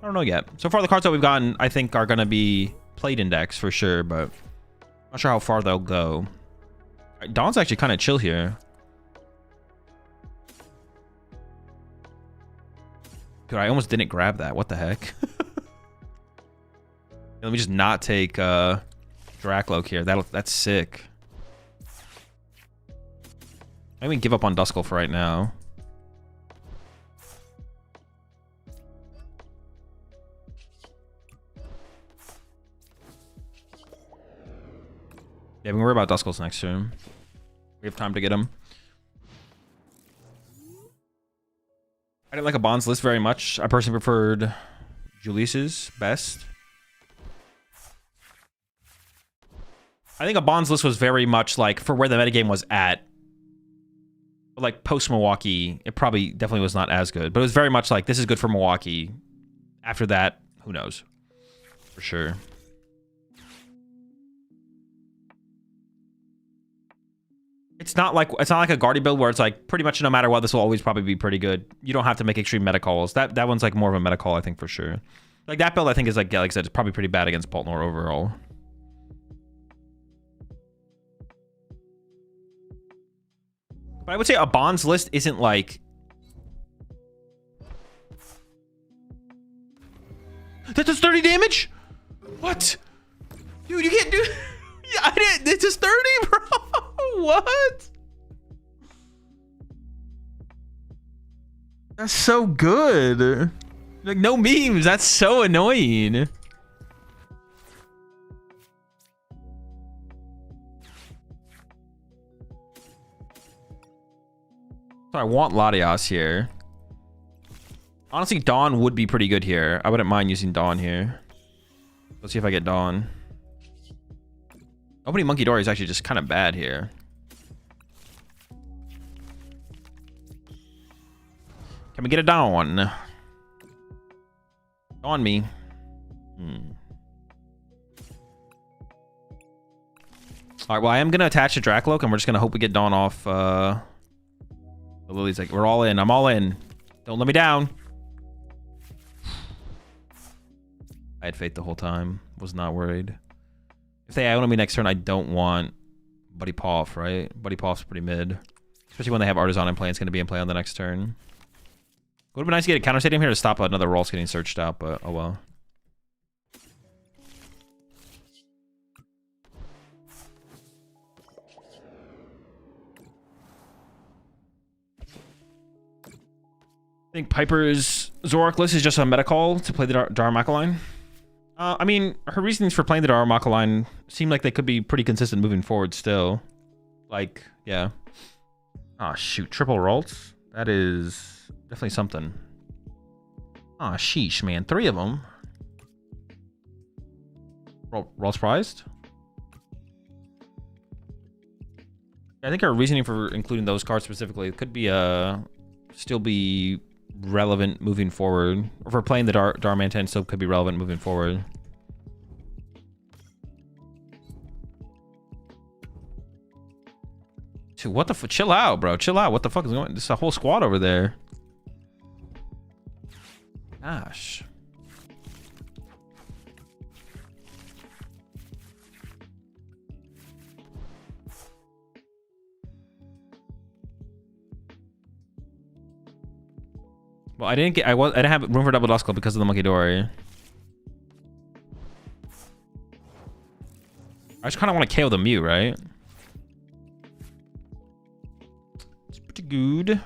I don't know yet. So far, the cards that we've gotten, I think, are going to be played index for sure, but I'm not sure how far they'll go. Right, Dawn's actually kind of chill here. Dude, I almost didn't grab that. What the heck? Let me just not take Dracloak here. That's sick. I mean, give up on Duskull for right now. Yeah, we can worry about Duskulls next turn. We have time to get him. I didn't like a Bonds list very much. I personally preferred Julius's best. I think a Bonds list was very much like for where the metagame was at. But like post Milwaukee, it probably definitely was not as good. But it was very much like this is good for Milwaukee. After that, who knows? For sure. It's not like a Guardy build where it's like pretty much no matter what, this will always probably be pretty good. You don't have to make extreme meta calls. That one's like more of a meta call, I think, for sure. Like that build, I think is like I said, it's probably pretty bad against Poltnor overall. But I would say a Bonds list isn't like that does 30 damage. What, dude? You can't do. Yeah, I didn't. It's just 30, bro. What? That's so good. Like no memes. That's so annoying. So I want Latias here. Honestly, Dawn would be pretty good here. I wouldn't mind using Dawn here. Let's see if I get Dawn. Opening Monkey Dory is actually just kind of bad here. Can we get a Dawn? On me. Alright, well, I am going to attach a Dracloak, and we're just going to hope we get Dawn off. The Lily's like, we're all in. I'm all in. Don't let me down. I had faith the whole time. Was not worried. If they own me next turn, I don't want Buddy Poff, right? Buddy Poff's pretty mid. Especially when they have Artisan in play. It's going to be in play on the next turn. Would have been nice to get a counter stadium here to stop another Rolls getting searched out, but oh well. I think Piper's Zoroark list is just a meta call to play the Darumaka line. I mean, her reasonings for playing the Darumaka line seem like they could be pretty consistent moving forward still. Like, yeah. Ah, shoot. Triple Ralts? That is definitely something. Ah, sheesh, man. 3 of them. Ralts prized? I think our reasoning for including those cards specifically could be still be relevant moving forward. Or for playing the Darmanitan still could be relevant moving forward. Dude, what the fuck? Chill out, bro. Chill out. What the fuck is going on? There's a whole squad over there. Gosh. Well, I didn't have room for double Duskull because of the Monkey Dory. I just kind of want to KO the Mew, right? It's pretty good. Do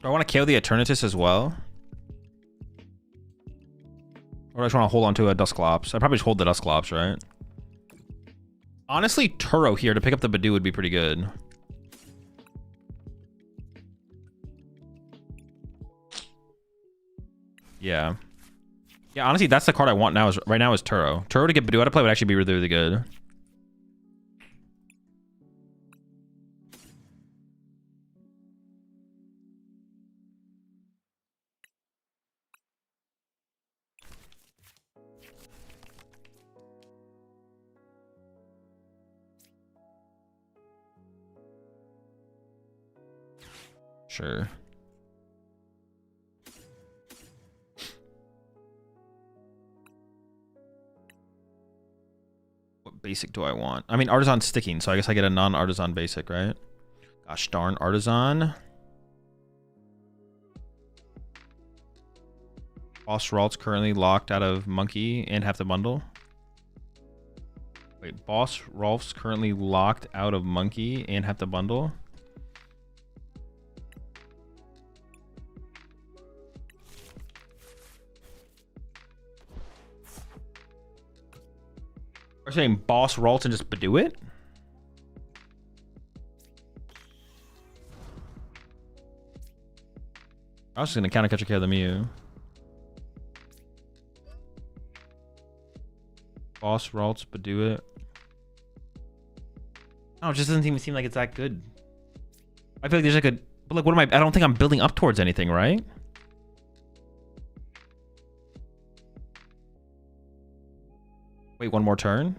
I want to KO the Eternatus as well? Or do I just want to hold on to a Dusclops? I'd probably just hold the Dusclops, right? Honestly, Turo here to pick up the Badoo would be pretty good. Yeah. Yeah, honestly, that's the card I want now. Right now is Turo. Turo to get Badoo out of play would actually be really, really good. Sure. What basic do I want? I mean, Artisan sticking, so I guess I get a non-Artisan basic, right? Gosh darn Artisan. Boss Ralt's currently locked out of Monkey and half the bundle. Wait, Boss Rolf's currently locked out of Monkey and half the bundle. Are you saying Boss Ralt and just Badoo it? I was just gonna counter catch a KO the Mew. Boss Ralts, Badoo it. Oh, it just doesn't even seem like it's that good. I feel like there's like a... But like, what am I don't think I'm building up towards anything, right? Wait one more turn?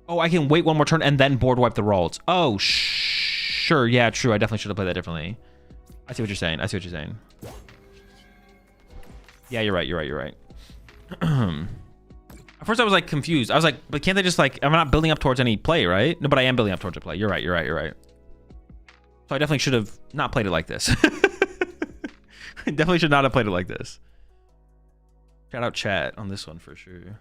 Oh, I can wait one more turn and then board wipe the Ralts. Oh, sure. Yeah, true. I definitely should have played that differently. I see what you're saying. I see what you're saying. Yeah, you're right. You're right. You're right. At first I was like confused. I was like, but can't they just like, I'm not building up towards any play, right? No, but I am building up towards a play. You're right. You're right. You're right. So I definitely should have not played it like this. I definitely should not have played it like this. Shout out chat on this one for sure.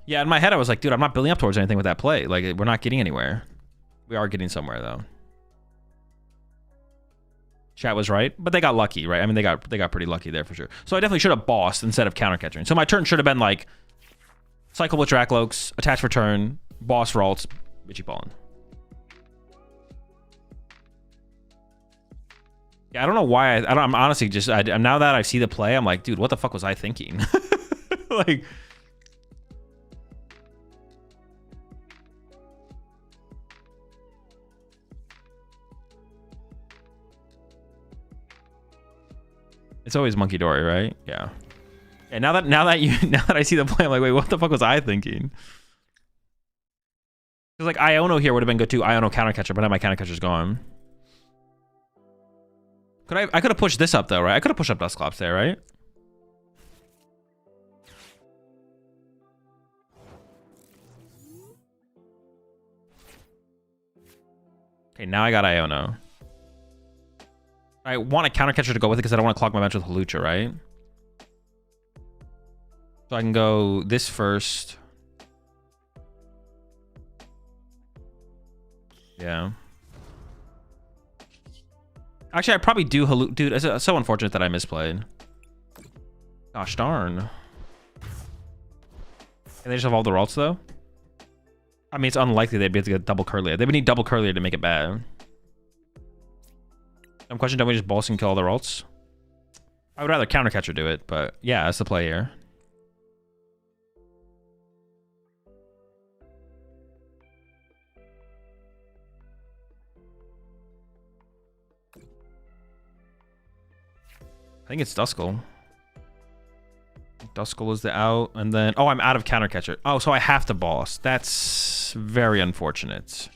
Yeah, in my head I was like, dude, I'm not building up towards anything with that play. Like, we're not getting anywhere. We are getting somewhere though. Chat was right, but they got lucky, right? I mean, they got pretty lucky there for sure. So I definitely should have bossed instead of counter catching. So my turn should have been like cycle with Dracloaks, attach for turn, boss Ralts, Bitchy Pollen. Yeah, I don't know why. I'm honestly just now that I see the play, I'm like, dude, what the fuck was I thinking? Like, it's always Monkey Dory, right? Yeah. And now that I see the play, I'm like, wait, what the fuck was I thinking? Because like Iono here would have been good too. Iono counter catcher, but now my counter catcher's gone. I could have pushed this up though, right? I could have pushed up Dusclops there, right? Okay, now I got Iono. I want a counter catcher to go with it because I don't want to clog my bench with Hawlucha, right? So I can go this first. Yeah. Actually, I probably do Hawlucha. Dude, it's so unfortunate that I misplayed. Gosh darn. Can they just evolve the Ralts though? I mean, it's unlikely they'd be able to get double Curlier. They would need double Curlier to make it bad. Some question, don't we just boss and kill all the Ralts? I would rather counter catcher do it, but yeah, that's the play here. I think it's Duskull. Duskull is the out, and then... Oh, I'm out of counter catcher. Oh, so I have to boss. That's very unfortunate.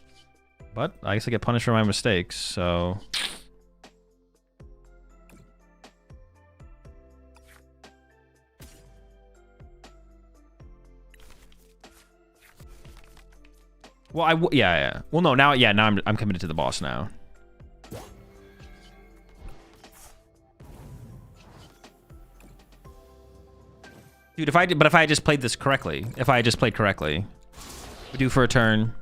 But I guess I get punished for my mistakes, so... Well, yeah. Well, no, now I'm committed to the boss now. Dude, if I just played this correctly, we do for a turn.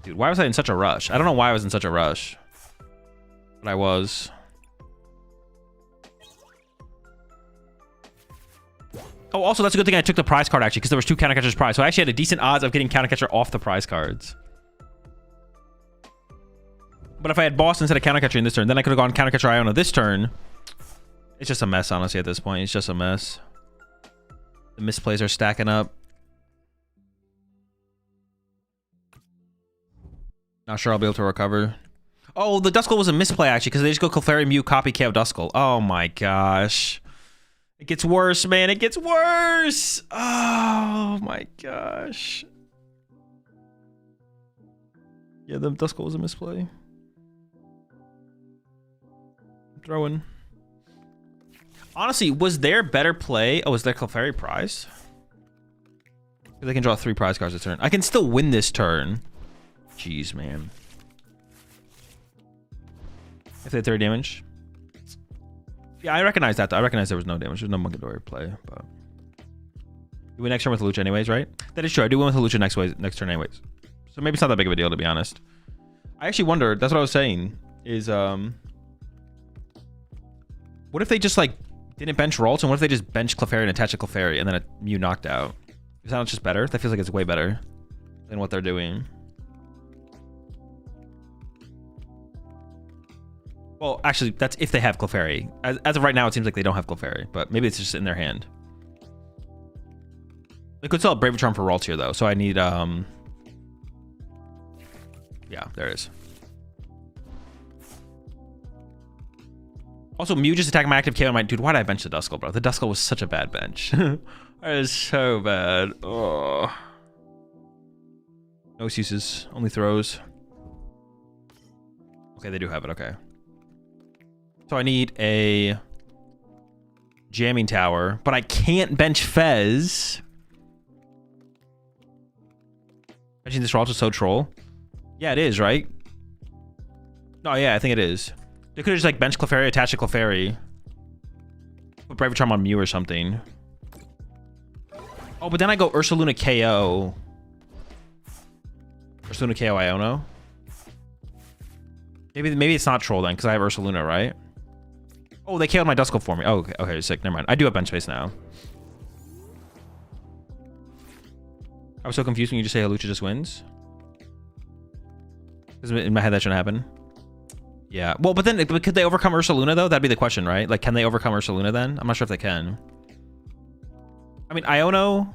Dude, why was I in such a rush? I don't know why I was in such a rush, but I was. Oh, also, that's a good thing I took the prize card, actually, because there was 2 counter catchers prize. So I actually had a decent odds of getting counter catcher off the prize cards. But if I had boss instead of counter catcher in this turn, then I could have gone counter catcher Iona this turn. It's just a mess, honestly, at this point. It's just a mess. The misplays are stacking up. Not sure I'll be able to recover. Oh, the Duskull was a misplay, actually, because they just go Clefairy, Mew, copy KO Duskull. Oh my gosh. It gets worse, man. It gets worse. Oh my gosh. Yeah, the Duskull was a misplay. I'm throwing. Honestly, was there better play? Oh, is there Clefairy prize? They can draw 3 prize cards a turn. I can still win this turn. Jeez, man. If they had 30 damage. Yeah, I recognize that, though. I recognize there was no damage. There's no Munkidori play, but... You win next turn with Lucha anyways, right? That is true. I do win with Lucha next turn anyways. So maybe it's not that big of a deal, to be honest. I actually wondered, that's what I was saying, is, what if they just, like, didn't bench Ralts, and what if they just bench Clefairy and attach a Clefairy, and then a Mew knocked out? Is that not just better? That feels like it's way better than what they're doing. Well, actually, that's if they have Clefairy. As of right now, it seems like they don't have Clefairy, but maybe it's just in their hand. They could still have Brave Charm for Ralts here, though, so I need, yeah, there it is. Also, Mew just attacked my active KO. I'm like, dude, why did I bench the Duskull, bro? The Duskull was such a bad bench. That is so bad. Oh. No excuses, only throws. Okay, they do have it, okay. So I need a jamming tower, but I can't bench Fez. Benching this Ralts is so troll. Yeah, it is, right? Oh, yeah, I think it is. They could have just like bench Clefairy, attach a Clefairy. Put Brave Charm on Mew or something. Oh, but then I go Ursaluna KO. Ursaluna KO Iono. Maybe it's not troll then, because I have Ursaluna, right? Oh, they KO'd my Duskull for me. Oh, okay, sick. Never mind. I do have bench space now. I was so confused when you just say Lucha just wins. Because in my head that shouldn't happen. Yeah. Well, but then could they overcome Ursaluna though? That'd be the question, right? Like, can they overcome Ursaluna then? I'm not sure if they can. I mean, Iono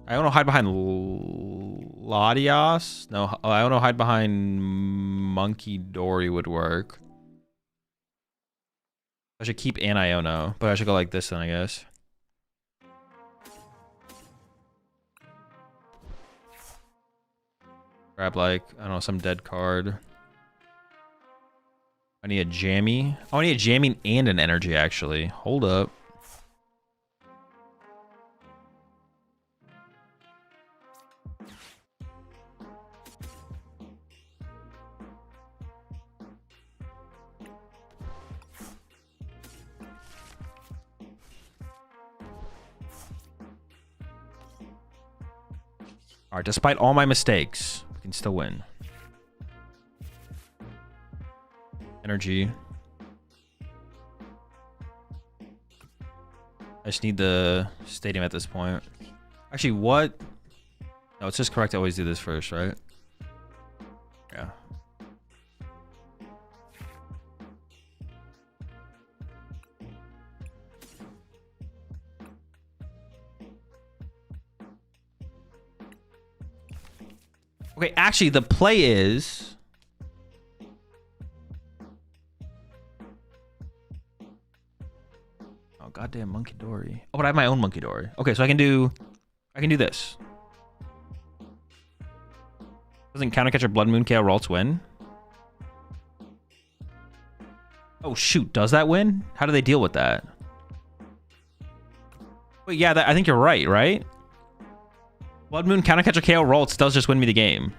hide behind Latias? No, Iono hide behind Munkidori would work. I should keep an Iono, but I should go like this then, I guess. Grab like, I don't know, some dead card. I need a jammy. Oh, I need a jamming and an energy, actually. Hold up. All right, despite all my mistakes, we can still win. Energy. I just need the stadium at this point. Actually, what? No, it's just correct to always do this first, right? Yeah. Okay, actually, the play is... Goddamn Monkey Dory. Oh, but I have my own Monkey Dory. Okay, so I can do this. Doesn't Countercatcher Blood Moon KO Ralts win? Oh shoot, does that win? How do they deal with that? Wait, yeah, I think you're right? Blood Moon Countercatcher KO Ralts does just win me the game.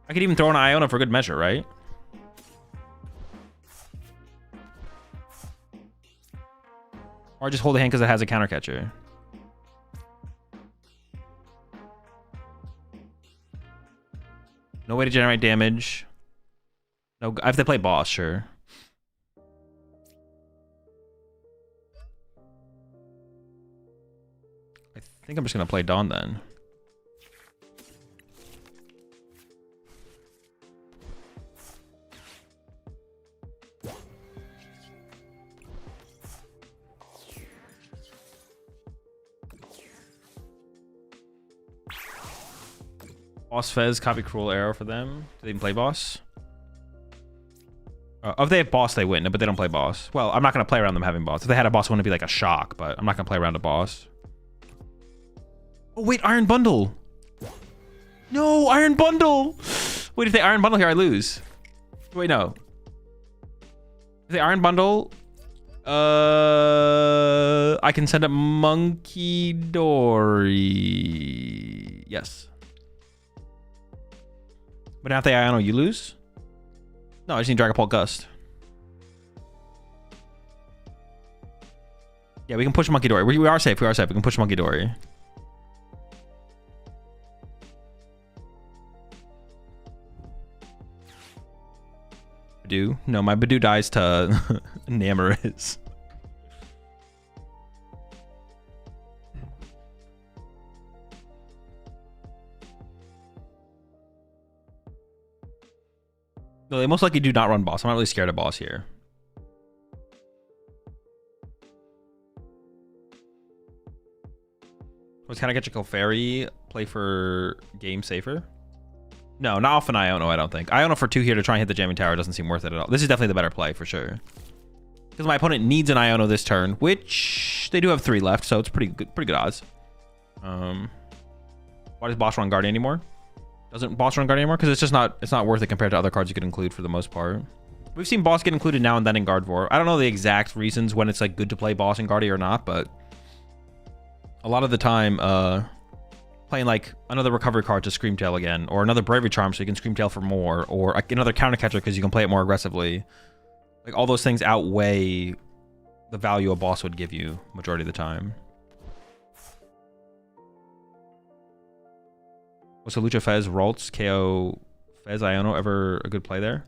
I could even throw an Iona for good measure, right? Or just hold the hand because it has a counter catcher. No way to generate damage. No, I have to play boss, sure. I think I'm just gonna play Dawn then. Boss Fez, copy Cruel Arrow for them. Do they even play boss? If they have boss, they win, but they don't play boss. Well, I'm not going to play around them having boss. If they had a boss, it wouldn't be like a shock, but I'm not going to play around a boss. Oh, wait, Iron Bundle. No, Iron Bundle. Wait, if they Iron Bundle here, I lose. Wait, no. If they Iron Bundle, I can send up Monkey Dory. Yes. But now if they Iono, you lose? No, I just need Dragapult Gust. Yeah, we can push Monkey Dory. We are safe. We can push Monkey Dory. Badoo? No, my Badoo dies to Namorous. No, they most likely do not run boss. I'm not really scared of boss here. Was kind of get your Clefairy, play for game safer? No, not off an Iono, I don't think. Iono for 2 here to try and hit the jamming tower doesn't seem worth it at all. This is definitely the better play for sure. Because my opponent needs an Iono this turn, which they do have 3 left, so it's pretty good odds. Why does boss run Guardian anymore? Doesn't boss run Guardian anymore? Because it's not worth it compared to other cards you could include for the most part. We've seen boss get included now and then in Gardevoir. I don't know the exact reasons when it's like good to play boss in Guardian or not, but a lot of the time, playing like another recovery card to Screamtail again, or another Bravery Charm so you can Screamtail for more, or like another counter catcher because you can play it more aggressively. Like all those things outweigh the value a boss would give you majority of the time. Was Lucha Fez, Ralts, KO, Fez, Iono ever a good play there?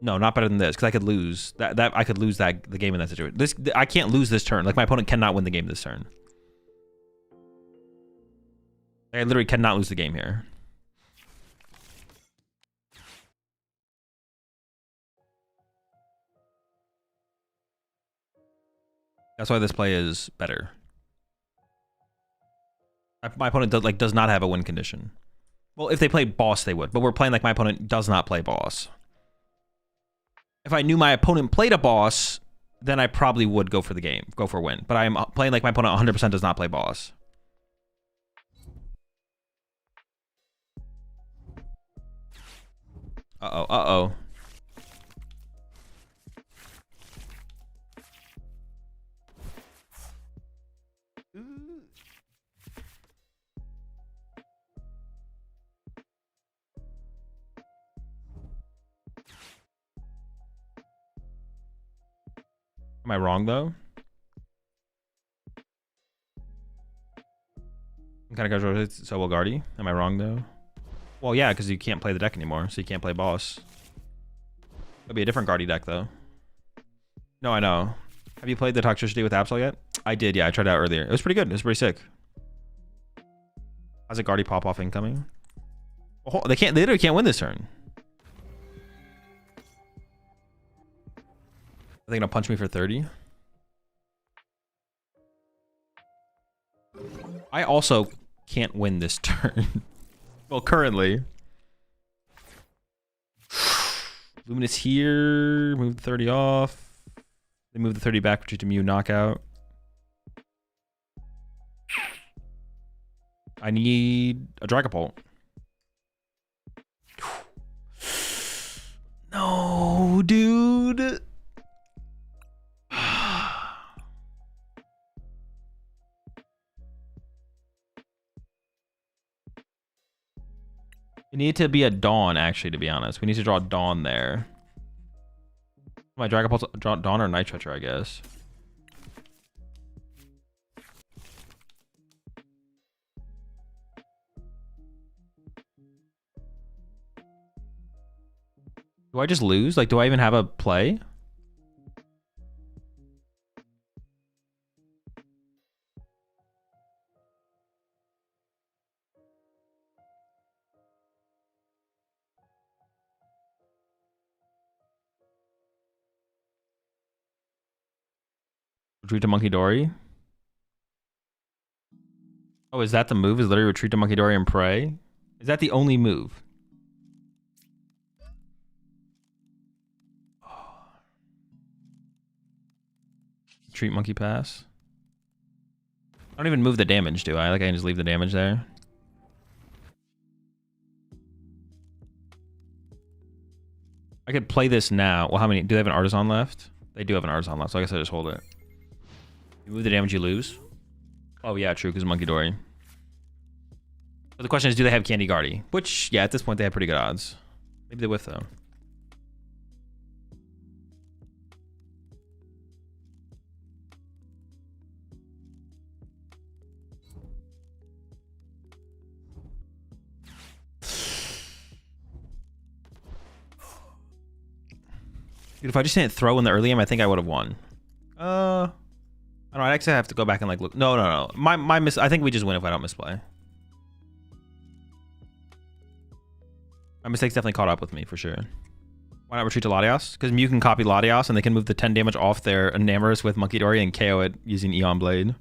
No, not better than this, because I could lose. I could lose the game in that situation. I can't lose this turn. Like my opponent cannot win the game this turn. I literally cannot lose the game here. That's why this play is better. My opponent does not have a win condition. Well, if they play boss, they would. But we're playing like my opponent does not play boss. If I knew my opponent played a boss, then I probably would go for the game, go for a win. But I am playing like my opponent 100% does not play boss. Uh-oh. Am I wrong, though? I'm kind of going to go Guardy. Am I wrong, though? Well, yeah, because you can't play the deck anymore, so you can't play boss. It'll be a different Guardy deck, though. No, I know. Have you played the Toxicity with Absol yet? I did, yeah. I tried it out earlier. It was pretty good. It was pretty sick. How's a Guardy pop off incoming? Oh, they literally can't win this turn. Are they gonna punch me for 30? I also can't win this turn. Well, currently. Luminous here. Move the 30 off. They move the 30 back, retreat to Mew, knockout. I need a Dragapult. No, dude. We need to be a Dawn, actually, to be honest. We need to draw Dawn there. My Dragapult's Dawn or Night Treacher, I guess. Do I just lose? Like, do I even have a play? Retreat to Monkey Dory. Oh, is that the move? Is literally retreat to Monkey Dory and pray? Is that the only move? Retreat Monkey Pass. I don't even move the damage, do I? Like, I can just leave the damage there. I could play this now. Well, how many? Do they have an Artisan left? They do have an Artisan left, so I guess I just hold it. You move the damage, you lose. Oh, yeah, true, because Monkey Dory. But the question is, do they have Candy Guardy? Which, yeah, at this point, they have pretty good odds. Maybe they whiff, though. Dude, if I just didn't throw in the early game, I think I would have won. I don't know. I actually have to go back and like look. No. My miss. I think we just win if I don't misplay. My mistakes definitely caught up with me for sure. Why not retreat to Latios? Because Mew can copy Latios and they can move the 10 damage off their Enamorous with Monkey Dory and KO it using Eon Blade.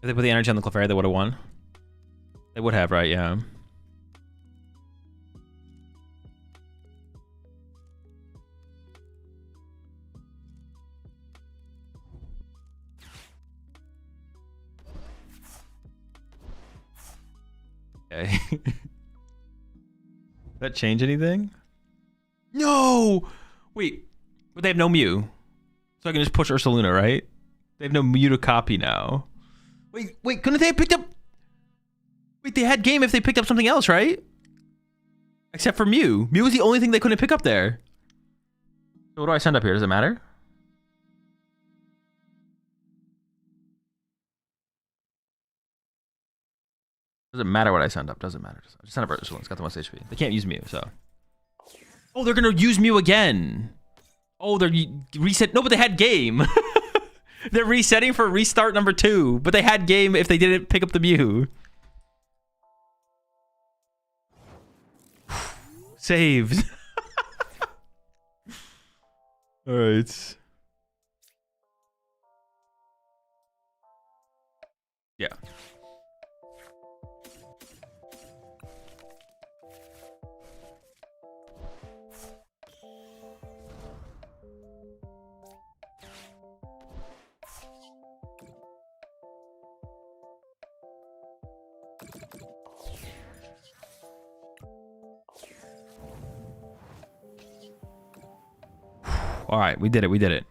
If they put the energy on the Clefairy, they would have won. They would have, right? Yeah. Okay. That change anything? No! Wait. But they have no Mew. So I can just push Ursaluna, right? They have no Mew to copy now. Wait, couldn't they have picked up... Wait, they had game if they picked up something else, right? Except for Mew. Mew was the only thing they couldn't pick up there. So what do I send up here? Does it matter? Doesn't matter what I send up. Doesn't matter. I just send up Ursaluna. It's got the most HP. They can't use Mew, so... Oh, they're gonna use Mew again. Oh, they're reset. No, but they had game. They're resetting for restart number 2, but they had game if they didn't pick up the Mew. Saved. All right. Yeah. All right, we did it. We did it.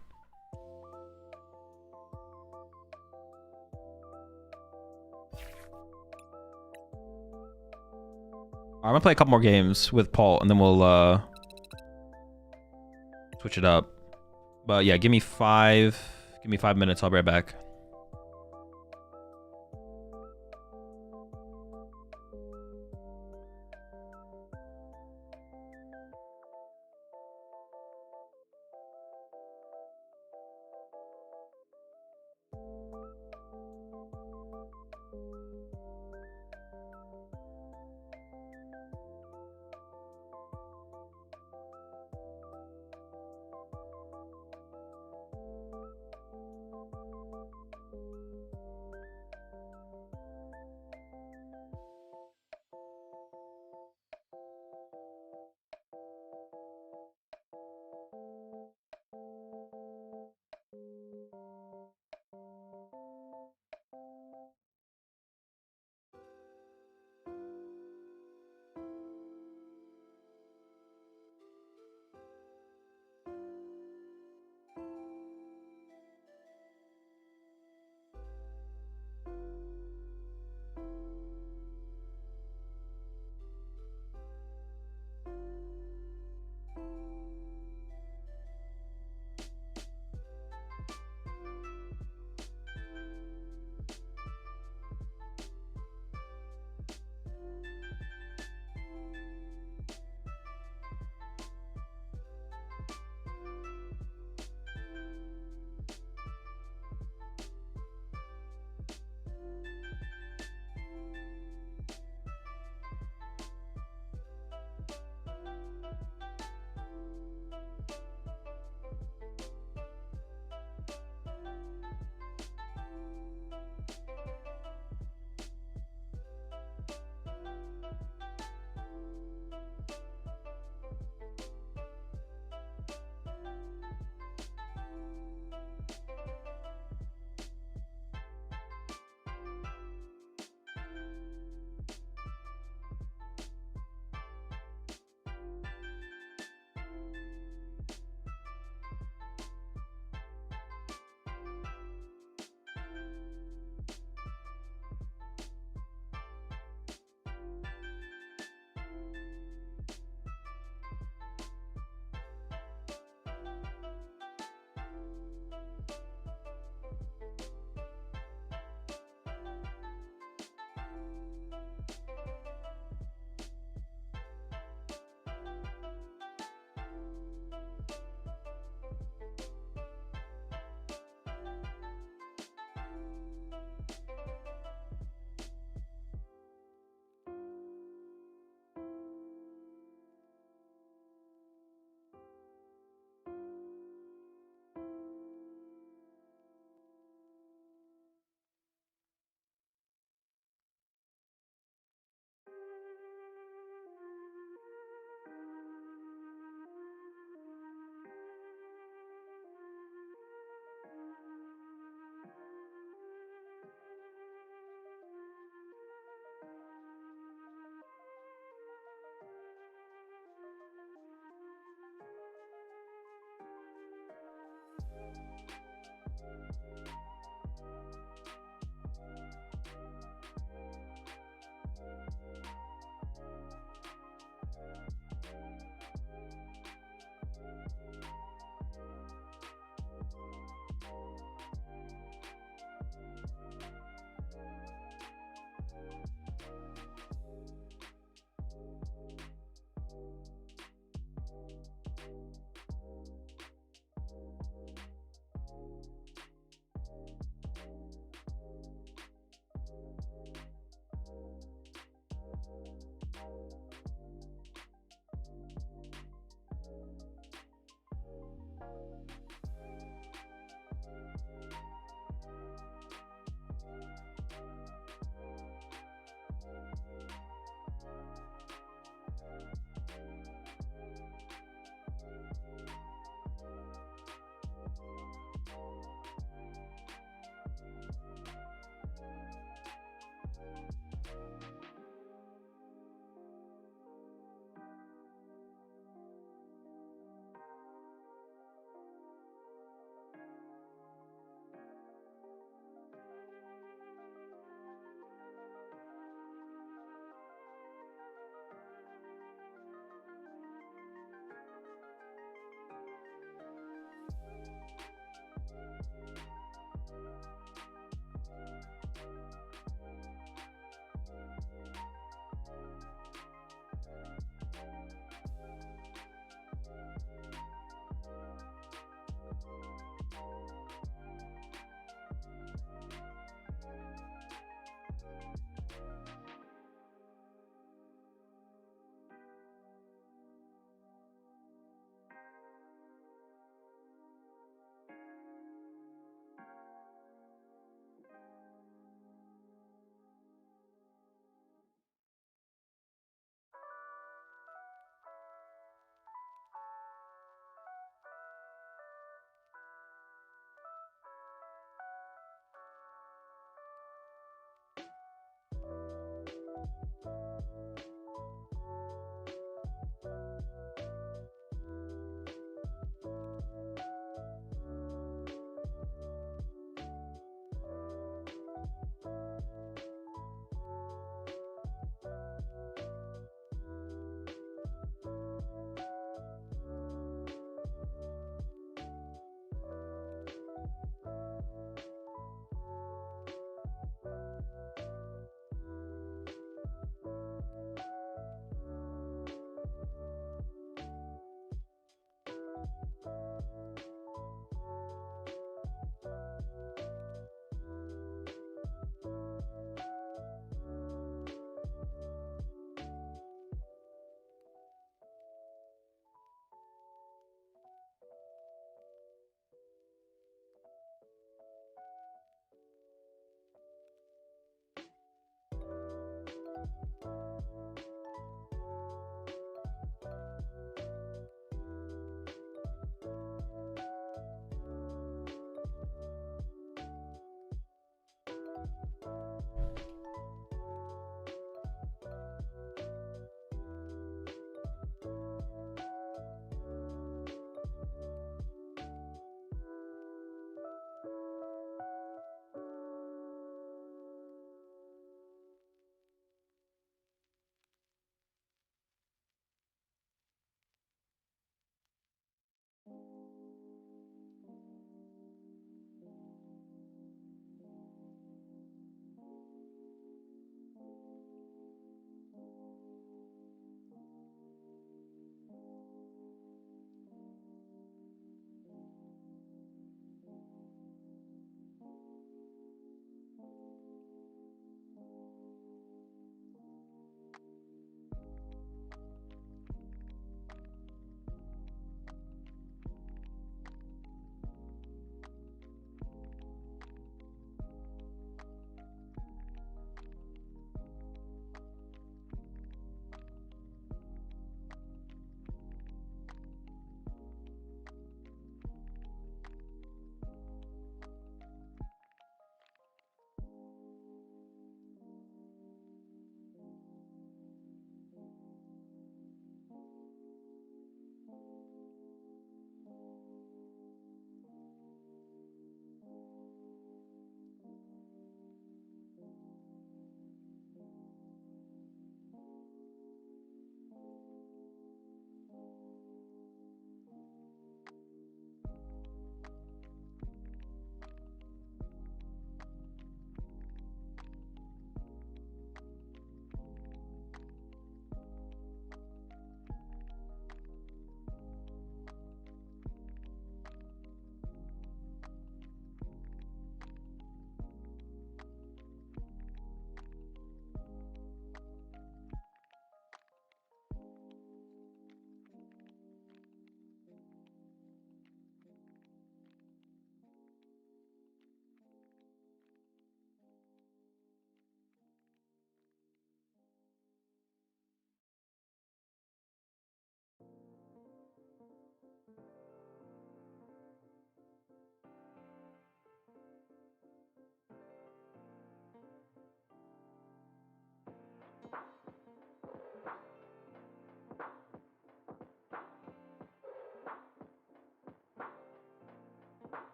All right, I'm gonna play a couple more games with Paul, and then we'll switch it up. But yeah, give me 5 minutes. I'll be right back.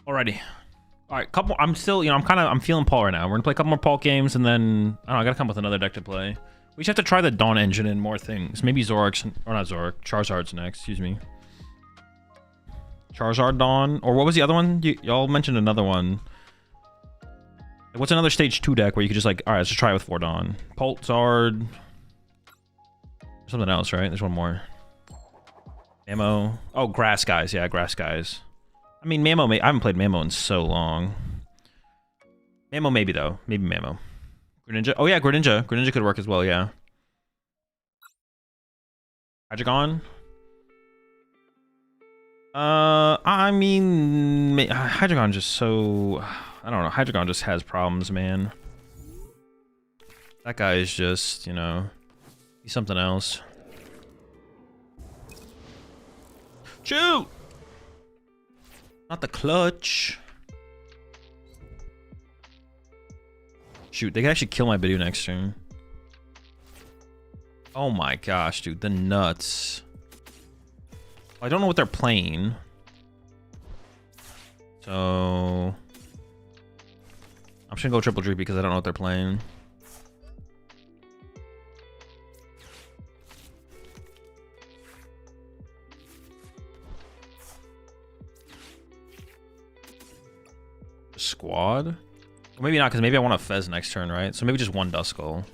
Alrighty. All right, couple. I'm still, I'm feeling Paul right now. We're gonna play a couple more Paul games, and then I don't know. I gotta come up with another deck to play. We just have to try the Dawn engine and more things. Maybe Zorak's, or not Zorak, Charizard's next. Excuse me. Charizard Dawn, or what was the other one? Y'all mentioned another one. What's another stage 2 deck where you could just like, all right, let's just try it with 4 Dawn. Pulsard. Something else, right? There's one more. Mamo. Oh, Grass Guys. Yeah, Grass Guys. I mean, Mamo, I haven't played Mamo in so long. Mamo maybe, though. Maybe Mamo. Greninja. Oh, yeah, Greninja. Greninja could work as well, yeah. Hydreigon. I mean, Hydreigon just so... I don't know. Hydreigon just has problems, man. That guy is just, he's something else. Shoot! Not the clutch. Shoot, they could actually kill my Bidoof next turn. Oh my gosh, dude, the nuts. I don't know what they're playing. So... I'm just gonna go Triple Dream because I don't know what they're playing. Squad? Or maybe not, because maybe I want a Fez next turn, right? So maybe just one Duskull.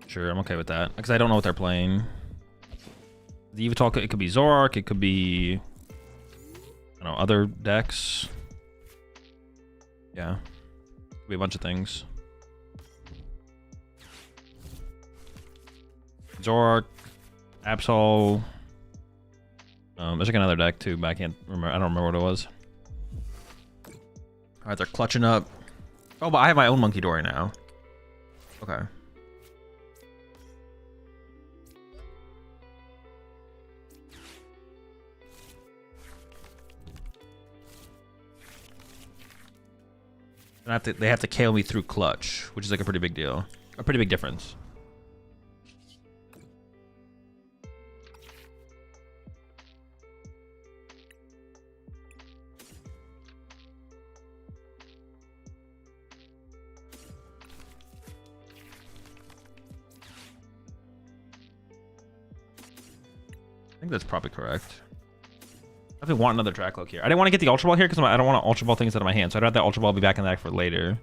Sure, I'm okay with that. Because I don't know what they're playing. The Evital, it could be Zoroark, it could be... I don't know, other decks. Yeah. Could be a bunch of things. Zoroark, Absol. There's like another deck too, but I can't remember. I don't remember what it was. Alright, they're clutching up. Oh, but I have my own Monkey Dory now. Okay. They have to KO me through clutch, which is like a pretty big deal. A pretty big difference. I think that's probably correct. I definitely want another Dracloak here. I didn't want to get the Ultra Ball here because I don't want to Ultra Ball things out of my hand. So I'd rather that Ultra Ball be back in the deck for later.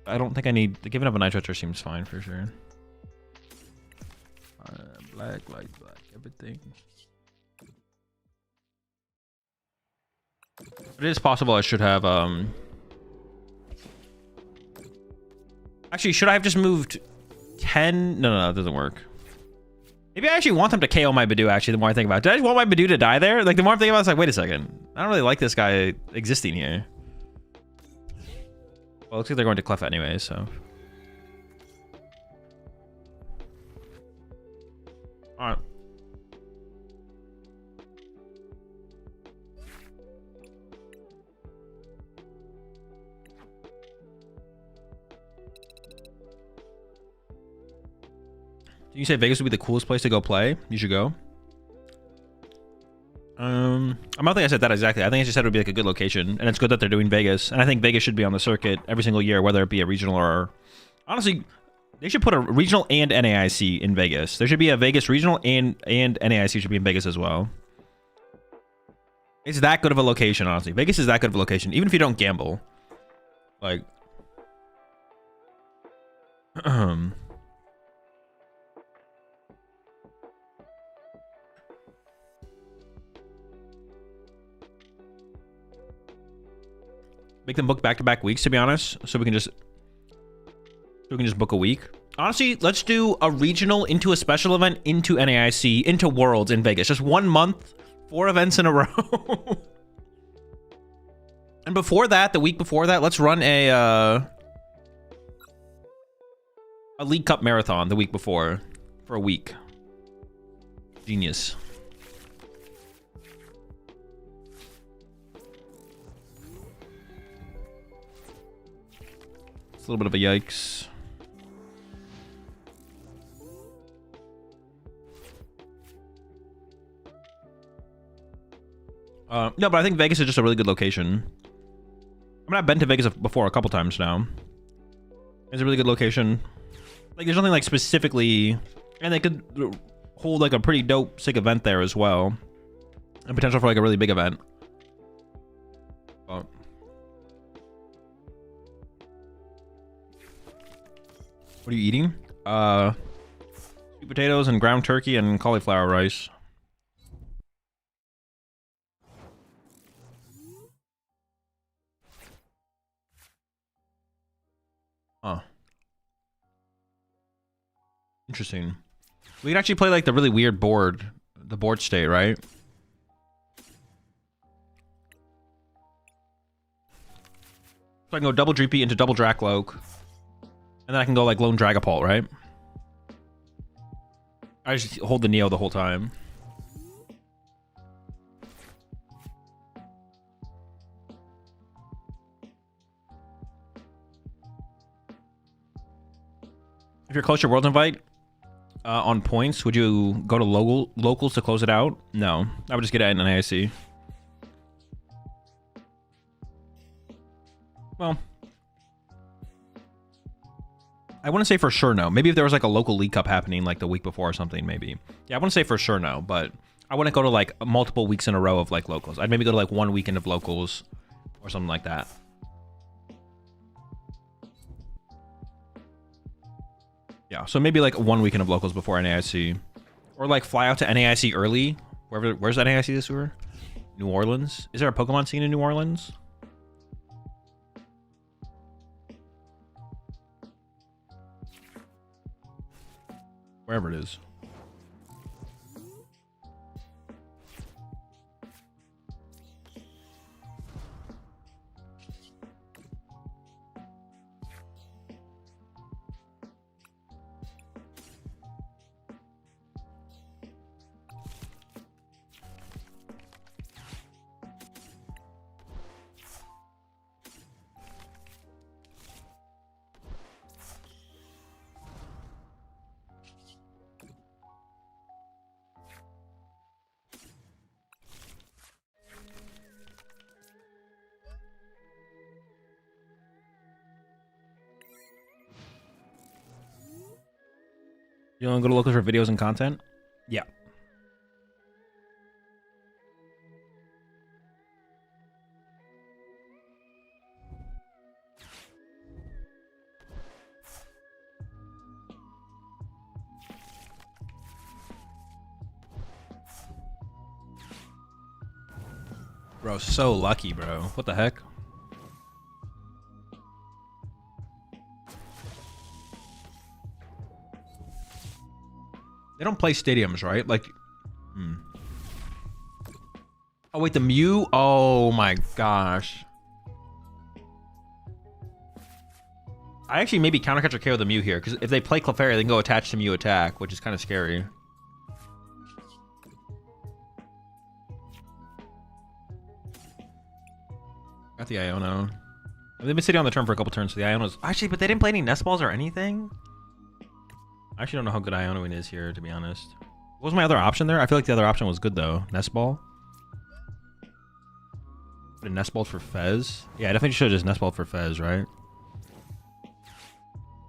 I don't think I need... Giving up a Nitro Charge seems fine for sure. Black, white, black, everything. But it is possible I should have... Actually, should I have just moved 10? No, that doesn't work. Maybe I actually want them to KO my Bidoof, actually, the more I think about it. Did I just want my Bidoof to die there? Like, the more I'm thinking about it, it's like, wait a second. I don't really like this guy existing here. Well, it looks like they're going to Clef anyway, so... Alright. You say Vegas would be the coolest place to go play? You should go. I don't think I said that exactly. I think I just said it would be like a good location, and it's good that they're doing Vegas. And I think Vegas should be on the circuit every single year, whether it be a regional or... Honestly, they should put a regional and NAIC in Vegas. There should be a Vegas regional and NAIC should be in Vegas as well. It's that good of a location, honestly. Vegas is that good of a location, even if you don't gamble. Like... Make them book back-to-back weeks, to be honest, so we can just book a week. Honestly, let's do a regional into a special event into NAIC into Worlds in Vegas. Just 1 month, 4 events in a row. And before that, the week before that, let's run a League Cup marathon the week before for a week. Genius. A little bit of a yikes. No, but I think Vegas is just a really good location. I mean, I've been to Vegas before a couple times now. It's a really good location. Like, there's nothing like specifically, and they could hold like a pretty dope, sick event there as well, and potential for like a really big event. But what are you eating? Sweet potatoes and ground turkey and cauliflower rice. Huh. Interesting. We could actually play like the really weird board, the board state, right? So I can go double Dreepy into double Drakloak, and then I can go like lone Dragapult, right? I just hold the Neo the whole time. If you're close to World Invite on points, would you go to locals to close it out? No, I would just get it in an AIC. Well, I wouldn't say for sure no. Maybe if there was like a local League Cup happening like the week before or something, maybe. Yeah, I wouldn't say for sure no, but I wouldn't go to like multiple weeks in a row of like locals. I'd maybe go to like one weekend of locals or something like that. Yeah, so maybe like one weekend of locals before NAIC. Or like fly out to NAIC early. Where's NAIC this year? New Orleans? Is there a Pokemon scene in New Orleans? Wherever it is. You want to go to locals for videos and content? Yeah. Bro, so lucky, bro. What the heck? They don't play stadiums, right? Like, Oh, wait, the Mew? Oh, my gosh. I actually maybe countercatch or KO the Mew here, because if they play Clefairy, they can go attach to Mew attack, which is kind of scary. Got the Iono. They've been sitting on the turn for a couple turns, so the Iono's... Actually, but they didn't play any Nest Balls or anything? I actually don't know how good Ionoing is here, to be honest. What was my other option there? I feel like the other option was good, though. Nest Ball? But a Nest Ball for Fez? Yeah, I definitely should have just Nest Ball for Fez, right?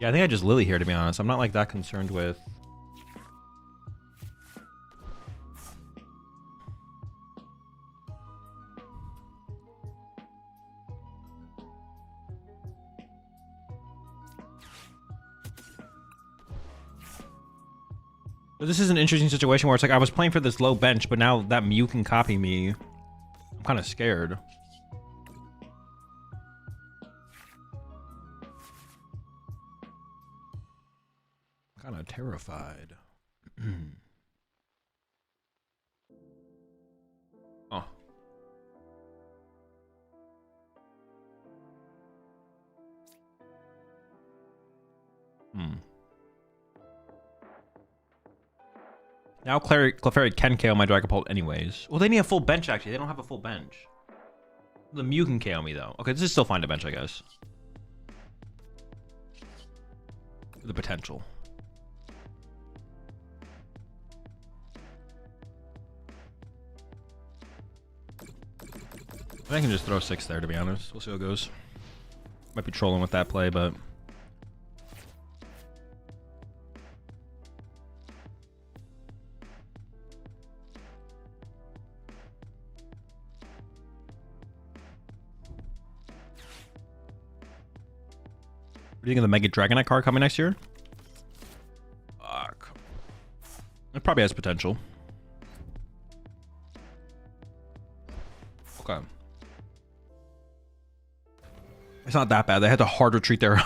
Yeah, I think I just Lily here, to be honest. I'm not, like, that concerned with... But this is an interesting situation where it's like I was playing for this low bench, but now that Mew can copy me. I'm kind of scared. Kind of terrified. Oh. Now Clefairy can KO my Dragapult anyways. Well, they need a full bench, actually. They don't have a full bench. The Mew can KO me, though. Okay, this is still fine to bench, I guess. The potential. I can just throw 6 there, to be honest. We'll see how it goes. Might be trolling with that play, but... What do you think of the Mega Dragonite card coming next year? Fuck. It probably has potential. Okay. It's not that bad. They had to hard retreat their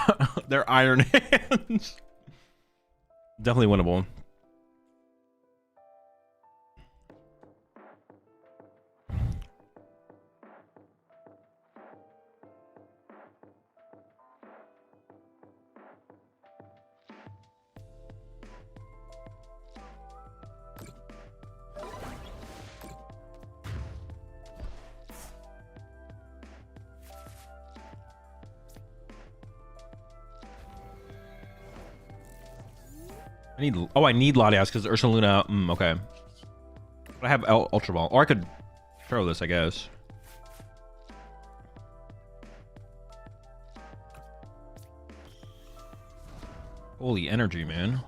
their Iron Hands. Definitely winnable. I need Latias because Ursaluna. Okay. But I have Ultra Ball, or I could throw this, I guess. Holy energy, man.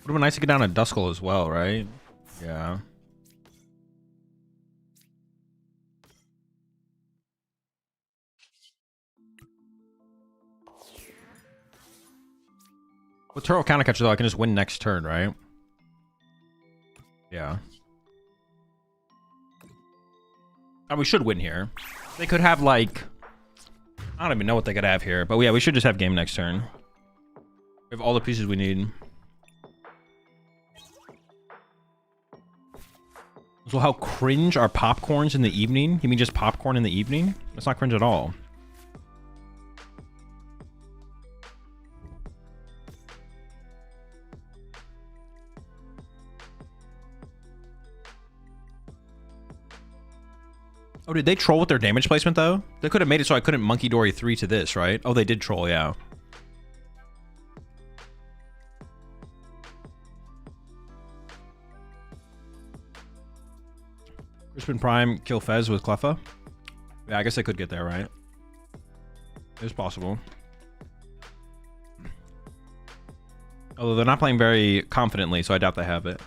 Would have been nice to get down a Duskull as well, right? Yeah. With Turtle Counter Catcher, though, I can just win next turn, right? Yeah. And we should win here. They could have, like... I don't even know what they could have here. But yeah, we should just have game next turn. We have all the pieces we need. So how cringe are popcorns in the evening? You mean just popcorn in the evening? That's not cringe at all. Oh, did they troll with their damage placement, though? They could have made it so I couldn't Monkey Dory 3 to this, right? Oh, they did troll, yeah. Crispin Prime, kill Fez with Cleffa. Yeah, I guess I could get there, right? It's possible. Although they're not playing very confidently, so I doubt they have it.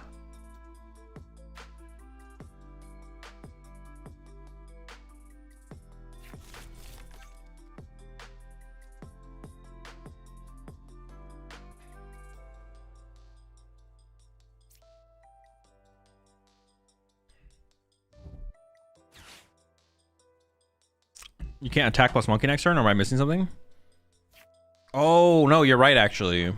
You can't attack plus monkey next turn, or am I missing something? Oh, no, you're right, actually.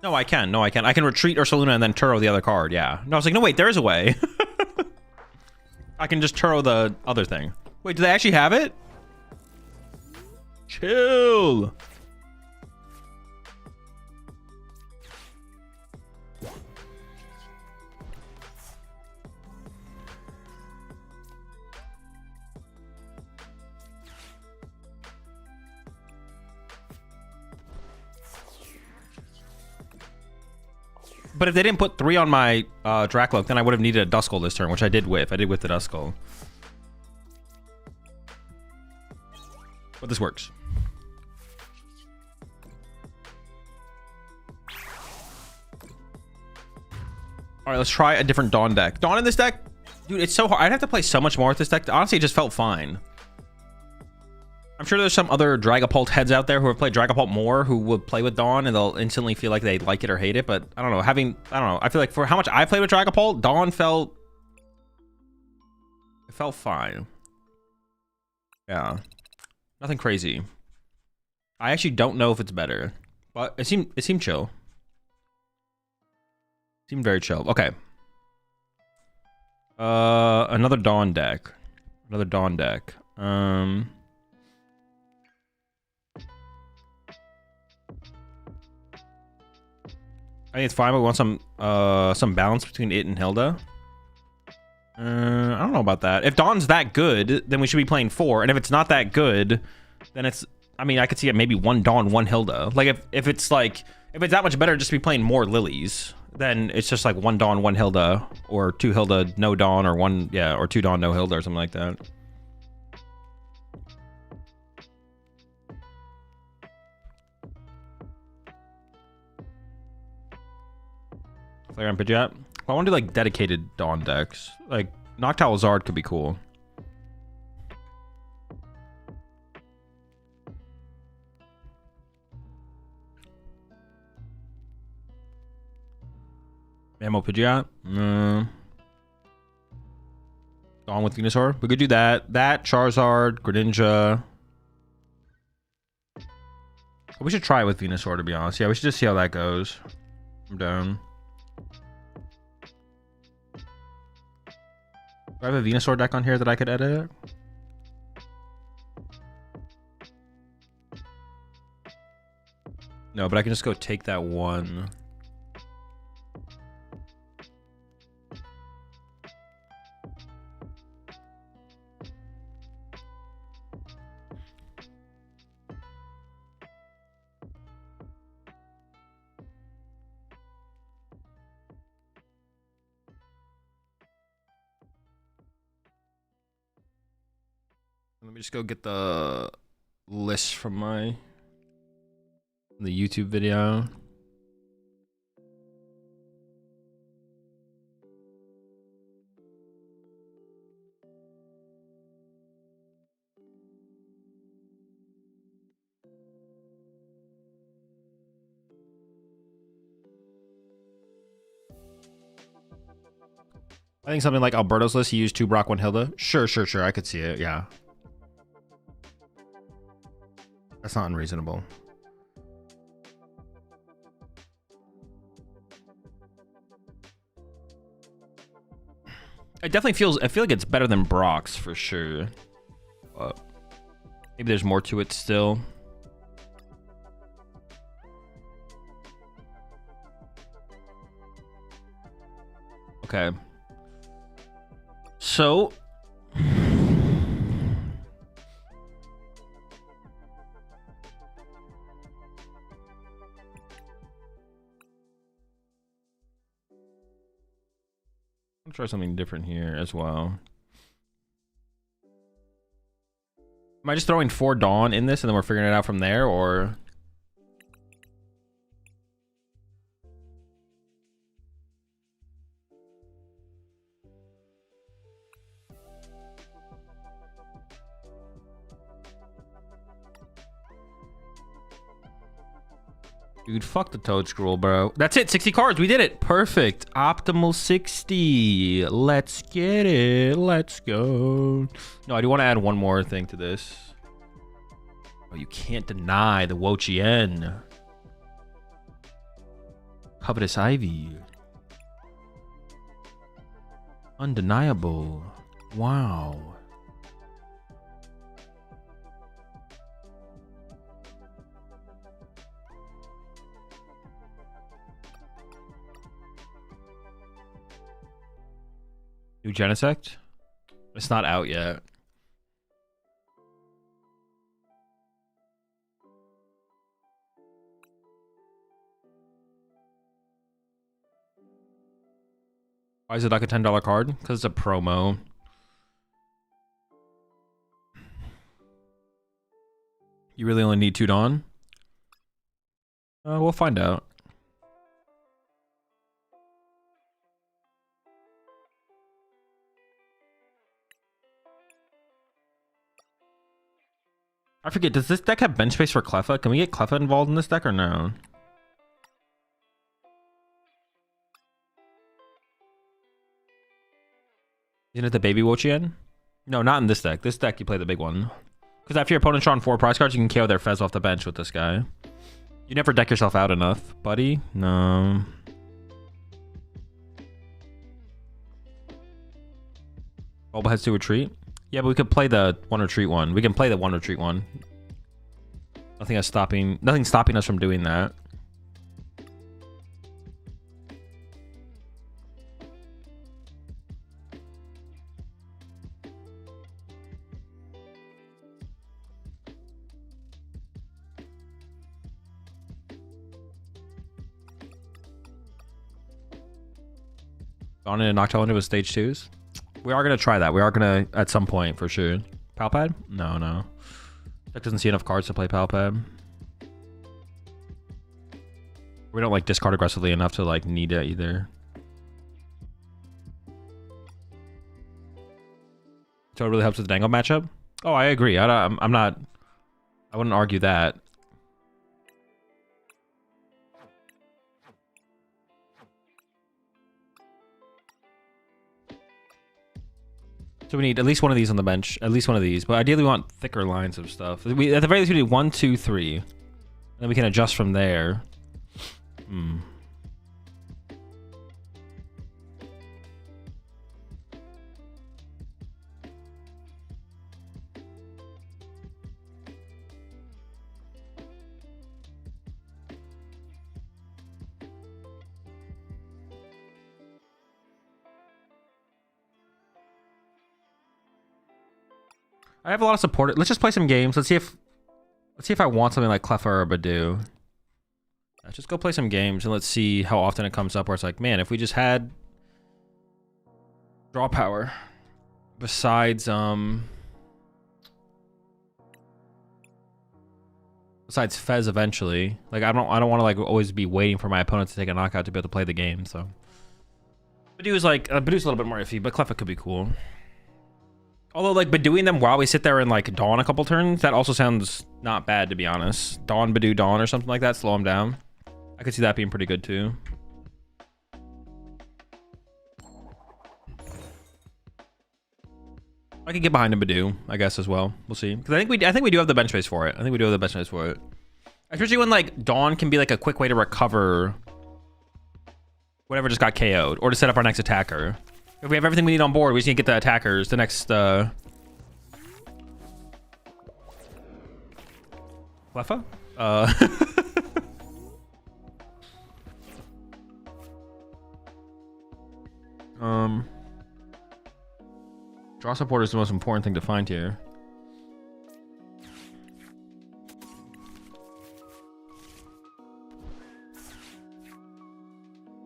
No, I can. No, I can. I can retreat Ursaluna and then Turo the other card, yeah. No, I was like, no, wait, there's a way. I can just Turo the other thing. Wait, do they actually have it? Chill. But if they didn't put 3 on my Dracloak, then I would have needed a Duskull this turn, which I did whiff. I did whiff the Duskull. But this works. All right, let's try a different Dawn deck. Dawn in this deck? Dude, it's so hard. I'd have to play so much more with this deck. Honestly, it just felt fine. I'm sure there's some other Dragapult heads out there who have played Dragapult more who would play with Dawn and they'll instantly feel like they like it or hate it. But I don't know. I don't know. I feel like for how much I played with Dragapult, Dawn it felt fine. Yeah. Nothing crazy. I actually don't know if it's better, but it seemed chill. It seemed very chill. Okay. Another Dawn deck. Another Dawn deck. I think it's fine, but we want some balance between it and Hilda. I don't know about that. If Dawn's that good, then we should be playing 4. And if it's not that good, then it's... I mean, I could see it maybe 1 Dawn, 1 Hilda. Like, if it's like... If it's that much better just to be playing more Lilies, then it's just like 1 Dawn, 1 Hilda. Or 2 Hilda, no Dawn, or 1... Yeah, or 2 Dawn, no Hilda, or something like that. Flare on Pidgeot. I want to do like dedicated Dawn decks. Like Noctowl Zard could be cool. Mammo Pidgeot. Dawn with Venusaur. We could do that. That Charizard, Greninja. We should try it with Venusaur, to be honest. Yeah, we should just see how that goes. I'm down. Do I have a Venusaur deck on here that I could edit? No, but I can just go take that one. Let me just go get the list from the YouTube video. I think something like Alberto's list, he used 2 Brock, 1 Hilda. Sure. I could see it, yeah. That's not unreasonable. It definitely feels... I feel like it's better than Brock's for sure. But maybe there's more to it still. Okay. So... I'll try something different here as well. Am I just throwing 4 Dawn in this and then we're figuring it out from there, or... Dude, fuck the Toad Scroll, bro. That's it, 60 cards. We did it. Perfect. Optimal 60. Let's get it. Let's go. No, I do want to add one more thing to this. Oh, you can't deny the Wo-Chien. Covetous Ivy. Undeniable. Wow. New Genesect? It's not out yet. Why is it like a $10 card? Because it's a promo. You really only need 2 Dawn? We'll find out. I forget, does this deck have bench space for Cleffa? Can we get Cleffa involved in this deck or no? Isn't it the baby Wo-Chien? No, not in this deck. This deck, you play the big one. Because after your opponent's drawn 4 prize cards, you can KO their Fez off the bench with this guy. You never deck yourself out enough, buddy. No. Bobbleheads to retreat? Yeah, but we could play the 1 retreat one. We can play the 1 retreat one. Nothing's stopping us from doing that. Dawn and Noctowl into his stage 2s. We are going to try that. We are going to, at some point, for sure. Palpad? No. Deck doesn't see enough cards to play Palpad. We don't, like, discard aggressively enough to, like, need it either. So it really helps with the Dango matchup? Oh, I agree. I'm not... I wouldn't argue that. So we need at least one of these on the bench. At least one of these. But ideally we want thicker lines of stuff. At the very least we need 1, 2, 3. And then we can adjust from there. I have a lot of support. Let's just play some games. Let's see if I want something like Cleffa or Badoo. Let's just go play some games and let's see how often it comes up where it's like, man, if we just had draw power besides Fez eventually. Like I don't want to like always be waiting for my opponent to take a knockout to be able to play the game, so Badoo is like Badoo's a little bit more iffy, but Cleffa could be cool. Although, like, Badooing them while we sit there and, like, Dawn a couple turns, that also sounds not bad, to be honest. Dawn, Badoo, Dawn, or something like that, slow them down. I could see that being pretty good, too. I could get behind a Badoo, I guess, as well. We'll see. Because I think we do have the bench space for it. I think we do have the bench space for it. Especially when, like, Dawn can be, like, a quick way to recover whatever just got KO'd, or to set up our next attacker. If we have everything we need on board, we just need to get the attackers. The next, Cleffa? Draw support is the most important thing to find here.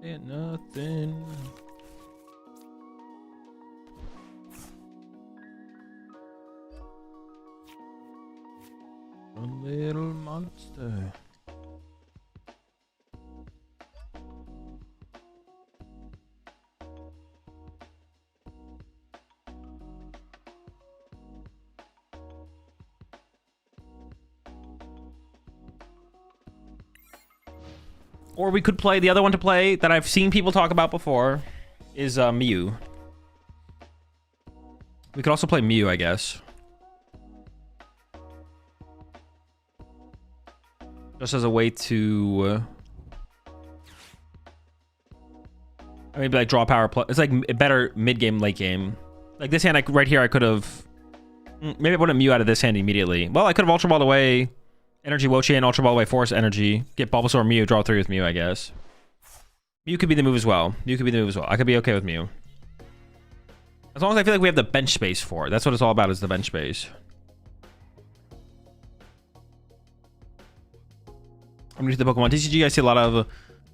Ain't nothing. A little monster. Or we could play the other one to play that I've seen people talk about before is Mew. We could also play Mew, I guess. Just as a way to I mean, like draw power plus. It's like a better mid game, late game. Like this hand, right here, I could have. Maybe I wouldn't Mew out of this hand immediately. Well, I could have Ultra Balled away Energy Wochi and Ultra Ball away Force Energy. Get Bulbasaur, Mew, draw 3 with Mew, I guess. Mew could be the move as well. Mew could be the move as well. I could be okay with Mew. As long as I feel like we have the bench space for it. That's what it's all about, is the bench space. I'm new to the PokemonTCG. I see a lot of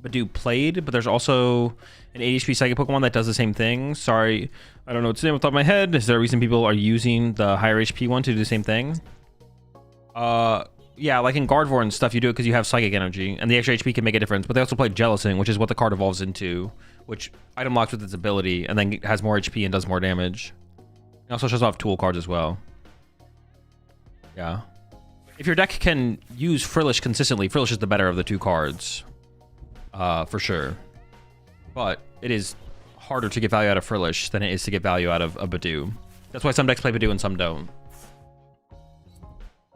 Badoo played, but there's also an 8 HP Psychic Pokemon that does the same thing. Sorry, I don't know what's the name off the top of my head. Is there a reason people are using the higher HP one to do the same thing? Yeah, like in Gardevoir and stuff, you do it because you have Psychic Energy, and the extra HP can make a difference. But they also play Jellicent, which is what the card evolves into, which item locks with its ability, and then has more HP and does more damage. It also shows off tool cards as well. Yeah. If your deck can use Frillish consistently, Frillish is the better of the two cards. For sure. But it is harder to get value out of Frillish than it is to get value out of a Badoo. That's why some decks play Badoo and some don't.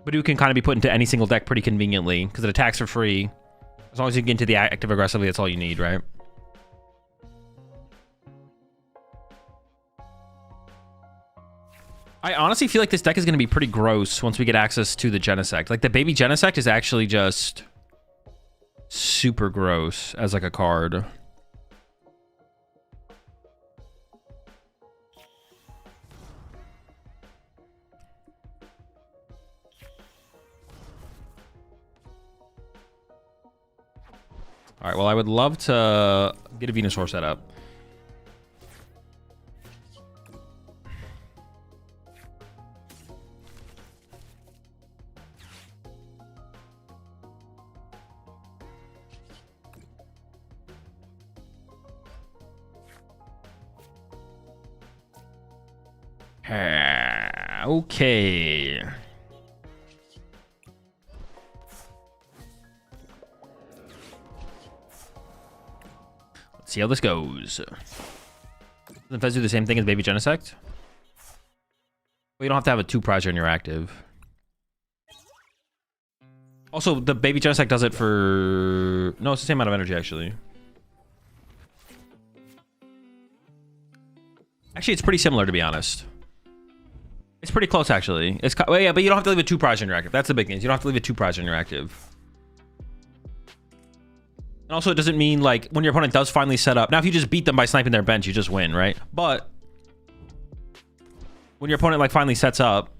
Badoo can kind of be put into any single deck pretty conveniently, because it attacks for free. As long as you get into the active aggressively, that's all you need, right? I honestly feel like this deck is going to be pretty gross once we get access to the Genesect. Like, the baby Genesect is actually just super gross as like a card. All right, well, I would love to get a Venusaur set up. Okay. Let's see how this goes. Doesn't Fez do the same thing as Baby Genesect? Well, you don't have to have a 2 prize when you're active. Also, the Baby Genesect does it for... No, it's the same amount of energy, actually. Actually, it's pretty similar, to be honest. It's pretty close, actually. It's well, yeah, but you don't have to leave a 2 prize when you're active. That's the big thing. You don't have to leave a 2 prize when you're active. And also, it doesn't mean, like, when your opponent does finally set up... Now, if you just beat them by sniping their bench, you just win, right? But... when your opponent, like, finally sets up...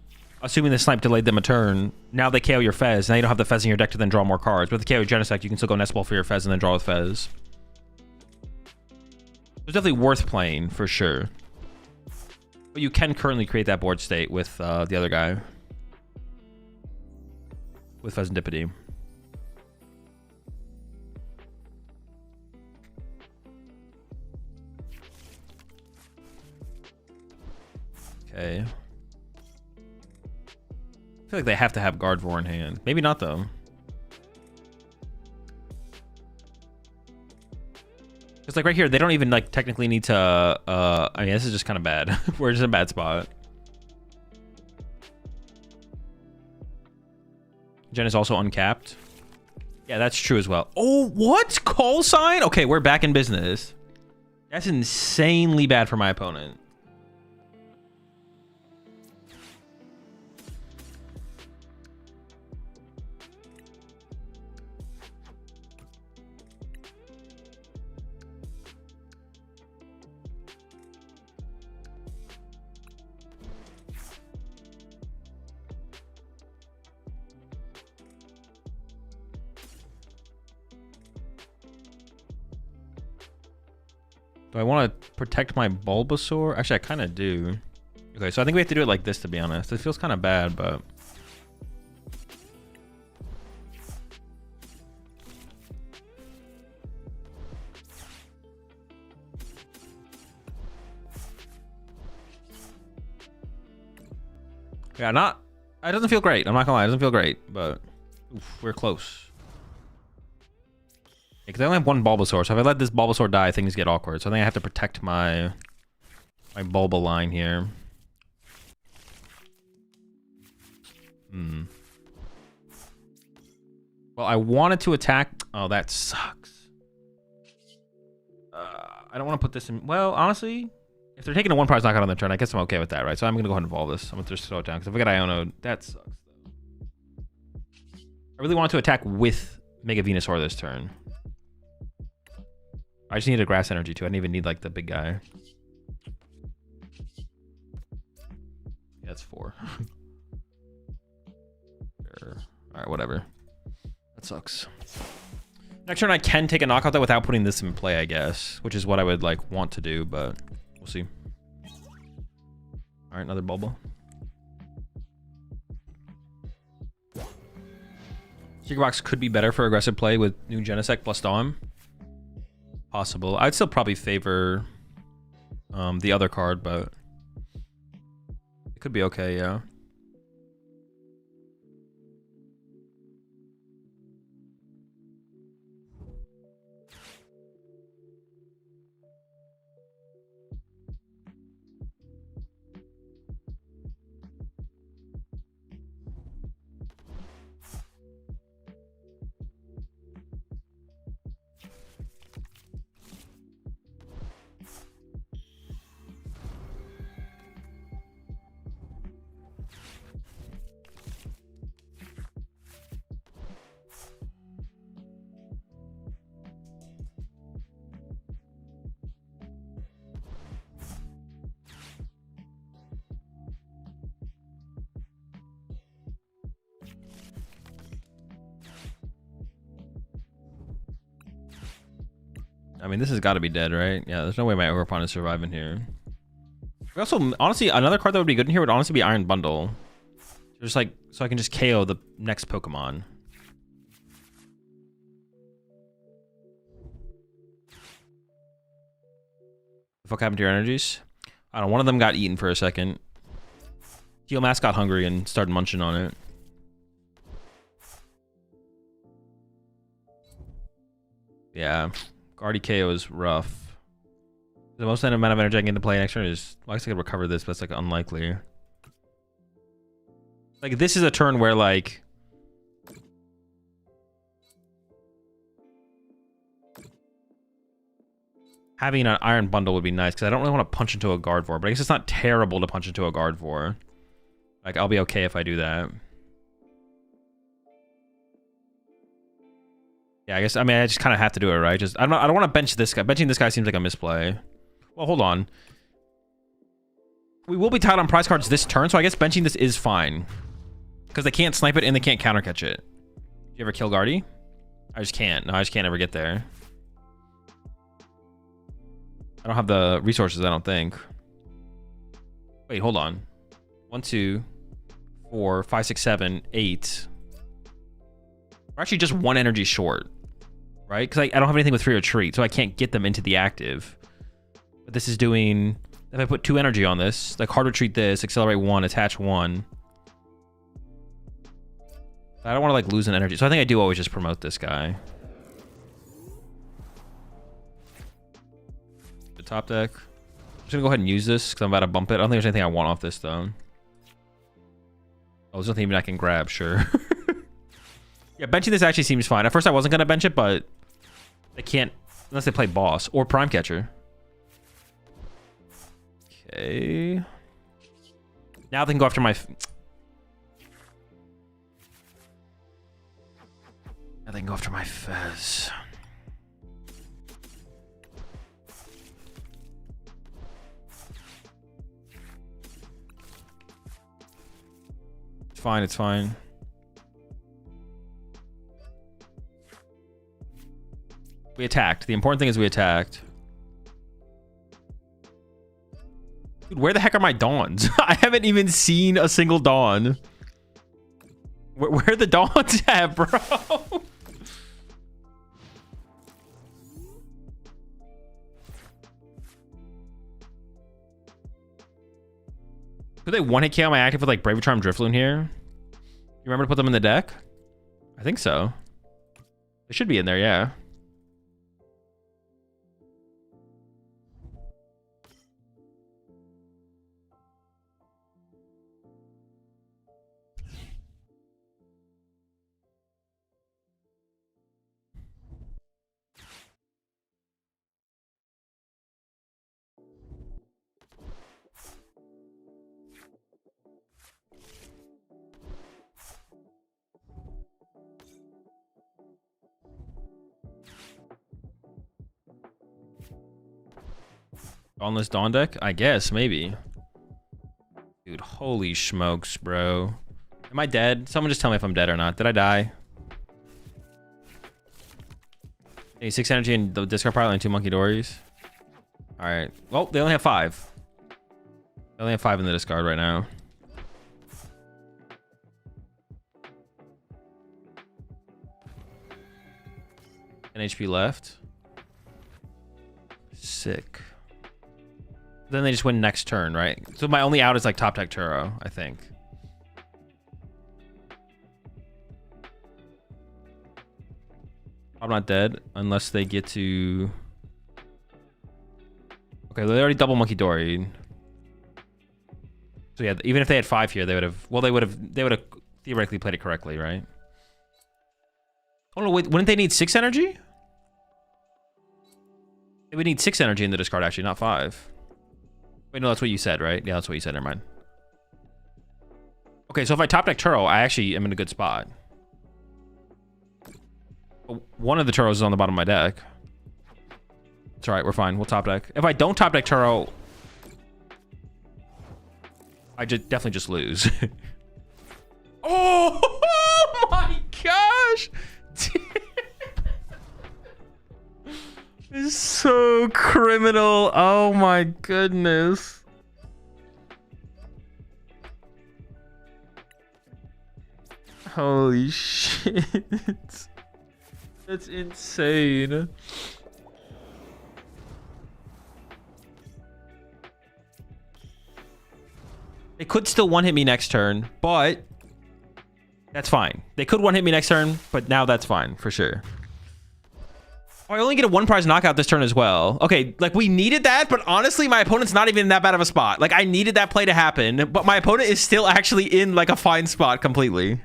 Assuming the snipe delayed them a turn, now they KO your Fez. Now you don't have the Fez in your deck to then draw more cards. But with the KO Genesect, you can still go Nest Ball for your Fez and then draw with Fez. It's definitely worth playing, for sure. But you can currently create that board state with the other guy. With Fezandipity. Okay. I feel like they have to have Gardevoir in hand. Maybe not, though. Because, like, right here, they don't even, like, technically need to... I mean, this is just kind of bad. We're just in a bad spot. Jen is also uncapped. Yeah, that's true as well. Oh, what? Call sign? Okay, we're back in business. That's insanely bad for my opponent. Do I want to protect my Bulbasaur? Actually, I kind of do. Okay, so I think we have to do it like this, to be honest. It feels kind of bad, but... yeah, not... It doesn't feel great. I'm not gonna lie. It doesn't feel great, but... Oof, we're close. Because I only have one Bulbasaur, so if I let this Bulbasaur die, things get awkward. So I think I have to protect my Bulba line here. Well, I wanted to attack... Oh, that sucks. I don't want to put this in... Well, honestly, if they're taking a 1 prize knockout on their turn, I guess I'm okay with that, right? So I'm going to go ahead and evolve this. I'm going to just slow it down, because if I get Iono, that sucks. I really wanted to attack with Mega Venusaur this turn. I just need a grass energy too. I didn't even need like the big guy. Yeah, that's 4. Sure. All right, whatever. That sucks. Next turn I can take a knockout though without putting this in play, I guess, which is what I would like want to do, but we'll see. All right, another Bulba. Secret Box could be better for aggressive play with new Genesect plus Dawn. Possible. I'd still probably favor the other card, but it could be okay, yeah. I mean, this has got to be dead, right? Yeah, there's no way my opponent is surviving here. We also, honestly, another card that would be good in here would honestly be Iron Bundle. Just like, so I can just KO the next Pokemon. The fuck happened to your energies? I don't know, one of them got eaten for a second. Steel Mask got hungry and started munching on it. Yeah, Guardy KO is rough. The most amount of energy I can get to play next turn is... Well, I guess I could recover this, but it's like unlikely. Like, this is a turn where, like... Having an Iron Bundle would be nice, because I don't really want to punch into a Gardevoir, but I guess it's not terrible to punch into a Gardevoir. Like, I'll be okay if I do that. Yeah, I guess, I mean, I just kind of have to do it, right? Just, I don't want to bench this guy. Benching this guy seems like a misplay. Well, hold on. We will be tied on prize cards this turn, so I guess benching this is fine. Because they can't snipe it and they can't counter catch it. You ever kill Guardy? I just can't. No, I just can't ever get there. I don't have the resources, I don't think. Wait, hold on. 1, 2, 4, 5, 6, 7, 8. We're actually just 1 energy short, right? Because I don't have anything with free retreat, so I can't get them into the active. But this is doing... If I put 2 energy on this, like hard retreat this, accelerate 1, attach 1. I don't want to like lose an energy, so I think I do always just promote this guy. The top deck. I'm just gonna go ahead and use this because I'm about to bump it. I don't think there's anything I want off this though. Oh, there's nothing even I can grab, sure. Yeah, benching this actually seems fine. At first I wasn't gonna bench it, but they can't unless they play boss or prime catcher. Okay. Now they can go after my... Now they can go after my Fez. It's fine, it's fine. We attacked. The important thing is we attacked. Dude, where the heck are my Dawns? I haven't even seen a single Dawn. Where are the Dawns at, bro? Could they one-hit KO my active with like Brave Charm Drifloon here? You remember to put them in the deck? I think so. They should be in there, yeah. Dawnless Dawn deck? I guess, maybe. Dude, holy smokes, bro. Am I dead? Someone just tell me if I'm dead or not. Did I die? Hey, 6 energy and the discard pile and 2 Monkey Dories. Alright. Well, they only have 5. They only have 5 in the discard right now. An HP left. Sick. Then they just win next turn, right? So my only out is like top deck Turo, I think. I'm not dead unless they get to... Okay, they already double Monkey Dory. So yeah, even if they had 5 here, they would have... Well, they would have theoretically played it correctly, right? Oh no, wait, wouldn't they need 6 energy? They would need 6 energy in the discard, actually, not 5. Wait, no, that's what you said, right? Yeah, that's what you said. Never mind. Okay, so if I top deck Turo, I actually am in a good spot. One of the Turos is on the bottom of my deck. It's alright, we're fine. We'll top deck. If I don't top deck Turo, I definitely just lose. Oh my gosh! This is so criminal. Oh my goodness. Holy shit. That's insane. They could still one-hit me next turn, but that's fine. They could one-hit me next turn, but now that's fine for sure. Oh, I only get a 1-prize knockout this turn as well. Okay, like we needed that, but honestly, my opponent's not even in that bad of a spot. Like I needed that play to happen, but my opponent is still actually in like a fine spot completely.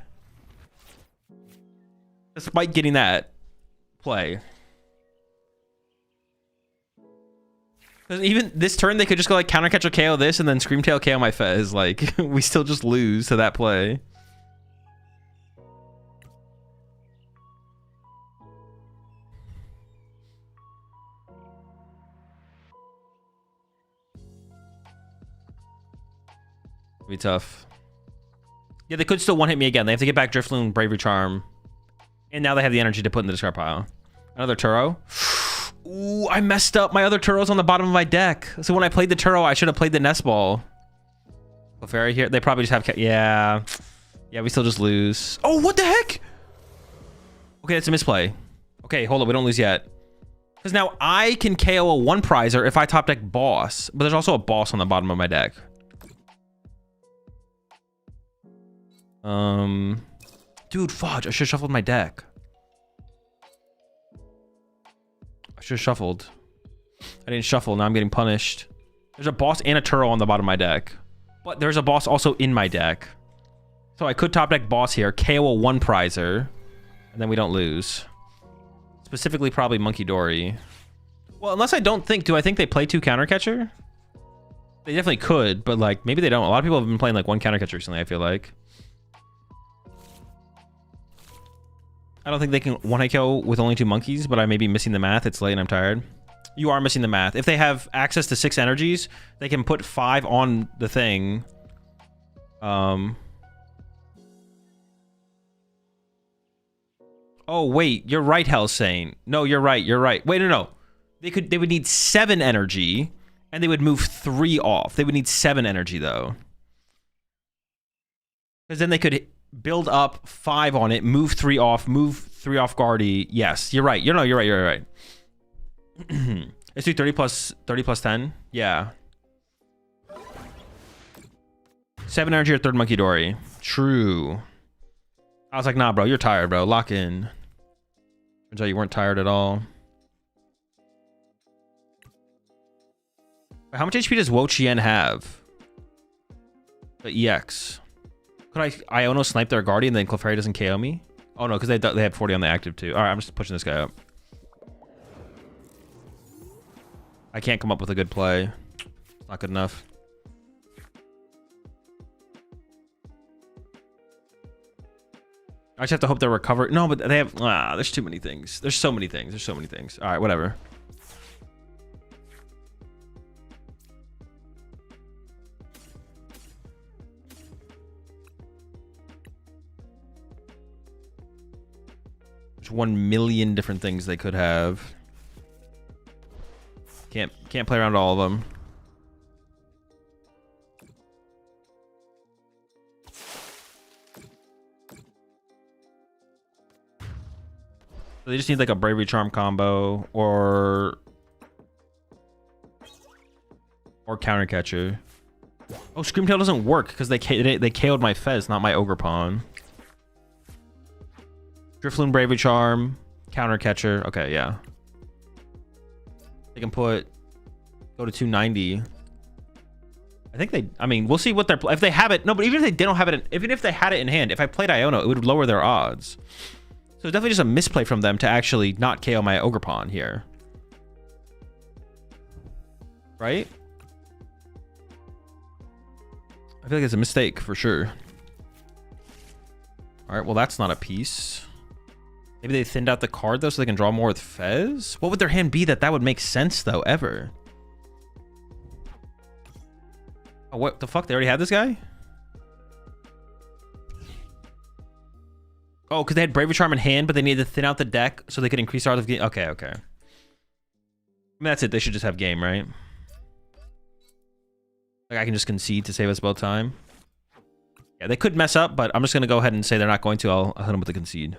Despite getting that play. Because even this turn, they could just go like counter catch or KO this and then Screamtail KO my Fez. Like, we still just lose to that play. Be tough. Yeah, they could still one-hit me again. They have to get back Drifloon, Bravery Charm. And now they have the energy to put in the discard pile. Another Turo. Ooh, I messed up. My other Turo's on the bottom of my deck. So when I played the Turo, I should have played the Nest Ball. Clefairy here. They probably just have... Yeah. Yeah, we still just lose. Oh, what the heck? Okay, that's a misplay. Okay, hold up. We don't lose yet. Because now I can KO a 1-prizer if I top deck Boss. But there's also a Boss on the bottom of my deck. Dude, fudge. I should have shuffled my deck. I should have shuffled. I didn't shuffle. Now I'm getting punished. There's a Boss and a Turo on the bottom of my deck. But there's a Boss also in my deck. So I could top deck Boss here, KO a 1-prizer, and then we don't lose. Specifically, probably Monkey Dory. Well, unless I don't think... Do I think they play 2 counter catcher? They definitely could, but like maybe they don't. A lot of people have been playing like 1 counter catcher recently, I feel like. I don't think they can 1-hit KO with only 2 monkeys, but I may be missing the math. It's late and I'm tired. You are missing the math. If they have access to 6 energies, they can put 5 on the thing. Oh, wait. You're right, Hellsane. No, you're right. You're right. Wait, no. They would need 7 energy, and they would move 3 off. They would need 7 energy, though. Because then they could... build up 5 on it, move 3 off, move 3 off Guardy. Yes, you're right. You're right. You're right. Let's do 30 plus 10. Yeah. 7 energy or 3rd Monkey Dory. True. I was like, nah, bro, you're tired, bro. Lock in. Turns out you weren't tired at all. How much HP does Wo Chien have? The EX. Could I Iono snipe their Guardian and then Clefairy doesn't KO me? Oh no, because they have 40 on the active too. Alright, I'm just pushing this guy up. I can't come up with a good play. It's not good enough. I just have to hope they're recovered. No, but they have... there's too many things. There's so many things. There's so many things. Alright, whatever. There's 1 million different things they could have. Can't play around all of them. So they just need like a Bravery Charm combo or Counter Catcher. Oh, Screamtail doesn't work because they KO'd my Fez, not my Ogre Pawn. Drifloon, Bravery Charm, Counter Catcher. Okay, yeah. They can go to 290. I mean, we'll see what they're... If they have it... No, but even if they don't have it... Even if they had it in hand, if I played Iono, it would lower their odds. So it's definitely just a misplay from them to actually not KO my Ogre Pawn here. Right? I feel like it's a mistake for sure. Alright, well that's not a piece. Maybe they thinned out the card though so they can draw more with Fez? What would their hand be that would make sense though, ever? Oh, what the fuck? They already had this guy? Oh, because they had Bravery Charm in hand, but they needed to thin out the deck so they could increase our odds of game. Okay, okay. I mean, that's it. They should just have game, right? Like, I can just concede to save us both time. Yeah, they could mess up, but I'm just going to go ahead and say they're not going to. I'll hit them with the concede.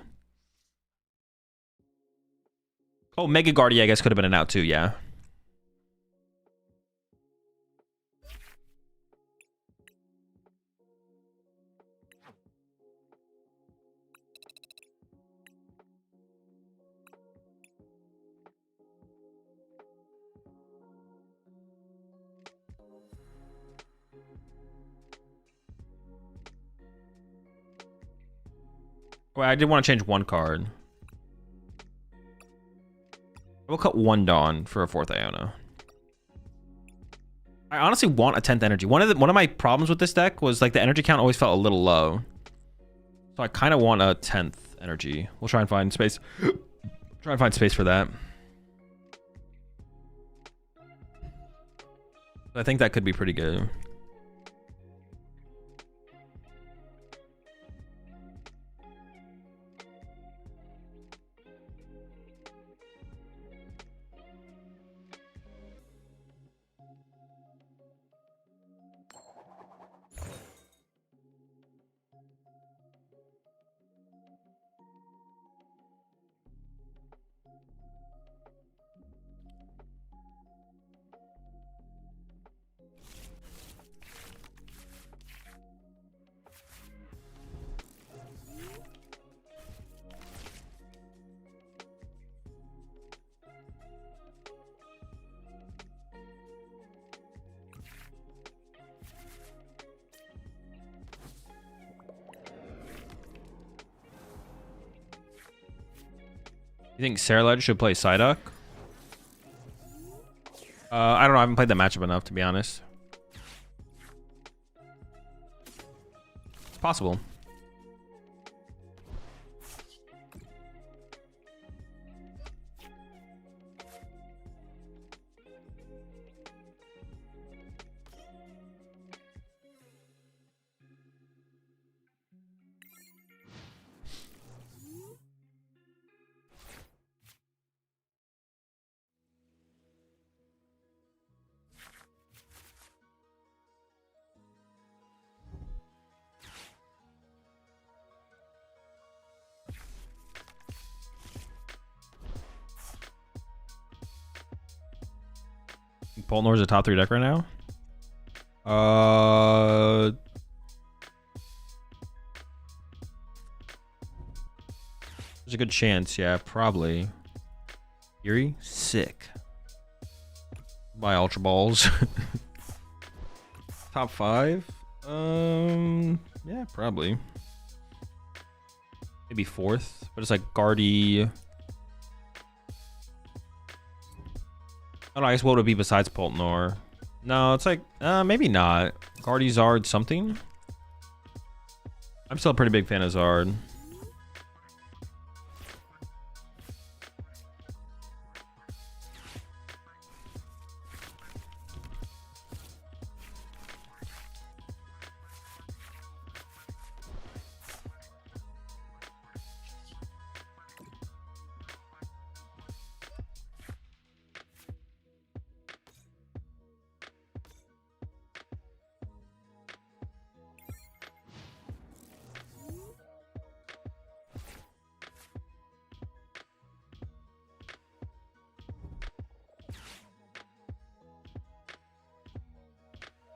Oh, Mega Guardia, I guess, could have been an out too, yeah. Well, I did want to change one card. We'll cut one Dawn for a 4th Iona. I honestly want a 10th energy. One of my problems with this deck was like the energy count always felt a little low. So I kind of want a 10th energy. We'll try and find space. Try and find space for that. I think that could be pretty good. You think Saraled should play Psyduck? I don't know. I haven't played that matchup enough, to be honest. It's possible. Poltnor's a top 3 deck right now. There's a good chance, yeah, probably. Yuri, sick. Buy Ultra Balls. Top 5? Yeah, probably. Maybe 4th, but it's like Guardy. I don't know, I guess what would it be besides Poltnor? No, it's like, maybe not. Guardy, Zard, something? I'm still a pretty big fan of Zard.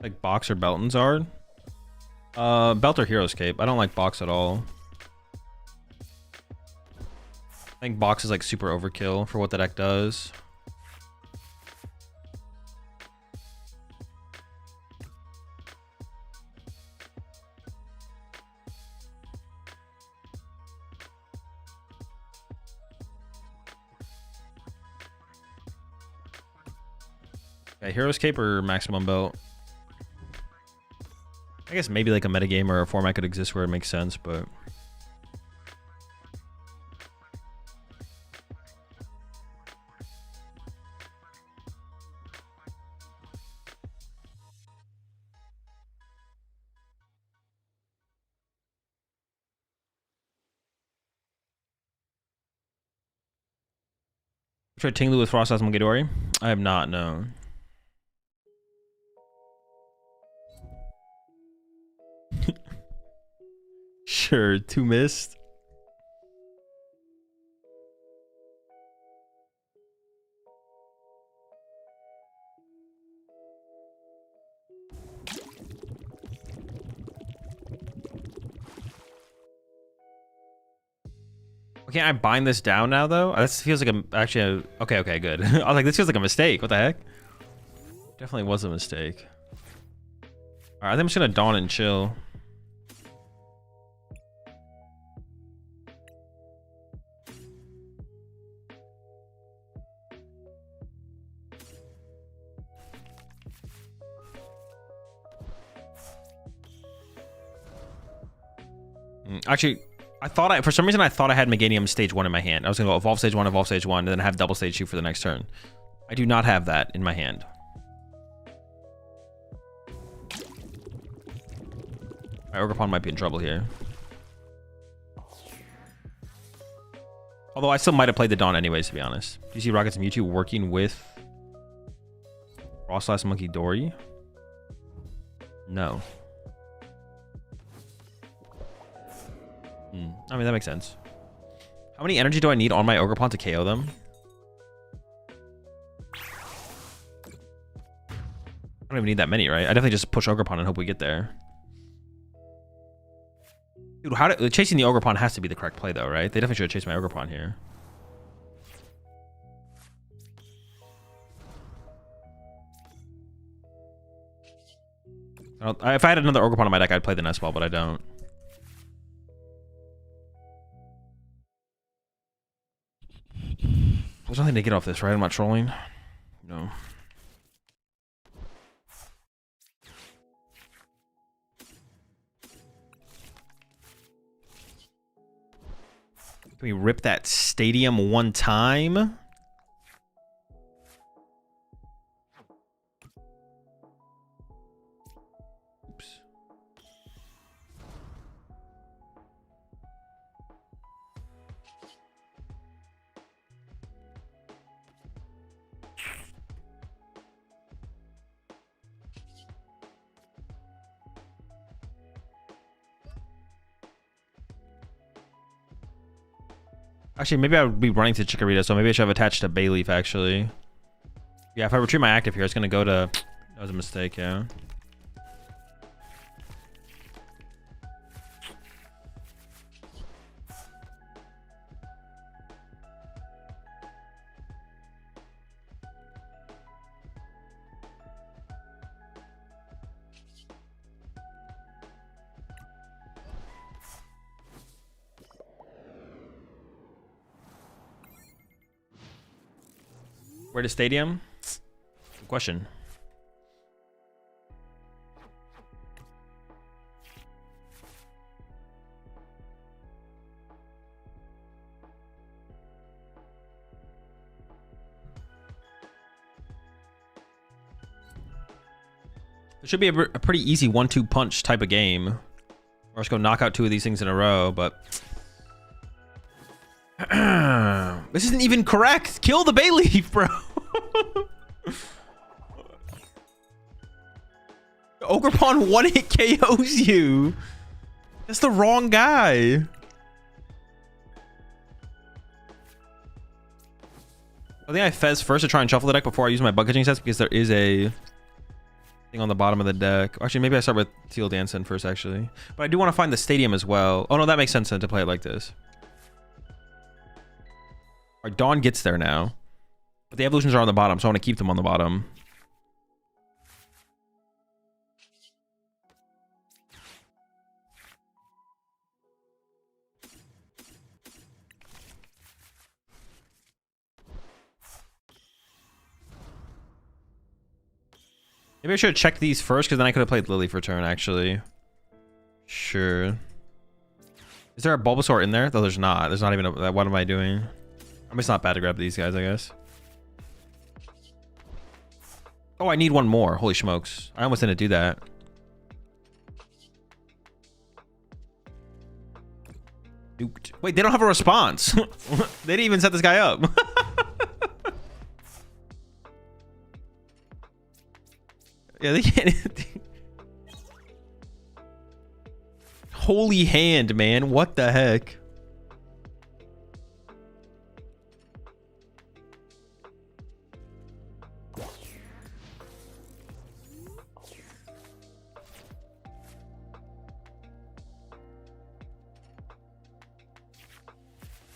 Like Box or Belt and Zard? Belt or Hero's Cape. I don't like Box at all. I think Box is like super overkill for what the deck does. Okay, Hero's Cape or Maximum Belt? I guess maybe like a metagame or a format could exist where it makes sense, but tried Tinglu with Frost Asmon Ghidorah? I have not, no. Sure, 2 missed. Okay, I bind this down now though. This feels like okay, good. I was like, this feels like a mistake. What the heck? Definitely was a mistake. All right, I think I'm just gonna Dawn and chill. Actually, for some reason I thought I had Meganium stage 1 in my hand. I was gonna go evolve stage 1, and then have double stage 2 for the next turn. I do not have that in my hand. My Ogerpon might be in trouble here. Although I still might have played the Dawn anyways, to be honest. Do you see Rockets and Mewtwo working with Frostlass Monkey Dory? No. I mean, that makes sense. How many energy do I need on my Ogerpon to KO them? I don't even need that many, right? I definitely just push Ogerpon and hope we get there. Dude, chasing the Ogerpon has to be the correct play, though, right? They definitely should have chased my Ogerpon here. If I had another Ogerpon in my deck, I'd play the Nest Ball, but I don't. There's nothing to get off this, right? I'm not trolling. No. Can we rip that stadium one time? Oops. Actually, maybe I would be running to Chikorita, so maybe I should have attached to Bayleaf, actually. Yeah, if I retrieve my active here, it's going to go to... That was a mistake, yeah. Where to stadium? Good question. It should be a pretty easy 1-2 punch type of game. Or just go knock out 2 of these things in a row, but... This isn't even correct. Kill the Bayleaf, bro. Ogerpon 1-hit KOs you. That's the wrong guy. I think I Fez first to try and shuffle the deck before I use my bug catching sets because there is a thing on the bottom of the deck. Actually, maybe I start with Teal Dancing first, actually. But I do want to find the stadium as well. Oh, no, that makes sense then to play it like this. Our Dawn gets there now. But the evolutions are on the bottom, so I want to keep them on the bottom. Maybe I should have checked these first, because then I could have played Lily for turn, actually. Sure. Is there a Bulbasaur in there? Though there's not. There's not even a... What am I doing? I mean, it's not bad to grab these guys, I guess. Oh, I need one more. Holy smokes. I almost didn't do that. Duked. Wait, they don't have a response. They didn't even set this guy up. Yeah, they can't. Holy hand, man. What the heck?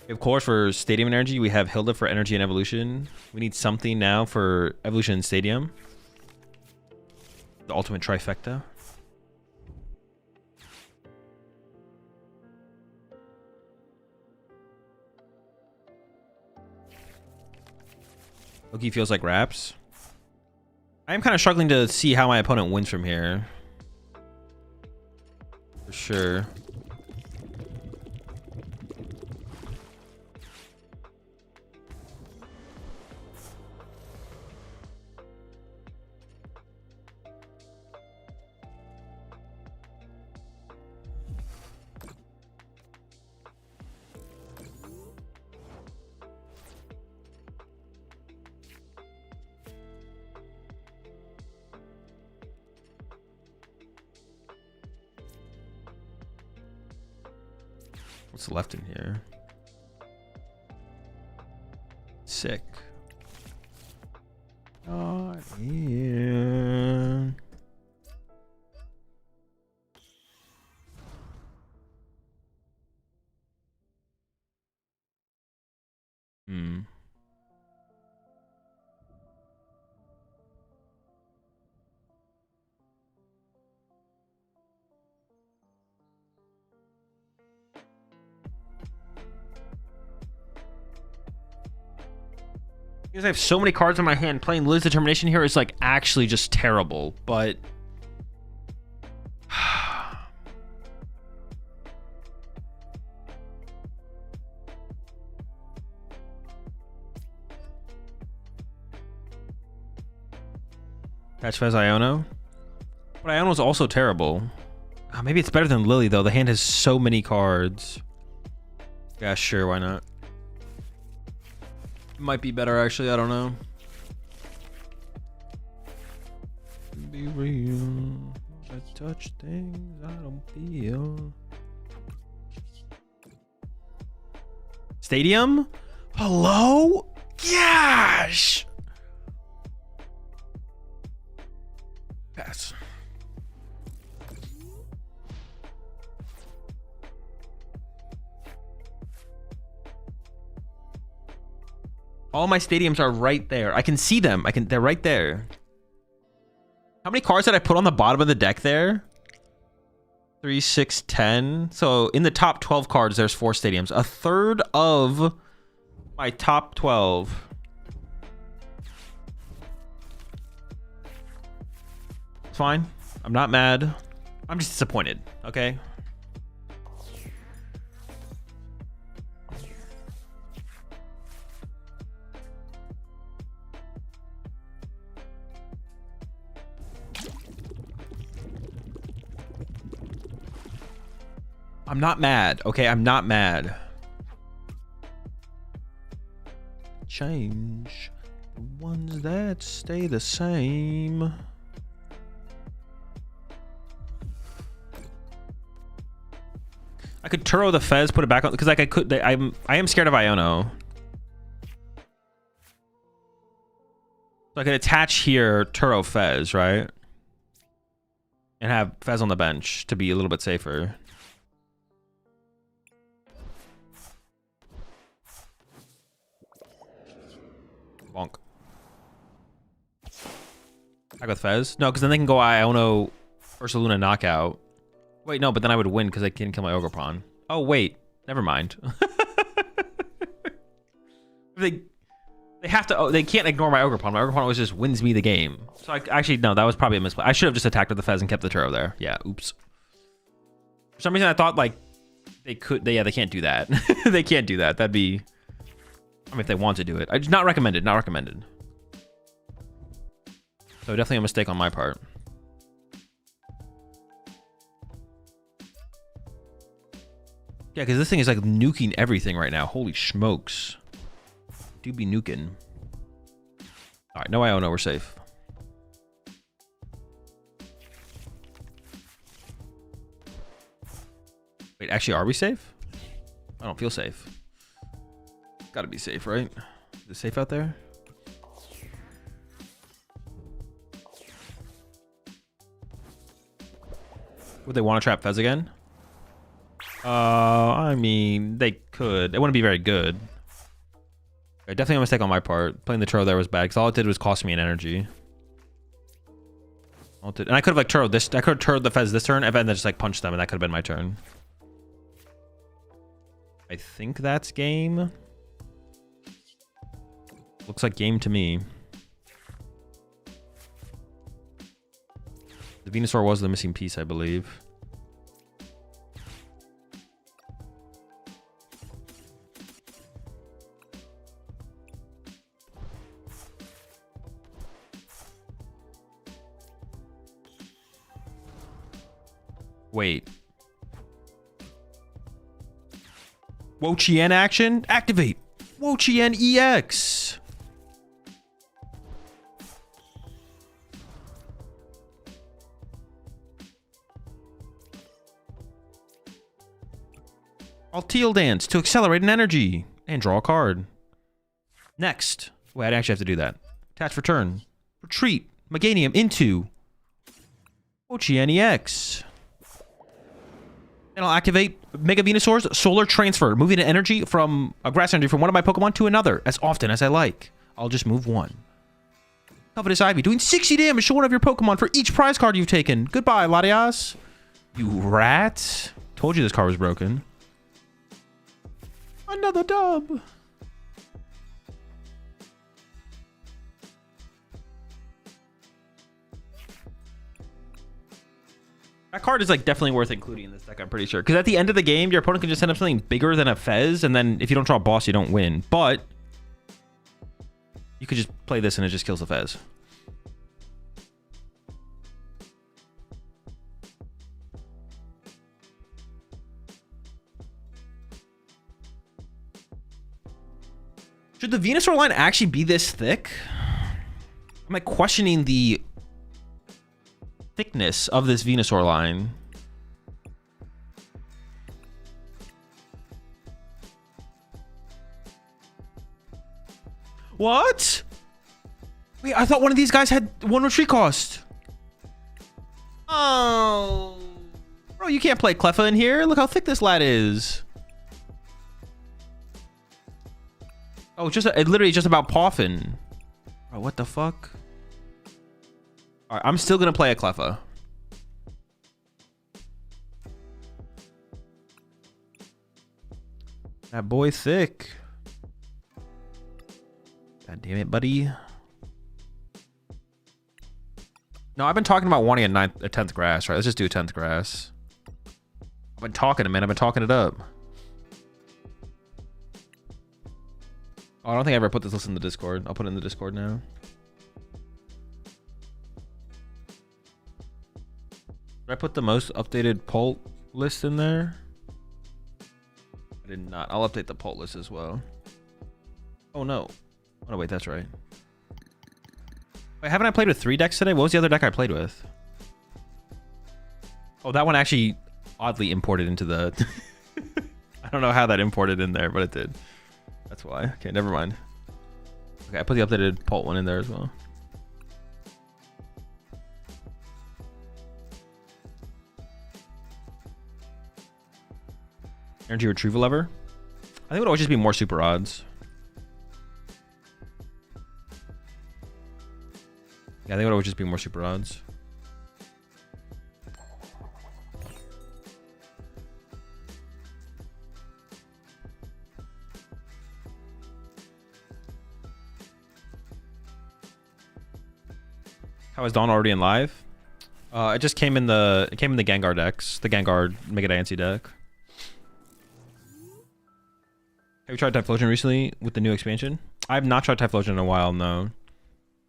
Of course, for Stadium Energy, we have Hilda for Energy and Evolution. We need something now for Evolution and Stadium. The ultimate trifecta. Loki feels like Raps. I am kind of struggling to see how my opponent wins from here. For sure. What's left in here? Sick. Oh, yeah. Hmm. Because I have so many cards in my hand, playing Liz Determination here is like actually just terrible, but Patch Fez Iono. But Iono's also terrible. Maybe it's better than Lily though. The hand has so many cards. Yeah, sure, why not? Might be better actually, I don't know. Be real. I touch things I don't feel. Stadium? Hello? Gosh! Pass. All my stadiums are right there. I can see them. They're right there. How many cards did I put on the bottom of the deck there? 3, 6, 10. So in the top 12 cards, there's 4 stadiums. A third of my top 12. It's fine. I'm not mad. I'm just disappointed. Okay. I'm not mad. Okay, I'm not mad. Change the ones that stay the same. I could Turo the Fez, put it back on because like I am scared of Iono. So I could attach here Turo Fez, right? And have Fez on the bench to be a little bit safer. Bonk. Back with Fez? No, because then they can go Iono Ursaluna knockout. Wait, no, but then I would win because they can kill my Ogerpon. Oh, wait. Never mind. they have to... Oh, they can't ignore my Ogerpon. My Ogerpon always just wins me the game. So actually, no, that was probably a misplay. I should have just attacked with the Fez and kept the Turo there. Yeah, oops. For some reason, I thought, like, they could... yeah, they can't do that. They can't do that. That'd be... I mean, if they want to do it. It's not recommended. Not recommended. So definitely a mistake on my part. Yeah, because this thing is like nuking everything right now. Holy smokes. Do be nuking. All right, no Iono, we're safe. Wait, actually, are we safe? I don't feel safe. Gotta be safe, right? Is it safe out there? Would they want to trap Fez again? I mean, they could. It wouldn't be very good. Okay, definitely a mistake on my part. Playing the Turo there was bad because all it did was cost me an energy. And I could have like Turo this. I could have Turoed the Fez this turn and then just like punched them, and that could have been my turn. I think that's game. Looks like game to me. The Venusaur was the missing piece, I believe. Wait. Wo-Chien action? Activate! Wo-Chien EX! Alteel Dance to accelerate an energy and draw a card. Next. Wait, I actually have to do that. Attach for turn. Retreat Meganium into Oceaniax. And I'll activate Mega Venusaur's Solar Transfer, moving an energy from a grass energy from one of my Pokemon to another as often as I like. I'll just move one. Covetous Ivy, doing 60 damage to one of your Pokemon for each prize card you've taken. Goodbye, Latias. You rat. Told you this card was broken. Another dub. That card is like definitely worth including in this deck, I'm pretty sure. Because at the end of the game, your opponent can just send up something bigger than a Fez, and then if you don't draw a boss, you don't win. But you could just play this and it just kills the Fez. Should the Venusaur line actually be this thick? I'm like questioning the thickness of this Venusaur line. What? Wait, I thought one of these guys had one retreat cost. Oh. Bro, you can't play Cleffa in here. Look how thick this lad is. Oh, it's literally just about Poffin. Bro, what the fuck? Alright, I'm still gonna play a Cleffa. That boy thick. God damn it, buddy. No, I've been talking about wanting a 10th grass, right? Let's just do a 10th grass. I've been talking it, man. I've been talking it up. Oh, I don't think I ever put this list in the Discord. I'll put it in the Discord now. Did I put the most updated Pult list in there? I did not. I'll update the Pult list as well. Oh no. Oh no, wait, that's right. Wait, haven't I played with 3 decks today? What was the other deck I played with? Oh, that one actually oddly imported into the... I don't know how that imported in there, but it did. That's why. Okay, never mind. Okay, I put the updated Pult one in there as well. Energy retrieval lever. I think it would always just be more super odds. Yeah, I think it would always just be more super odds. How is Dawn already in live? It just came in the Gengar decks, the Gengar Mega Dancy deck. Have you tried Typhlosion recently with the new expansion? I have not tried Typhlosion in a while, no.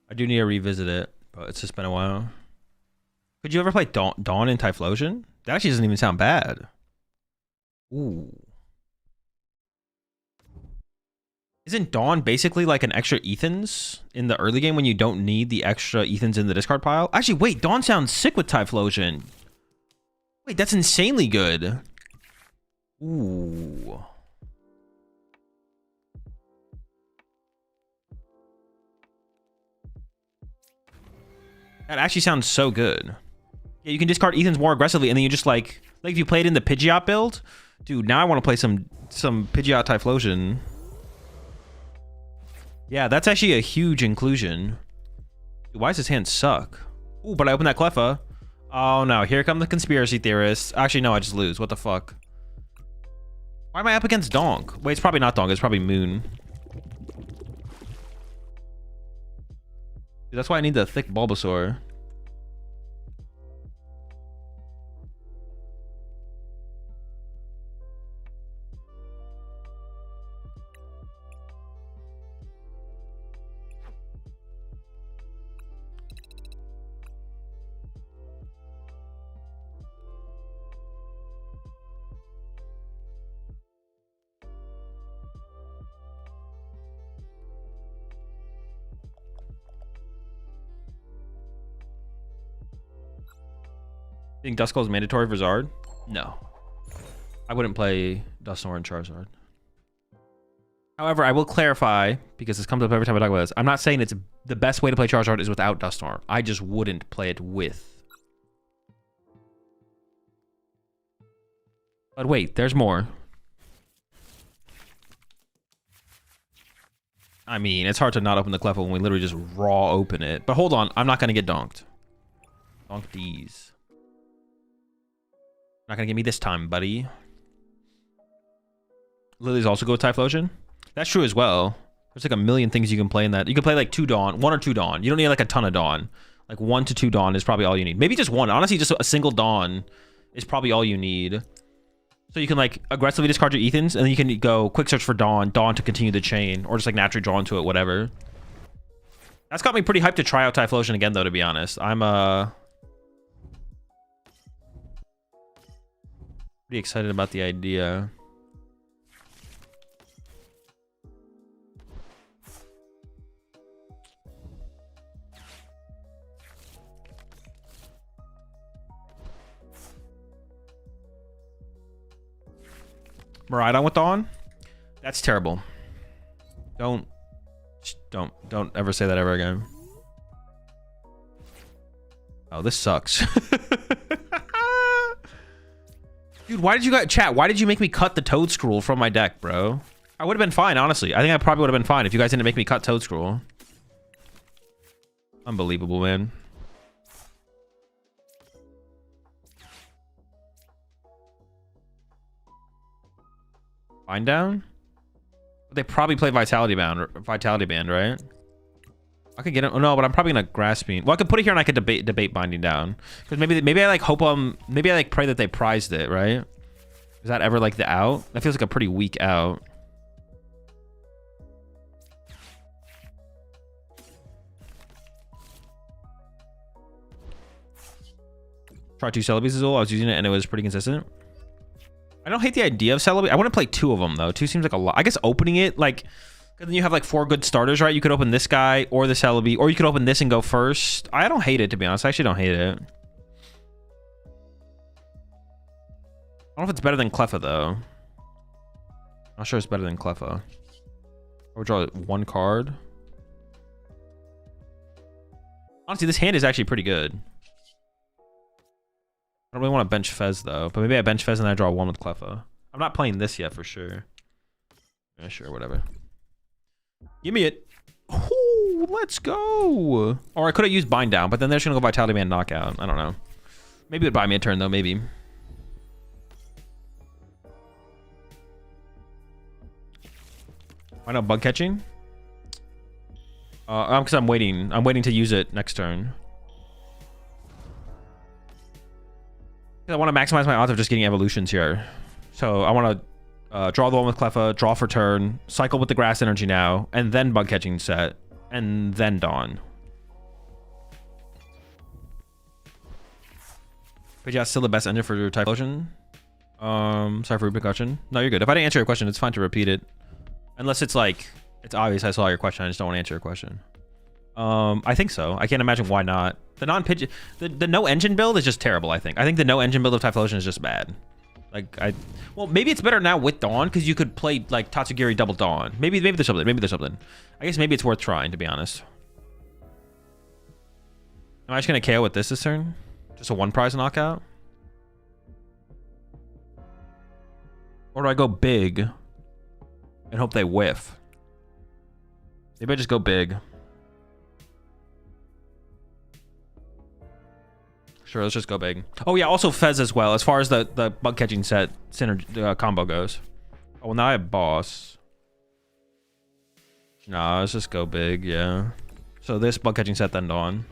I do need to revisit it, but it's just been a while. Could you ever play Dawn in Typhlosion? That actually doesn't even sound bad. Ooh. Isn't Dawn basically like an extra Ethans in the early game when you don't need the extra Ethans in the discard pile? Actually, wait, Dawn sounds sick with Typhlosion. Wait, that's insanely good. Ooh. That actually sounds so good. Yeah, you can discard Ethans more aggressively, and then you just like if you played in the Pidgeot build, dude. Now I want to play some Pidgeot Typhlosion. Yeah, that's actually a huge inclusion. Dude, why does his hand suck? Ooh, but I opened that Cleffa. Oh no, here come the conspiracy theorists. Actually, no, I just lose. What the fuck? Why am I up against Donk? Wait, it's probably not Donk. It's probably Moon. Dude, that's why I need the thick Bulbasaur. Think Duskull is mandatory for Zard? No. I wouldn't play Dusknoir and Charizard. However, I will clarify, because this comes up every time I talk about this, I'm not saying it's the best way to play Charizard is without Dusknoir. I just wouldn't play it with. But wait, there's more. I mean, it's hard to not open the Cleffa when we literally just raw open it. But hold on, I'm not going to get donked. Donk D's. Not going to get me this time, buddy. Lily's also go with Typhlosion. That's true as well. There's like a million things you can play in that. You can play like 2 Dawn, 1 or 2 Dawn. You don't need like a ton of Dawn. Like 1 to 2 Dawn is probably all you need. Maybe just 1. Honestly, just a single Dawn is probably all you need. So you can like aggressively discard your Ethans, and then you can go quick search for Dawn to continue the chain, or just like naturally draw into it, whatever. That's got me pretty hyped to try out Typhlosion again, though, to be honest. I'm pretty excited about the idea. Miraidon with Dawn? That's terrible. Don't ever say that ever again. Oh, this sucks. Dude, why did you guys chat? Why did you make me cut the Toedscruel from my deck, bro? I would have been fine, honestly. I think I probably would have been fine if you guys didn't make me cut Toedscruel. Unbelievable, man. Bind down? They probably play Vitality Band, right? I could get it. Oh, no, but I'm probably gonna Grasping. Well, I could put it here and I could debate binding down. Because maybe I like hope maybe I like pray that they prized it, right? Is that ever like the out? That feels like a pretty weak out. Try 2 Celebies Azul. I was using it and it was pretty consistent. I don't hate the idea of Celebi. I want to play 2 of them though. 2 seems like a lot. I guess opening it like, then you have like 4 good starters, right? You could open this guy or the Celebi, or you could open this and go first. I don't hate it, to be honest. I actually don't hate it. I don't know if it's better than Cleffa though. Not sure it's better than Cleffa. I would draw 1 card. Honestly, this hand is actually pretty good. I don't really want to bench Fez though, but maybe I bench Fez and I draw 1 with Cleffa. I'm not playing this yet for sure. Yeah, sure, whatever. Give me it. Ooh, let's go. Or I could have used Bind Down, but then they're just gonna go Vitality Band Knockout. I don't know. Maybe it'd buy me a turn though, maybe. Why not Bug Catching? Because I'm waiting. I'm waiting to use it next turn. I want to maximize my odds of just getting evolutions here. So I want to draw the 1 with Cleffa, draw for turn, cycle with the Grass Energy now, and then Bug Catching set, and then Dawn. But yeah, still the best engine for your Typhlosion. Sorry for repeat question. No, you're good. If I didn't answer your question, it's fine to repeat it. Unless it's like, it's obvious I saw your question, I just don't want to answer your question. I think so. I can't imagine why not. The non-pigeon, the no engine build is just terrible. I think the no engine build of Typhlosion is just bad. Like well, maybe it's better now with Dawn because you could play like Tatsugiri double Dawn. Maybe there's something. Maybe there's something. I guess maybe it's worth trying, to be honest. Am I just gonna KO with this turn? Just a 1 prize knockout? Or do I go big and hope they whiff? Maybe I just go big. Sure, let's just go big. Oh yeah, also Fez as well, as far as the Bug Catching set synergy combo goes. Oh, well, now I have Boss. Nah, let's just go big, yeah. So this Bug Catching set, then Dawn.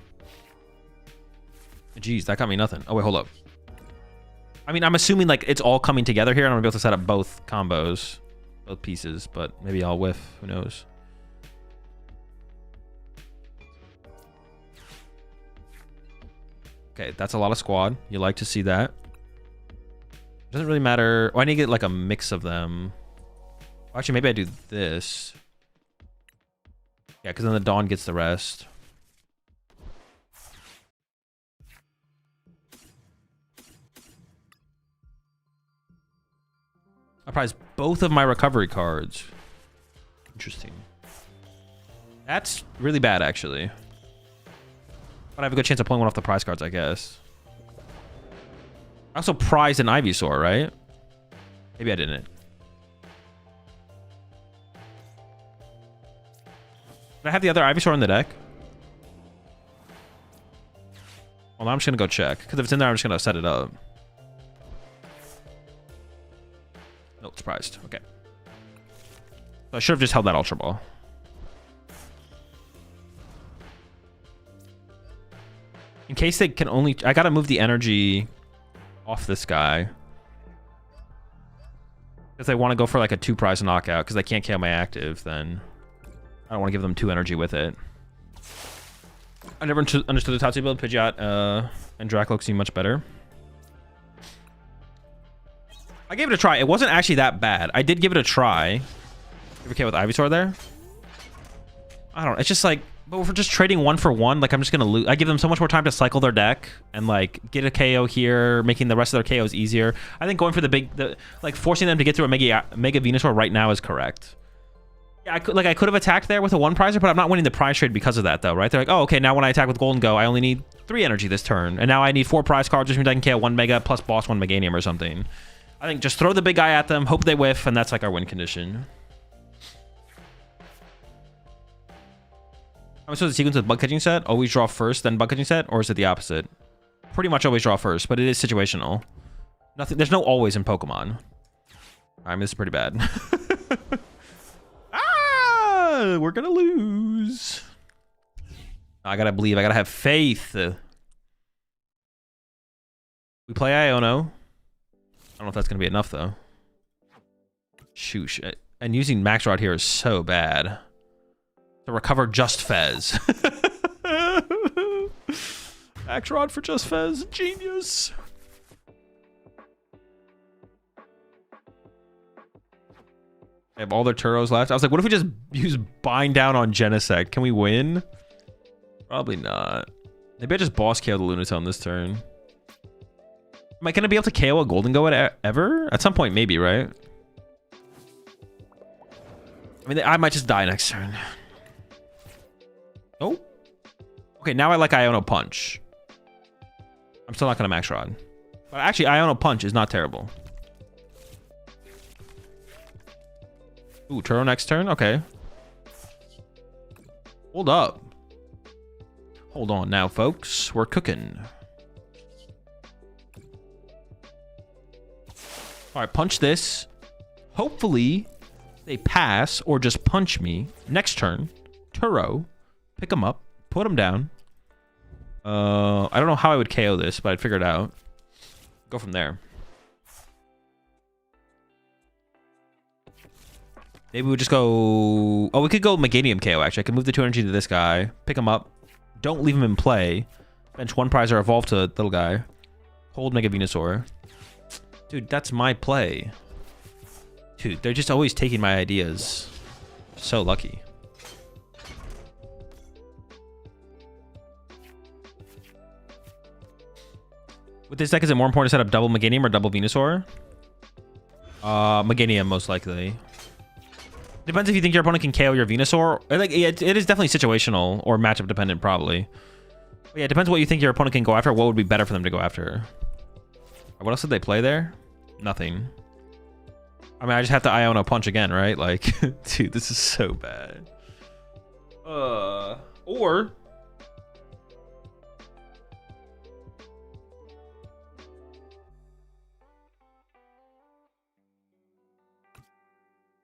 Jeez, that got me nothing. Oh wait, hold up. I mean, I'm assuming like it's all coming together here, and I'm gonna be able to set up both combos, both pieces, but maybe I'll whiff, who knows. Okay, that's a lot of squad. You like to see that. Doesn't really matter. Oh, I need to get like a mix of them. Actually, maybe I do this. Yeah, because then the Dawn gets the rest. I prize both of my recovery cards. Interesting. That's really bad, actually. But I have a good chance of pulling one off the prize cards, I guess. I also prized an Ivysaur, right? Maybe I didn't. Did I have the other Ivysaur in the deck? Well, I'm just going to go check. Because if it's in there, I'm just going to set it up. No, it's prized. Okay. So I should have just held that Ultra Ball. In case they can only... I got to move the energy off this guy. Because they want to go for like a 2-prize knockout. Because they can't KO my active, then... I don't want to give them 2 energy with it. I never understood the Tatsu build. Pidgeot and Dracloak seem much better. I gave it a try. It wasn't actually that bad. I did give it a try. You ever KO with Ivysaur there? I don't know. It's just like... But if we're just trading 1 for 1, like I'm just going to lose. I give them so much more time to cycle their deck and like get a KO here, making the rest of their KOs easier. I think going for like forcing them to get through a Mega Venusaur right now is correct. Yeah, I could have attacked there with a 1-prizer, but I'm not winning the prize trade because of that though, right? They're like, oh, okay, now when I attack with Golden Go, I only need 3 energy this turn. And now I need 4 prize cards, which means I can KO 1 Mega plus boss 1 Meganium or something. I think just throw the big guy at them, hope they whiff, and that's like our win condition. I'm supposed to sequence with bug catching set? Always draw first, then bug catching set? Or is it the opposite? Pretty much always draw first, but it is situational. There's no always in Pokemon. I mean, this is pretty bad. Ah! We're gonna lose. I gotta believe. I gotta have faith. We play Iono. I don't know if that's gonna be enough, though. Shoosh. And using Max Rod here is so bad. To recover Just Fez. Max Rod for Just Fez. Genius. They have all their Turos left. I was like, what if we just use Bind Down on Genesect? Can we win? Probably not. Maybe I just boss KO the Lunatone this turn. Am I going to be able to KO a Golden Go ever? At some point, maybe, right? I mean, I might just die next turn. Oh. Okay, now I like Iono Punch. I'm still not going to Max Rod. But actually, Iono Punch is not terrible. Ooh, Turo next turn? Okay. Hold up. Hold on now, folks. We're cooking. Alright, punch this. Hopefully, they pass or just punch me. Next turn, Turo. Pick them up. Put them down. I don't know how I would KO this, but I'd figure it out. Go from there. Maybe we would just go... Oh, we could go Meganium KO, actually. I could move the 2 energy to this guy. Pick him up. Don't leave him in play. Bench 1 prize or evolve to little guy. Hold Mega Venusaur. Dude, that's my play. Dude, they're just always taking my ideas. So lucky. With this deck, is it more important to set up double Meganium or double Venusaur? Meganium, most likely. Depends if you think your opponent can KO your Venusaur. Like, it is definitely situational or matchup dependent, probably. But yeah, it depends what you think your opponent can go after. What would be better for them to go after? What else did they play there? Nothing. I mean, I just have to Iono Punch again, right? Like, dude, this is so bad. Or...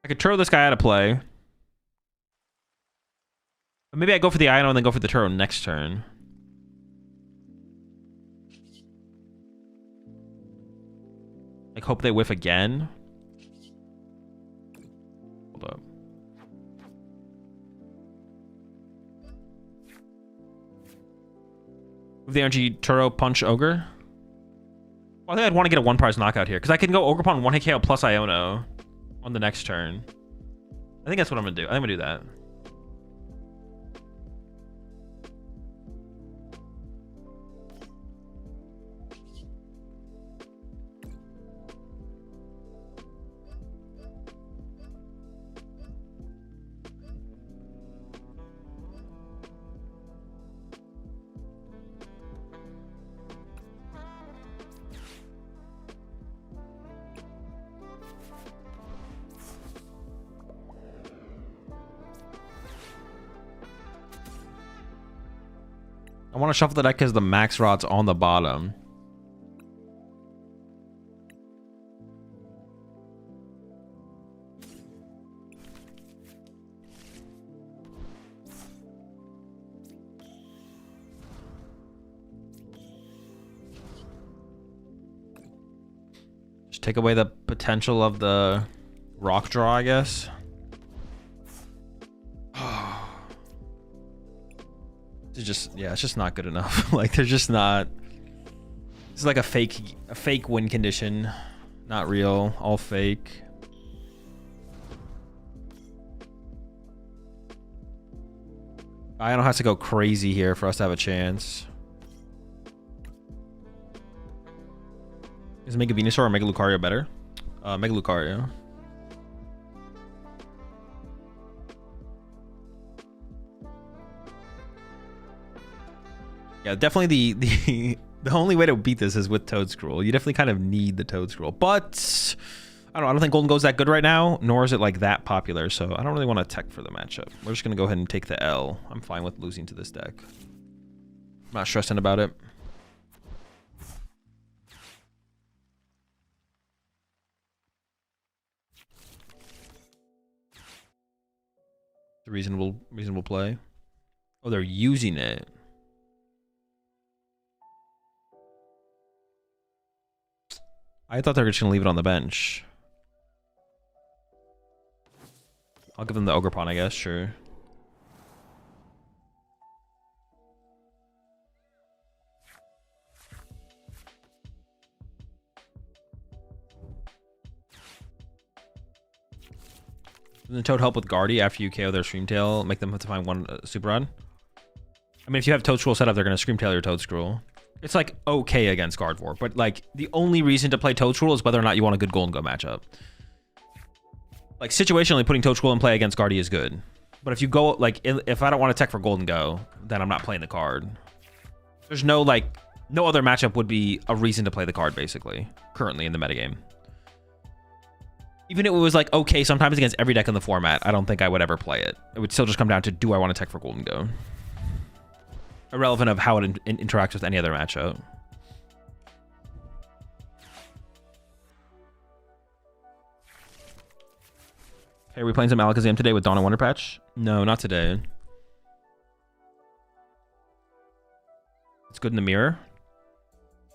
I could Turo this guy out of play. But maybe I go for the Iono and then go for the Turo next turn. Like, hope they whiff again. Hold up. Move the energy, Turo, punch, Ogre. Well, I think I'd want to get a 1-prize knockout here. Because I can go Ogre Pawn 1-hit KO plus Iono on the next turn. I think that's what I'm going to do. I'm going to do that. I want to shuffle the deck because the max rod's on the bottom. Just take away the potential of the rock draw, I guess. It's just, yeah, it's just not good enough. Like, they're just not. It's like a fake win condition. Not real, all fake. I don't have to go crazy here for us to have a chance. Is Mega Venusaur or Mega Lucario better? Mega Lucario. Yeah, definitely the only way to beat this is with Toad Scroll. You definitely kind of need the Toad Scroll, but I don't think Golden Go's that good right now, nor is it like that popular. So I don't really want to tech for the matchup. We're just gonna go ahead and take the L. I'm fine with losing to this deck. I'm not stressing about it. It's a reasonable play. Oh, they're using it. I thought they were just gonna leave it on the bench. I'll give them the Ogre Pawn, I guess, sure. Doesn't the Toad help with Guardy after you KO their Screamtail? Make them have to find one Super Rod? I mean, if you have Toad Scroll set up, they're gonna Screamtail your Toad Scroll. It's like okay against Gardevoir, but like the only reason to play Toad Scroll is whether or not you want a good Golden Go matchup. Like situationally, putting Toad Scroll in play against Guardy is good, but if you go like if I don't want to tech for Golden Go, then I'm not playing the card. There's no like no other matchup would be a reason to play the card basically currently in the metagame. Even if it was like okay sometimes against every deck in the format, I don't think I would ever play it. It would still just come down to do I want to tech for Golden Go. Irrelevant of how it interacts with any other matchup. Hey, are we playing some Alakazam today with Dawn and Wonder Patch? No, not today. It's good in the mirror.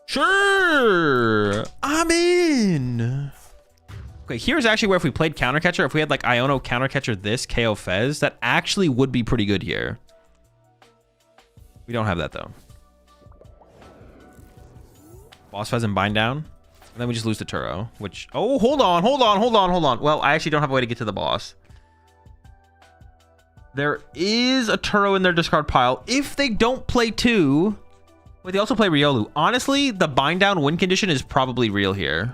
Sure, I'm in. Okay, here's actually where if we played Counter Catcher, if we had like Iono Counter Catcher this KO Fez, that actually would be pretty good here. We don't have that though. Boss Fez and Bind Down. And then we just lose to Turo, which... Oh, hold on. Well, I actually don't have a way to get to the boss. There is a Turo in their discard pile. If they don't play two... Wait, they also play Riolu. Honestly, the Bind Down win condition is probably real here.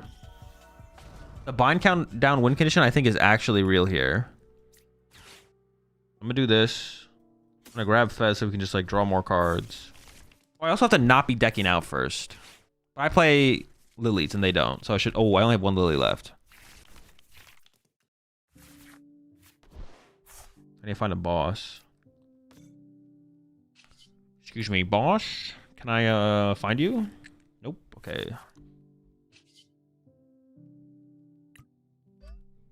The Bind Down win condition, I think, is actually real here. I'm gonna do this. I'm gonna grab Fez so we can just like draw more cards. Oh, I also have to not be decking out first. I play Lilies and they don't, so I should. Oh, I only have one Lily left. I need to find a boss. Excuse me, boss. Can I find you? Nope. Okay.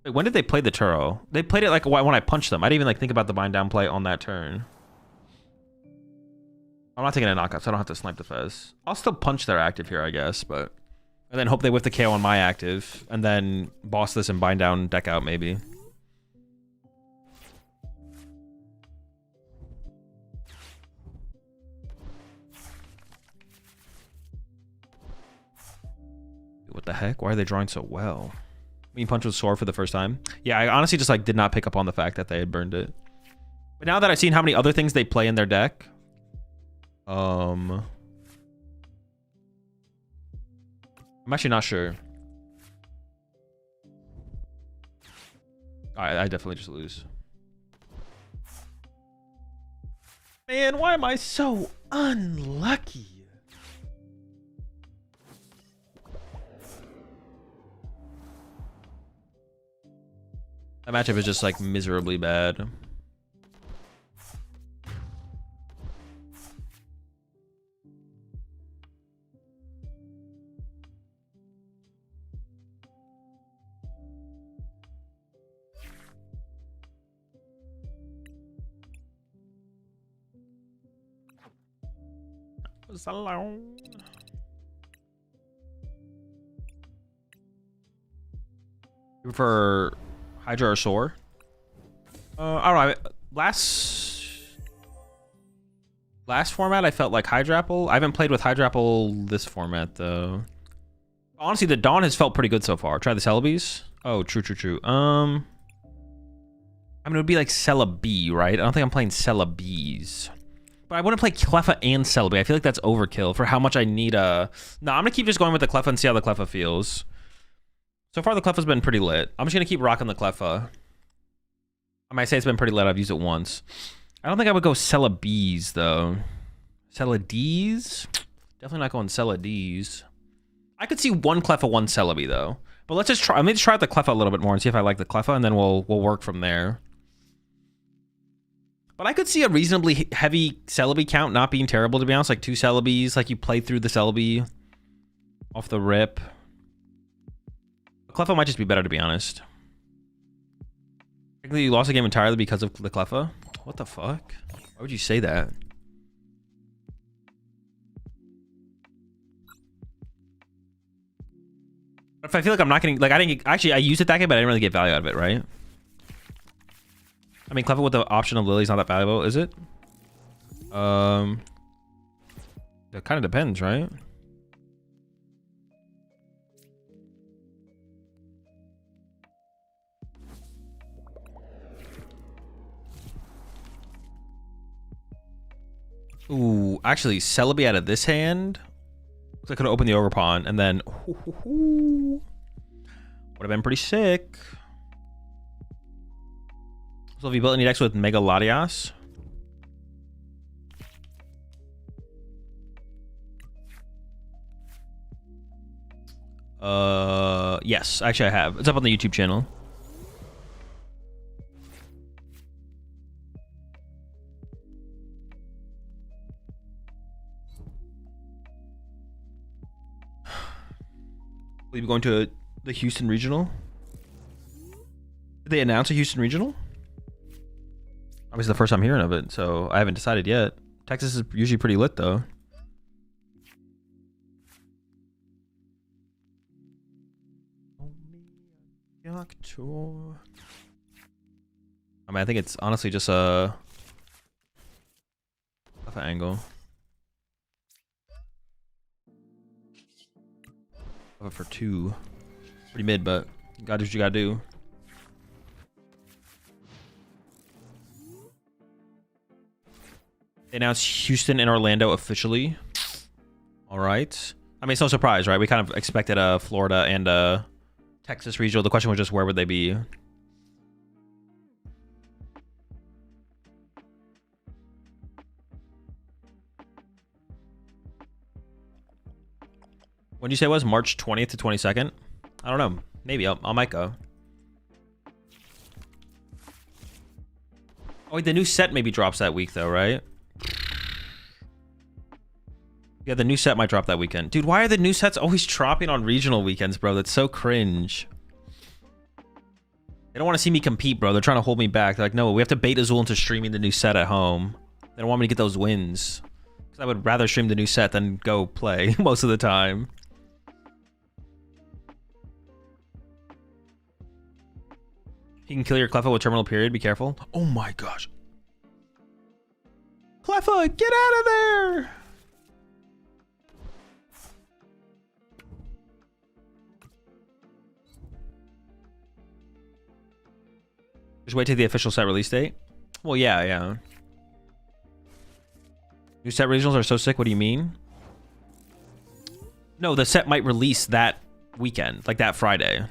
Wait, when did they play the Turo? They played it like when I punched them. I didn't even like think about the Bind Down play on that turn. I'm not taking a knockout, so I don't have to snipe the Fez. I'll still punch their active here, I guess, but... And then hope they whiff the KO on my active, and then boss this and Bind Down deck out, maybe. What the heck? Why are they drawing so well? When you punch with Sword for the first time? Yeah, I honestly just like did not pick up on the fact that they had burned it. But now that I've seen how many other things they play in their deck... I'm actually not sure. I definitely just lose. Man, why am I so unlucky? That matchup is just like miserably bad. Salon. You prefer Hydra or Soar? I don't know. Last format, I felt like Hydrapple. I haven't played with Hydrapple this format though. Honestly, the Dawn has felt pretty good so far. Try the Celebies. Oh, true. I mean, it would be like Celebi, right? I don't think I'm playing Celebies. But I wouldn't play Cleffa and Celebi. I feel like that's overkill for how much I need a... No, I'm going to keep just going with the Cleffa and see how the Cleffa feels. So far, the Cleffa's been pretty lit. I'm just going to keep rocking the Cleffa. I might say it's been pretty lit. I've used it once. I don't think I would go Celebies, though. Celebes? Definitely not going Celebes. I could see one Cleffa, one Celebi, though. But let's just try... Let me just try out the Cleffa a little bit more and see if I like the Cleffa, and then we'll work from there. But I could see a reasonably heavy Celebi count not being terrible, to be honest. Like 2 Celebes, like you play through the Celebi off the rip. Cleffa might just be better, to be honest. Technically, you lost the game entirely because of the Cleffa. What the fuck? Why would you say that? If I feel like I'm not getting... Like, I didn't get... Actually, I used it that game, but I didn't really get value out of it, right? I mean, Cleffa with the option of Lily's not that valuable, is it? It kind of depends, right? Ooh, actually, Celebi out of this hand. Looks like I could have opened the Overpawn, and then would have been pretty sick. So if you built any decks with Mega Latias, yes, actually I have. It's up on the YouTube channel. Will you be going to the Houston Regional? Did they announce a Houston Regional? Obviously the first time hearing of it, so I haven't decided yet. Texas is usually pretty lit though. I mean, I think it's honestly just a angle. For 2. Pretty mid, but you gotta do what you gotta do. They announced Houston and Orlando officially. All right. I mean, it's no surprise, right? We kind of expected a Florida and a Texas regional. The question was just where would they be? When did you say it was? March 20th to 22nd? I don't know. Maybe I might go. Oh, wait, the new set maybe drops that week though, right? Yeah, the new set might drop that weekend. Dude, why are the new sets always dropping on regional weekends, bro? That's so cringe. They don't want to see me compete, bro. They're trying to hold me back. They're like, no, we have to bait Azul into streaming the new set at home. They don't want me to get those wins. Because I would rather stream the new set than go play most of the time. You can kill your Cleffa with terminal period. Be careful. Oh my gosh. Cleffa, get out of there! Just wait till the official set release date. Well, yeah. New set regionals are so sick. What do you mean? No, the set might release that weekend, like that Friday.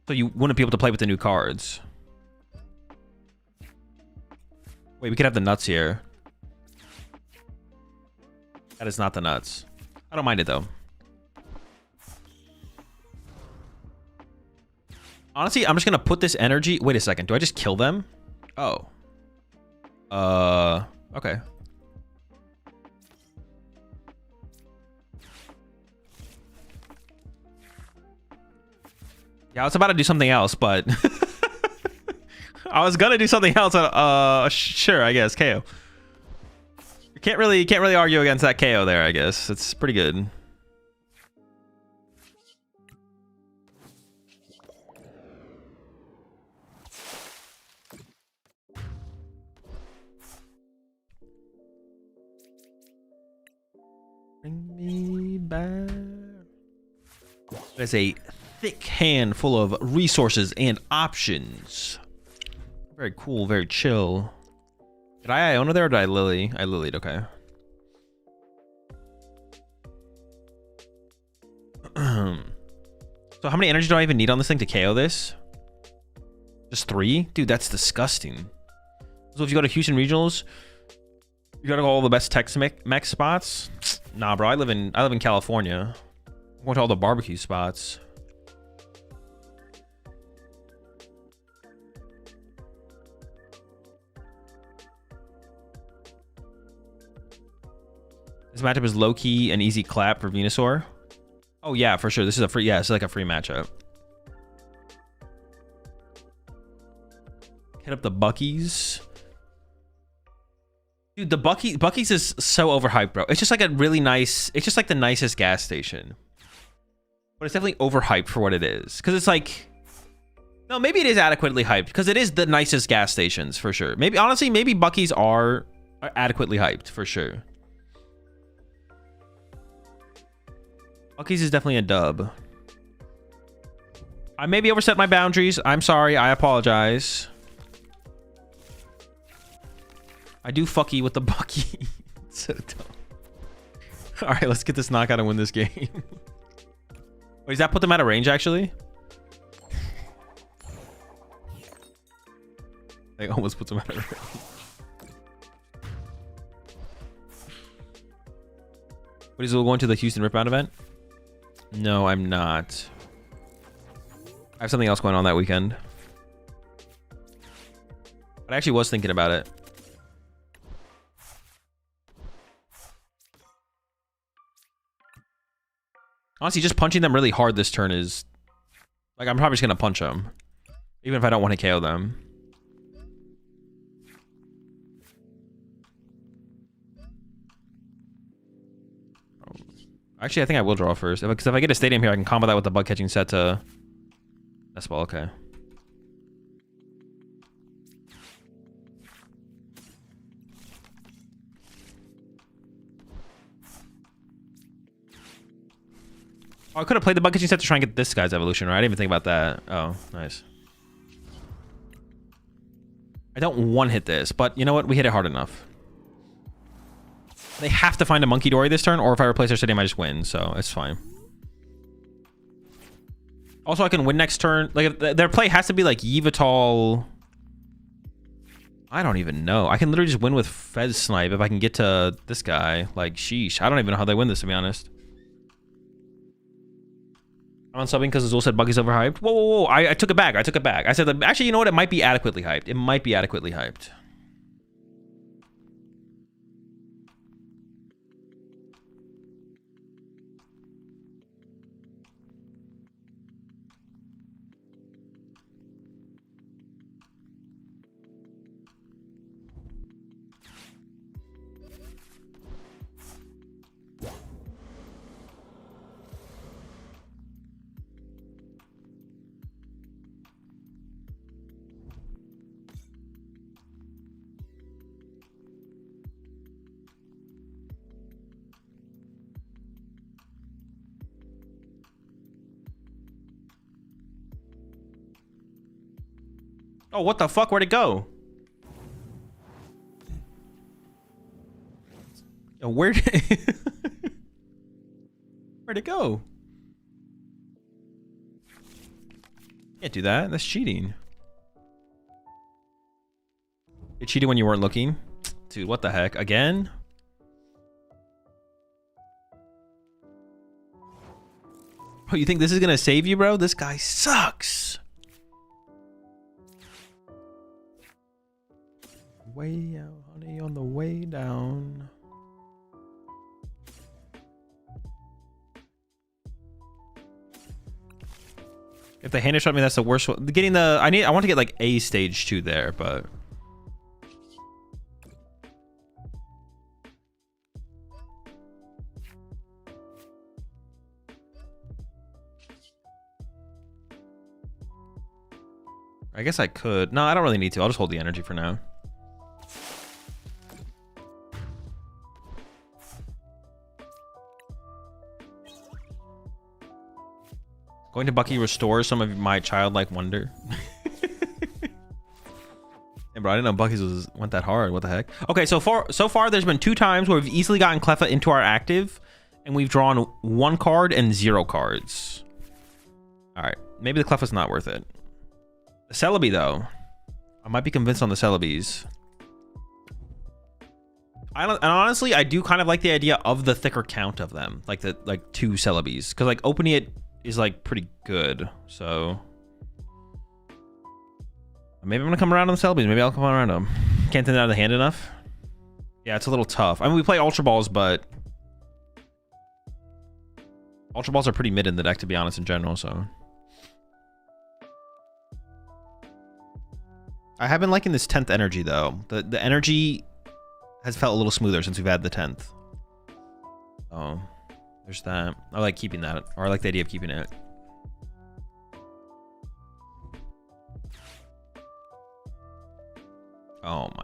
So you wouldn't be able to play with the new cards. Wait, we could have the nuts here. That is not the nuts. I don't mind it though. Honestly, I'm just gonna put this energy. Wait a second. Do I just kill them? Oh. Okay. Yeah, I was about to do something else, but I was gonna do something else. Sure, I guess. KO. Can't really argue against that KO there, I guess. It's pretty good. Bring me back. There's a thick hand full of resources and options. Very cool, very chill. Did I Iona there or did I Lily? I Lilied, okay. So how many energy do I even need on this thing to KO this? Just 3? Dude, that's disgusting. So if you go to Houston Regionals, you gotta go all the best Tex-Mex spots? Nah, bro, I live in California. I'm going to all the barbecue spots. This matchup is low-key an easy clap for Venusaur. Oh yeah, for sure. This is a free, yeah, it's like a free matchup. Hit up the Buc-ee's. Dude, the Buc-ee's is so overhyped, bro. It's just like a really nice, it's just like the nicest gas station. But it's definitely overhyped for what it is. Because it's like, no, maybe it is adequately hyped. Because it is the nicest gas stations, for sure. Maybe, honestly, maybe Buc-ee's are adequately hyped, for sure. Buc-ee's is definitely a dub. I maybe overset my boundaries. I'm sorry. I apologize. I do fucky with the Buc-ee. So dumb. All right, let's get this knockout and win this game. Wait, does that put them out of range, actually? They almost put them out of range. What is it, going to the Houston Ripbound event? No, I'm not. I have something else going on that weekend. But I actually was thinking about it. Honestly, just punching them really hard this turn is... Like, I'm probably just going to punch them. Even if I don't want to KO them. Actually, I think I will draw first. Because if I get a stadium here, I can combo that with the bug catching set to... That's well, okay. Oh, I could have played the bug catching set to try and get this guy's evolution, right? I didn't even think about that. Oh, nice. I don't one-hit this, but you know what? We hit it hard enough. They have to find a Monkey Dory this turn, or if I replace their stadium, I just win, so it's fine. Also, I can win next turn. Like, their play has to be like Yveltal. I don't even know. I can literally just win with Fez Snipe if I can get to this guy. Like, sheesh. I don't even know how they win this, to be honest. I'm unsubbing because Azul said Buggy's overhyped. Whoa, whoa, whoa. I took it back. I took it back. I said that, actually, you know what? It might be adequately hyped. It might be adequately hyped. Oh, what the fuck? Where'd it go? Yo, where'd it go? Can't do that. That's cheating. You cheated when you weren't looking? Dude, what the heck? Again? Oh, you think this is gonna save you, bro? This guy sucks. Way out, honey, on the way down. If the hand shot me, that's the worst one. Getting the I want to get like a stage 2 there, but I guess I could. No, I don't really need to. I'll just hold the energy for now. Going to Bucky restores some of my childlike wonder. Hey, bro, I didn't know Bucky's went that hard. What the heck? Okay, so far there's been 2 times where we've easily gotten Cleffa into our active, and we've drawn 1 card and 0 cards. All right, maybe the Cleffa's not worth it. The Celebi, though, I might be convinced on the Celebis. And honestly, I do kind of like the idea of the thicker count of them, like 2 Celebis, because like opening it is like pretty good. So maybe I'm gonna come around on the Celebies. Maybe I'll come around them. Can't take it out of the hand enough. Yeah, it's a little tough. I mean, we play Ultra Balls, but Ultra Balls are pretty mid in the deck, to be honest, in general. So I have been liking this 10th energy though. The energy has felt a little smoother since we've had the 10th. Oh, there's that. I like keeping that, or I like the idea of keeping it. Oh my.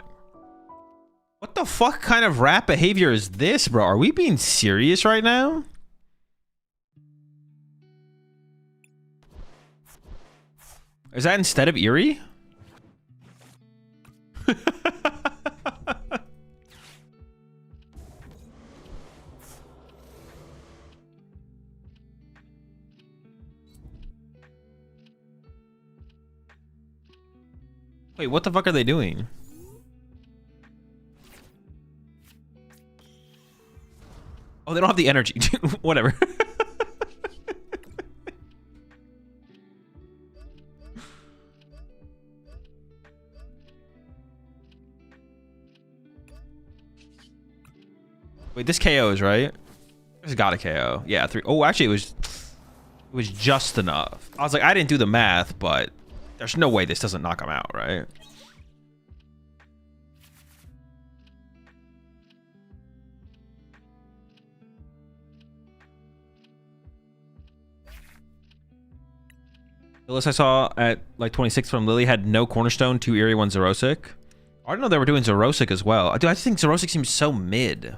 What the fuck kind of rat behavior is this, bro? Are we being serious right now? Is that instead of Eerie? Wait, what the fuck are they doing? Oh, they don't have the energy. Whatever. Wait, this KOs, right? This got a KO. Yeah, 3. Oh, actually, it was just enough. I was like, I didn't do the math, but there's no way this doesn't knock him out, right? The list I saw at like 26 from Lily had no Cornerstone, 2 Eerie, 1 Xerosic. I didn't know they were doing Xerosic as well. Dude, I just think Xerosic seems so mid.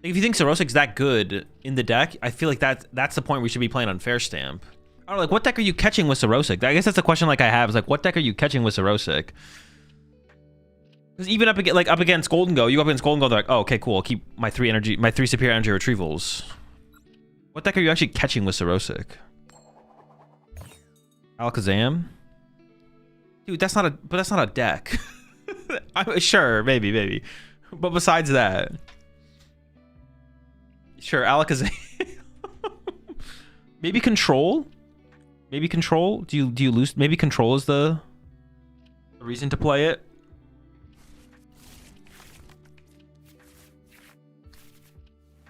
If you think Xerosic's that good in the deck, I feel like that's the point we should be playing on Fair Stamp. I don't know, like, what deck are you catching with Xerosic? I guess that's the question like I have, is like, what deck are you catching with Xerosic? Because even up against Golden Go, you go up against Golden Go, they're like, oh, okay, cool, I'll keep my 3 superior energy retrievals. What deck are you actually catching with Xerosic? Alakazam? Dude, that's not a deck. Sure, maybe. But besides that, sure, Alakazam. Maybe Control? Maybe Control? Do you lose? Maybe Control is the reason to play it?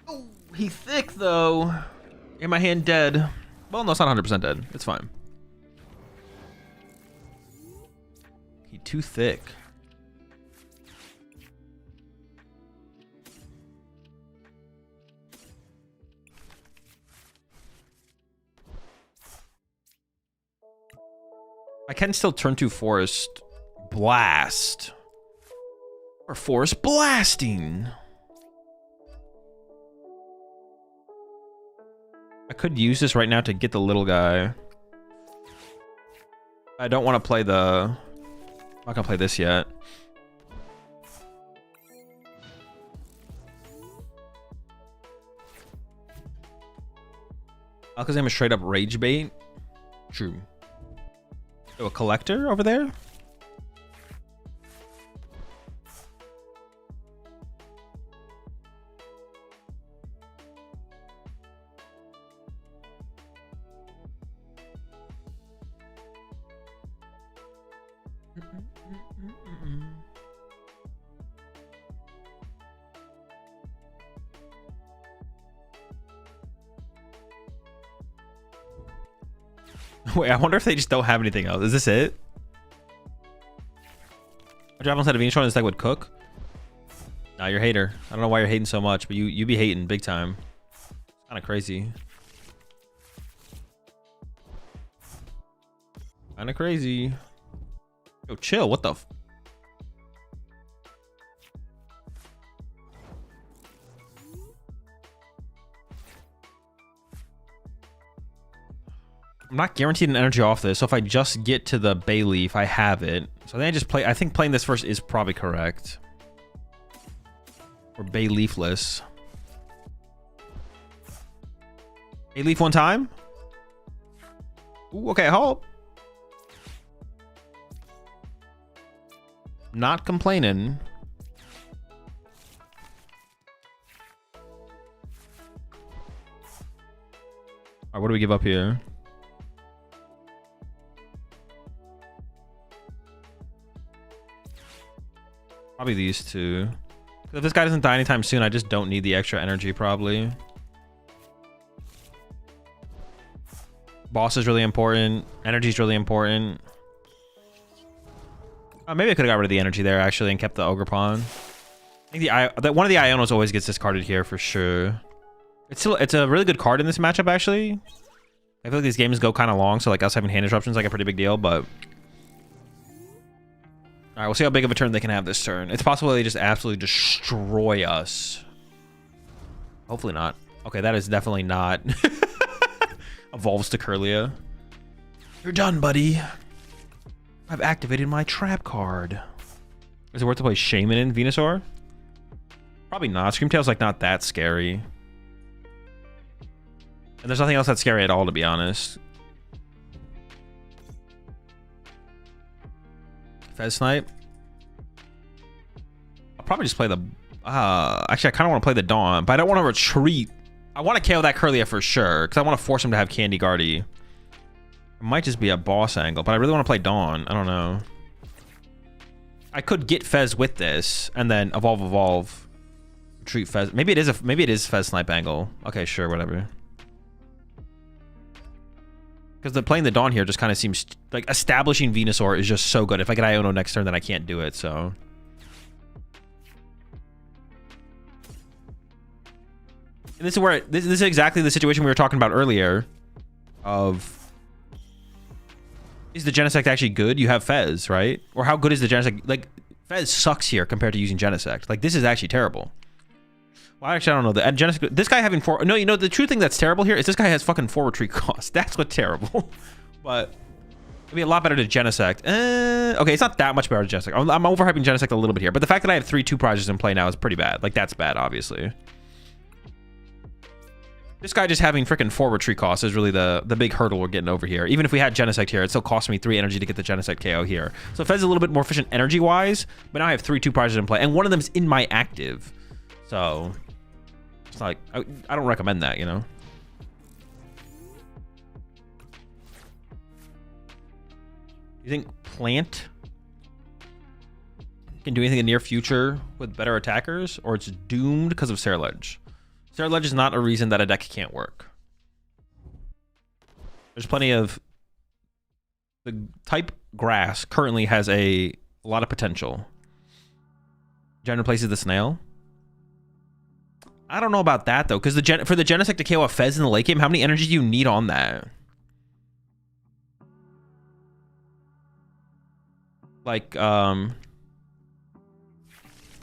Oh, he's thick though. In my hand, dead. Well, no, it's not 100% dead. It's fine. He's too thick. I can still turn to Forest Blast. Or Forest Blasting. I could use this right now to get the little guy. I don't want to play the... I'm not going to play this yet. Alakazam is straight up rage bait. True. Oh, a collector over there? Wait, I wonder if they just don't have anything else. Is this it? A Dragapult had a Venusaur in this deck would cook. Nah, you're a hater. I don't know why you're hating so much, but you be hating big time. Kind of crazy. Kind of crazy. Yo, chill. What the f... I'm not guaranteed an energy off this, so if I just get to the Bayleaf, I have it. So then I just play... I think playing this first is probably correct. Or Bayleafless. Bayleaf one time? Ooh, okay, hold. Not complaining. Alright, what do we give up here? Probably these two. If this guy doesn't die anytime soon, I just don't need the extra energy, probably. Boss is really important. Energy is really important. Maybe I could have got rid of the energy there, actually, and kept the Ogerpon. I think one of the Ionos always gets discarded here for sure. It's a really good card in this matchup, actually. I feel like these games go kind of long, so like us having hand disruptions is like a pretty big deal, but... Alright, we'll see how big of a turn they can have this turn. It's possible they just absolutely destroy us. Hopefully not. Okay, that is definitely not. Evolves to Curlia. You're done, buddy. I've activated my trap card. Is it worth to play Shaman in Venusaur? Probably not. Screamtail's like not that scary. And there's nothing else that's scary at all, to be honest. Fez Snipe. I'll probably just play the... actually, I kind of want to play the Dawn, but I don't want to retreat. I want to KO that Curlia for sure, because I want to force him to have Candy Guardy. It might just be a boss angle, but I really want to play Dawn. I don't know. I could get Fez with this, and then evolve. Retreat Fez. Maybe it is Fez Snipe angle. Okay, sure, whatever. Because playing the Dawn here just kind of seems like establishing Venusaur is just so good. If I get Iono next turn, then I can't do it, so... And this is where this is exactly the situation we were talking about earlier of, is the Genesect actually good? You have Fez, right? Or how good is the Genesect? Like, Fez sucks here compared to using Genesect. Like, this is actually terrible. Well, actually, I don't know. The Genesect, this guy having four... No, you know, the true thing that's terrible here is this guy has fucking 4 retreat cost. That's what's terrible. But it'd be a lot better to Genesect. Okay, it's not that much better to Genesect. I'm overhyping Genesect a little bit here. But the fact that I have 3 2 prizes in play now is pretty bad. Like, that's bad, obviously. This guy just having freaking 4 retreat costs is really the big hurdle we're getting over here. Even if we had Genesect here, it still cost me 3 energy to get the Genesect KO here. So Fez is a little bit more efficient energy-wise, but now I have 3 2 prizes in play, and one of them is in my active. So it's like, I don't recommend that, you know? You think Plant can do anything in the near future with better attackers, or it's doomed because of Ceruledge? Ceruledge is not a reason that a deck can't work. There's plenty of... The type Grass currently has a lot of potential. Gen replaces the Snail. I don't know about that, though, because for the Genesect to KO a Fez in the late game, how many energy do you need on that? Like,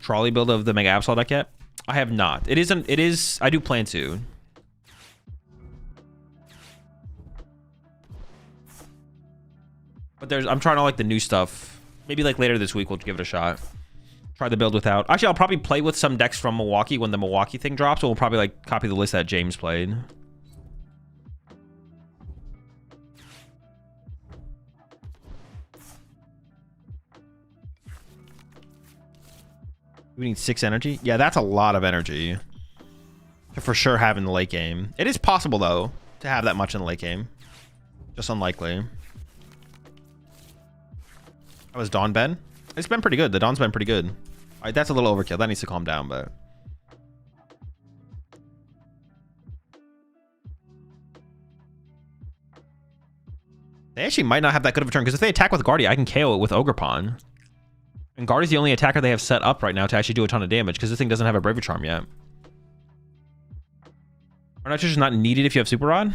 trolley build of the Mega Absol deck yet? I have not. It is, I do plan to. But I'm trying to like the new stuff. Maybe like later this week, we'll give it a shot. Try the build without. Actually, I'll probably play with some decks from Milwaukee when the Milwaukee thing drops. So we'll probably like copy the list that James played. We need 6 energy. Yeah, that's a lot of energy to for sure have in the late game. It is possible, though, to have that much in the late game. Just unlikely. How was Dawn been? It's been pretty good. The Dawn's been pretty good. All right, that's a little overkill. That needs to calm down, but... They actually might not have that good of a turn, because if they attack with Guardia, I can KO it with Ogerpon. And Guard is the only attacker they have set up right now to actually do a ton of damage, because this thing doesn't have a Bravery Charm yet. Are just not needed if you have Super Rod?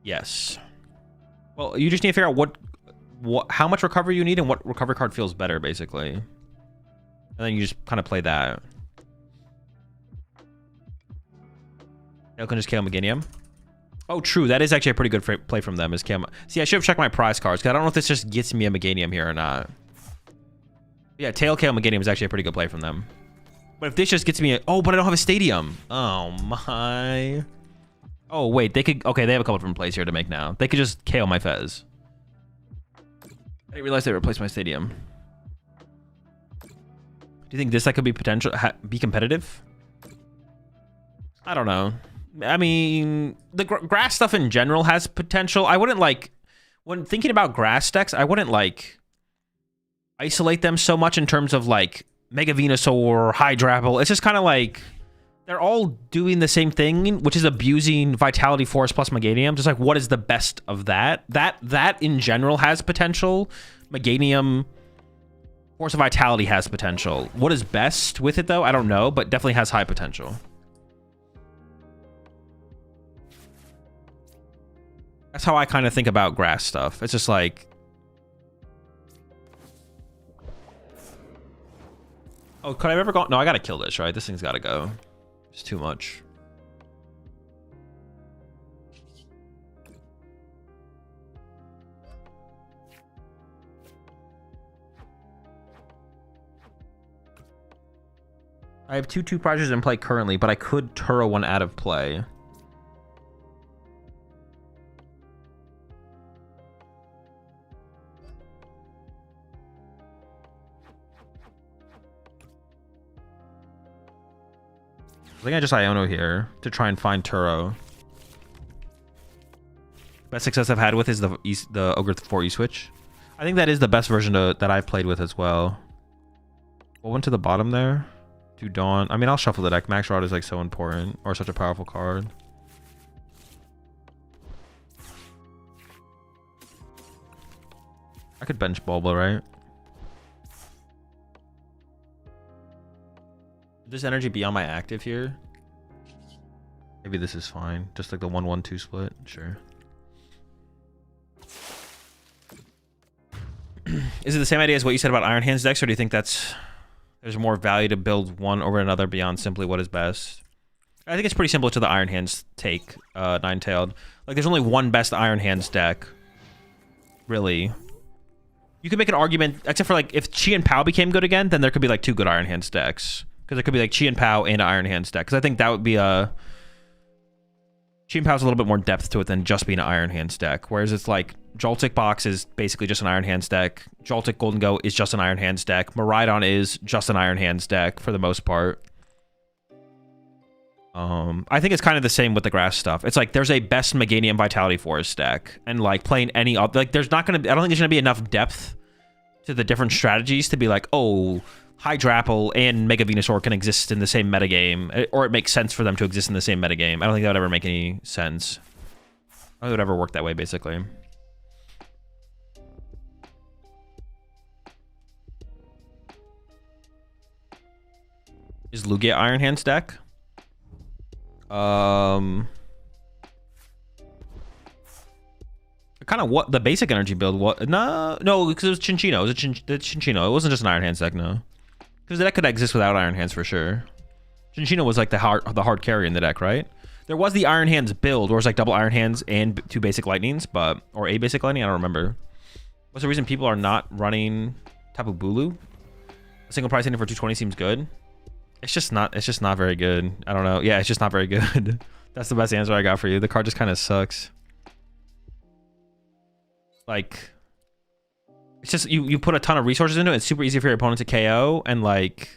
Yes. Well, you just need to figure out how much recovery you need and what recovery card feels better, basically. And then you just kind of play that. You can just KO Meganium. Oh, true. That is actually a pretty good play from them. Is KO. See, I should have checked my prize cards, because I don't know if this just gets me a Meganium here or not. Yeah, Tail KO Meganium is actually a pretty good play from them. But if this just gets me oh, but I don't have a stadium. Oh, my. Oh, wait. They could... Okay, they have a couple different plays here to make now. They could just KO my Fez. I didn't realize they replaced my stadium. Do you think this could be be competitive? I don't know. I mean, the grass stuff in general has potential. I wouldn't like... When thinking about grass decks, I wouldn't like... isolate them so much in terms of like Mega Venusaur, Dragapult. It's just kind of like they're all doing the same thing, which is abusing Vitality Force plus Meganium. Just like, what is the best of that? That in general has potential. Meganium, Force of Vitality has potential. What is best with it though? I don't know, but definitely has high potential. That's how I kind of think about grass stuff. It's just like, oh, could I ever go? No, I gotta kill this, right? This thing's gotta go. It's too much. I have two prizes in play currently, but I could Turo one out of play. I think I just Iono here to try and find Turo. Best success I've had with is the Ogre 4 E-Switch. I think that is the best version that I've played with as well. What went to the bottom there? To Dawn. I mean, I'll shuffle the deck. Max Rod is like so important, or such a powerful card. I could bench Bulba, right? This energy be on my active here? Maybe this is fine. Just like the 1-1-2 split. Sure. Is it the same idea as what you said about Iron Hands decks, or do you think there's more value to build one over another beyond simply what is best? I think it's pretty similar to the Iron Hands take, Nine-Tailed. Like, there's only one best Iron Hands deck. Really. You could make an argument, except for like, if Chi and Pao became good again, then there could be like two good Iron Hands decks. Because there could be like Chi and Pao and Iron Hands deck. Because I think that would be a... Chi and Pao has a little bit more depth to it than just being an Iron Hands deck. Whereas it's like Joltik Box is basically just an Iron Hands deck. Joltik Golden Go is just an Iron Hands deck. Miraidon is just an Iron Hands deck for the most part. I think it's kind of the same with the grass stuff. It's like there's a best Meganium Vitality Force deck. And like playing any other... Like there's not going to... I don't think there's going to be enough depth to the different strategies to be like, oh... Dragapult and Mega Venusaur can exist in the same metagame, or it makes sense for them to exist in the same metagame. I don't think that would ever make any sense. I don't think it would ever work that way, basically. Is Lugia Iron Hands deck? Kind of what the basic energy build. What? No, because it was Chinchino. It was the Chinchino. It wasn't just an Iron Hands deck, no. Because the deck could exist without Iron Hands for sure. Chinchino was like the hard carry in the deck, right? There was the Iron Hands build, where it was like double Iron Hands and two basic lightnings, or a basic lightning. I don't remember. What's the reason people are not running Tapu Bulu? A single price hitting for 220 seems good. It's just not very good. I don't know. Yeah, it's just not very good. That's the best answer I got for you. The card just kind of sucks. Like, it's just you put a ton of resources into it. It's super easy for your opponent to KO, and like,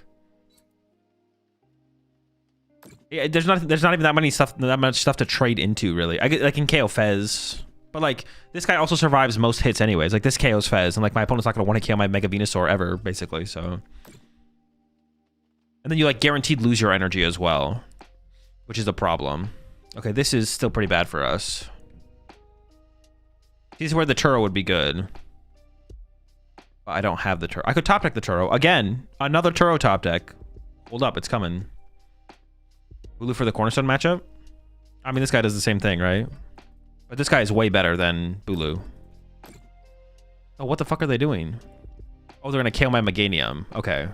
yeah, there's not even that much stuff to trade into really. I can KO Fez, but like this guy also survives most hits anyways. Like this KO's Fez, and like my opponent's not gonna want to KO my Mega Venusaur ever, basically. So, and then you like guaranteed lose your energy as well, which is a problem. Okay, this is still pretty bad for us. This is where the Turo would be good. But I don't have the Turo. I could top deck the Turo. Again, another Turo top deck. Hold up, it's coming. Hulu for the Cornerstone matchup? I mean, this guy does the same thing, right? But this guy is way better than Bulu. Oh, what the fuck are they doing? Oh, they're gonna kill my Meganium. Okay.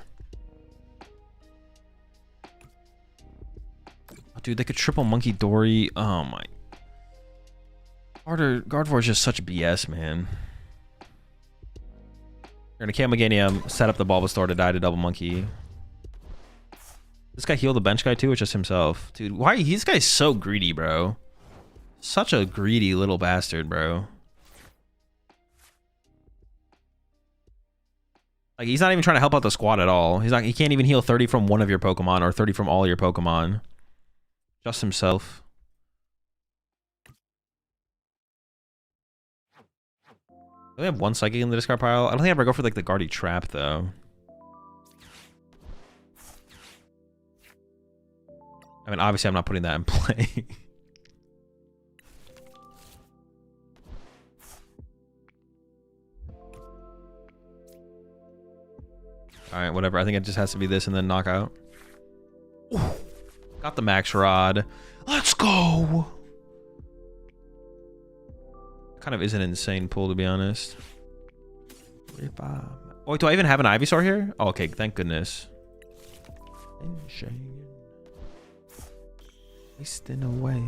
Oh, dude, they could triple Monkey Dory. Oh my. Gardevoir is just such BS, man. They're gonna kill Meganium, set up the Bulbasaur to die to double Monkey. This guy heal the bench guy too, or just himself? Dude, why? This guy's so greedy, bro. Such a greedy little bastard, bro. Like, he's not even trying to help out the squad at all. He can't even heal 30 from one of your Pokemon or 30 from all your Pokemon. Just himself. Do they have one Psychic in the discard pile? I don't think I'd ever go for like the Guardy Trap though. I mean, obviously I'm not putting that in play. Alright, whatever. I think it just has to be this and then knockout. Ooh, got the Max Rod. Let's go! Kind of is an insane pull, to be honest. Oh, do I even have an Ivysaur here? Oh, okay, thank goodness. Wasting away.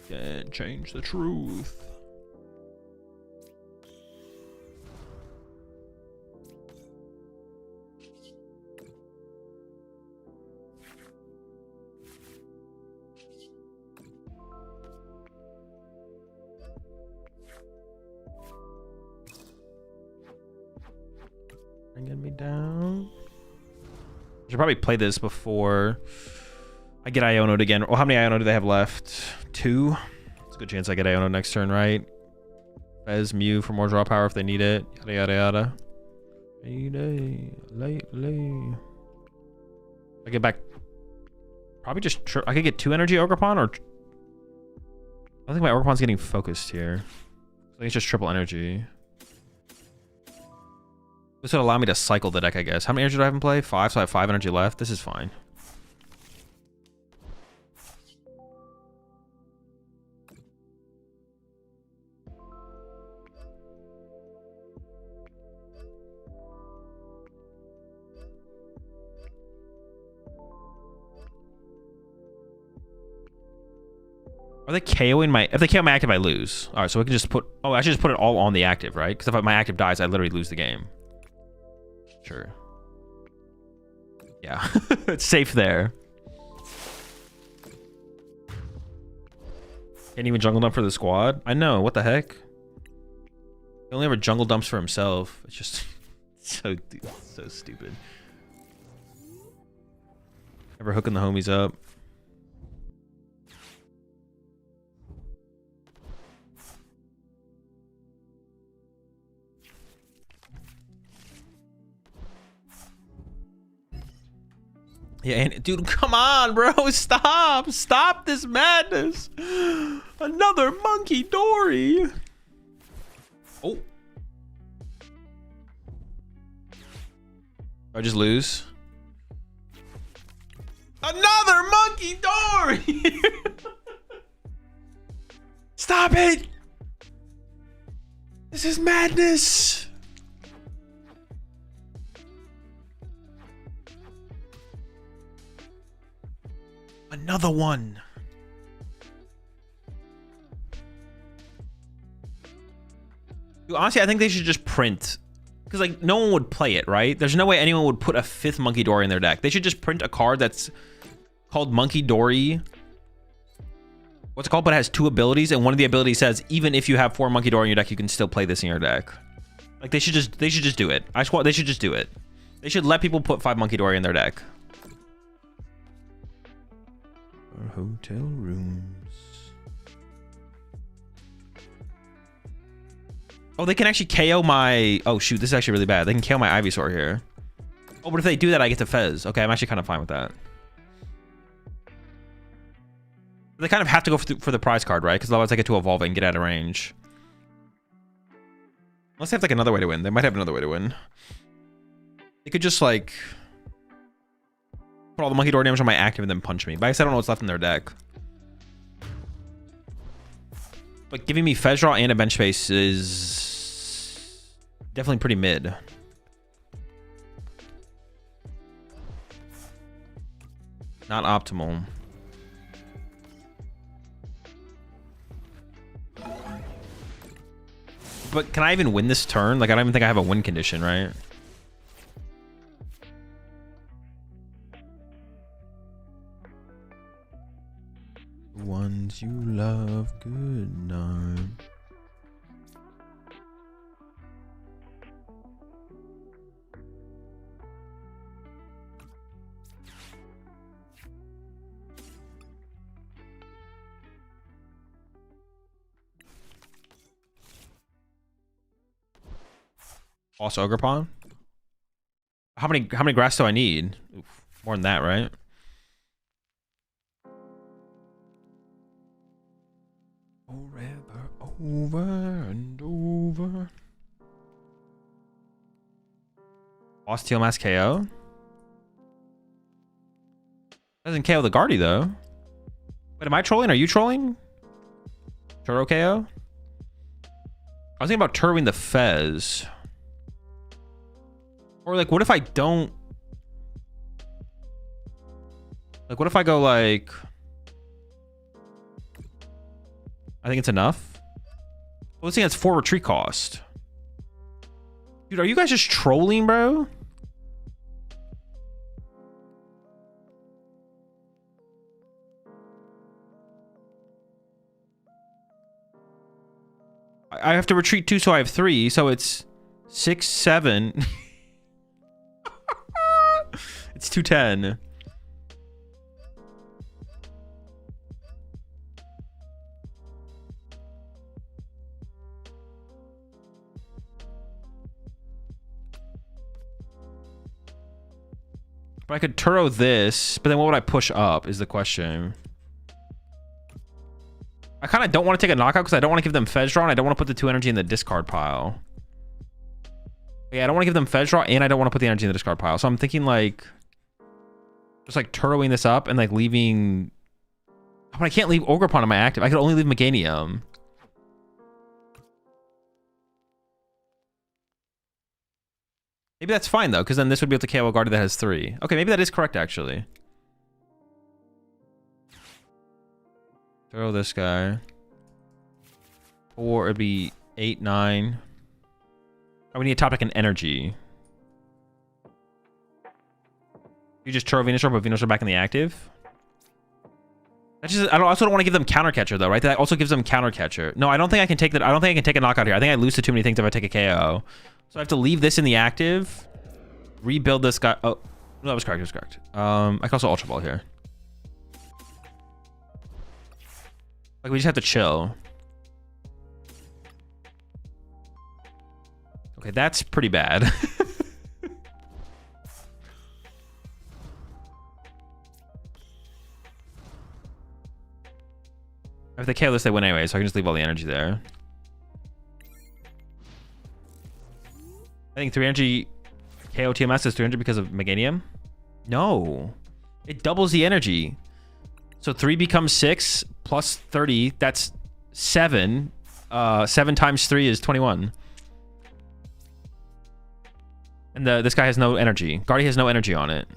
Can't change the truth. Bringing me down. I should probably play this before I get Iono'd again. Well, how many Iono do they have left? 2? It's a good chance I get Iono next turn, right? Fez, Mew for more draw power if they need it. Yada yada yada. Lately. I get back. Probably just. I could get 2 energy Ogerpon, or. I don't think my Ogerpon's getting focused here. I think it's just triple energy. This would allow me to cycle the deck, I guess. How many energy do I have in play? 5, so I have 5 energy left. This is fine. Are they KOing my... If they KO my active, I lose. Alright, so we can just put... Oh, I should just put it all on the active, right? Because if my active dies, I literally lose the game. Sure. Yeah. It's safe there. Can't even jungle dump for the squad? I know, what the heck? He only ever jungle dumps for himself. It's just... so stupid. Never hooking the homies up. Yeah, and dude, come on, bro. Stop this madness. Another Monkey Dory. Oh. I just lose. Another Monkey Dory. Stop it. This is madness. Another one. Dude, honestly, I think they should just print. Because, like, no one would play it, right? There's no way anyone would put a 5th Monkey Dory in their deck. They should just print a card that's called Monkey Dory. What's it called? But it has 2 abilities. And one of the abilities says, even if you have 4 Monkey Dory in your deck, you can still play this in your deck. Like, they should just do it. They should just do it. They should let people put 5 Monkey Dory in their deck. Hotel rooms. Oh, they can actually KO my... Oh, shoot. This is actually really bad. They can KO my Ivysaur here. Oh, but if they do that, I get to Fez. Okay, I'm actually kind of fine with that. They kind of have to go for the prize card, right? Because otherwise I get to evolve it and get out of range. Unless they have, like, another way to win. They might have another way to win. They could just like put all the monkey door damage on my active and then punch me. But I guess I don't know what's left in their deck. But giving me Fez draw and a bench space is definitely pretty mid. Not optimal. But can I even win this turn? Like, I don't even think I have a win condition, right? Ones you love, good night. Also Ogre Pawn? How many grass do I need? Oof, more than that, right? Forever, over and over. Boss Teal Mask KO? Doesn't KO the Guardy though. Wait, am I trolling? Are you trolling? Turo KO? I was thinking about turboing the Fez. Or like, what if I don't? Like, what if I go like... I think it's enough. Well, this thing has 4 retreat cost. Dude, are you guys just trolling, bro? I have to retreat 2, so I have 3. So it's 6, 7. It's 210. But I could Turo this, but then what would I push up is the question. I kind of don't want to take a knockout because I don't want to give them Fez draw and I don't want to put the 2 energy in the discard pile. Yeah, I don't want to give them Fez draw and I don't want to put the energy in the discard pile. So I'm thinking like, just like Turoing this up and like leaving... Oh, I can't leave Ogre Pawn on my active. I could only leave Meganium. Maybe that's fine though, because then this would be able to KO a Guardian that has 3. Okay, maybe that is correct actually. Throw this guy. 4, it'd be 8, 9. Oh, we need a top deck and energy. You just Turo Venusaur, but Venusaur back in the active. That's just, I also don't want to give them counter catcher though, right? That also gives them counter catcher. No, I don't think I can take that. I don't think I can take a knockout here. I think I lose to too many things if I take a KO. So I have to leave this in the active, rebuild this guy. Oh, no, that was correct. It was correct. I can also Ultra Ball here. Like, we just have to chill. Okay, that's pretty bad. If they KO this, they win anyway, so I can just leave all the energy there. I think 3 energy KO TMS is 300 because of Meganium. No. It doubles the energy. So 3 becomes 6 plus 30. That's 7. 7 times 3 is 21. And this guy has no energy. Guardy has no energy on it.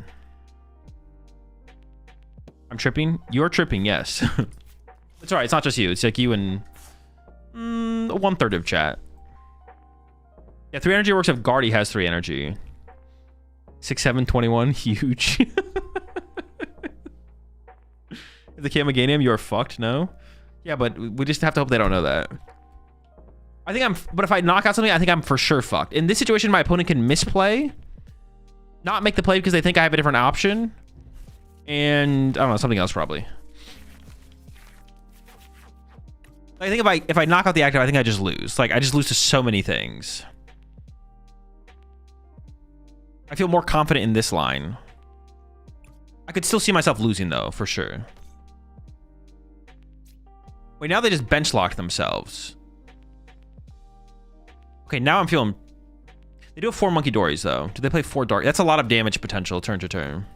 I'm tripping? You're tripping, yes. It's alright, it's not just you. It's like you and 1/3 of chat. Yeah, 3 energy works if Guardy has 3 energy. 6, 7, 21. Huge. If the Meganium, you're fucked, no? Yeah, but we just have to hope they don't know that. I think but if I knock out something, I think I'm for sure fucked. In this situation, my opponent can misplay. Not make the play because they think I have a different option. And, I don't know, something else probably. I think if I knock out the active, I think I just lose. Like, I just lose to so many things. I feel more confident in this line. I could still see myself losing, though, for sure. Wait, now they just bench locked themselves. Okay, now I'm feeling... They do have 4 Monkey Dories, though. Do they play 4 Dark? That's a lot of damage potential turn to turn.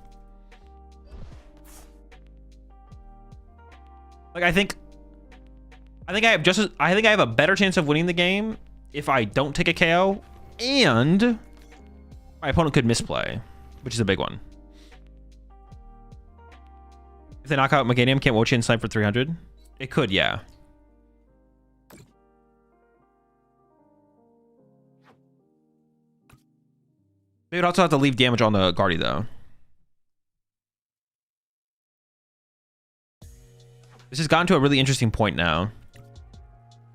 Like, I think I have a better chance of winning the game if I don't take a KO and my opponent could misplay, which is a big one. If they knock out Meganium, can't Wochi and snipe for 300? It could, yeah. They would also have to leave damage on the Guardy, though. This has gotten to a really interesting point now.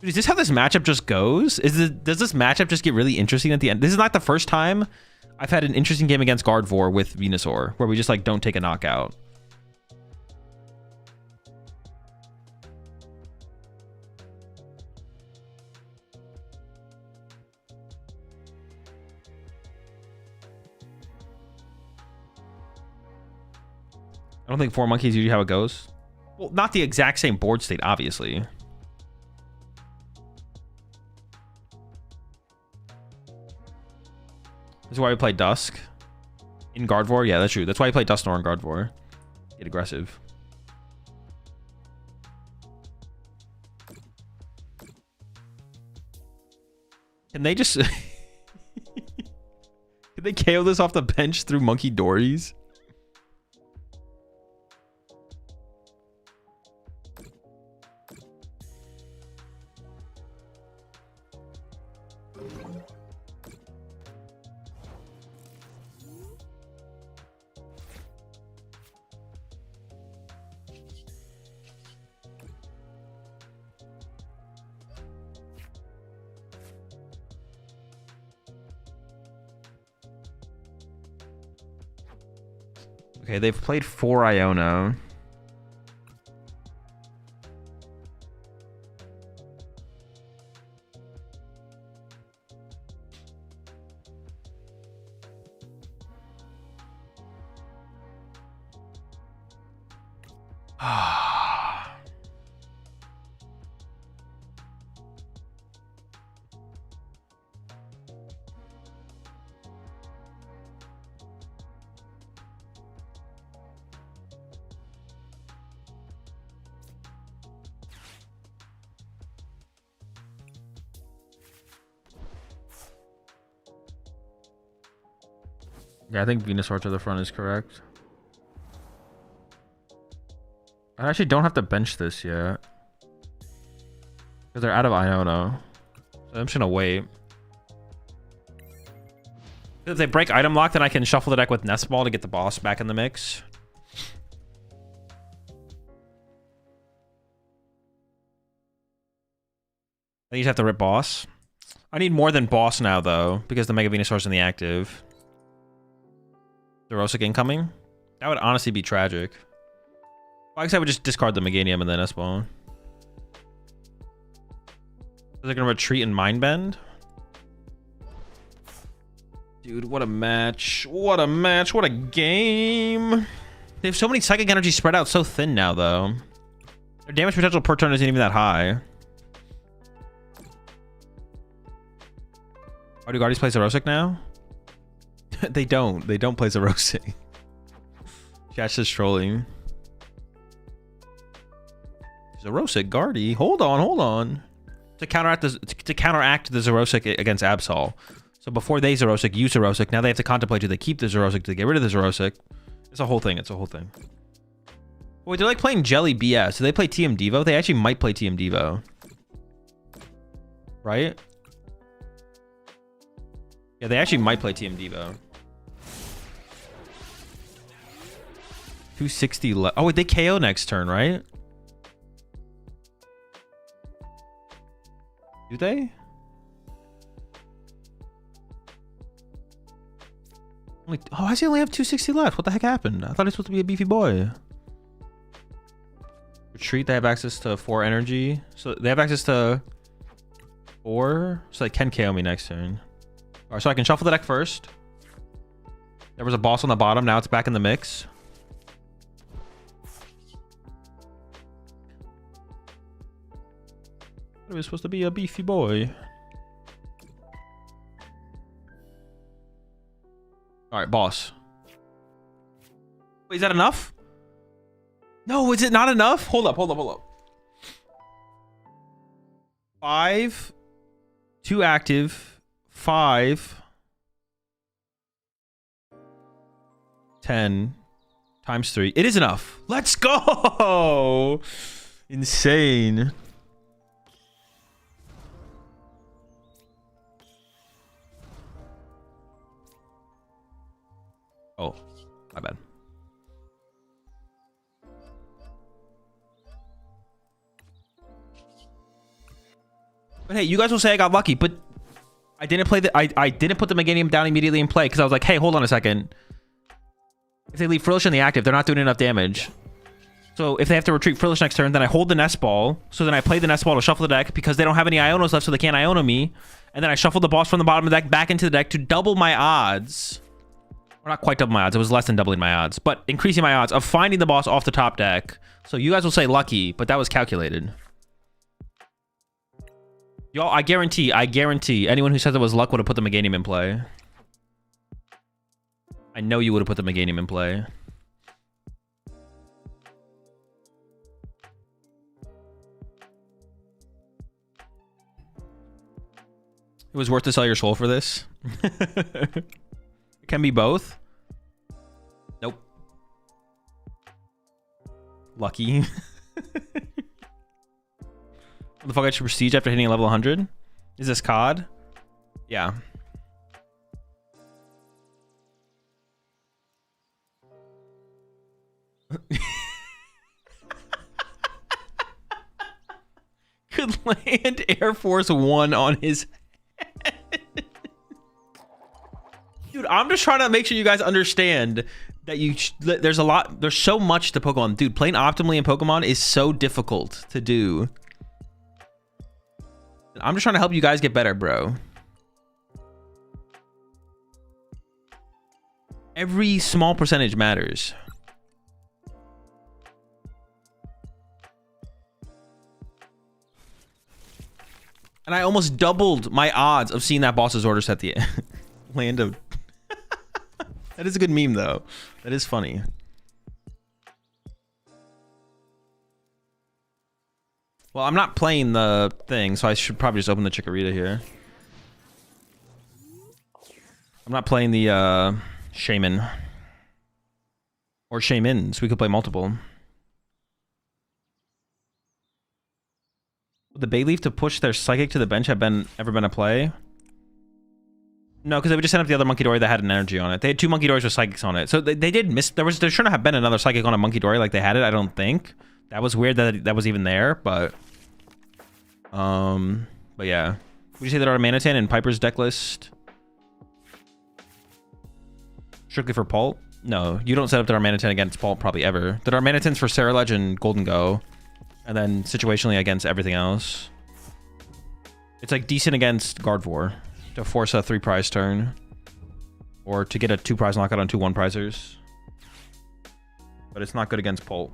Dude, is this how this matchup just goes? Does this matchup just get really interesting at the end? This is not the first time I've had an interesting game against Gardevoir with Venusaur, where we just like don't take a knockout. I don't think 4 monkeys usually how it goes. Well, not the exact same board state, obviously. This is why we play Dusk in Gardevoir. Yeah, that's true. That's why we play Dusknoir in Gardevoir. Get aggressive. Can they just... Can they KO this off the bench through Monkey Dories? Okay, they've played 4 Iono. Yeah, I think Venusaur to the front is correct. I actually don't have to bench this yet, because they're out of Iono. So I'm just gonna wait. If they break item lock, then I can shuffle the deck with Nest Ball to get the boss back in the mix. I think you just have to rip boss. I need more than boss now, though, because the Mega Venusaur's in the active. Xerosic incoming? That would honestly be tragic. Well, I guess I would just discard the Meganium and then S-Ball. They're gonna retreat and Mind Bend? Dude, what a match. What a match. What a game. They have so many Psychic Energy spread out so thin now, though. Their damage potential per turn isn't even that high. Oh, do Guardians play Xerosic now? They don't play Xerosic. Chat's just trolling. Xerosic Guardy. Hold on. To counteract the Xerosic against Absol. So before they Xerosic, you Xerosic. Now they have to contemplate, do they keep the Xerosic? Do they get rid of the Xerosic? It's a whole thing. Wait, they're like playing Jelly BS. Do they play TM Devo? They actually might play TM Devo. Right? Yeah, they actually might play TM Devo. 260 left. Oh, wait, they KO next turn, right? Do they? Oh, I see only have 260 left. What the heck happened? I thought he was supposed to be a beefy boy. Retreat, they have access to 4 energy. So they have access to 4. So they can KO me next turn. Alright, so I can shuffle the deck first. There was a boss on the bottom. Now it's back in the mix. It was supposed to be a beefy boy. All right, boss. Wait, is that enough? No, is it not enough? Hold up. 5, 2 active, 5, 10 times 3. It is enough. Let's go. Insane. Oh, my bad. But hey, you guys will say I got lucky, but I didn't play the I didn't put the Meganium down immediately in play because I was like, hey, hold on a second. If they leave Frillish in the active, they're not doing enough damage. So if they have to retreat Frillish next turn, then I hold the Nest Ball. So then I play the Nest Ball to shuffle the deck because they don't have any Ionos left, so they can't Iono me. And then I shuffle the boss from the bottom of the deck back into the deck to double my odds. Or not quite double my odds. It was less than doubling my odds, but increasing my odds of finding the boss off the top deck. So you guys will say lucky, but that was calculated. Y'all, I guarantee anyone who says it was luck would have put the Meganium in play. I know you would have put the Meganium in play. It was worth to sell your soul for this. It can be both. Nope. Lucky. What the fuck, I should prestige after hitting a level 100? Is this COD? Yeah. Could land Air Force One on his head. Dude, I'm just trying to make sure you guys understand that there's so much to Pokemon. Dude, playing optimally in Pokemon is so difficult to do. I'm just trying to help you guys get better, bro. Every small percentage matters. And I almost doubled my odds of seeing that boss's orders at the land of... That is a good meme, though. That is funny. Well, I'm not playing the thing, so I should probably just open the Chikorita here. I'm not playing the Shaman. Or Shamans. We could play multiple. Would the Bayleaf to push their Psychic to the bench have ever been a play? No, because they would just send up the other Monkey Dory that had an energy on it. They had 2 Monkey Dories with Psychics on it. So they did miss... There shouldn't have been another Psychic on a Monkey Dory like they had it, I don't think. That was weird that that was even there, but... But yeah. Would you say that our Manatan and Piper's deck list? Strictly for Pult? No, you don't set up the Manatan against Pult probably ever. The Manatans for Ceruledge and Golden Go. And then situationally against everything else. It's like decent against Gardevoir. To force a 3-prize turn. Or to get a 2-prize knockout on 2 1-prizers. But it's not good against Pult.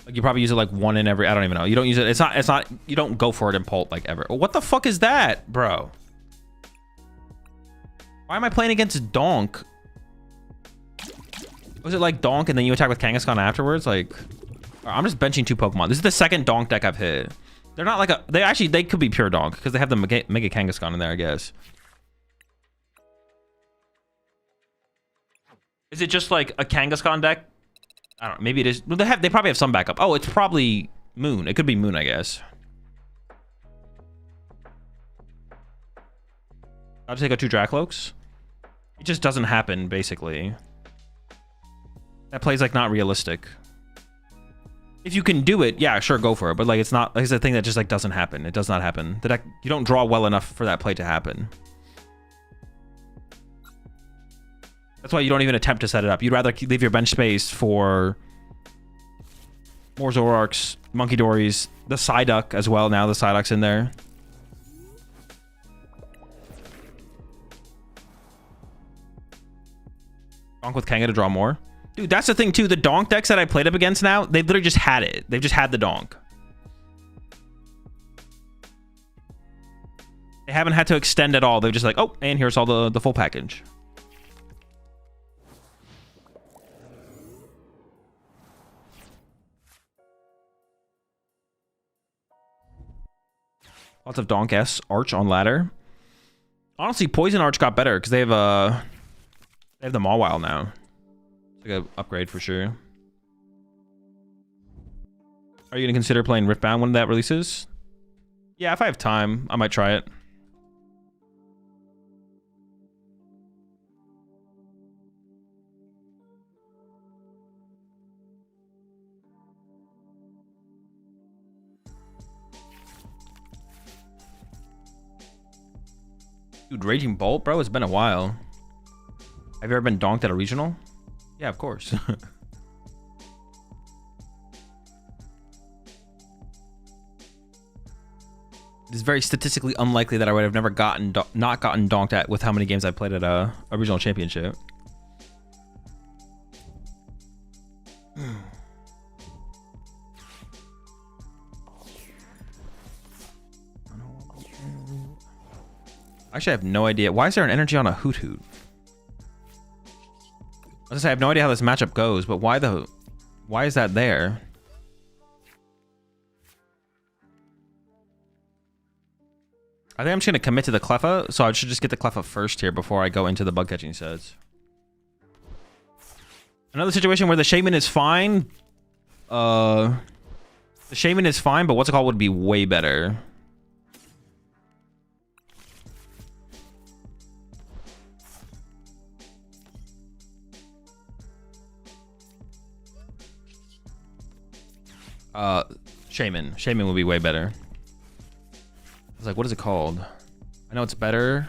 Like you probably use it like 1 in every... I don't even know. You don't use it... It's not... You don't go for it in Pult like ever. What the fuck is that, bro? Why am I playing against Donk? Was it like Donk and then you attack with Kangaskhan afterwards? Like... I'm just benching 2 Pokemon. This is the second Donk deck I've hit. They're not like a... They could be pure Donk because they have the Mega Kangaskhan in there, I guess. Is it just like a Kangaskhan deck? I don't know. Maybe it is. Well, they probably have some backup. Oh, it's probably Moon. It could be Moon, I guess. I'll just take out 2 Dracloaks. It just doesn't happen, basically. That play's like not realistic. If you can do it, yeah, sure, go for it. But like, it's not. Like, it's a thing that just like doesn't happen. It does not happen. The deck, you don't draw well enough for that play to happen. That's why you don't even attempt to set it up. You'd rather leave your bench space for more Zoroarks, Monkey Dories, the Psyduck as well. Now the Psyduck's in there. Donk with Kanga to draw more. Dude, that's the thing too. The Donk decks that I played up against now, they've literally just had it. They've just had the Donk. They haven't had to extend at all. They're just like, oh, and here's all the full package. Lots of Donk S Arch on ladder. Honestly, Poison Arch got better because they have the Mawile now. It's like an upgrade for sure. Are you gonna consider playing Riftbound when that releases? Yeah, if I have time, I might try it. Dude, Raging Bolt, bro, it's been a while. Have you ever been donked at a regional? Yeah, of course. It's very statistically unlikely that I would have never not gotten donked at with how many games I played at a regional championship. Actually, I have no idea. Why is there an energy on a Hoot Hoot? I was gonna say, I have no idea how this matchup goes, but why is that there? I think I'm just gonna commit to the Cleffa, so I should just get the Cleffa first here before I go into the bug catching sets. Another situation where the Shaman is fine. The Shaman is fine, but what's it called would be way better. Shaman. Shaman would be way better. I was like, what is it called? I know it's better.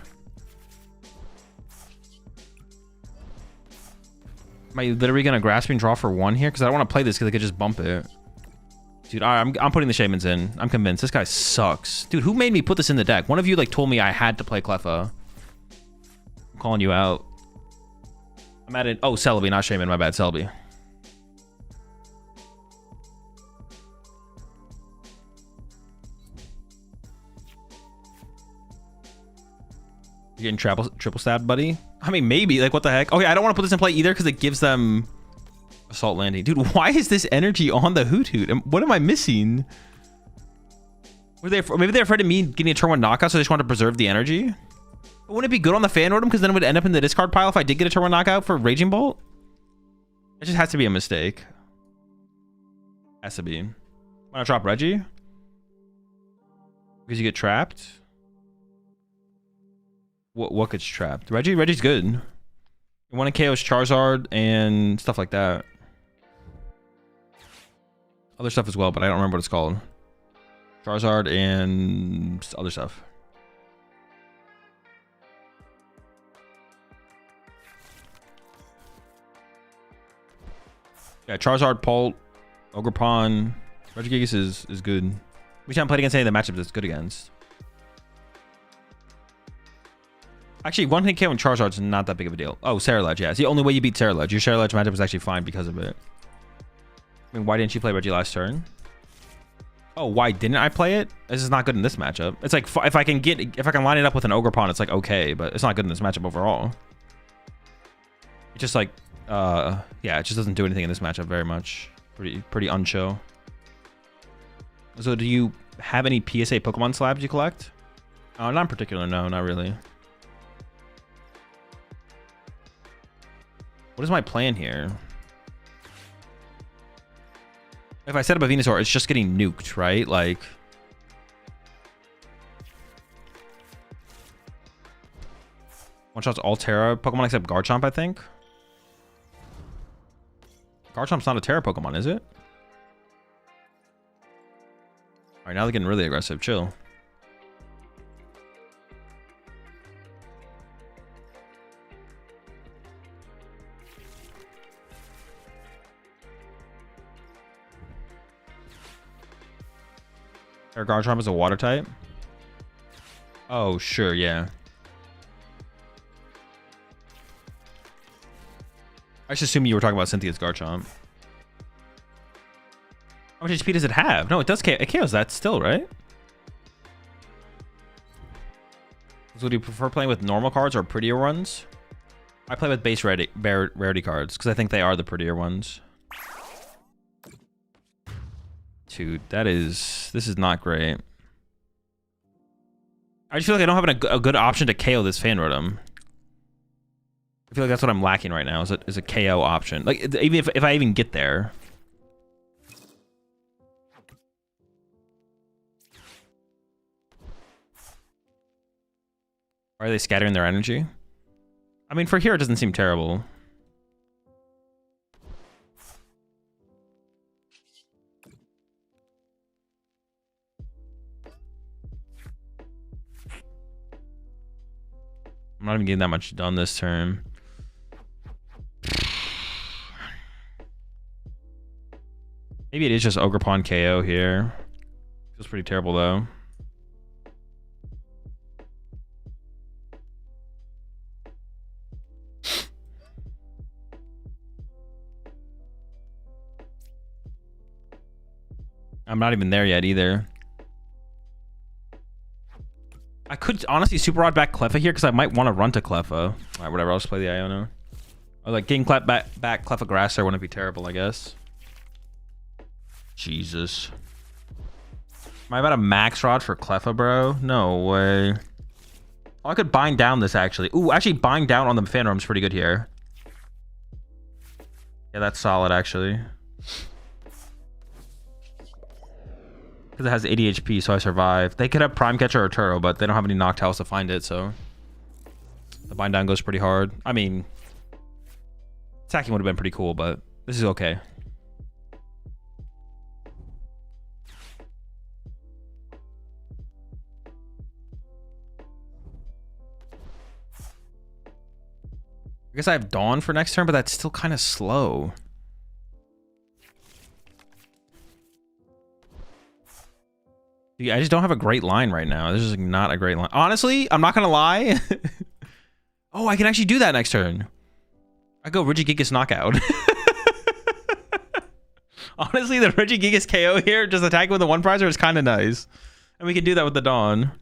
Am I literally gonna Grasping Draw for one here? Because I don't want to play this because I could just bump it. Dude, all right, I'm putting the Shamans in. I'm convinced. This guy sucks. Dude, who made me put this in the deck? One of you like told me I had to play Cleffa. I'm calling you out. I'm at it. Oh, Celebi, not Shaman. My bad, Celebi. You're getting triple stabbed, buddy? I mean, maybe. Like, what the heck? Okay, I don't want to put this in play either because it gives them Assault Landing. Dude, why is this energy on the Hoot Hoot? What am I missing? Maybe they're afraid of me getting a turn 1 knockout, so they just want to preserve the energy? But wouldn't it be good on the fan order? Because then it would end up in the discard pile if I did get a turn 1 knockout for Raging Bolt? It just has to be a mistake. Has to be. Want to drop Reggie? Because you get trapped? What gets trapped? Reggie's good. You want to KO's Charizard and stuff like that. Other stuff as well, but I don't remember what it's called. Charizard and other stuff. Yeah, Charizard, Pult, Ogerpon, Regigigas is good. We haven't played against any of the matchups it's good against. Actually, one hit KO and Charizard's not that big of a deal. Oh, Cerulege, yeah. It's the only way you beat Cerulege. Your Cerulege matchup is actually fine because of it. I mean, why didn't you play Reggie last turn? Oh, why didn't I play it? This is not good in this matchup. It's like, if I can line it up with an Ogerpon, it's like, okay, but it's not good in this matchup overall. It's just like, yeah, it just doesn't do anything in this matchup very much. Pretty unshow. So do you have any PSA Pokemon slabs you collect? Not in particular, no, not really. What is my plan here? If I set up a Venusaur, it's just getting nuked, right? Like... one shots all Terra Pokemon except Garchomp, I think. Garchomp's not a Terra Pokemon, is it? Alright, now they're getting really aggressive. Chill. Our Garchomp is a water type? Oh, sure, yeah. I just assume you were talking about Cynthia's Garchomp. How much HP does it have? No, it does KO. It KOs that still, right? So do you prefer playing with normal cards or prettier ones? I play with base rarity cards because I think they are the prettier ones. Dude, this is not great. I just feel like I don't have a good option to KO this Fan Rotom. I feel like that's what I'm lacking right now, is a KO option. Like, even if I even get there. Are they scattering their energy? I mean, for here, it doesn't seem terrible. I'm not even getting that much done this turn. Maybe it is just Ogerpon KO here. Feels pretty terrible, though. I'm not even there yet either. I could honestly Super Rod back Cleffa here because I might want to run to Cleffa. All right, whatever. I'll just play the Iono. Or like getting back Cleffa Grasser wouldn't be terrible, I guess. Jesus. Am I about a max rod for Cleffa, bro? No way. Oh, I could bind down this actually. Ooh, actually bind down on the Fan Rotom's pretty good here. Yeah, that's solid actually. Because it has 80 HP, so I survive. They could have Prime Catcher or Turo, but they don't have any Noctows to find it, so the bind down goes pretty hard. I mean, attacking would have been pretty cool, but this is okay. I guess I have Dawn for next turn, but that's still kind of slow. I just don't have a great line right now. This is not a great line. Honestly, I'm not going to lie. Oh, I can actually do that next turn. I go Regigigas Knockout. Honestly, the Regigigas KO here, just attacking with the one prizer is kind of nice. And we can do that with the Dawn.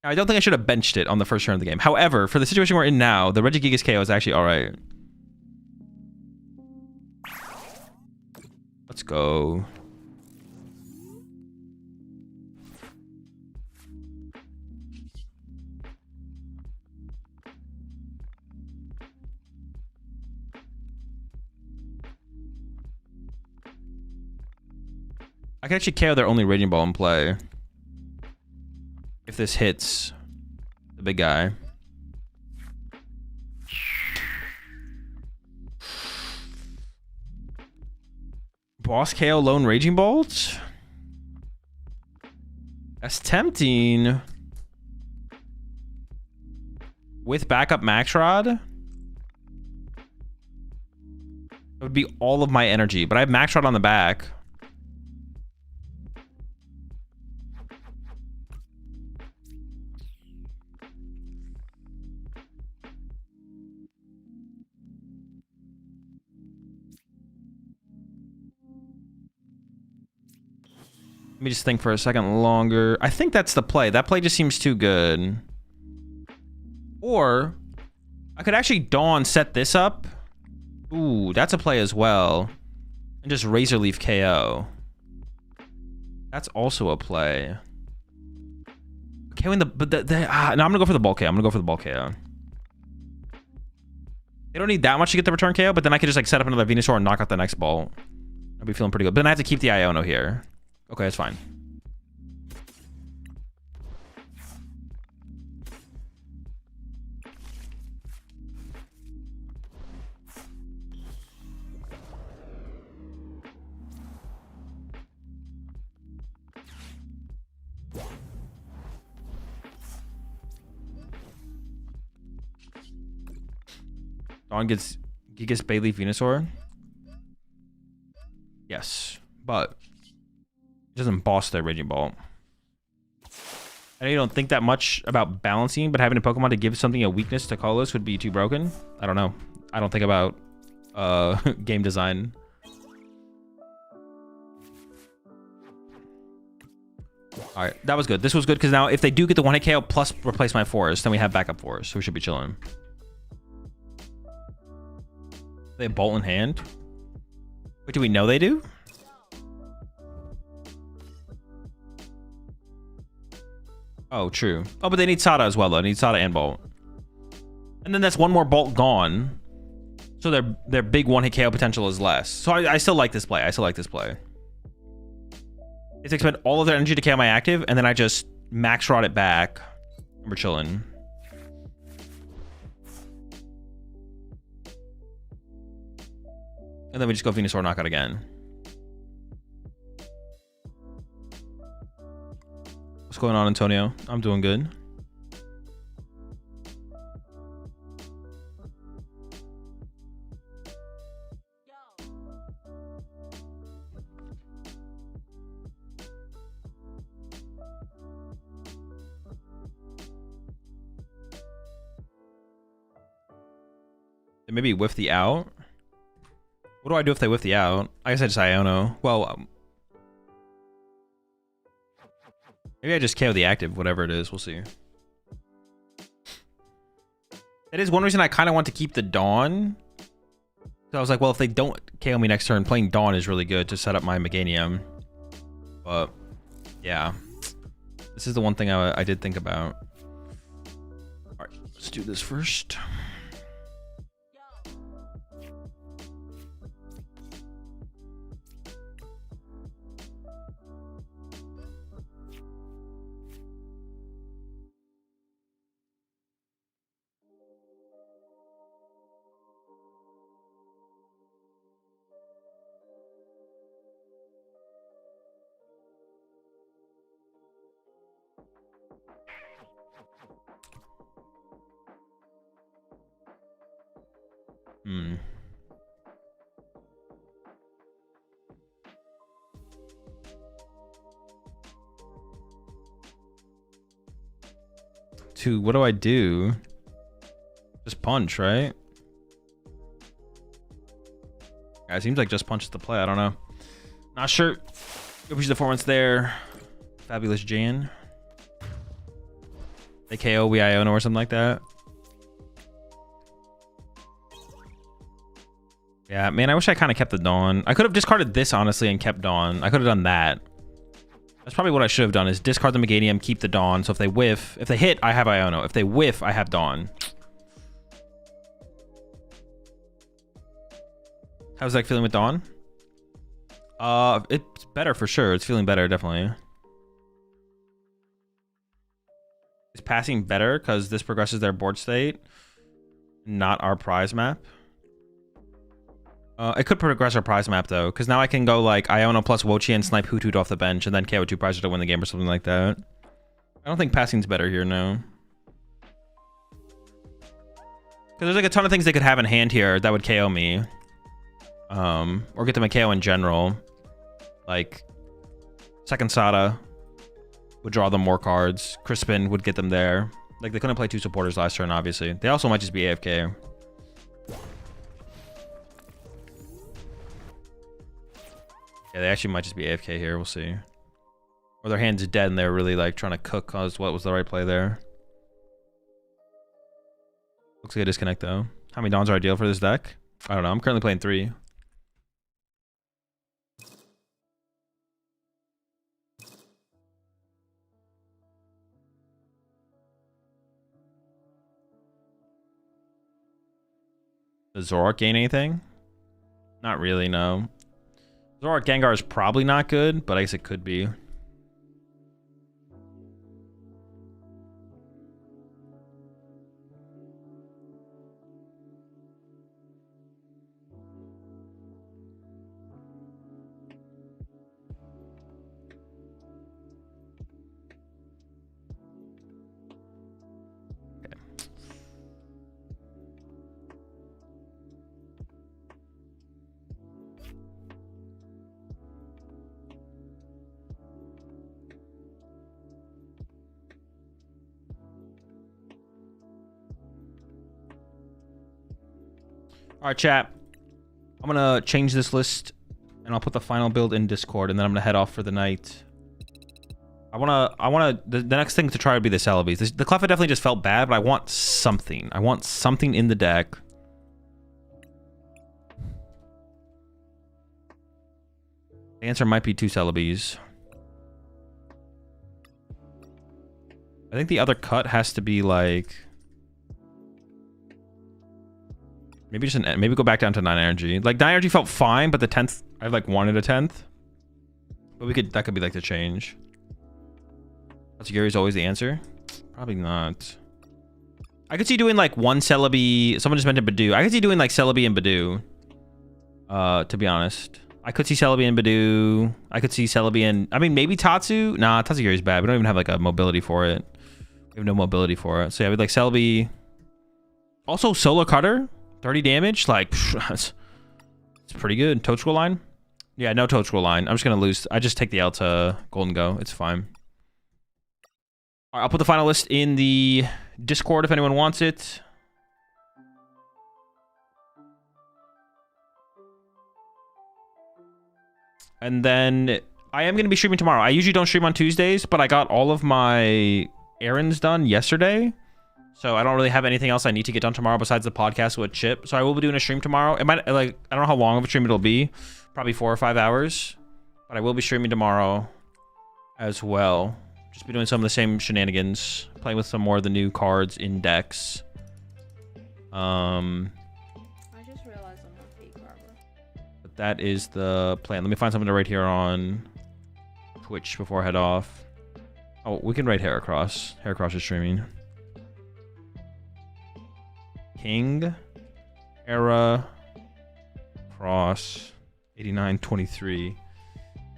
I don't think I should have benched it on the first turn of the game. However, for the situation we're in now, the Regigigas KO is actually all right. Let's go. I can actually KO their only Raging Ball in play. If this hits the big guy. Boss KO Lone Raging Bolt? That's tempting. With backup Max Rod? It would be all of my energy, but I have Max Rod on the back. Let me just think for a second longer. I think that's the play. That play just seems too good. Or I could actually Dawn set this up. Ooh, that's a play as well. And just Razor Leaf KO. That's also a play. Okay, no, I'm gonna go for the Bulk KO. I'm gonna go for the Bulk KO. They don't need that much to get the return KO, but then I could just like set up another Venusaur and knock out the next ball. I'd be feeling pretty good. But then I have to keep the Iono here. Okay, that's fine. Dawn gets Gigas Bayleaf Venusaur. Yes, but it doesn't boss their Raging Ball. I know you don't think that much about balancing, but having a Pokemon to give something a weakness to Kalos would be too broken. I don't know. I don't think about game design. All right, that was good. This was good because now if they do get the 1-hit KO plus replace my forest, then we have backup forest, so we should be chilling. They have Bolt in hand. Wait, do we know they do? Oh, true. Oh, but they need Sada as well, though. They need Sada and Bolt. And then that's one more Bolt gone. So their big 1-hit KO potential is less. So I still like this play. I still like this play. It's expend all of their energy to KO my active, and then I just max rod it back. And we're chilling. And then we just go Venusaur knockout again. What's going on, Antonio? I'm doing good. They maybe whiff the out. What do I do if they whiff the out? I guess I just Iono. Well, maybe I just KO the active, whatever it is. We'll see. That is one reason I kind of want to keep the Dawn. So I was like, well, if they don't KO me next turn, playing Dawn is really good to set up my Meganium. But, yeah. This is the one thing I did think about. Alright, let's do this first. 2, what do I do? Just punch, right? Yeah, it seems like just punch is the play. I don't know. Not sure. Which the performance there. Fabulous Jan. They KO, we Iono or something like that. Yeah, man, I wish I kind of kept the Dawn. I could have discarded this, honestly, and kept Dawn. I could have done that. That's probably what I should have done, is discard the Meganium, keep the Dawn. So if they whiff, if they hit, I have Iono. If they whiff, I have Dawn. How's that feeling with Dawn? It's better for sure. It's feeling better, definitely. Is passing better because this progresses their board state, not our prize map? It could progress our prize map though, because now I can go like Iono plus Wochi and snipe Hoothoot off the bench and then KO 2 prizes to win the game or something like that. I don't think passing's better here, no. Because there's like a ton of things they could have in hand here that would KO me. Or get them a KO in general. Like, second Sada would draw them more cards. Crispin would get them there. Like, they couldn't play 2 supporters last turn, obviously. They also might just be AFK. Yeah, they actually might just be AFK here. We'll see. Or their hand's dead and they're really like trying to cook cause what was the right play there. Looks like a disconnect though. How many Dawns are ideal for this deck? I don't know. I'm currently playing 3. Does Zoroark gain anything? Not really, no. Zoroark Gengar is probably not good, but I guess it could be. All right, chat. I'm gonna change this list, and I'll put the final build in Discord, and then I'm gonna head off for the night. the next thing to try would be the Celebes. The Cleffa definitely just felt bad, but I want something. I want something in the deck. The answer might be 2 Celebes. I think the other cut has to be like... Maybe go back down to 9 energy. Like 9 energy felt fine, but the 10th, I like wanted a 10th. But that could be like the change. Gary is always the answer? Probably not. I could see doing like 1 Celebi. Someone just mentioned Badoo. I could see doing like Celebi and Badoo. To be honest. I could see Celebi and Badoo. I could see Celebi and... I mean, maybe Tatsu. Nah, Tatsugiri is bad. We don't even have like a mobility for it. We have no mobility for it. So yeah, we'd like Celebi. Also, Solar Cutter. 30 damage. Like, it's pretty good. Toad Scroll line? Yeah, no Toad Scroll line. I'm just going to lose. I just take the L to Golden Go. It's fine. All right, I'll put the final list in the Discord if anyone wants it. And then I am going to be streaming tomorrow. I usually don't stream on Tuesdays, but I got all of my errands done yesterday. So I don't really have anything else I need to get done tomorrow besides the podcast with Chip. So I will be doing a stream tomorrow. It might, like, I don't know how long of a stream it'll be. Probably 4 or 5 hours. But I will be streaming tomorrow as well. Just be doing some of the same shenanigans. Playing with some more of the new cards in decks. I just realized I'm not fake armor. But that is the plan. Let me find something to write here on Twitch before I head off. Oh, we can write Heracross. Heracross is streaming. King, Era, Cross, 8923.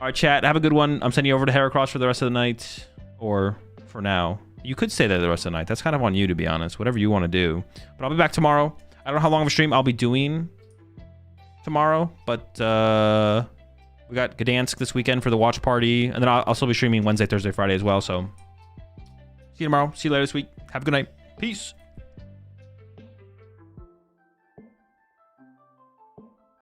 All right, chat. Have a good one. I'm sending you over to Heracross for the rest of the night. Or for now. You could stay there the rest of the night. That's kind of on you, to be honest. Whatever you want to do. But I'll be back tomorrow. I don't know how long of a stream I'll be doing tomorrow. But we got Gdansk this weekend for the watch party. And then I'll also be streaming Wednesday, Thursday, Friday as well. So see you tomorrow. See you later this week. Have a good night. Peace.